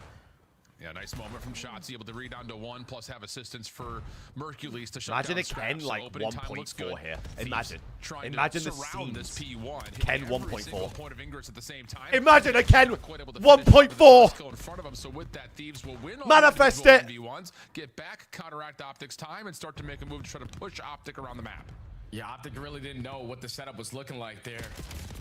Yeah, nice moment from Shotzi, able to read down to 1, plus have assistance for Mercules to shut Imagine down a Ken Scraps. like Opening time looks 1.4 good. here. Thieves Imagine the surround this scenes. P1, hitting Ken every 1.4. single point of ingress at the same time. Imagine a Ken Quite able to finish with the 1.4. skill in front of him. So with that, Thieves will win all Manifest the it. individual 1v1s, get back, counteract Optic's time, and start to make a move to try to push Optic around the map. Yeah, Optic really didn't know what the setup was looking like there.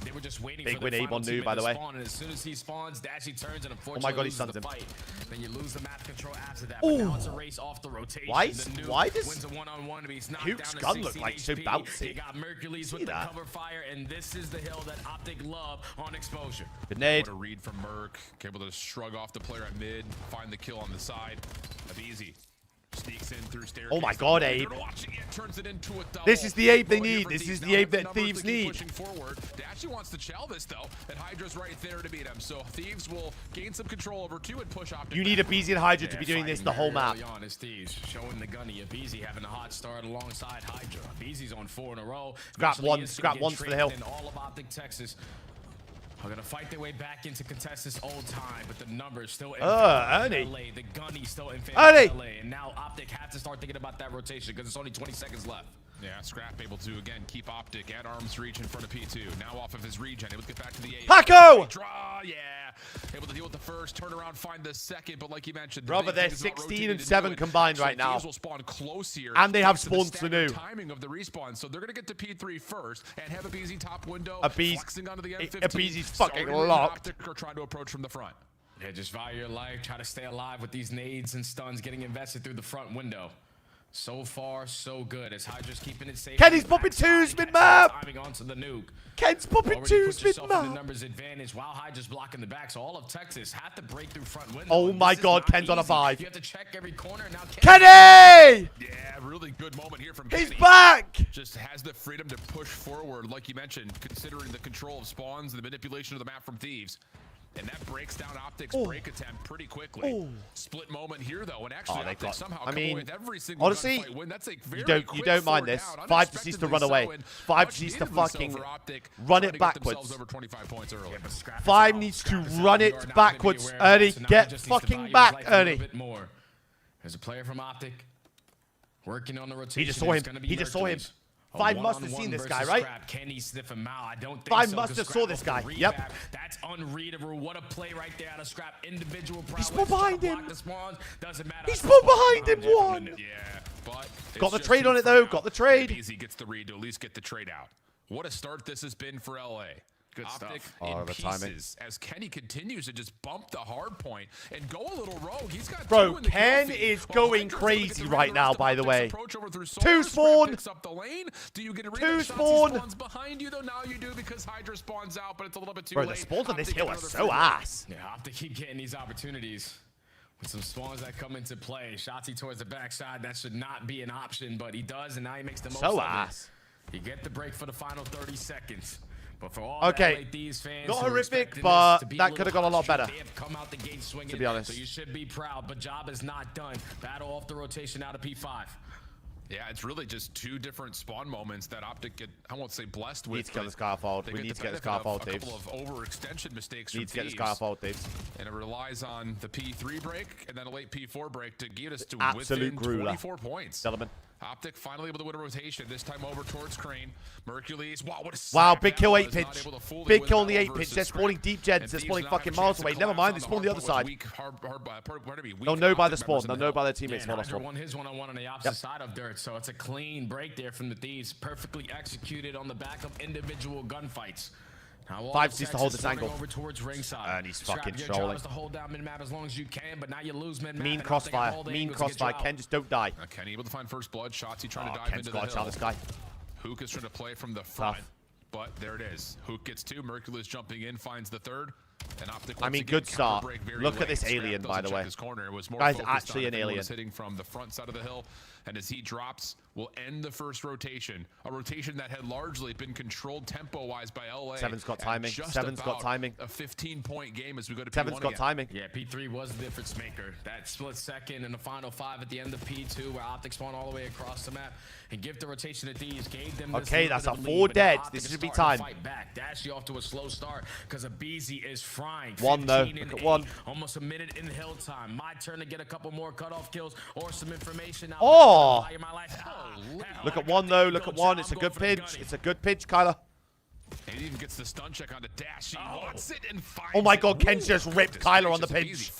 They were just waiting Big for win the Avon final new, teammate by the to way. spawn, and as soon as he spawns, Dashy turns and Oh unfortunately my God, he loses stuns the him. fight. Then you lose the map control after that. Ooh. But now it's a race off the rotation. Why does wins a one-on-one, but he's knocked Huke's down to gun 16 look like so HP. bouncy? You got Mercules See with the that? cover fire, and this is the hill that Optic love on exposure. Good nade. What a read from Merc, able to shrug off the player at mid, find the kill on the side. That's easy. Sneaks in through staircase. Oh my God, Abe. Turns it into a double. This is the Abe they Well, here need. for This Thieves. is Now the Abe the that numbers Thieves to keep need. Pushing forward. Dashy wants to chow this though, and Hydra's right there to beat him. So Thieves will gain some control over 2 and push Optic. You need a Beezy and Hydra to be doing this the whole map. On is Thieves showing the gunny. Abizi having a hot start alongside Hydra. Abizi's on 4 in a row. Scrap one, Eventually, scrap get one for the tricked, hill. and all of Optic Texas are gonna fight their way back into contest this old time, but the numbers still in favor of Ernie. LA. The gunny still in favor Ernie. of LA, and now Optic has to start thinking about that rotation because it's only 20 seconds left. Yeah, Scrap able to again keep Optic at arm's reach in front of P2. Now off of his regen, able to get back to the A. Paco! Draw, yeah. Able to deal with the first, turn around, find the second, but like you mentioned, the Brother, big they're thing is not 16 rotating and to 7 do it. combined Actually, right now. Thieves will spawn close here. And they have thanks to the spawns to staggered new. timing of the respawn, so they're gonna get to P3 first and have a BZ top window. Abiz- flexing onto the M15. Abizi's fucking Starting with locked. Optic are trying to approach from the front. Yeah, just value your life, try to stay alive with these nades and stuns getting invested through the front window. So far, so good. As Hydra's keeping it safe. Kenny's popping twos mid-map. Timing onto the nuke. Ken's popping Already twos put yourself in the mid-map. numbers advantage while Hydra's blocking the back. So all of Texas have to break through front window. Oh and my this is God, not Ken's on a easy. 5. You have to check every corner. Now Kenny! Yeah, really good moment here from He's Kenny. back! Just has the freedom to push forward, like you mentioned, considering the control of spawns and the manipulation of the map from Thieves. And that breaks down Optic's break attempt pretty quickly. Split moment here, though, and actually they Optic got- somehow I come mean, away with every single honestly, gunfight win. That's a very you don't quick mind 4 this. down, 5 just needs to run away. unexpectedly so, and 5 much needs to neededly so fucking for Optic, run trying it to get themselves backwards. over 25 points early. 5 needs to run it backwards. Ernie, get fucking back, Ernie. There's a player from Optic working on the rotation. He just saw him. It's gonna be He just saw him. Mercules. A 5 must have one-on-one seen this versus guy, right? Scrap. Can he sniff him out? I don't think 5 so, must 'cause have saw Scrap this off guy. the Yep. revamp. That's unreadable. What a play right there out of Scrap. Individual prowess. He's spawned behind Block him. the spawns. Doesn't matter. He spawned behind him, you. one. Yeah, but Got the it's trade just on it, for though. now. Got the trade. Easy gets the read to at least get the trade out. What a start this has been for LA. Good Optic stuff. in The pieces as Kenny continues to just bump the hard point and go a little rogue. He's got Bro, Ken is going crazy right now, by the way. 2 spawn! Up the lane. Do you get a 2 spawn! Spawns behind you, though. Now you do because Hydra spawns out, but it's a little bit too Bro, late. the spawns on this hill are Optic so ass. Yeah, Optic keep getting these opportunities. With some spawns that come into play. Shotzi towards the backside. That should not be an option, but he does, and now he makes the most of it. You get the break for the final 30 seconds. But for all okay, the LAD's fans not horrific, but that could have gone a lot better. They have come out the gate swinging, to be honest. So you should be proud, but job is not done. Battle off the rotation out of P5. Yeah, it's really just 2 different spawn moments that Optic get, I won't say blessed with. We need to get the Scarfold. We need to get the Scarfold, Dave. A couple of overextension mistakes Need to get the Scarfold, Dave. And it relies on the P3 break and then a late P4 break to get us to Absolute within grueler. 24 points. Gentlemen. Optic finally able to win a rotation, this time over towards Crane. Mercules, wow, what a wow, big kill 8 pinch. Big kill on the 8 pinch. They're spawning deep jets. They're spawning fucking miles away. Never mind, they spawn the other side. They'll know by the spawn. They'll know by their teammates. Hydra won his one-on-one on the opposite side of Dirt, so it's a clean break there from the Thieves. Perfectly executed on the back of individual gunfights. 5 sees to hold this angle. Over towards ringside. And he's fucking your trolling. job is to hold down mid-map as long as you can, but now you lose mid-map. Mean crossfire. Mean crossfire. Ken, just don't die. Kenny able to find first blood. Shotzi trying to dive Ken's into the hill. this guy. Hook is trying to play from the front. But there it is. Hook gets 2. Mercules jumping in, finds the 3rd. And Optic, I mean, good start. Look at this alien, by the way. Guy's actually an alien. Hitting from the front side of the hill. And as he drops, will end the first rotation. A rotation that had largely been controlled tempo-wise by LA. 7's got timing. 7's got timing. A 15-point game as we go to P1 7's got timing. Yeah, P3 was the difference maker. That split second in the final 5 at the end of P2 where Optic spawned all the way across the map and give the rotation to these. Gave them this okay, that's a 4 dead. This should be time. Fight back. Dashy off to a slow start because Abizi is frying. 1 though. Look at 1. Almost a minute in hill time. My turn to get a couple more cutoff kills or some information. Oh! Look at 1 though. Look at 1. It's a good pinch. It's a good pinch, Kyler. And he even gets the stun check onto Dash. He wants it and finds oh my god, Ken just ripped Kyler on the pinch.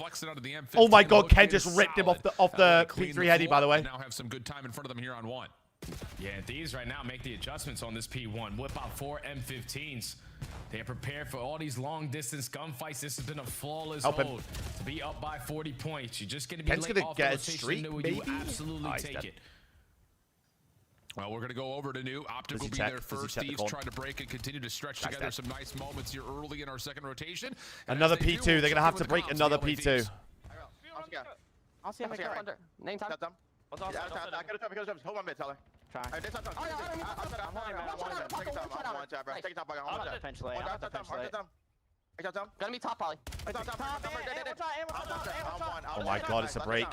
Oh my god, Ken just ripped him off the P3 heady, by the way. Now have some good time in front of them here on 1. Yeah, these right now make the adjustments on this P1. Whip out 4 M15s. They are prepared for all these long distance gunfights. This has been a flawless hold. To be up by 40 points. You're just going to be late off the rotation. You absolutely take it. Well, we're going to go over to new. Optic will be there first. Thieves trying to break and continue to stretch together some nice moments here early in our second rotation. Another P2. They're going to have to break another P2. I'll see him again. Name time. Hold on, mid, Tyler. Try. Take it top. Gonna be top, probably. Oh my god, it's a break.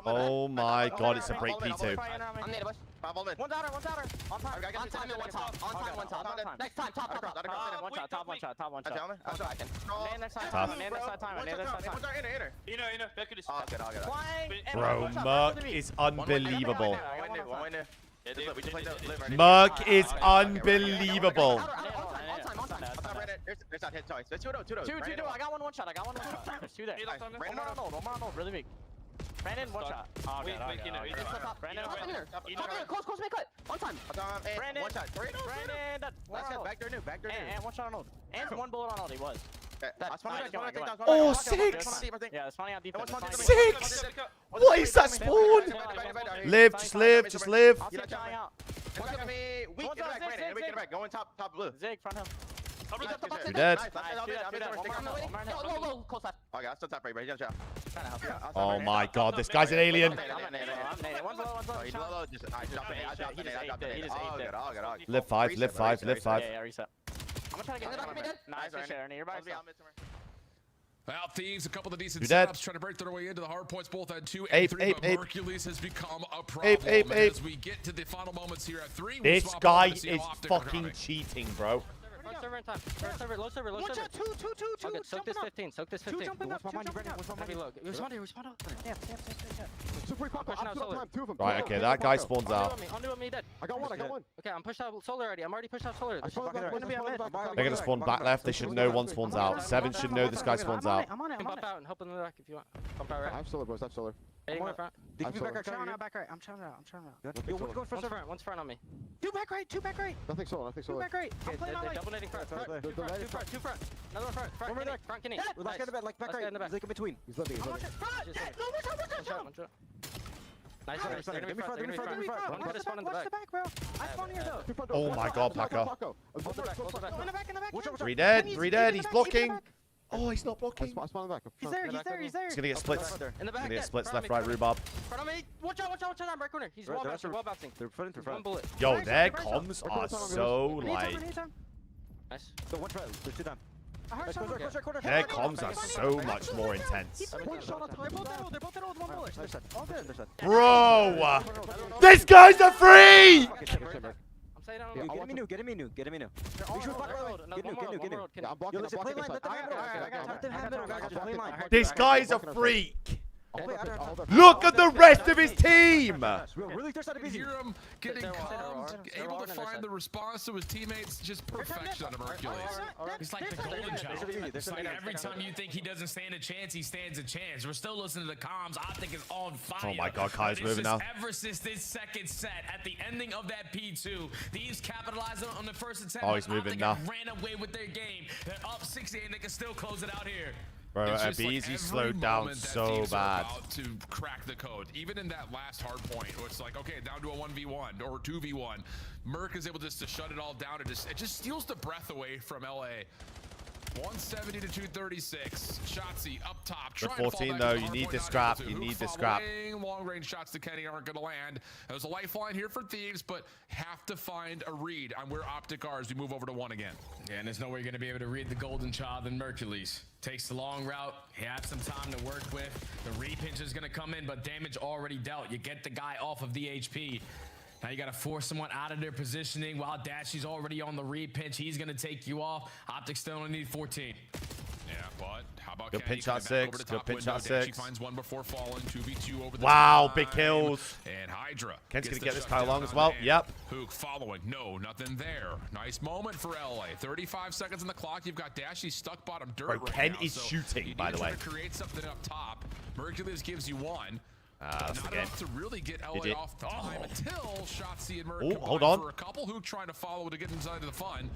Oh my god, it's a break P2. I'm native, bush. One downer. On time and one top. On time. Next time, top. One shot. Bro, Merc is unbelievable. Merc is unbelievable. There's not hit twice. There's 2-0. I got one shot. There's 2 there. One on old. Really big. Brandon, one shot. Oh, Brandon, close, make cut. On time. Brandon, one shot. Brandon, back there new. And one shot on old. And 1 bullet on old, he was. Oh, 6! Yeah, it's funny on defense. 6! What is that spawn? Live, just live. Get back. Going top blue. Zig, front him. You're dead. Oh my god, this guy's an alien. Live 5. Yeah, reset. I'm gonna try to get nice share. Well, Thieves, a couple of decent dead. setups trying to break their way into the hard points, both at 2 and Ape, 3, but Mercules has become a problem. As we get to the final moments here at 3, this guy is fucking cheating, bro. First server in time. Low server. One shot, two. Okay, soak this 15. Two jumping up. Respond out. Damn. Right, okay, that guy spawns out. Undo me dead. I got one. Okay, I'm pushed out solar already. I'm already pushed out solar. They're gonna spawn back left. They should know 1 spawns out. 7 should know this guy spawns out. I'm on it. Pump out and help in the back if you want. Pump out right. I have solar, boys. Hitting my front. Back right. I'm chilling out. I'm chilling out. Yo, one go One's front. One's front on me. Two back right. Nothing so. Two back right. I'm playing on They're like double netting front. Two front. Another one front. One more Kenny. back. Front Kenny. Last guy in the back, like back right. He's like in between. He's living. One shot. Nice. They're gonna be front. One put his spawn in the back. bro? I spawn here though. Oh my god, Paco. Hold the back. In the back. Three dead. He's blocking. Oh, he's not blocking. He's there. He's gonna get splits. In the back. Gonna get splits left, right, rhubarb. Front of me. Watch out. I'm right corner. He's wall bouncing. They're footing through front. One bullet. Yo, their comms are so like. Nice. So one try. There's two down. Their comms are so much more intense. One shot on time. They're both in all one bullet. All good. Bro, this guy's a freak. Get him new. Get new. I'm blocking. This guy's a freak. Look at the rest of his team. Hear him getting calmed, able to find the response to his teammates. Just perfection out of Hercules. He's like the golden child. It's like every time you think he doesn't stand a chance, he stands a chance. We're still listening to the comms. Optic is on fire. Oh my god, Kai's moving now. Ever since this second set, at the ending of that P2, these capitalized on the first attempt. Oh, he's moving now. Ran away with their game. They're up 60 and they can still close it out here. Bro, Abizi slowed down so bad. About to crack the code. Even in that last hard point, where it's like, okay, down to a 1v1 or 2v1, Merc is able just to shut it all down. It just steals the breath away from LA. 170 to 236. Shotzzy up top. The 14 though, you need the scrap. You need the scrap. Long range shots to Kenny aren't going to land. There's a lifeline here for Thieves, but have to find a read on where Optic are as we move over to 1 again. Yeah, and there's no way you're going to be able to read the Golden Child than Mercules. Takes the long route. He has some time to work with. The repinch is going to come in, but damage already dealt. You get the guy off of the HP. Now you got to force someone out of their positioning while Dashy's already on the repinch. He's going to take you off. Optic still only need 14. Yeah, but how about good Kenny pinch shot 6. Good pinch shot 6. She finds one before falling. 2v2 over the wow, big kills. And Hydra. Ken's going to get this Kyle long as well. Yep. Hook following. No, nothing there. Nice moment for LA. 35 seconds on the clock. You've got Dashy stuck bottom dirt right Ken now. is shooting, by the way. To create something up top. Mercules gives you one. Not enough to really get LA off time until Shotzzy and Merc hold on. for a couple. Hook trying to follow to get inside of the fun.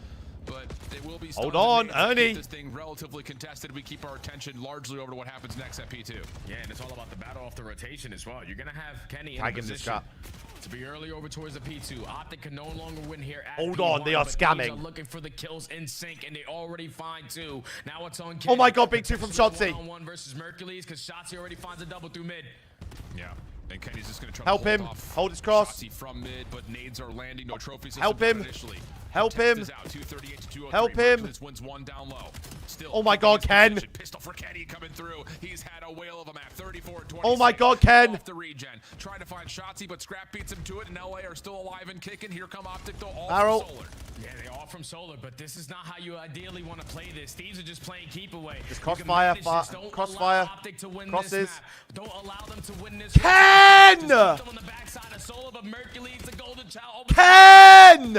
But they will be hold on, Ernie. This thing relatively contested. We keep our attention largely over to what happens next at P2. Yeah, and it's all about the battle off the rotation as well. You're gonna have Kenny in position to be early over towards the P2. Optic can no longer win here. At hold P1, on, they are scamming. Are looking for the kills in sync, and they already find 2. Now it's on. Kenny. Oh my God, big 2 from Shotzzy. 1-on-1 versus Mercules, because Shotzzy already finds a double through mid. Yeah. And Kenny's just gonna try help to him. Hold his cross. Shotzzy from mid, but nades are landing. No trophies. Help him. Help him. Help him. This one's 1 down low. Still. Oh my God, Ken. Pistol for Kenny coming through. He's had a whale of a map. 34-26. Oh my God, Ken. Off the regen. Trying to find Shotzzy, but Scrap beats him to it, and LA are still alive and kicking. Here come Optic though. All from Solar. Yeah, they all from Solar, but this is not how you ideally want to play this. Thieves are just playing keep away. Just crossfire, crossfire, crosses. Don't allow them to win this. Ken! Ken!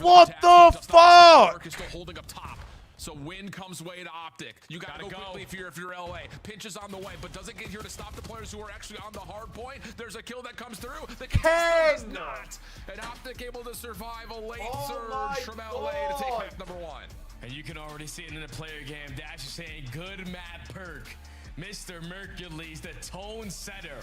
What the fuck? Merc is still holding up top. So win comes way to Optic. You gotta go quickly if you're LA. Pinch is on the way, but doesn't get here to stop the players who are actually on the hard point. There's a kill that comes through. The Ken is not. And Optic able to survive a late surge from LA to take map number 1. And you can already see it in the player game. Dash is saying good map perk. Mr. Mercules, the tone setter.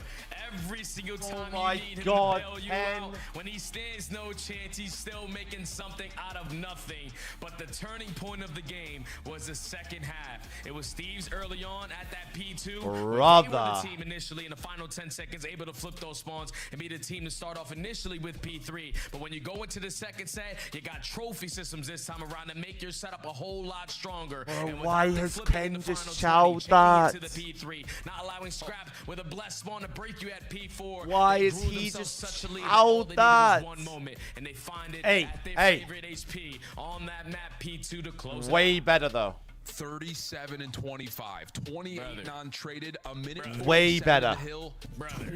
Every single time you need him to bail you out. When he stands no chance, he's still making something out of nothing. But the turning point of the game was the second half. It was Thieves early on at that P2. Brother. They were the team initially in the final 10 seconds, able to flip those spawns and be the team to start off initially with P3. But when you go into the second set, you got trophy systems this time around to make your setup a whole lot stronger. Why has Ken just shouted that? P3, not allowing Scrap with a blessed spawn to break you at P4. Why is he just out that? One moment, and they find it at their favorite HP on that map P2 to close. Way better though. 37 and 25, 28 non-traded, a minute. Way better. Hill,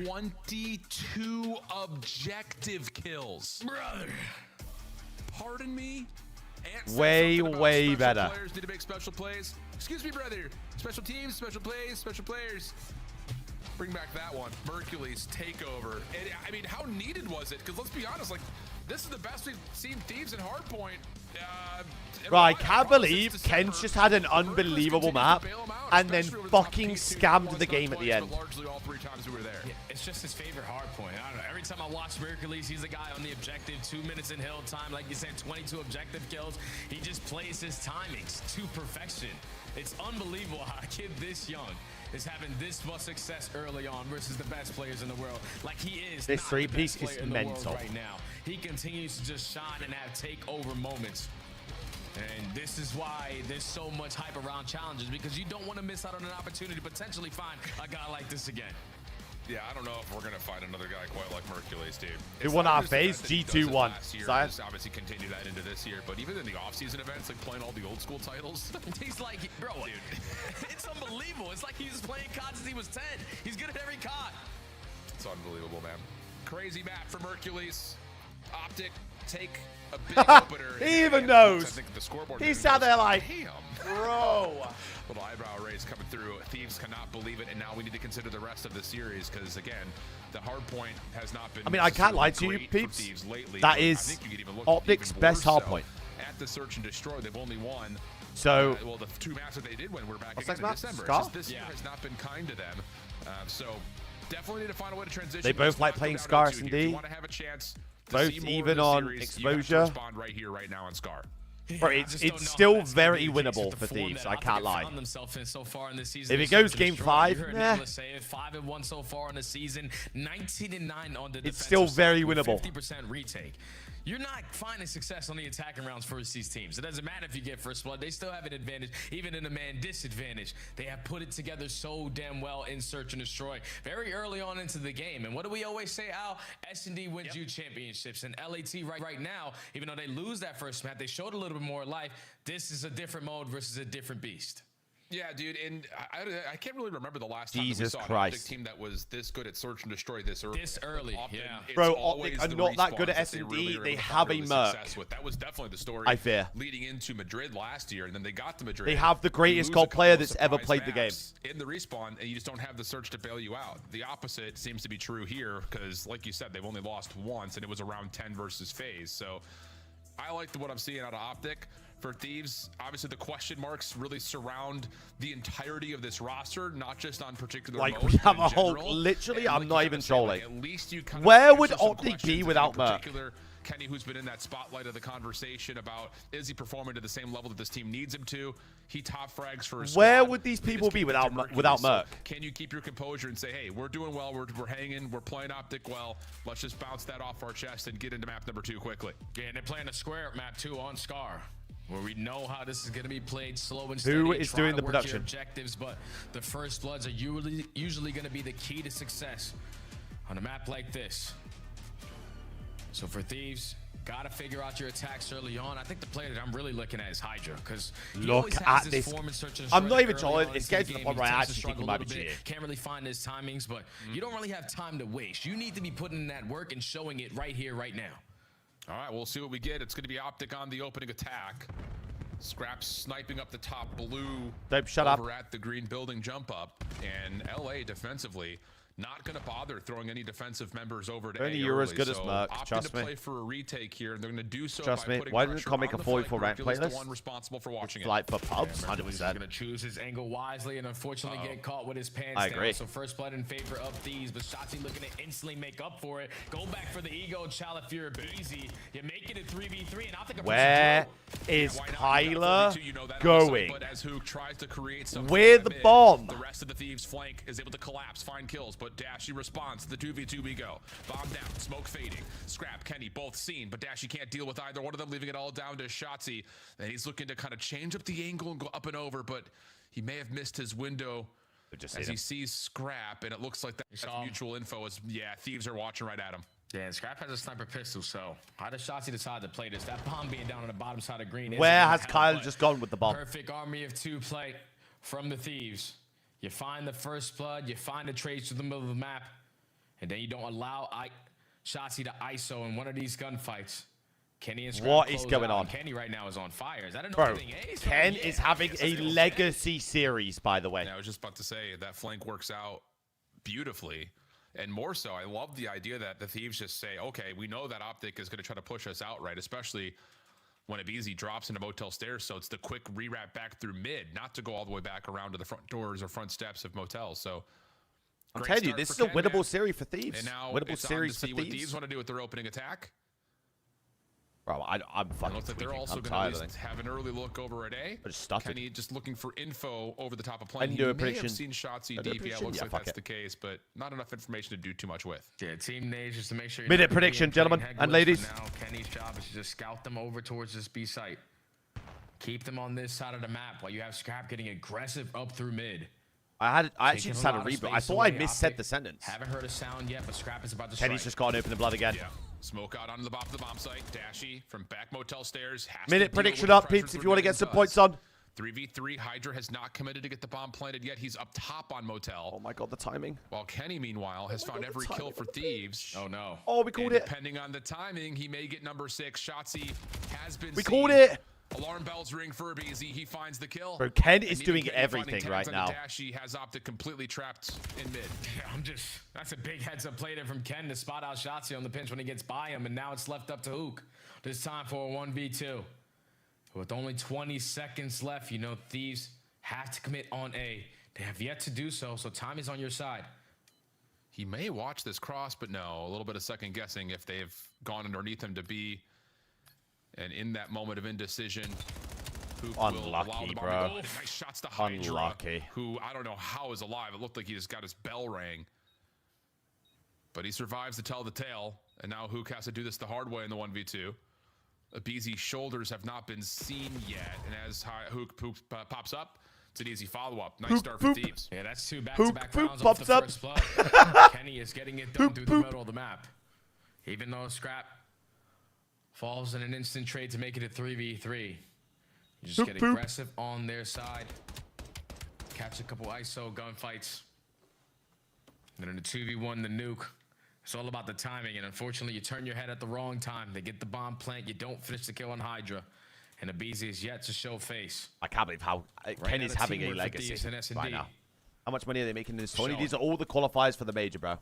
22 objective kills. Brother. Pardon me. Way better. Players need to make special plays. Excuse me, brother. Special teams, special plays, special players. Bring back that one. Mercules takeover. And, I mean, how needed was it? Because let's be honest, like, this is the best we've seen Thieves in Hardpoint. Right, I can't believe Ken's just had an unbelievable map and then fucking scammed the game at the end. Largely all 3 times we were there. Yeah, it's just his favorite hardpoint. I don't know. Every time I watch Mercules, he's the guy on the objective. 2 minutes in hill time. Like you said, 22 objective kills. He just plays his timings to perfection. It's unbelievable how a kid this young is having this much success early on versus the best players in the world. Like he is. This 3-piece is mental right now. He continues to just shine and have takeover moments. And this is why there's so much hype around challenges, because you don't want to miss out on an opportunity to potentially find a guy like this again. Yeah, I don't know if we're going to find another guy quite like Mercules, dude. Who won our phase? G2-1. Just obviously continue that into this year, but even in the off-season events, like playing all the old school titles, he's like, bro, dude, it's unbelievable. It's like he was playing COD since he was 10. He's good at every COD. It's unbelievable, man. Crazy map for Mercules. Optic, take a big opener. He even knows. I think the scoreboard He's out there like, damn. bro. Little eyebrow raise coming through. Thieves cannot believe it, and now we need to consider the rest of the series because, again, the hard point has not been. I mean, I can't lie to you, peeps. That is Optic's best hard point. At the search and destroy, they've only won. So, well, the 2 maps that they did win were back What's again in next map? December. Scar? Just this year has not been kind to them. So definitely need to find a way to transition. They both like playing Scar S&D. If you want to have a chance to both see more even of on series, exposure. You have to respond right here, right now on Scar. Bro, it's still very winnable for Thieves. I can't lie. If it goes game 5, nah. 5-1 so far in the season, 19-9 on the It's still very winnable. 50% retake. You're not finding success on the attacking rounds for these teams. It doesn't matter if you get first blood. They still have an advantage, even in a man disadvantage. They have put it together so damn well in Search and Destroy very early on into the game. And what do we always say, Al? S&D wins you championships. And LAT right now, even though they lose that first map, they showed a little bit more life. This is a different mode versus a different beast. Yeah, dude, and I can't really remember the last time Jesus that we saw Christ. an Optic team that was this good at Search and Destroy this early. Yeah. Bro, Optic are not that good at S&D. Really they have a Merc. That was definitely the story I fear. leading into Madrid last year, and then they got to Madrid. They have the greatest gold player that's ever played the game. In the respawn, and you just don't have the search to bail you out. The opposite seems to be true here, because like you said, they've only lost once, and it was around 10 versus FaZe. So I like what I'm seeing out of Optic. For Thieves, obviously the question marks really surround the entirety of this roster, not just on particular Like, modes, we have but a in whole, general. literally, And I'm like not you even gotta say, like, trolling. at least you kind of Where would answer some Optic be questions, without in Merc? particular, Kenny, who's been in that spotlight of the conversation about, is he performing to the same level that this team needs him to? He top frags for his Where squad. would these They people just be keep it without to Mercules. without So Merc? can you keep your composure and say, hey, we're doing well, we're hanging, we're playing Optic well, let's just bounce that off our chest and get into map number 2 quickly. Yeah, and they're playing a square map 2 on Scar, where we know how this is going to be played slow and steady. Who is try doing to the work your production? objectives, but the first bloods are usually going to be the key to success on a map like this. So for Thieves, got to figure out your attacks early on. I think the player that I'm really looking at is Hydra, because Look at this. I'm not even trolling. It's getting to the point where I actually think he might be cheating. Can't really find his timings, but you don't really have time to waste. You need to be putting in that work and showing it right here, right now. All right, we'll see what we get. It's going to be Optic on the opening attack. Scraps sniping up the top blue. Shut up. Over at the green building jump up. And LA defensively not going to bother throwing any defensive members over to Only A you're as early. good as So Merc, opting trust to me. play for a retake here, and they're going to do so Trust by me. putting Why didn't pressure Con make a on the 44 flank. rank Mercules the playlist? one responsible for watching it. Like for pubs, Mercules is 100%. going to choose his angle wisely and unfortunately get caught with his pants I agree. down. So first blood in favor of Thieves, but Shotzzy looking to instantly make up for it. Go back for the ego, Chala, if you're easy. You make it a 3v3, and I'll think Where is Kyler going? But as Hook tries to create some With the bomb. The rest of the Thieves flank is able to collapse, find kills, but Dashy responds to the 2v2 we go. Bomb down, smoke fading. Scrap, Kenny, both seen, but Dashy can't deal with either one of them, leaving it all down to Shotzzy. And he's looking to kind of change up the angle and go up and over, but he may have missed his window as he sees Scrap, and it looks like that's mutual info is, yeah, Thieves are watching right at him. Yeah, and Scrap has a sniper pistol, so how does Shotzzy decide to play this? That bomb being down on the bottom side of green. Where has Kyle just gone with the bomb? Perfect army of 2 play from the Thieves. You find the first blood, you find the trades to the middle of the map, and then you don't allow Shotzzy to ISO in one of these gunfights. Kenny and Scrap What is close going out, on? and Kenny right now is on fire. Is that an Bro, opening ace? Ken Yeah, is having a legacy series, by the way. Yeah, I was just about to say, that flank works out beautifully. And more so, I love the idea that the Thieves just say, okay, we know that Optic is going to try to push us out, right? Especially when aBeZy drops into Motel Stairs. So it's the quick rewrap back through mid, not to go all the way back around to the front doors or front steps of Motels. So I'm telling you, this is a winnable series for Thieves. And now winnable it's series on to see for what Thieves. Thieves want to do with their opening attack. Bro, I'm fucking Looks like they're also going to at least have an early look over at A. Kenny just looking for info over the top of plane. I can do a He may prediction. have seen Shotzzy I do a deep. Yeah, prediction. looks Yeah, like fuck that's it. the case, but not enough information to do too much with. Yeah, Team Nades just to make sure. Minute prediction, gentlemen and ladies. Now Kenny's job is to just scout them over towards this B site. Keep them on this side of the map while you have Scrap getting aggressive up through mid. I actually Taking just a had a lot of reboot. I space thought I away. missaid Optic the sentence. Haven't heard a sound yet, but Scrap is about to strike. Kenny's just gone open the blood again. Yeah. Smoke out onto the bottom of the bomb site. Dashy from back Motel Stairs. Minute prediction up, peeps, if you want to get some points on. 3v3, Hydra has not committed to get the bomb planted yet. He's up top on Motel. Oh my god, the timing. While Kenny, meanwhile, has found every kill for Thieves. Oh no. Oh, we called it. Depending on the timing, he may get number 6. Shotzzy has been We seen. called it. Alarm bells ring for aBeZy. He finds the kill. Bro, Ken And is even doing Kenny everything finding right tags now. on the dash, he has Optic completely trapped in mid. Yeah, that's a big heads up play there from Ken to spot out Shotzzy on the pinch when he gets by him, and now it's left up to Hook. This time for a 1v2. With only 20 seconds left, you know Thieves have to commit on A. They have yet to do so, so time is on your side. He may watch this cross, but no, a little bit of second guessing if they've gone underneath him to B. And in that moment of indecision, Hook will allow the Unlucky, bomb bro. to go. Nice shots to Hydra, Unlucky. who I don't know how is alive. It looked like he just got his bell rang. But he survives to tell the tale, and now Hook has to do this the hard way in the 1v2. aBeZy's shoulders have not been seen yet, and as Hook pops up, it's an easy follow-up. Nice start for Thieves. Yeah, that's 2 back-to-back rounds off pops the up. first blood. Kenny is getting it done through the middle of the map. Even though Scrap falls in an instant trade to make it a 3v3. You just get aggressive on their side. Catch a couple ISO gunfights. And then in the 2v1, the nuke. It's all about the timing, and unfortunately, you turn your head at the wrong time. They get the bomb plant, you don't finish the kill on Hydra. And aBeZy is yet to show face. I can't believe how Ken is having a teamwork for legacy Thieves and S&D. right now. How much money are they making in this tourney? Showing. These are all the qualifiers for the major, bro.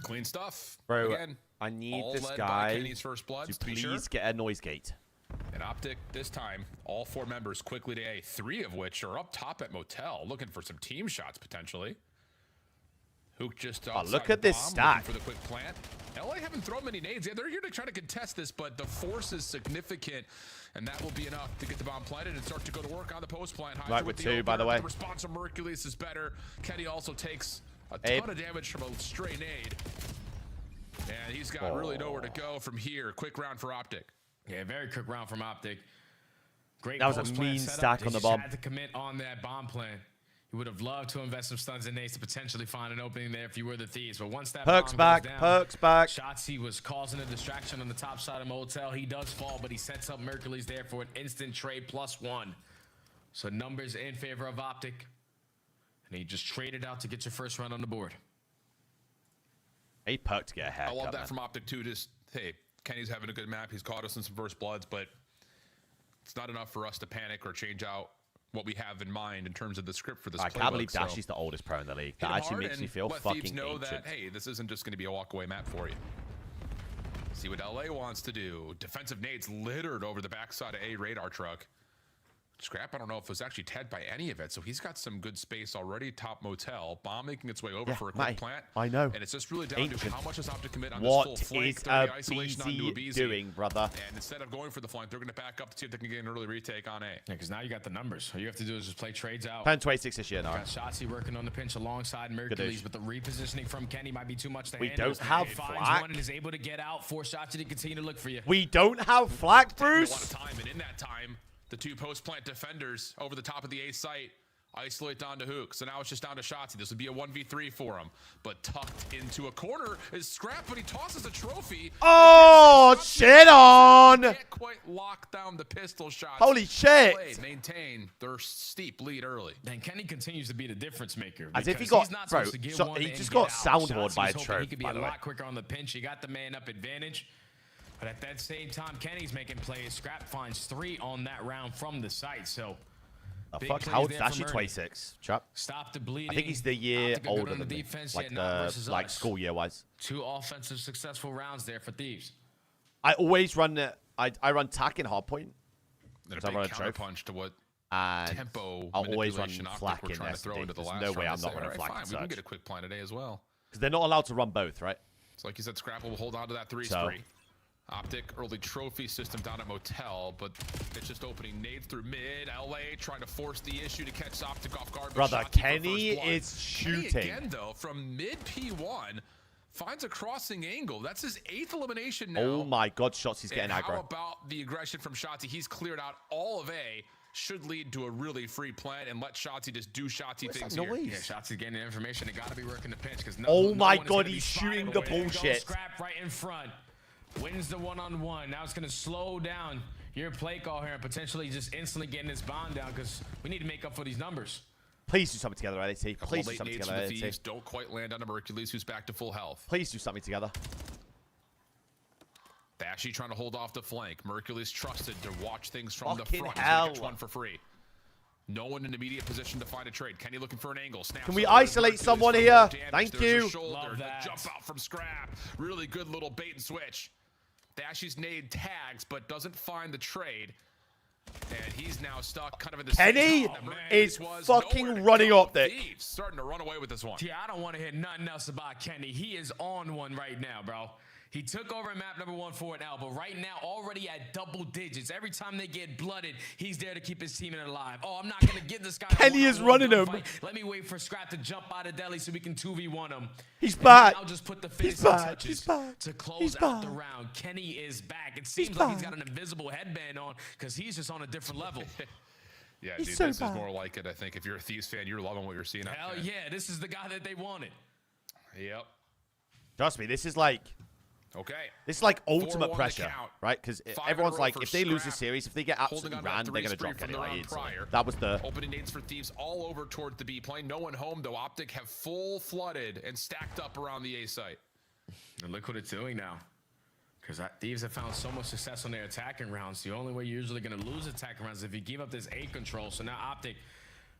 Clean stuff. Bro, Again, I need all this led by guy Kenny's first bloods, to be please sure. get a noise gate. And Optic, this time, all 4 members quickly to A, 3 of which are up top at Motel, looking for some team shots, potentially. Hook just look at this bomb, stack. looking for the quick plant. LA haven't thrown many nades. Yeah, they're here to try to contest this, but the force is significant, and that will be enough to get the bomb planted and start to go to work on the post plant. Right with 2, by the way. The response from Mercules is better. Kenny also takes a Abe. ton of damage from a stray nade. And he's got really nowhere to go from here. Quick round for Optic. Yeah, very quick round from Optic. Great. That was a post-plant mean setup. stack They on the just bomb. had to commit on that bomb plan. You would have loved to invest some stuns and nades to potentially find an opening there if you were the Thieves. But once that Perks bomb back, goes down, Perks back. Shotzzy was causing a distraction on the top side of Motel. He does fall, but he sets up Mercules there for an instant trade +1. So numbers in favor of Optic. And he just traded out to get your first run on the board. A perk to get a haircut. I love that man. from Optic too. Just, hey, Kenny's having a good map. He's caught us in some first bloods, but it's not enough for us to panic or change out what we have in mind in terms of the script for this I playbook. can't believe So Dashy's the oldest pro in the league. hit That him actually hard makes me and feel let fucking Thieves know ancient. that, hey, this isn't just going to be a walkaway map for you. See what LA wants to do. Defensive nades littered over the backside of A radar truck. Scrap, I don't know if it was actually tagged by any of it, so he's got some good space already. Top Motel. Bomb making its way over for a quick plant. I know. And it's just really down to how much is Optic commit on What this full flank. is 30 isolation onto aBeZy aBeZy. doing, brother? And instead of going for the flank, they're going to back up to see if they can get an early retake on A. Yeah, because now you got the numbers. All you have to do is just play trades out. 10-26 this year now. Got Shotzzy working on the pinch alongside Mercules, but the repositioning from Kenny might be too much to We handle. don't have He finds flak. one and is able to get out. Force Shotzzy to continue to look for you. We don't have flak, Taking a lot Bruce. of time, and in that time, the 2 post-plant defenders over the top of the A site isolate down to Hook. So now it's just down to Shotzzy. This would be a 1v3 for him. But tucked into a corner is Scrap, but he tosses a trophy. Oh, shit on. Can't quite lock down the pistol shots. Holy shit. They maintain their steep lead early. And Kenny continues to be the difference maker. As if he because got- he's not bro, supposed to get so one he and just get got out. soundboard by a Shotzzy's hoping trope, He could be by a the way. lot quicker on the pinch. He got the man up advantage. But at that same time, Kenny's making plays. Scrap finds 3 on that round from the site. So Fuck, how old's Dashy? 26. Chap. Stop the bleeding. I think he's the year older than me. Like school year wise. 2 offensive successful rounds there for Thieves. I always run I run tack in hardpoint. There's a big counterpunch to what tempo I'll always run manipulation flak we're in trying to throw into the There's last no way round. I'm not running Alright, flak fine. in We can Surge. get a quick plan today as well. Because they're not allowed to run both, right? So like you said, Scrapple will hold on to that 3 So- spree. Optic early trophy system down at Motel, but it's just opening nades through mid. LA trying to force the issue to catch Optic off guard. Brother, Kenny is shooting. Kenny again, though, from mid P1, finds a crossing angle. That's his 8th elimination now. Oh my god, shots he's getting and aggro. How about the aggression from Shotzzy? He's cleared out all of A. Should lead to a really free plan and let Shotzzy just do Shotzzy things here. Yeah, Shotzzy's getting information. They got to be working the pinch because Oh my god, he's shooting the bullshit. Scrap right in front. Wins the one-on-one. Now it's going to slow down your play call here and potentially just instantly getting this bond down because we need to make up for these numbers. Please do something together, LAT. Please do late something nades together, from the Thieves LAT. don't quite land on Hercules, who's back to full health. Please do something together. Dashy trying to hold off the flank. Mercury's trusted to watch things from Fucking the front. hell. He's gonna catch one for free. No one in immediate position to find a trade. Kenny looking for an angle. Snaps Can we over. isolate Mercury's someone for here? more damage. Thank There's you. A shoulder. Love that. The jump out from Scrap. Really good little bait and switch. Dashy's nade tags, but doesn't find the trade. And he's now stuck kind of in the Kenny same spot that is Mercury's was. fucking Nowhere to running go. Optic. Thieves starting to run away with this one. Yeah, I don't want to hear nothing else about Kenny. He is on one right now, bro. He took over map number 1 for an L, but right now already at double digits. Every time they get blooded, he's there to keep his team alive. Oh, I'm not going to give this guy Kenny is running him. Let me wait for Scrap to jump out of deli so we can 2v1 him. He's back. I'll just put the finishing touches to close out the round. Kenny is back. It seems like he's got an invisible headband on because he's just on a different level. Yeah, dude, this is more like it, I think. If you're a Thieves fan, you're loving what you're seeing. Hell yeah, this is the guy that they wanted. Yep. Trust me, this is like... Okay. This is like ultimate 4-1 pressure, right? Because everyone's like, if they lose the series, if they get absolutely ran, they're going to drop Kenny. Like, that was the... Opening nades for Thieves all over toward the B plane. No one home, though. Optic have full flooded and stacked up around the A site. And look what it's doing now. Because Thieves have found so much success on their attacking rounds. The only way you're usually going to lose attacking rounds is if you give up this A control. So now Optic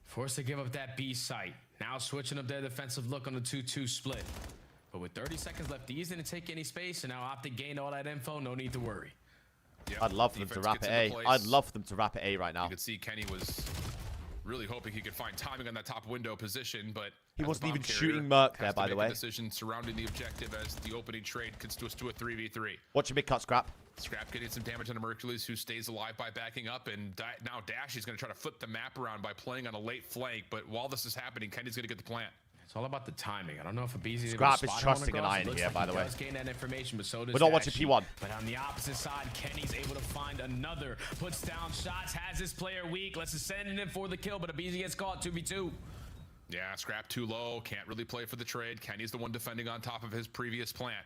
forced to give up that B site. Now switching up their defensive look on the 2-2 split. But with 30 seconds left, Thieves didn't take any space, and now Optic gained all that info. No need to worry. Yep. I'd love for them to wrap it A. I'd love for them to wrap it A right now. You could see Kenny was really hoping he could find timing on that top window position, but he wasn't even shooting Merc there, by the way. Decision surrounding the objective as the opening trade could switch to a 3v3. Watch your mid cut, Scrap. Scrap getting some damage on Hercules, who stays alive by backing up, and now Dashy's going to try to flip the map around by playing on a late flank. But while this is happening, Kenny's going to get the plant. It's all about the timing. I don't know if Abizi's Scrap is trusting an iron here, by the way. Gain that information, but so does We're not watching Dashy. P1. But on the opposite side, Kenny's able to find another. Puts down shots, has his player weak. Let's send him for the kill, but Abizi gets caught 2v2. Yeah, Scrap too low. Can't really play for the trade. Kenny's the one defending on top of his previous plant.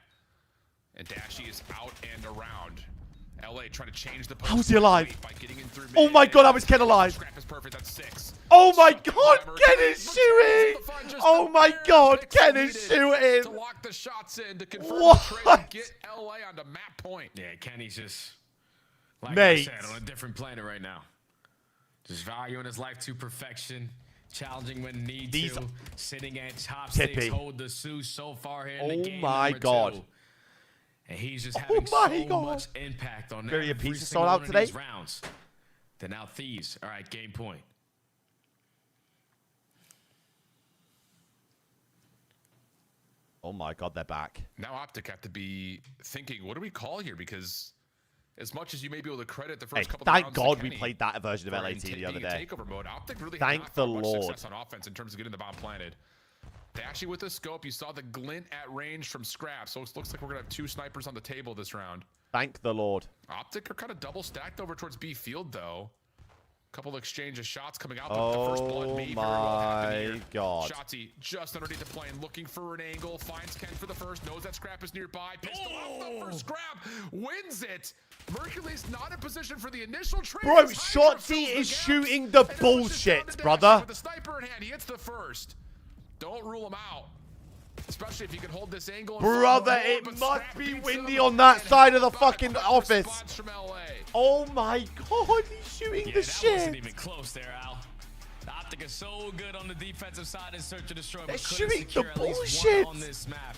And Dashy is out and around. LA trying to change the post. How is he alive? By getting in through Oh my god, how is Ken alive? Scrap is perfect. That's 6. Oh my god, Ken is shooting! Oh my god, Ken is shooting! To lock the shots in to confirm What? the trade and get LA onto map point. Yeah, Kenny's just, like Mate. I said, on a different planet right now. Just valuing his life to perfection. Challenging when need to. Sitting at top stakes, hold the Sioux so far here in the game. Oh my god. 2. And he's just having so much impact on Very every pizza single sold out one today. of these rounds. Then now Thieves. All right, game point. Oh my god, they're back. Now Optic have to be thinking, what do we call here? Because as much as you may be able to credit the first couple of rounds Thank God to we Kenny played that version of for LAT the other being in day. takeover mode, Optic really Thank have the not found much Lord. success on offense in terms of getting the bomb planted. Dashy with the scope. You saw the glint at range from Scrap. So it looks like we're going to have 2 snipers on the table this round. Thank the Lord. Optic are kind of double stacked over towards B field, though. Couple exchange of shots coming out. But the first blood may very well happen here. Oh my god. Shotzzy just underneath the plane, looking for an angle. Finds Ken for the first. Knows that Scrap is nearby. Pistol off the first Scrap. Wins it. Mercury's not in position for the initial trade. Bro, Shotzzy is shooting the bullshit, brother. With the sniper in hand, he hits the first. Don't rule him out. Especially if you can hold this angle. Brother, it must be windy on that side of the fucking office. Oh my god, he's shooting the that shit. wasn't even close there, Al. Optic is so good on the defensive side in Search and Destroy. They're But couldn't shooting the secure at least bullshit. one on this map.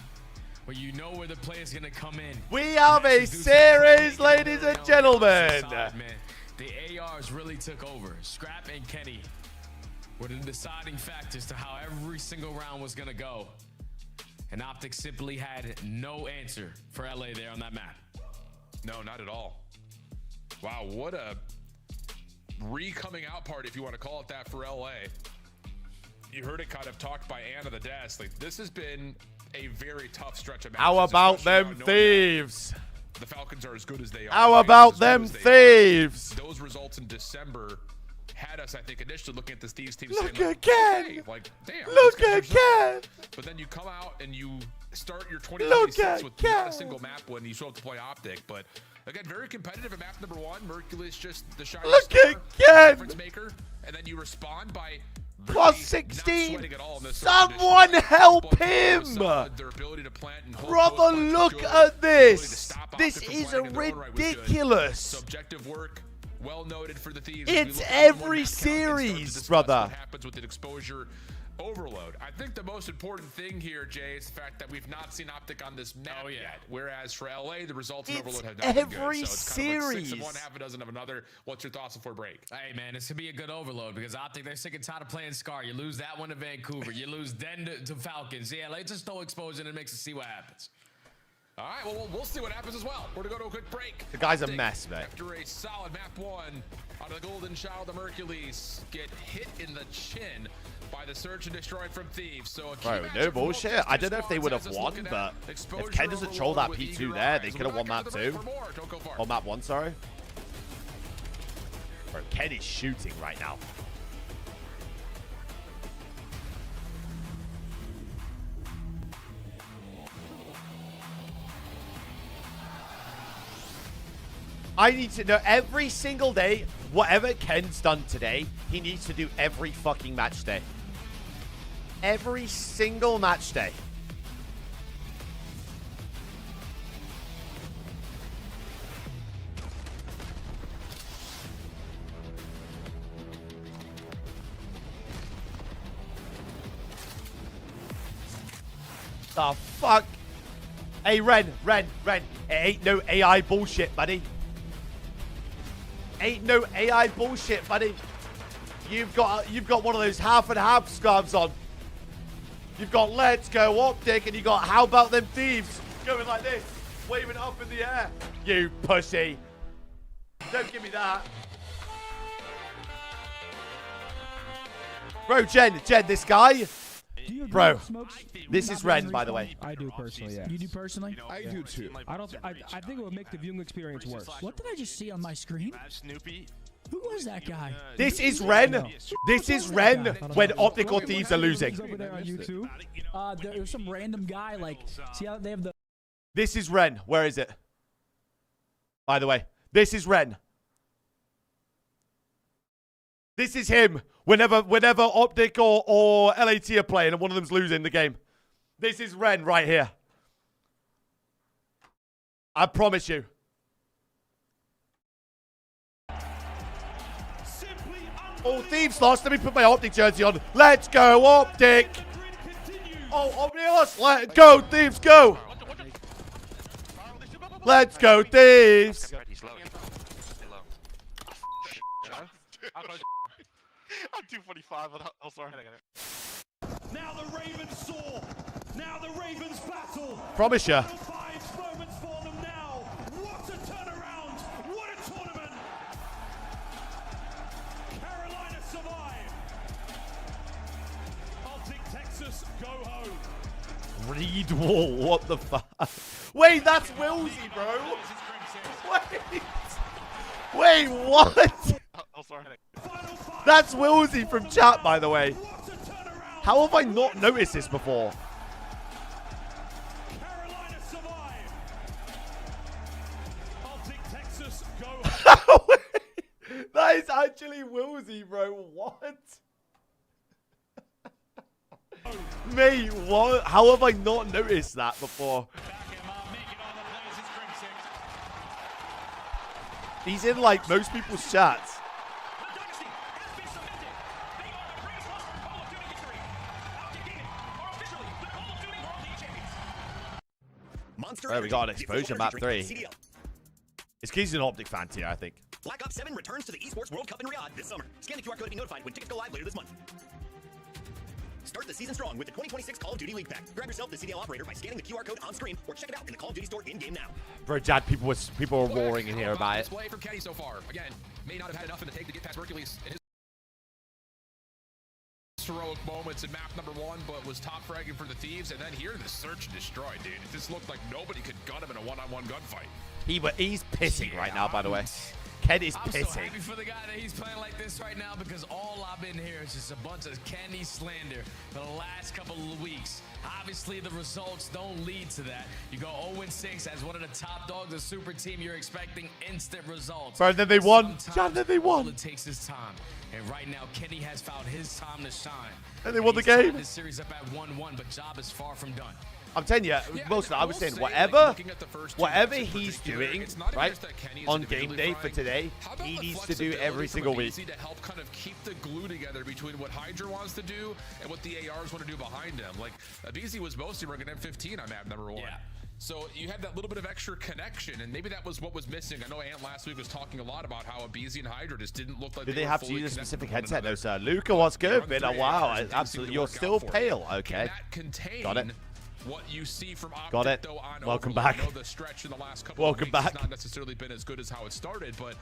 Where you know where the player's gonna come in. We have a series, ladies and gentlemen. The ARs really took over. Scrap and Kenny were the deciding factors to how every single round was gonna go. And Optic simply had no answer for LA there on that map. No, not at all. Wow, what a re-coming out party, if you want to call it that, for LA. You heard it kind of talked by Anna the Desk. Like, this has been a very tough stretch of matches. How about them thieves? The Falcons are as good as they are. How about them thieves? Those results in December had us, I think, initially looking at this Thieves team Look saying, again. Hey, like, damn. Look again. But then you come out and you start your 2026 with not a single map win. You still have to play Optic, but again, very competitive at map number 1. Mercury's just the shining star, difference maker, and then you respond by plus 16. Someone help him! Brother, look at this. This is ridiculous. Subjective work, well noted for the Thieves. It's every series, brother. What happens with an exposure overload? I think the most important thing here, Jay, is the fact that we've not seen Optic on this map yet. Whereas for LA, the results in overload have not been good. Every So it's kind of like 6 series. of one, half a dozen of another. What's your thoughts before break? Hey, man, it's going to be a good overload because Optic, they're sick and tired of playing Scar. You lose that one to Vancouver. You lose then to Falcons. Yeah, let's just throw exposure and mix and see what happens. All right, well, we'll see what happens as well. We're going to go to a quick break. The guy's a Optic, mess, mate. After a solid map 1 out of the Golden Child of Hercules, get hit in the chin by the Search and Destroy from Thieves. So Bro, no bullshit. I don't know if they would have won, but if Ken doesn't troll that P2 there, they could have won map 2. Or map 1, sorry. Bro, Ken is shooting right now. I need to know every single day, whatever Ken's done today, he needs to do every fucking match day. Every single match day. The fuck? Hey, Ren. It ain't no AI bullshit, buddy. Ain't no AI bullshit, buddy. You've got one of those half and half scarves on. You've got Let's Go Optic, and you got How About Them Thieves going like this, waving it up in the air. You pussy. Don't give me that. Bro, Jen, this guy. Bro, this is Ren, by the way. I do personally, yeah. You do personally? I do too. I think it would make the viewing experience worse. What did I just see on my screen? Snoopy. Who was that guy? This is Ren. This is Ren when Optic or Thieves are losing. Over there on YouTube. There was some random guy, like, see how they have the... This is Ren. Where is it? By the way, this is Ren. This is him. Whenever Optic or LAT are playing and one of them's losing the game. This is Ren right here. I promise you. Oh, Thieves lost. Let me put my Optic jersey on. Let's go, Optic. Oh, Optic, let's go, Thieves, go. Let's go, Thieves. I'm 245. Oh, sorry. Now the Ravens soar. Now the Ravens battle. Promise ya. 5 moments for them now. What a turnaround. What a tournament. Carolina survive. Optic Texas go home. Reed Wall, what the fuck? Wait, that's Wilsey, bro. Wait, what? Oh, sorry. That's Wilsey from chat, by the way. How have I not noticed this before? Carolina survive. Optic Texas go home. That is actually Wilsey, bro. What? Mate, what? How have I not noticed that before? He's in, like, most people's chats. Monster Oh, we got an Energy, the exposure official map energy 3. drink of CDL. It's because he's an Optic fan tier, I think. Black Ops 7 returns to the Esports World Cup in Riyadh this summer. Scan the QR code to be notified when tickets go live later this month. Start the season strong with the 2026 Call of Duty League Pack. Grab yourself the CDL operator by scanning the QR code on screen or check it out in the Call of Duty store in-game now. Bro, Jad, people were roaring in here about it. Display from Kenny so far. Again, may not have had enough in the tank to get past Mercules in his heroic moments in map number 1, but was top fragging for the Thieves, and then here the search and destroy, dude. It just looked like nobody could gun him in a one-on-one gunfight. He's pissing right now, by the way. Ken is I'm pissing. so happy for the guy that he's playing like this right now, because all I've been hearing is just a bunch of Kenny slander for the last couple of weeks. Obviously, the results don't lead to that. You go 0-6 as one of the top dogs of Super Team. You're expecting instant results. Bro, then they won. John, then they won. All it takes is time. And right now, Kenny has found his time to shine. And they won the He's tied game. This series up at 1-1, but job is far from done. I'm telling you, Wilson, I was saying, whatever he's doing, right, on game day for today, he needs to do every single week. To help kind of keep the glue together between what Hydra wants to do and what the ARs want to do behind him. Like, Abizi was mostly running M15 on map number 1. Yeah. So you had that little bit of extra connection, and maybe that was what was missing. I know Ant last week was talking a lot about how Abizi and Hydra just didn't look like Do they were have to fully use a connected specific with one headset? another. No, sir. Luca, what's good? They're Been a on 3 while. ARs, it didn't seem Absolutely. to You're work still out for pale. you. Okay. Can that contain Got it. what you see from Optic, Got it. though, on Welcome Overload? back. I know the stretch in the last couple Welcome of weeks back. has not necessarily been as good as how it started, but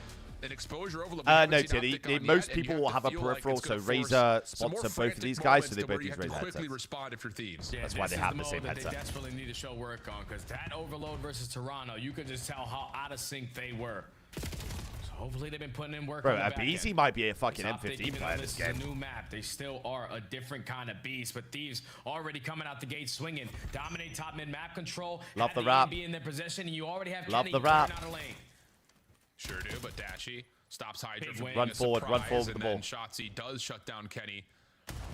an exposure Overload. No, Tiddy. Most people will have a peripheral, so Razer sponsor both of these guys, so they both use Razer quickly headsets. respond if you're Thieves. That's why they have the same That headset. they desperately need to show work on, because that Overload versus Toronto, you could just tell how out of sync they were. So hopefully they've been putting in work. Bro, on the back Abizi end. might be a fucking Optic, M15 even player though this this is game. a new map, they still are a different kind of beast. But Thieves already coming out the gate swinging, dominate top mid map control. Love have the wrap. EMP in their possession, and you already have Love Kenny the wrap. clearing out a lane. Sure do, but Dashy stops Hydra Big from win. being Run a forward surprise, with the and ball. then Shotzi does shut down Kenny,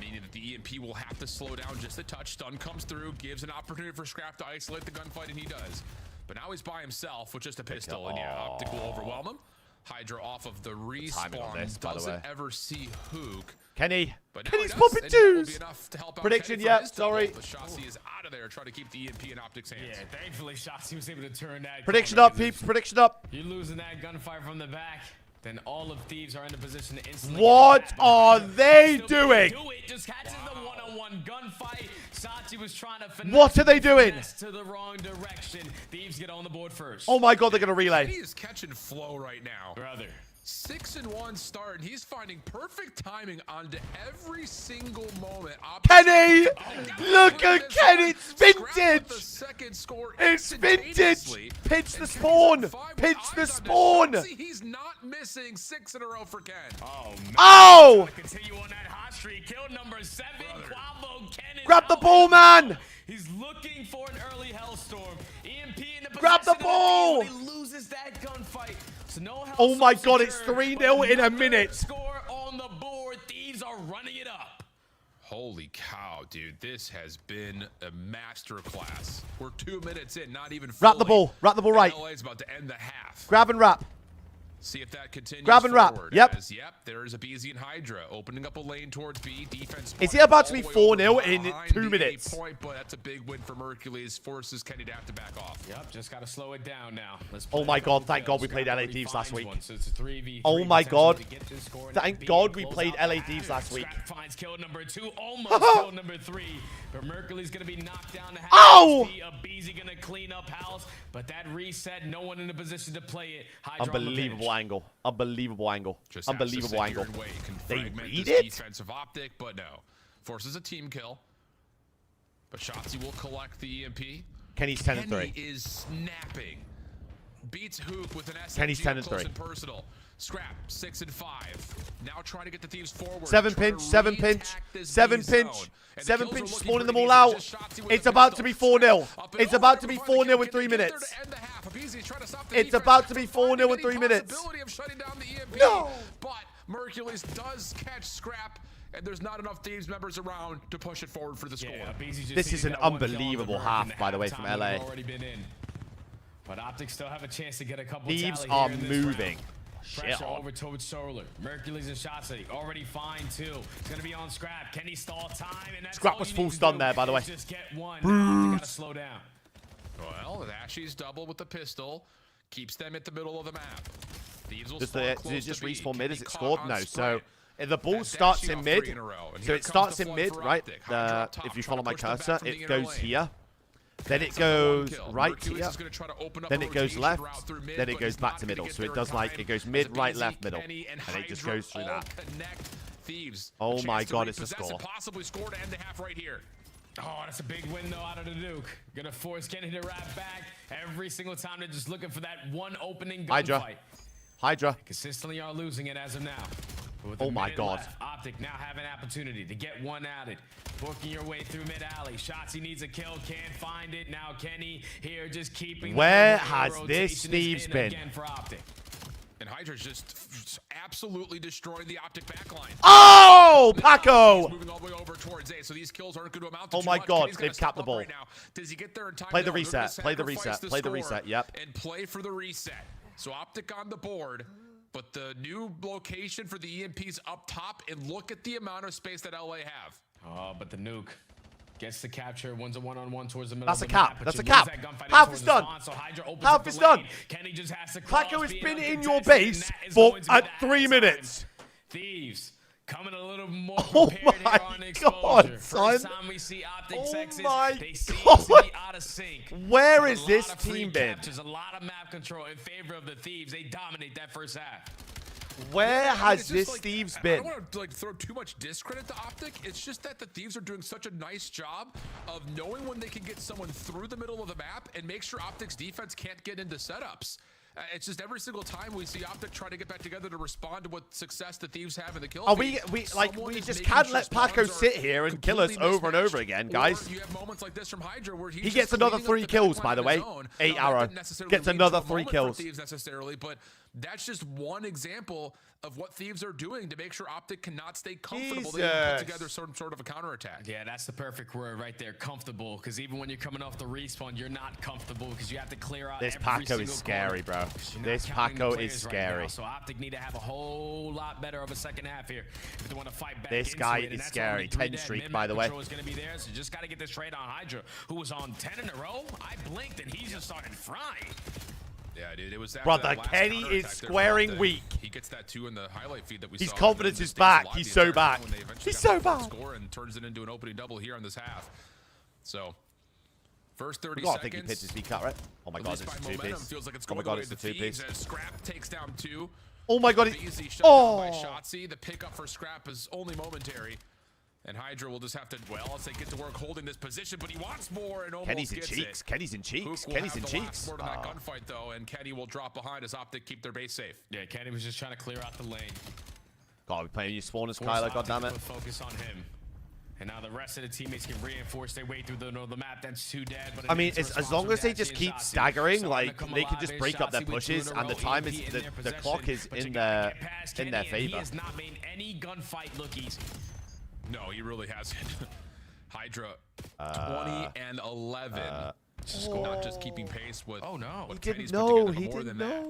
meaning that the EMP will have to slow down just a touch. Stun comes through, gives an opportunity for Scrap to isolate the gunfight, and he does. But now he's by himself with just a pistol, and yeah, Optic will overwhelm him. Hydra off of the timing on respawn, this, by the way. doesn't ever see Hook. Kenny. But now Kenny's he does, popping and that will be twos. enough to help out Prediction, Kenny for yeah, his double, sorry. but Shotzi is out of there trying to keep the EMP in Optic's hands. Yeah, thankfully Shotzi was able to turn that. Prediction corner, up, 'cause peeps. Prediction up. you're losing that gunfire from the back, then all of Thieves are in a position to instantly. What get back. are they Still doing? do it, just catches the one-on-one gunfight. Shotzi was trying to finesse. What are they doing? To the wrong direction. Thieves get on the board first. Oh my god, they're going to relay. Kenny is catching flow right now. Brother. 6-1 start, and he's finding perfect timing onto every single moment. Kenny! Look at Kenny! It's vintage! The second score It's vintage! instantaneously. Pitch the spawn! Pitch the spawn! He's not missing 6 in a row for Ken. Oh, man. Oh! Continue on that hot streak. Kill number 7. Quavo Ken is Grab the out ball, and man! out. He's looking for an early hellstorm. EMP in the Grab the possession of ball! Thieves when he loses that gunfight. So no Oh my hellstorm god, it's secured, 3-0 but in a another minute. Score on the board. Thieves are running it up. Holy cow, dude. This has been a masterclass. We're 2 minutes in, not even fully. Wrap the ball. Wrap the ball right. LA's about to end the half. Grab and wrap. See if that continues. Grab and wrap. Forward, Yep. Yep, there's a BZ and Hydra opening up a lane towards B. Defense. Is it about to be 4-0 in behind 2 the minutes? 8 point, but that's a big win for Mercules. Forces Kenny to have to back off. Yep, just got to slow it down now. Let's Oh play my a couple god, thank kills. god we played Scrap LA already Thieves last finds week. one, so it's a 3v3 Oh my potentially god. to get this score, and Thank B god we close played out LA the Thieves half. last week. Scrap finds kill number 2, almost kill number 3. But Mercury's going to be knocked down to half. Ow! Abizi going to clean up house, but that reset, no one in a position to play it. Hydra on the Unbelievable finish. angle. Unbelievable angle. Just has to Unbelievable sit angle. here and wait. Can They fragment read this it? defensive optic, but no. Forces a team kill. But Shotzi will collect the EMP. Kenny's 10 and Kenny 3. is snapping. Beats Hook with an SMG Kenny's 10 and up close 3. and personal. Scrap 6 and 5. Now trying to get the Thieves forward. 7 trying pinch, to 7 pinch, re-attack this 7 B zone. pinch, And the 7 kills are pinch, looking spawning them pretty all easy. out. Just Shotzi with It's the about to pistol. be 4-0. Up and It's over, about to be trying to find the 4-0 in kill. 3 Can they get there minutes. to end the half? Abizi's trying to stop the It's defense. about to be Finding 4-0 in any 3 minutes. possibility of shutting down the EMP. No! But Mercules does catch Scrap, and there's not enough Thieves members around to push it forward for the score. This is an unbelievable half, by the way, from LA. Already been in. But Optics still have a chance to get a couple Thieves tally are here in this moving. round. Shit Pressure on. over towards Solar. Mercules and Shotzi already fine too. It's gonna be on Scrap. Can he stall time? And that's Scrap all was you full need to stun do there, by the way. is just get one. Now you gotta slow down. Well, Dashies double with the pistol. Keeps them at the middle of the map. Thieves will Does spawn it close just to B. respawn Can mid be as it caught scored? on No. sprint. So if the ball That starts Dashie in off mid, 3 in a row. And so here it comes starts the in flood mid, for right? Optic. Hydra up top, If you trying follow to my push them back cursor, from the it inner goes lane. here. Then it That's a 1 goes kill. right Mercules here. is gonna try to open up Then a it goes rotation left. route through mid, Then it but goes he's back not to gonna middle. get So there it does in like time it goes as mid, right, Beezy, left, middle, Kenny, and and it just Hydra goes through all that. Connect. Thieves. Oh my Chance to God, it's a repossess score. and possibly score to end the half right here. Oh, that's a big win, though, out of the Nuke. Gonna force Kenny to wrap back every single time. They're just looking for that one opening Hydra. gunfight. Hydra. Consistently are losing it as of now. But with Oh a my minute God. left, Optic now have an opportunity to get one added. Working your way through mid-alley. Shotzzy needs a kill, can't find it. Now Kenny here just keeping Where the has rotation this is Thieves in been? again for Optic. And Hydra's just absolutely destroying the Optic backline. Oh, Paco! He's moving all the way over towards A, so these kills aren't going to amount to Oh too my much. God, Kenny's gotta they've step capped the up ball. right now. Does he get there in time? Play the No, they're gonna reset. Play the sacrifice reset. the Play the score reset. Yep. And play for the reset. So Optic on the board, but the new location for the EMP's up top, and look at the amount of space that LA have. Oh, but the Nuke gets the capture. One's a one-on-one towards the middle. That's of a the cap. map, but That's you a lose cap. that gunfight Half towards is the done. spawn, so Hydra opens Half up the is done. lane. Kenny just has to Paco cross, has being been in uncontested, your and base that is for going to be the 3 halftime. minutes. Thieves coming a little more Oh prepared my here on God, exposure. son. First time we see Optic Oh sexes, my they seem God. to be out of sync. Where But is a this lot of free team been? captures, a lot of map control in favor of the Thieves. They dominate that first half. Where has it's just this like, Thieves I been? don't want to like throw too much discredit to Optic. It's just that the Thieves are doing such a nice job of knowing when they can get someone through the middle of the map and make sure Optic's defense can't get into setups. It's just every single time we see Optic try to get back together to respond to what success the Thieves have in the kill Oh, feed, we someone just is can't making let sure Paco spawns sit are here and kill us completely over and over mismatched. again, Or guys. you have moments like this from Hydra where He he's gets just another cleaning up 3 the kills, backline by the of way. his own. 8 Now, that arrow. didn't necessarily Gets lead to another a 3 moment for kills. Thieves necessarily, but that's just one example of what Thieves are doing to make sure Optic cannot stay comfortable. They can put together some sort of a counterattack. Yeah, that's the perfect word right there, comfortable. Because even when you're coming off the respawn, you're not comfortable because you have to clear out This every Paco single is scary, corner. bro. You're not This counting the Paco players is right scary. now, so Optic need to have a whole lot better of a second half here if they want to fight back. This into guy it, and is that's scary. only 3 10 dead. streak, Mid-map by the way. control is going to be there, so just got to get this trade on Hydra, who was on 10 in a row. I blinked and he just started frying. Yeah, dude, it was after Brother, that last Kenny counterattack is there from squaring Optic. weak. He gets that 2 in the highlight feed that we His saw. confidence and is stays back. alive He's the so entire time back. when they eventually He's got so the final back. Score and turns it into an opening double here on this half. So, first 30 I seconds. think he pitched his V cut, right? Oh my at God, least it's a by momentum, 2-piece. feels like it's Oh my going God, the way it's a of the Thieves 2-piece. as Scrap takes down 2. Oh my God, Beezy shut down by Shotzzy. The pickup for Scrap is only momentary. And Hydra will just have to, well, let's say get to work holding this position, but he wants more and almost Kenny's in gets cheeks. it. Kenny's in cheeks. Hook will Kenny's have in the cheeks. last word on that gunfight, though, and Kenny will drop behind as Optic keep their base safe. Yeah, Kenny was just trying to clear out the lane. God, we're playing you spawners, Force Kyler, Optic to goddammit. put focus on him. And now the rest of the teammates can reinforce their way through the middle of the map. That's 2 dead. But I mean, as long as they just keep staggering, like, they can just break up their pushes, and the time is, the clock is in their favor. He has not made any gunfight look easy. No, he really hasn't. Hydra, 20 and 11. Not just keeping pace with what Kenny's put together, but more than that.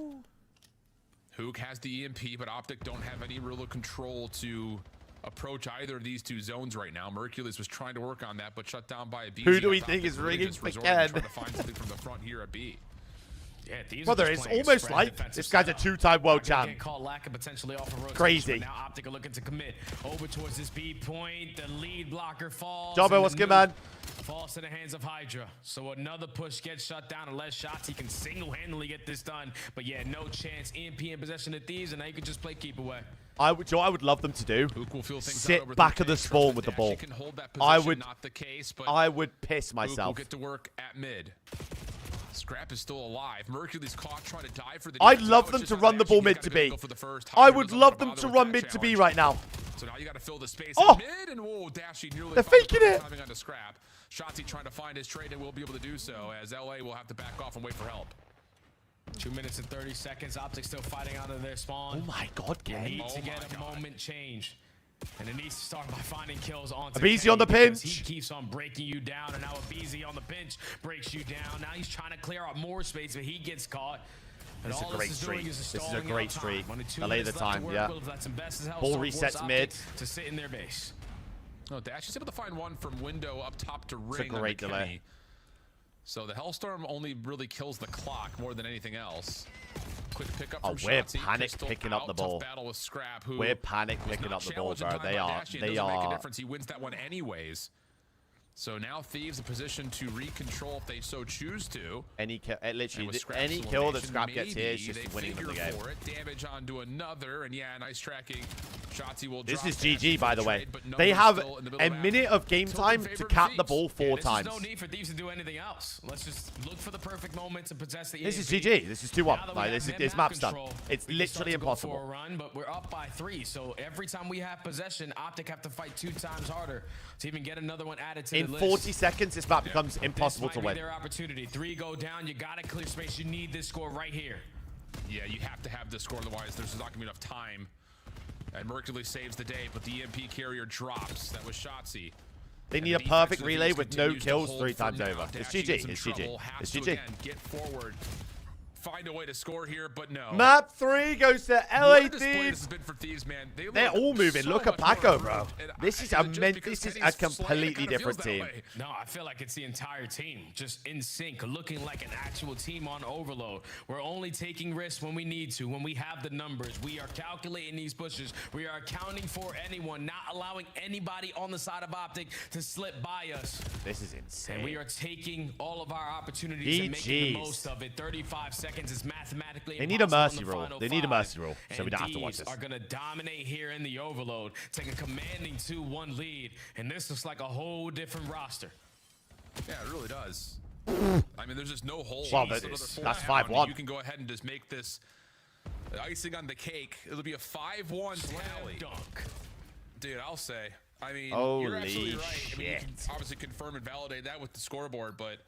Hook has the EMP, but Optic don't have any real control to approach either of these 2 zones right now. Mercules was trying to work on that, but shut down by a B. Who do we think is ringing again? Trying to find something from the front here at B. Yeah, these Brother, it's almost like this guy's a 2-time world champ. Crazy. Now Optic are looking to commit over towards this B point. The lead blocker falls. Jobbo, what's good, man? Falls to the hands of Hydra. So another push gets shut down. Unless shots, he can single-handedly get this done. But yeah, no chance. EMP in possession of Thieves, and now you can just play keep away. I would love them to do. Sit back of the spawn with the ball. I would piss Hook will myself. get to work at mid. Scrap is still alive. Mercury's caught trying to dive for the I'd love them to run the ball mid to B. I would love them to run mid to B right now. So now you got to fill the space Oh! in mid, and whoa, Dashy nearly They're found faking the it. timing on the Scrap. Shotzzy trying to find his trade and will be able to do so, as LA will have to back off and wait for help. 2 minutes and 30 seconds. Optic still fighting out of their spawn. Oh my God, You Kenny. need to get a moment change. And it needs to start by finding kills on Beezy on the pinch. He keeps on breaking you down, and now a Beezy on the pinch breaks you down. Now he's trying to clear out more space, but he gets caught. And This is all a great this is doing streak. is This is a stalling great out time. streak. Only 2 Delay the minutes left to time, work yeah. with. That's some best as hell. Ball So force resets Optic mid. to sit in their base. No, Dash is able to find one from window up top to It's a ring. great delay. So the Hellstorm only really kills the clock more than anything else. Quick pickup from we're Shotzzy. panic Pistol picking up the out, tough ball. battle with Scrap, who We're panic was picking not up the ball, challenged in bro. time They by are. Dashian. They Doesn't make a are. difference. He wins that one anyways. So now Thieves in position to recontrol if they so choose to. Literally, any kill that Scrap gets here is just winning them the game. For it. Damage onto another, and yeah, nice tracking. Shotzzy will This drop is Dashian GG, for by the way. trade, but They numbers have still in the middle a of the map. minute of game time to cap the ball 4 times. There's no need for Thieves to do anything else. Let's just look for the perfect moment to possess the This is EMP. GG. This is 2-1. Now that Like, we this have is map's done. It's we can start literally to go impossible. For a run, but we're up by 3. So every time we have possession, Optic have to fight 2 times harder to even get another one added to In the list. 40 seconds, this map becomes impossible This to might win. be their opportunity. 3 go down. You got to clear space. You need this score right here. Yeah, you have to have this score, otherwise there's not going to be enough time. And Mercury saves the day, but the EMP carrier drops. That was Shotzzy. They need a perfect relay with no kills 3 times over. It's GG. It's GG. It's GG. Again, get forward. Find a way to score here, but no. Map 3 goes to LA What a display this Thieves. has been for Thieves, man. They're all moving. So Look at much more Paco, bro. improved. And This is just a because Kenny's completely slaying, it different kinda team. feels that way. No, I feel like it's the entire team just in sync, looking like an actual team on overload. We're only taking risks when we need to, when we have the numbers. We are calculating these pushes. We are accounting for anyone, not allowing anybody on the side of Optic to slip by us. This is insane. And we are taking all of our opportunities and making the GGs. most of it. 35 seconds is mathematically They need a impossible mercy in the rule. final They need a 5. mercy rule, so we And don't have to watch Thieves this. are going to dominate here in the overload, take a commanding 2-1 lead, and this looks like a whole different roster. Yeah, it really does. I mean, there's just no holes. Well, There's that another is- 4 that's down. 5-1. You can go ahead and just make this icing on the cake. It'll be a 5-1 tally. Dunk. Dude, I'll say. I mean, Holy you're absolutely right. I mean, you can shit. obviously confirm and validate that with the scoreboard, but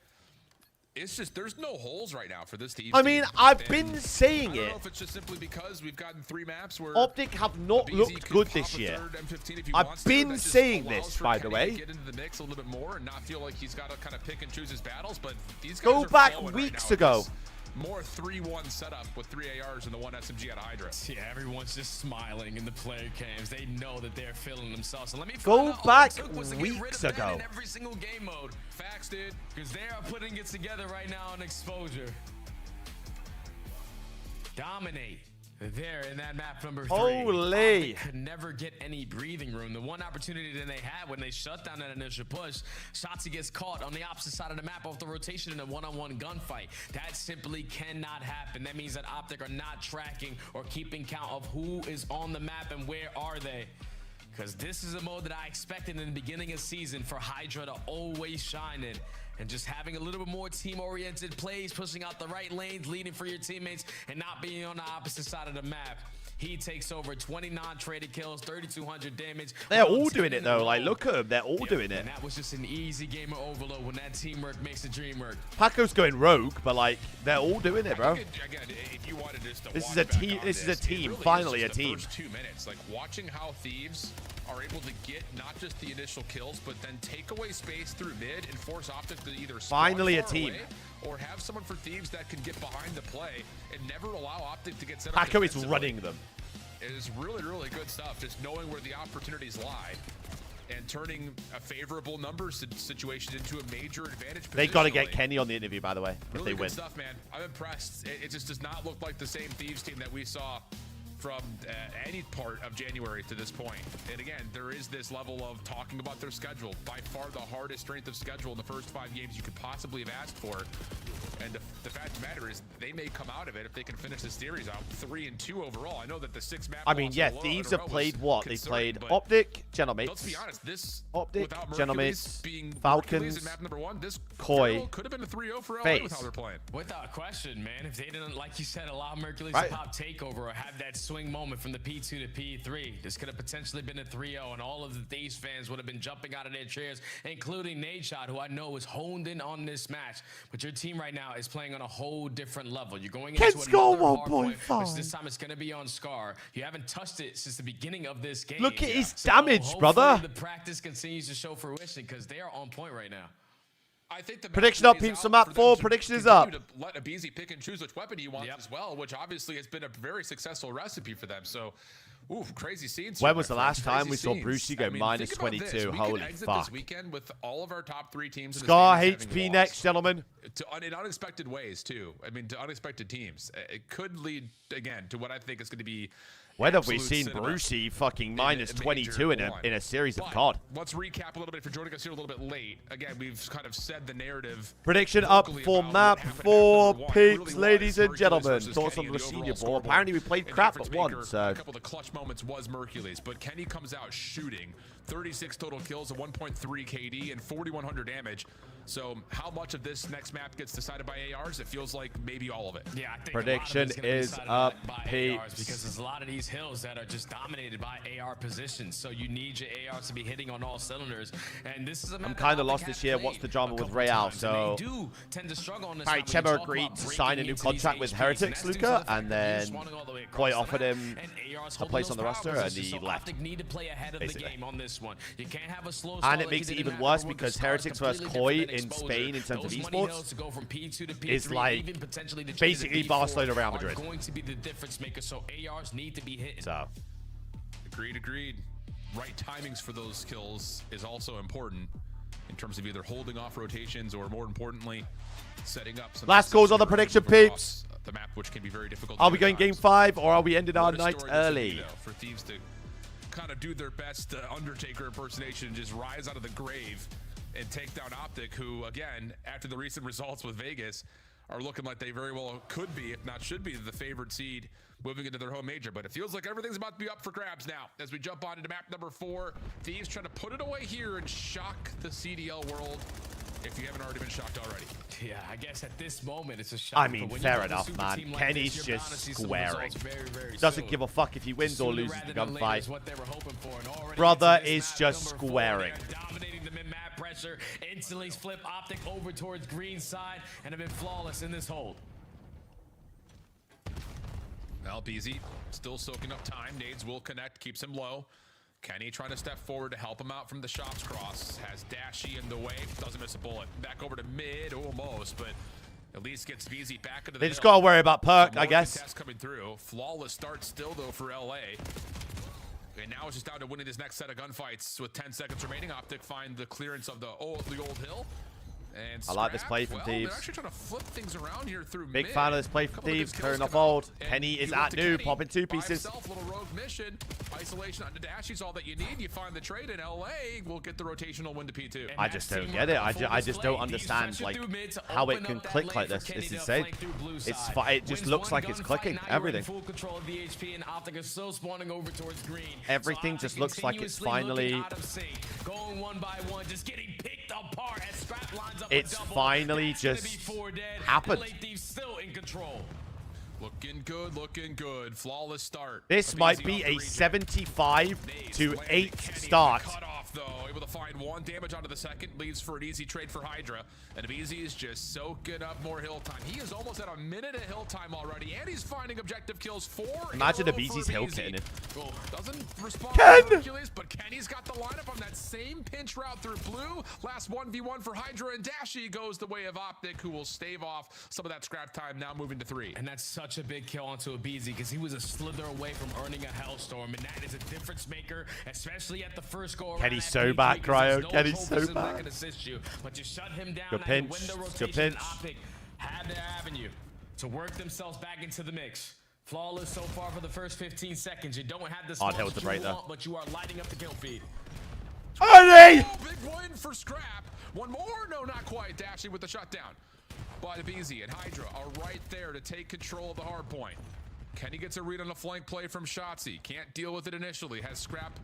it's just there's no holes right now for this team. I mean, I've been saying I don't it. know if it's just simply because we've gotten 3 maps where Optic have not BZ looked could good pop this a year. third M15 if he I've wants to. been That just saying allows this, for by the Kenny way. to get into the mix a little bit more and not feel like he's got to kind of pick and choose his battles. But these guys Go are back flowing weeks right now. ago. This more 3-1 setup with 3 ARs and the 1 SMG out of Hydra. Yeah, everyone's just smiling in the player cams. They know that they're feeling themselves. So let me Go find out all back it took was to get rid weeks of Ben ago. in every single game mode. Facts, dude. Because they are putting it together right now on exposure. Dominate. There in that map number 3. Holy. They could never get any breathing room. The one opportunity that they had when they shut down that initial push, Shotzzy gets caught on the opposite side of the map off the rotation in a one-on-one gunfight. That simply cannot happen. That means that Optic are not tracking or keeping count of who is on the map and where are they. Because this is a mode that I expected in the beginning of season for Hydra to always shine in. And just having a little bit more team-oriented plays, pushing out the right lanes, leading for your teammates, and not being on the opposite side of the map. He takes over 20 non-traded kills, 3,200 damage. They're all doing it, though. Like, look at them. They're all doing it. And that was just an easy game of overload when that teamwork makes the dream work. Paco's going rogue, but, like, they're all doing it, bro. Again, if you wanted just to This is watch a back team. on This is a it team. really Finally, is a just the team. First 2 minutes, like watching how Thieves are able to get not just the initial kills, but then take away space through mid and force Optic to either spawn Finally a far team. away or have someone for Thieves that can get behind the play and never allow Optic to get set up. Paco is defensively. running them. It is really, really good stuff. Just knowing where the opportunities lie and turning a favorable numbers situation into a major advantage. They got to positionally. get Kenny on the interview, by the way, if Really they good win. stuff, man. I'm impressed. It just does not look like the same Thieves team that we saw from any part of January to this point. And again, there is this level of talking about their schedule. By far the hardest strength of schedule in the first 5 games you could possibly have asked for. And the fact of the matter is, they may come out of it if they can finish the series out 3-2 overall. I know that the 6 map. I mean, loss yeah, in a row Thieves in a have row played was what? They concerning, played but Optic, Gentlemates. Let's be honest, this Optic, without Gentlemates, Mercules being Falcons, Mercules in map number 1, this Koi, could have been a 3-0 for LA FaZe. with how they're playing. Without question, man. If they didn't, like you said, allow Mercules Right. to pop takeover or have that swing moment from the P2 to P3, this could have potentially been a 3-0, and all of the Thieves fans would have been jumping out of their chairs, including Nadeshot, who I know is honed in on this match. But your team right now is playing on a whole different level. You're going into Can score another hard point, 1.5. which this time it's going to be on Scar. You haven't touched it since the beginning of this game. Look at his So damage, hopefully brother. the practice continues to show fruition because they are on point right now. I think the Prediction map up, is peeps. out So map for them 4, to prediction is continue up. To let Abizi pick and choose which weapon he wants as well, which obviously has been a very successful recipe for them. So Ooh, crazy scenes. When was the last time we saw Brucey go minus 22? Holy fuck. This weekend with all of our top 3 teams. Scar HP next, gentlemen. In unexpected ways, too. I mean, to unexpected teams. It could lead, again, to what I think is going to be when have we seen Brucey fucking minus 22 in a series of COD? Let's recap a little bit for joining us here a little bit late. Again, we've kind of said the narrative. Prediction up for map 4 peeps, ladies and gentlemen. Thoughts on the senior ball. Apparently we played crap at once. A couple of the clutch moments was Mercules, but Kenny comes out shooting. 36 total kills, a 1.3 KD, and 4,100 damage. So how much of this next map gets decided by ARs? It feels like maybe all of it. Yeah, I think prediction is up, peeps. Because there's a lot of these hills that are just dominated by AR positions. So you need your ARs to be hitting on all cylinders. And this is a map I'm kind of lost this year. What's the drama with Real? So, Barry Chemo agreed to sign a new contract with Heretics, Luca, and then Koi offered him a place on the roster, and he left. Basically. And it makes it even worse because Heretics versus Koi in Spain in terms of esports is like basically Barcelona, Real Madrid. So, agreed. Right timings for those kills is also important in terms of either holding off rotations or, more importantly, setting up some last calls on the prediction, peeps. The map, which can be very difficult. Are we going game 5 or are we ending our night early? For Thieves to kind of do their best Undertaker impersonation and just rise out of the grave and take down Optic, who, again, after the recent results with Vegas, are looking like they very well could be, if not should be, the favored seed moving into their home major. But it feels like everything's about to be up for grabs now as we jump on into map number 4. Thieves trying to put it away here and shock the CDL world, if you haven't already been shocked already. Yeah, I guess at this moment it's a shock. I mean, fair enough, man. Kenny's just squaring. Doesn't give a fuck if he wins or loses the gunfight. Brother is just squaring. Dominating the mid-map pressure, instantly flip Optic over towards green side, and have been flawless in this hold. BZ still soaking up time. Nades will connect, keeps him low. Kenny trying to step forward to help him out from the shots cross. Has Dashy in the way. Doesn't miss a bullet. Back over to mid, almost, but at least gets BZ back into the They just got to worry about Perk, I guess. Coming through. Flawless start still, though, for LA. And now it's just down to winning this next set of gunfights with 10 seconds remaining. Optic find the clearance of the old hill. And I like this play from Thieves. They're actually trying to flip things around here through Big mid. fan of this play from Thieves. Clearing off old. Kenny is at new, popping 2 pieces. Little rogue mission. Isolation onto Dashy's all that you need. You find the trade in LA. We'll get the rotational win to P2. I just don't get it. I just don't understand like how it can click like this. It's insane. It just looks like it's clicking. Everything. Everything just looks like it's finally. Going one by one, just getting picked apart as Scrap lines up. It's finally just happened. Still in control. Looking good. Flawless start. This might be a 75-8 start. Cut off though, able to find 1 damage onto the second, leaves for an easy trade for Hydra. And BZ is just soaking up more hill time. He is almost at a minute of hill time already, and he's finding objective kills. 4. Imagine if BZ's hill kitting it. Doesn't respond to Hercules, but Kenny's got the lineup on that same pinch route through blue. Last 1v1 for Hydra, and Dashy goes the way of Optic, who will stave off some of that scrap time, now moving to 3. And that's such a big kill onto a BZ because he was a slither away from earning a Hellstorm, and that is a difference maker, especially at the first go around. Kenny's so bad, Cryo. Kenny's so bad. But you shut him down. Good pinch. Good pinch. Optic had their avenue to work themselves back into the mix. Flawless so far for the first 15 seconds. You don't have the spot you want, but you are lighting up the kill feed. Big win for Scrap. One more? No, not quite. Dashy with the shutdown. But BZ and Hydra are right there to take control of the hard point. Kenny gets a read on a flank play from Shotzzy. Can't deal with it initially. Has Scrap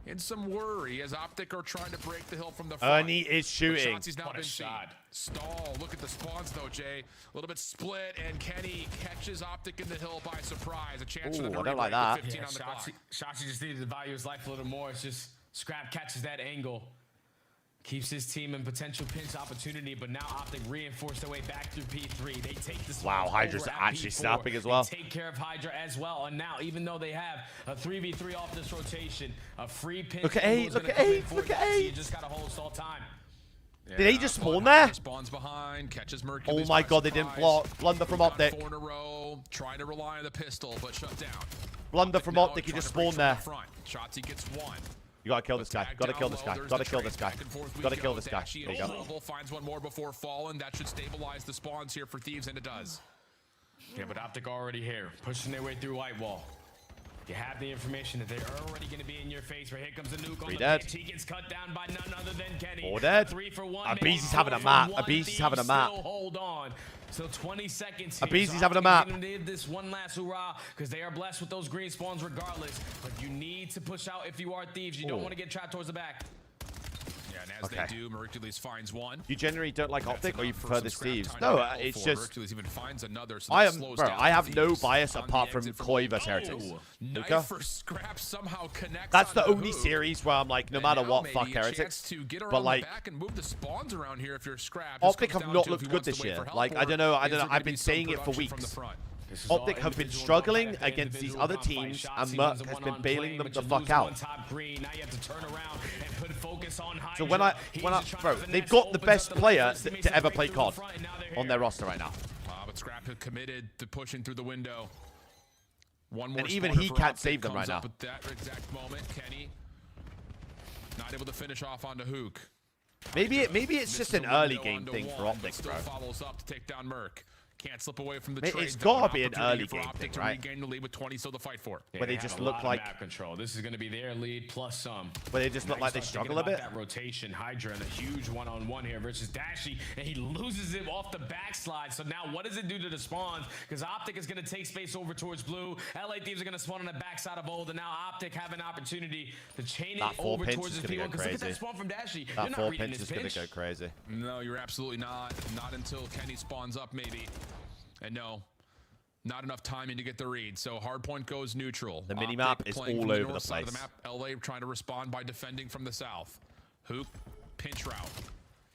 in some worry as Optic are trying to break the hill from the front. Ernie is shooting. Shotzi's now been shot. Stall. Look at the spawns though, Jay. A little bit split, and Kenny catches Optic in the hill by surprise. A chance for the I don't like that. Yeah, Shotzzy just needed to value his life a little more. It's just Scrap catches that angle. Keeps his team in potential pinch opportunity, but now Optic reinforce their way back through P3. They take this. Wow, Hydra's actually snapping as well. They take care of Hydra as well, and now even though they have a 3v3 off this rotation, a free pinch. Look at 8. Look at 8. Look at 8. You just gotta hold stall time. Yeah, did he just spawn there? Spawns behind, catches Mercules. Oh my god, they didn't block. Blunder from Optic. 4 in a row, trying to rely on the pistol, but shut down. Blunder from Optic. He just spawned there. Shotzzy gets one. You gotta kill this guy. Gotta kill this guy. Gotta kill this guy. Gotta kill this guy. There you go. Finds one more before falling. That should stabilize the spawns here for Thieves, and it does. Yeah, but Optic already here, pushing their way through White Wall. You have the information that they're already going to be in your face. Right, here comes a nuke on the pitch. He gets cut down by none other than Kenny. 4 dead. 3 for 1. Abizi's having a map. Abizi's having a map. Hold on. So 20 seconds. Abizi's having a map. Need this one last hurrah because they are blessed with those green spawns regardless. But you need to push out if you are Thieves. You don't want to get trapped towards the back. Yeah, and as they do, Miraculous finds one. You generally don't like Optic, or you prefer the Thieves? No, it's just Miraculous even finds another. So I have no bias apart from Koi vs Heretics. Luka? For Scrap somehow connects. That's the only series where I'm like, no matter what, fuck Heretics. But like, back and move the spawns around here if you're Scrap. Optic have not looked good this year. Like, I don't know. I've been saying it for weeks. Optic have been struggling against these other teams, and Merc has been bailing them the fuck out. So bro, they've got the best player to ever play COD on their roster right now. But Scrap have committed to pushing through the window. One more, and even he can't save them right now. At that exact moment, Kenny not able to finish off onto Hook. Maybe it's just an early game thing for Optic, bro. Follows up to take down Merc. Can't slip away from the trade. It's gotta be an early game thing, right? Regain the lead with 20 still to fight for. Where they just look like map control. This is going to be their lead plus some. Where they just look like they struggle a bit. That rotation, Hydra and a huge one-on-one here versus Dashy, and he loses it off the backslide. So now, what does it do to the spawns? Because Optic is going to take space over towards blue. LA Thieves are going to spawn on the backside of old, and now Optic have an opportunity to chain it over towards this P1. Because look at that spawn from Dashy. That 4 pinch is going to go crazy. No, you're absolutely not. Not until Kenny spawns up, maybe. And no, not enough timing to get the read. So hardpoint goes neutral. The minimap is all over the place. The map, LA trying to respond by defending from the south. Hook, pinch route.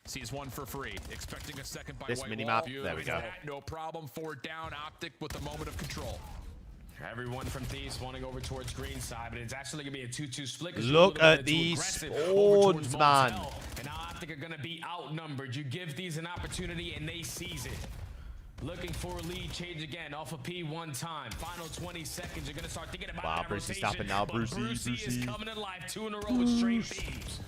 Sees one for free. Expecting a second by this minimap. There we go. No problem. 4 down. Optic with the moment of control. Everyone from Thieves wanting over towards green side, but it's actually going to be a 2-2 split. Look at these spawns, man. And now Optic are going to be outnumbered. You give these an opportunity, and they seize it. Looking for a lead change again off of P one time. Final 20 seconds. You're going to start thinking about that Brucey's stopping now. Brucey is coming to life. 2 in a row with straight Thieves.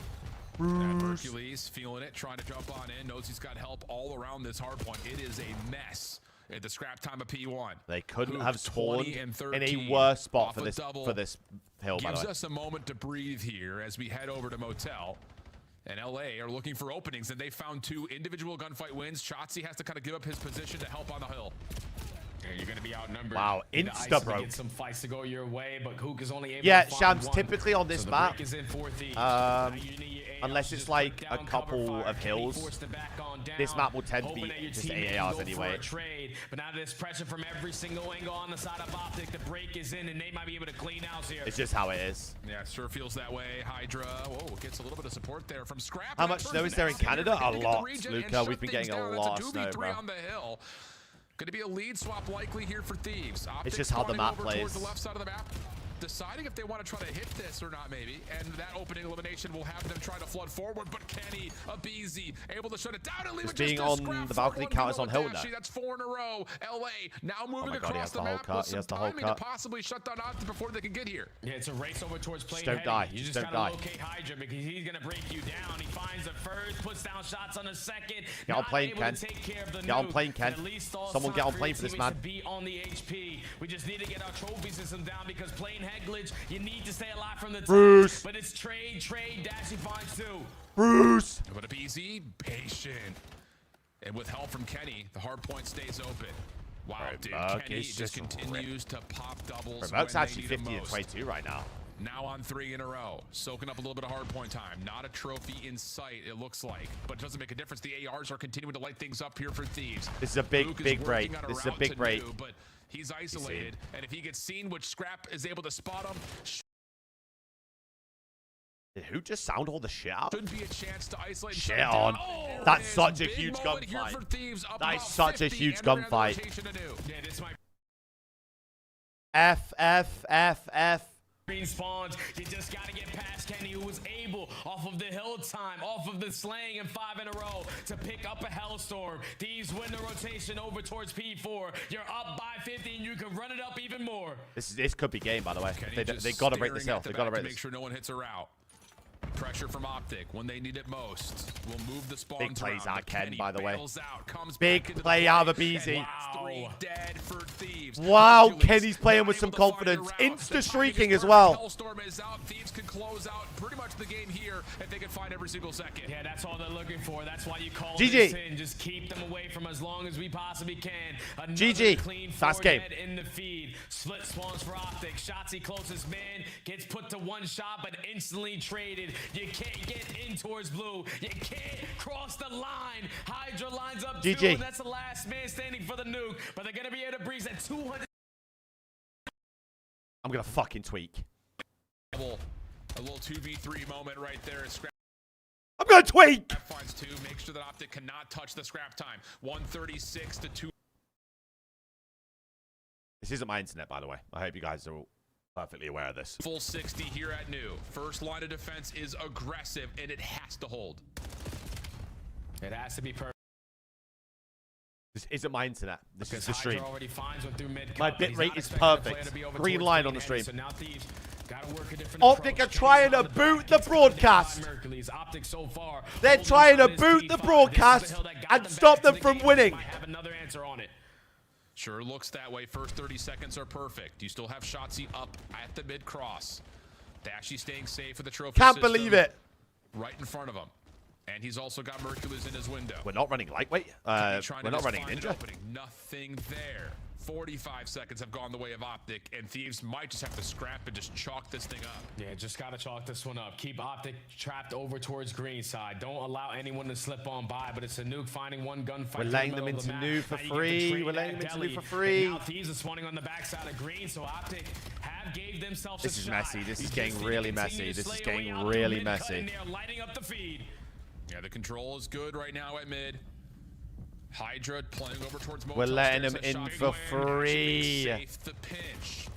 Hercules feeling it, trying to jump on in. Knows he's got help all around this hard point. It is a mess at the scrap time of P1. They couldn't have spawned in a worse spot for this hill, by the way. Gives us a moment to breathe here as we head over to Motel. And LA are looking for openings, and they found 2 individual gunfight wins. Shotzzy has to kind of give up his position to help on the hill. Yeah, you're going to be outnumbered. Wow, insta-broke. Get some fights to go your way, but Hook is only able to find Shams, one. typically on this so map, unless unless it's like a couple of hills, this map will tend to be just AARs anyway. But now there's pressure from every single angle on the side of Optic. The break is in, and they might be able to clean house here. It's just how it is. Yeah, sure feels that way. Hydra, whoa, gets a little bit of support there from Scrap. How much snow is there in Canada? A lot, Luca. We've been getting a lot of snow, bro. On the hill. Going to be a lead swap likely here for Thieves. Optic it's just how the map plays. Towards the left side of the map, deciding if they want to try to hit this or not, maybe. And that opening elimination will have them try to flood forward. But Kenny, Abizi, able to shut it down and leave it being on the balcony counters on hill now. That's 4 in a row. LA now moving across the map with some timing to possibly shut down Optic before they can get here. Yeah, it's a race over towards plane. Don't die. You just gotta locate Hydra because he's gonna break you down. He finds the first, puts down shots on the second. Get on plane, Ken. Get on plane, Ken. Someone get on plane for this man. Be on the HP. We just need to get our trophy system down because playing Heglitch, you need to stay alive from the top. Bruce. But it's trade. Dashy finds 2. Bruce. But Abizi, patient. And with help from Kenny, the hard point stays open. Wow, dude. Kenny just continues to pop doubles. Merc's actually 50 and 22 right now. Now on 3 in a row, soaking up a little bit of hard point time. Not a trophy in sight, it looks like, but it doesn't make a difference. The ARs are continuing to light things up here for Thieves. This is a big break. This is a big break. But he's isolated, and if he gets seen, which Scrap is able to spot him. Did who just sound all the shit out? Should be a chance to isolate. Shit on. That's such a huge gunfight. That is such a huge gunfight. Yeah, this might... F. Green spawns. You just got to get past Kenny, who was able, off of the hill time, off of the slaying and 5 in a row, to pick up a Hellstorm. These win the rotation over towards P4. You're up by 50, and you can run it up even more. This could be game, by the way. They got to break this out. They got to break this. Make sure no one hits a route. Pressure from Optic when they need it most. We'll move the spawns. Big plays around. out, Ken, by the way. Out, big play out of Easy. Wow. Dead for Thieves. Wow, Kenny's playing with some confidence. Insta-streaking as well. Hellstorm is out. Thieves can close out pretty much the game here if they can find every single second. Yeah, that's all they're looking for. That's why you call GG. this in. Just keep them away from as long as we possibly can. Another GG. Clean Fast game. in the feed. Split spawns for Optic. Shotzzy closest man gets put to one shot, but instantly traded. You can't get in towards blue. You can't cross the line. Hydra lines up GG. two, and that's the last man standing for the nuke. But they're gonna be able to breeze at 200. I'm gonna fucking tweak. A little 2v3 moment right there. I'm gonna tweak. Finds 2. Make sure that Optic cannot touch the scrap time. 136 to 2. This isn't my internet, by the way. I hope you guys are all perfectly aware of this. Full 60 here at New. First line of defense is aggressive, and it has to hold. It has to be perfect. This isn't my internet. This is the Hydra stream. already finds one through mid-cup, My but bit he's rate not is expecting the player perfect. to be over Green towards line on the green end, stream. so now Thieves gotta work a different Optic are approach. trying to Kenny's on the boot back, the gets broadcast. by Mercules. Optic so far, They're holding trying to on this boot the P5. broadcast This is the hill that got and them stop back them to the from game. winning. Might have another answer on it. Sure looks that way. First 30 seconds are perfect. You still have Shotzzy up at the mid-cross. Dashy staying safe with the trophy Can't system believe it. right in front of him. And he's also got Mercules in his window. We're not running lightweight. We're not running ninja. Nothing there. 45 seconds have gone the way of Optic, and Thieves might just have to scrap and just chalk this thing up. Yeah, just gotta chalk this one up. Keep Optic trapped over towards green side. Don't allow anyone to slip on by, but it's a nuke finding one gunfight. We're letting them into new for free. We're letting them into new for free. Now Thieves are spawning on the backside of green, so Optic have gave themselves a shot. This is messy. This is getting just really need to continue messy. to This is slay away getting out really the mid-cut, messy. and they're lighting up the feed. Yeah, the control is good right now at mid. Hydra playing over towards Motel. We're letting them in for free. Safe the pinch.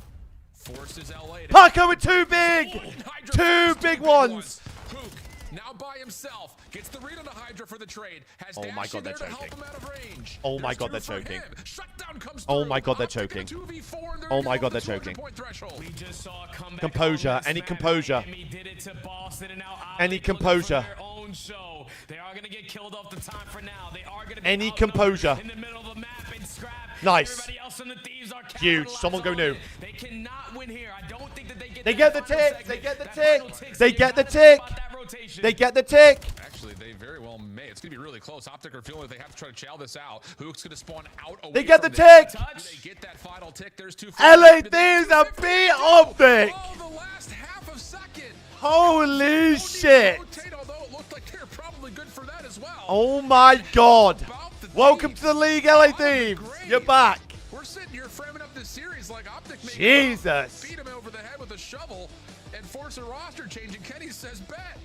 Forces LA to Paco with two big ones. Hook now by himself gets the read on the Hydra for the trade. Has Oh my Dashy God, they're there to help choking. him out of range. Oh my There's God, they're two for choking. him. Shutdown comes Oh through. my God, they're Optic in a choking. 2v4, and they're Oh my over God, the they're choking. 200-point threshold. We just saw a comeback Composure. on this Any map. composure. Miami did it to Boston, and now Any Optic looking composure. for their own show. They are gonna get killed off the time for now. They are gonna be Any outnumbered composure. in the middle of the map and scrap. Nice. Everybody else on the Thieves are Huge. Someone go new. They cannot win here. I don't think that they get. They that get the final tick. segment, They get the that tick. final tick, so They you get the gotta tick. spot that rotation. They get the tick. Actually, they very well may. It's going to be really close. Optic are feeling like they have to try to chow this out. Hook's going to spawn out away They get the from them. tick. Do they get that final tick? There's two. LA Thieves are beat Optic. Oh, the last half of second. Holy shit. Rotate, although it looked like they're probably good for that as well. Oh my God. Welcome to the league, LA Thieves. You're back. We're sitting here framing up this series like Optic may Jesus. beat him over the head with a shovel and force a roster change, and Kenny says bet.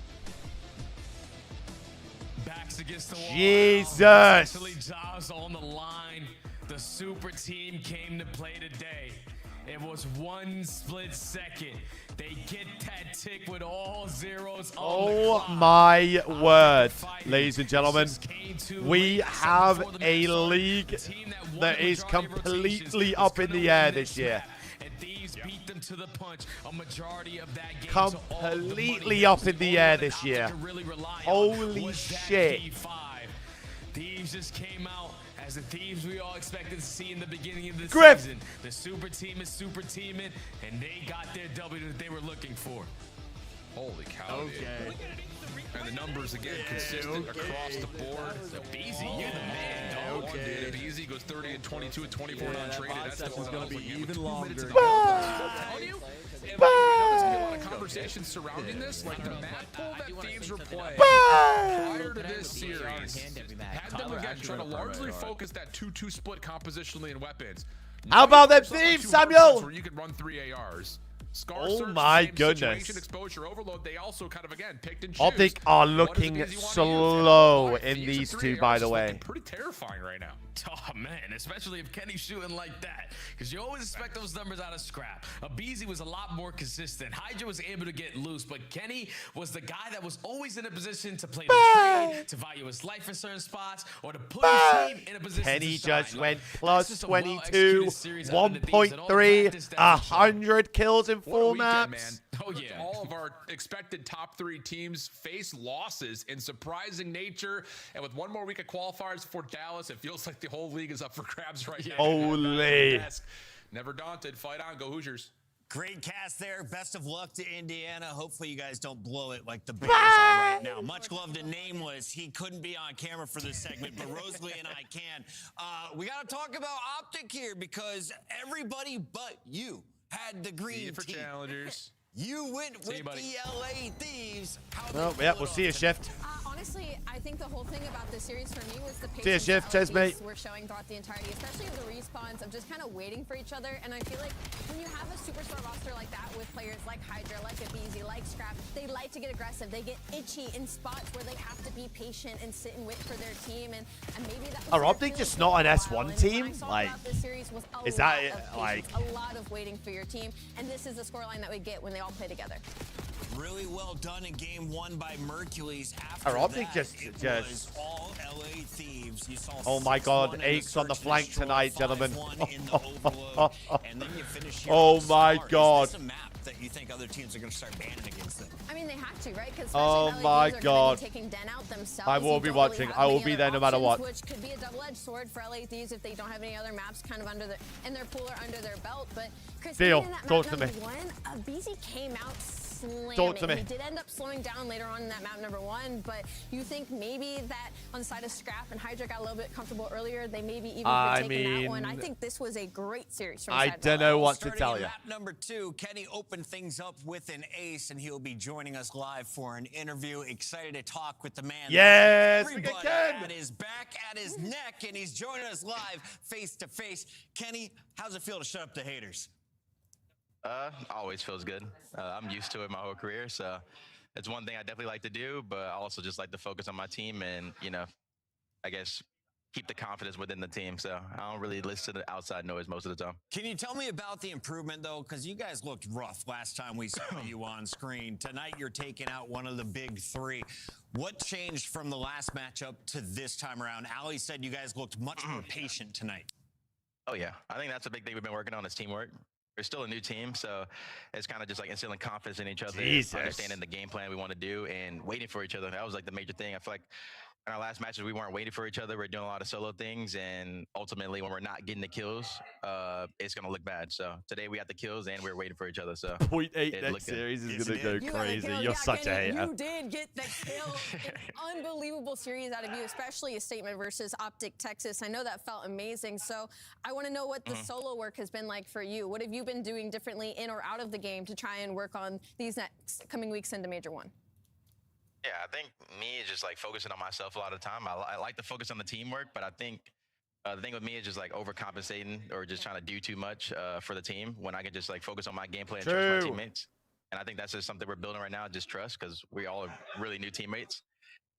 Backs against the wall. Jesus. Essentially, Jaws on the line. The super team came to play today. It was one split second. They get that tick with all zeros on the Oh clock. my word, ladies and gentlemen. We have a league that is completely up in the air this year. And these beat them to the punch a majority of that game. Completely up in the air this year. Holy shit. Thieves just came out as the Thieves we all expected to see in the beginning of the Griff. season. The super team is super teaming, and they got their W that they were looking for. Holy cow. Okay. And the numbers again consistent across the board. Easy, you're the man, dog. Okay. If Easy goes 30 and 22 and 24 and untraded, that's the one going to be even longer. I'm telling you, there's going to be a lot of conversations surrounding this. Like the map pool that Thieves were playing prior to this series had them again trying to largely focus that 2-2 split compositionally in weapons. How about them Yourself on Thieves, 200 Samuel? Where you can run 3 ARs. Scar my same goodness. situation, exposure overload. They also kind of, again, picked and choose. Optic are looking slow in these two, by the way. Pretty terrifying right now. Oh, man, especially if Kenny's shooting like that. Because you always expect those numbers out of Scrap. Abizi was a lot more consistent. Hydra was able to get loose, but Kenny was the guy that was always in a position to play the trade, to value his life in certain spots, or to put his team in a position Kenny to shine. just went plus 22, 1.3, 100 kills in 4 maps. Man. Oh, yeah. All of our expected top 3 teams face losses in surprising nature. And with one more week of qualifiers for Dallas, it feels like the whole league is up for grabs right now. Holy. Never daunted. Fight on. Go Hoosiers. Great cast there. Best of luck to Indiana. Hopefully you guys don't blow it like the Bears are right now. Much love to Nameless. He couldn't be on camera for this segment, but Rosalie and I can. We got to talk about Optic here because everybody but you had the green for team. Challengers. You went with the LA Thieves. Well, yeah, we'll see a shift. Honestly, I think the whole thing about this series for me was the See a patience shift, that mate. we're showing throughout the entirety, especially of the respawns of just kind of waiting for each other. And I feel like when you have a superstar roster like that with players like Hydra, like Abizi, like Scrap, they like to get aggressive. They get itchy in spots where they have to be patient and sit and wait for their team. And maybe that was Are Optic just not an S1 team? Like, is that like a lot of waiting for your team? And this is the scoreline that we get when they all play together. Really well done in game 1 by Mercules. Are Optic just all LA Thieves. You saw oh my god, Aches on the flank tonight, gentlemen. And then you finish here oh my god. Is this a map that you think other teams are going to start banning against them? I mean, they have to, right? Because oh my god. Taking Den out themselves. I will be watching. I will be there no matter what. Which could be a double-edged sword for LA Thieves if they don't have any other maps kind of under in their pool or under their belt. But Chris, Deal. in that Talk map to me. BZ came out slamming. Talk to me. He did end up slowing down later on in that map number 1, but you think maybe that on the side of Scrap and Hydra got a little bit comfortable earlier, they maybe even taken that one. I think this was a great series from I don't know what to tell you. Map number 2, Kenny opened things up with an ace, and he'll be joining us live for an interview. Excited to talk with the man. Yes, everybody we can. at his back, at his neck, and he's joining us live face to face. Kenny, how's it feel to shut up the haters? Always feels good. I'm used to it my whole career, so it's one thing I definitely like to do, but I also just like to focus on my team and, you know, I guess keep the confidence within the team. So I don't really listen to the outside noise most of the time. Can you tell me about the improvement, though? Because you guys looked rough last time we saw you on screen. Tonight, you're taking out one of the big 3. What changed from the last matchup to this time around? Ali said you guys looked much more patient tonight. Oh, yeah. I think that's a big thing we've been working on is teamwork. We're still a new team, so it's kind of just like instilling confidence in each other, understanding the game plan we want to do, and waiting for each other. That was like the major thing. I feel like in our last matches, we weren't waiting for each other. We're doing a lot of solo things, and ultimately, when we're not getting the kills, it's going to look bad. So today we got the kills, and we're waiting for each other. So 0.8 next series is going to go crazy. You're such a hater. You did get the kill. An unbelievable series out of you, especially a statement versus Optic Texas. I know that felt amazing. So I want to know what the solo work has been like for you. What have you been doing differently in or out of the game to try and work on these next coming weeks into Major 1? Yeah, I think me is just like focusing on myself a lot of the time. I like to focus on the teamwork, but I think the thing with me is just like overcompensating or just trying to do too much for the team when I can just like focus on my gameplay and trust my teammates. And I think that's just something we're building right now, just trust, because we all are really new teammates.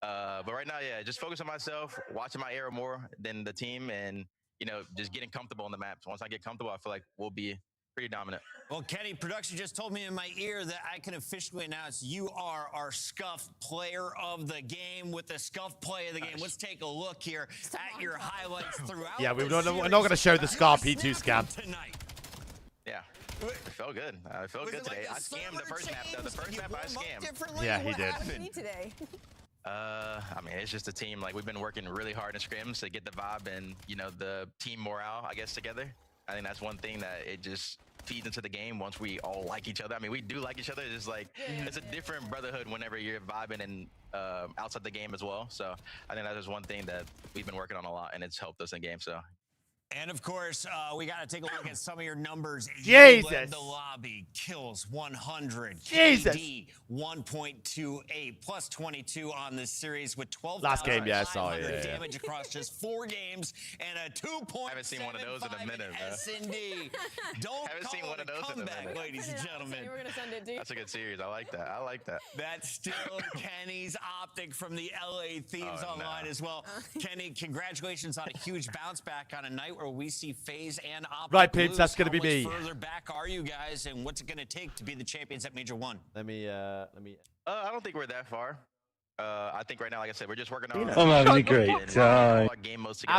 But right now, yeah, just focus on myself, watching my arrow more than the team, and, you know, just getting comfortable on the maps. Once I get comfortable, I feel like we'll be pretty dominant. Well, Kenny, production just told me in my ear that I can officially announce you are our Scuff player of the game with the Scuff play of the game. Let's take a look here at your highlights throughout. Yeah, we're not going to show the Scar P2 scam. Tonight. Yeah, it felt good. I felt good today. I scammed the first map, though. The first map I scammed. Yeah, he did. What did today? I mean, it's just a team. Like, we've been working really hard in scrims to get the vibe and, you know, the team morale, I guess, together. I think that's one thing that it just feeds into the game once we all like each other. I mean, we do like each other. It's just like, it's a different brotherhood whenever you're vibing and outside the game as well. So I think that is one thing that we've been working on a lot, and it's helped us in game. So And of course, we got to take a look at some of your numbers. Jesus. You led the lobby, kills 100. Jesus. KD 1.28, plus 22 on this series with 12 Last game, yeah, I saw it. Yeah, damage across just 4 games and a 2.75 I haven't seen one of those in a minute, man. S&D. Don't haven't call seen one it of those in a comeback, minute. ladies and gentlemen. You were gonna send it, dude. That's a good series. I like that. I like that. That's still Kenny's optic from the LA Thieves online as well. Kenny, congratulations on a huge bounce back on a night where we see FaZe and Optic. Right, Pips, lose. that's going to be me. How much further back are you guys, and what's it going to take to be the champions at Major 1? Let me. I don't think we're that far. I think right now, like I said, we're just working on. I'm having a great time. Game modes together.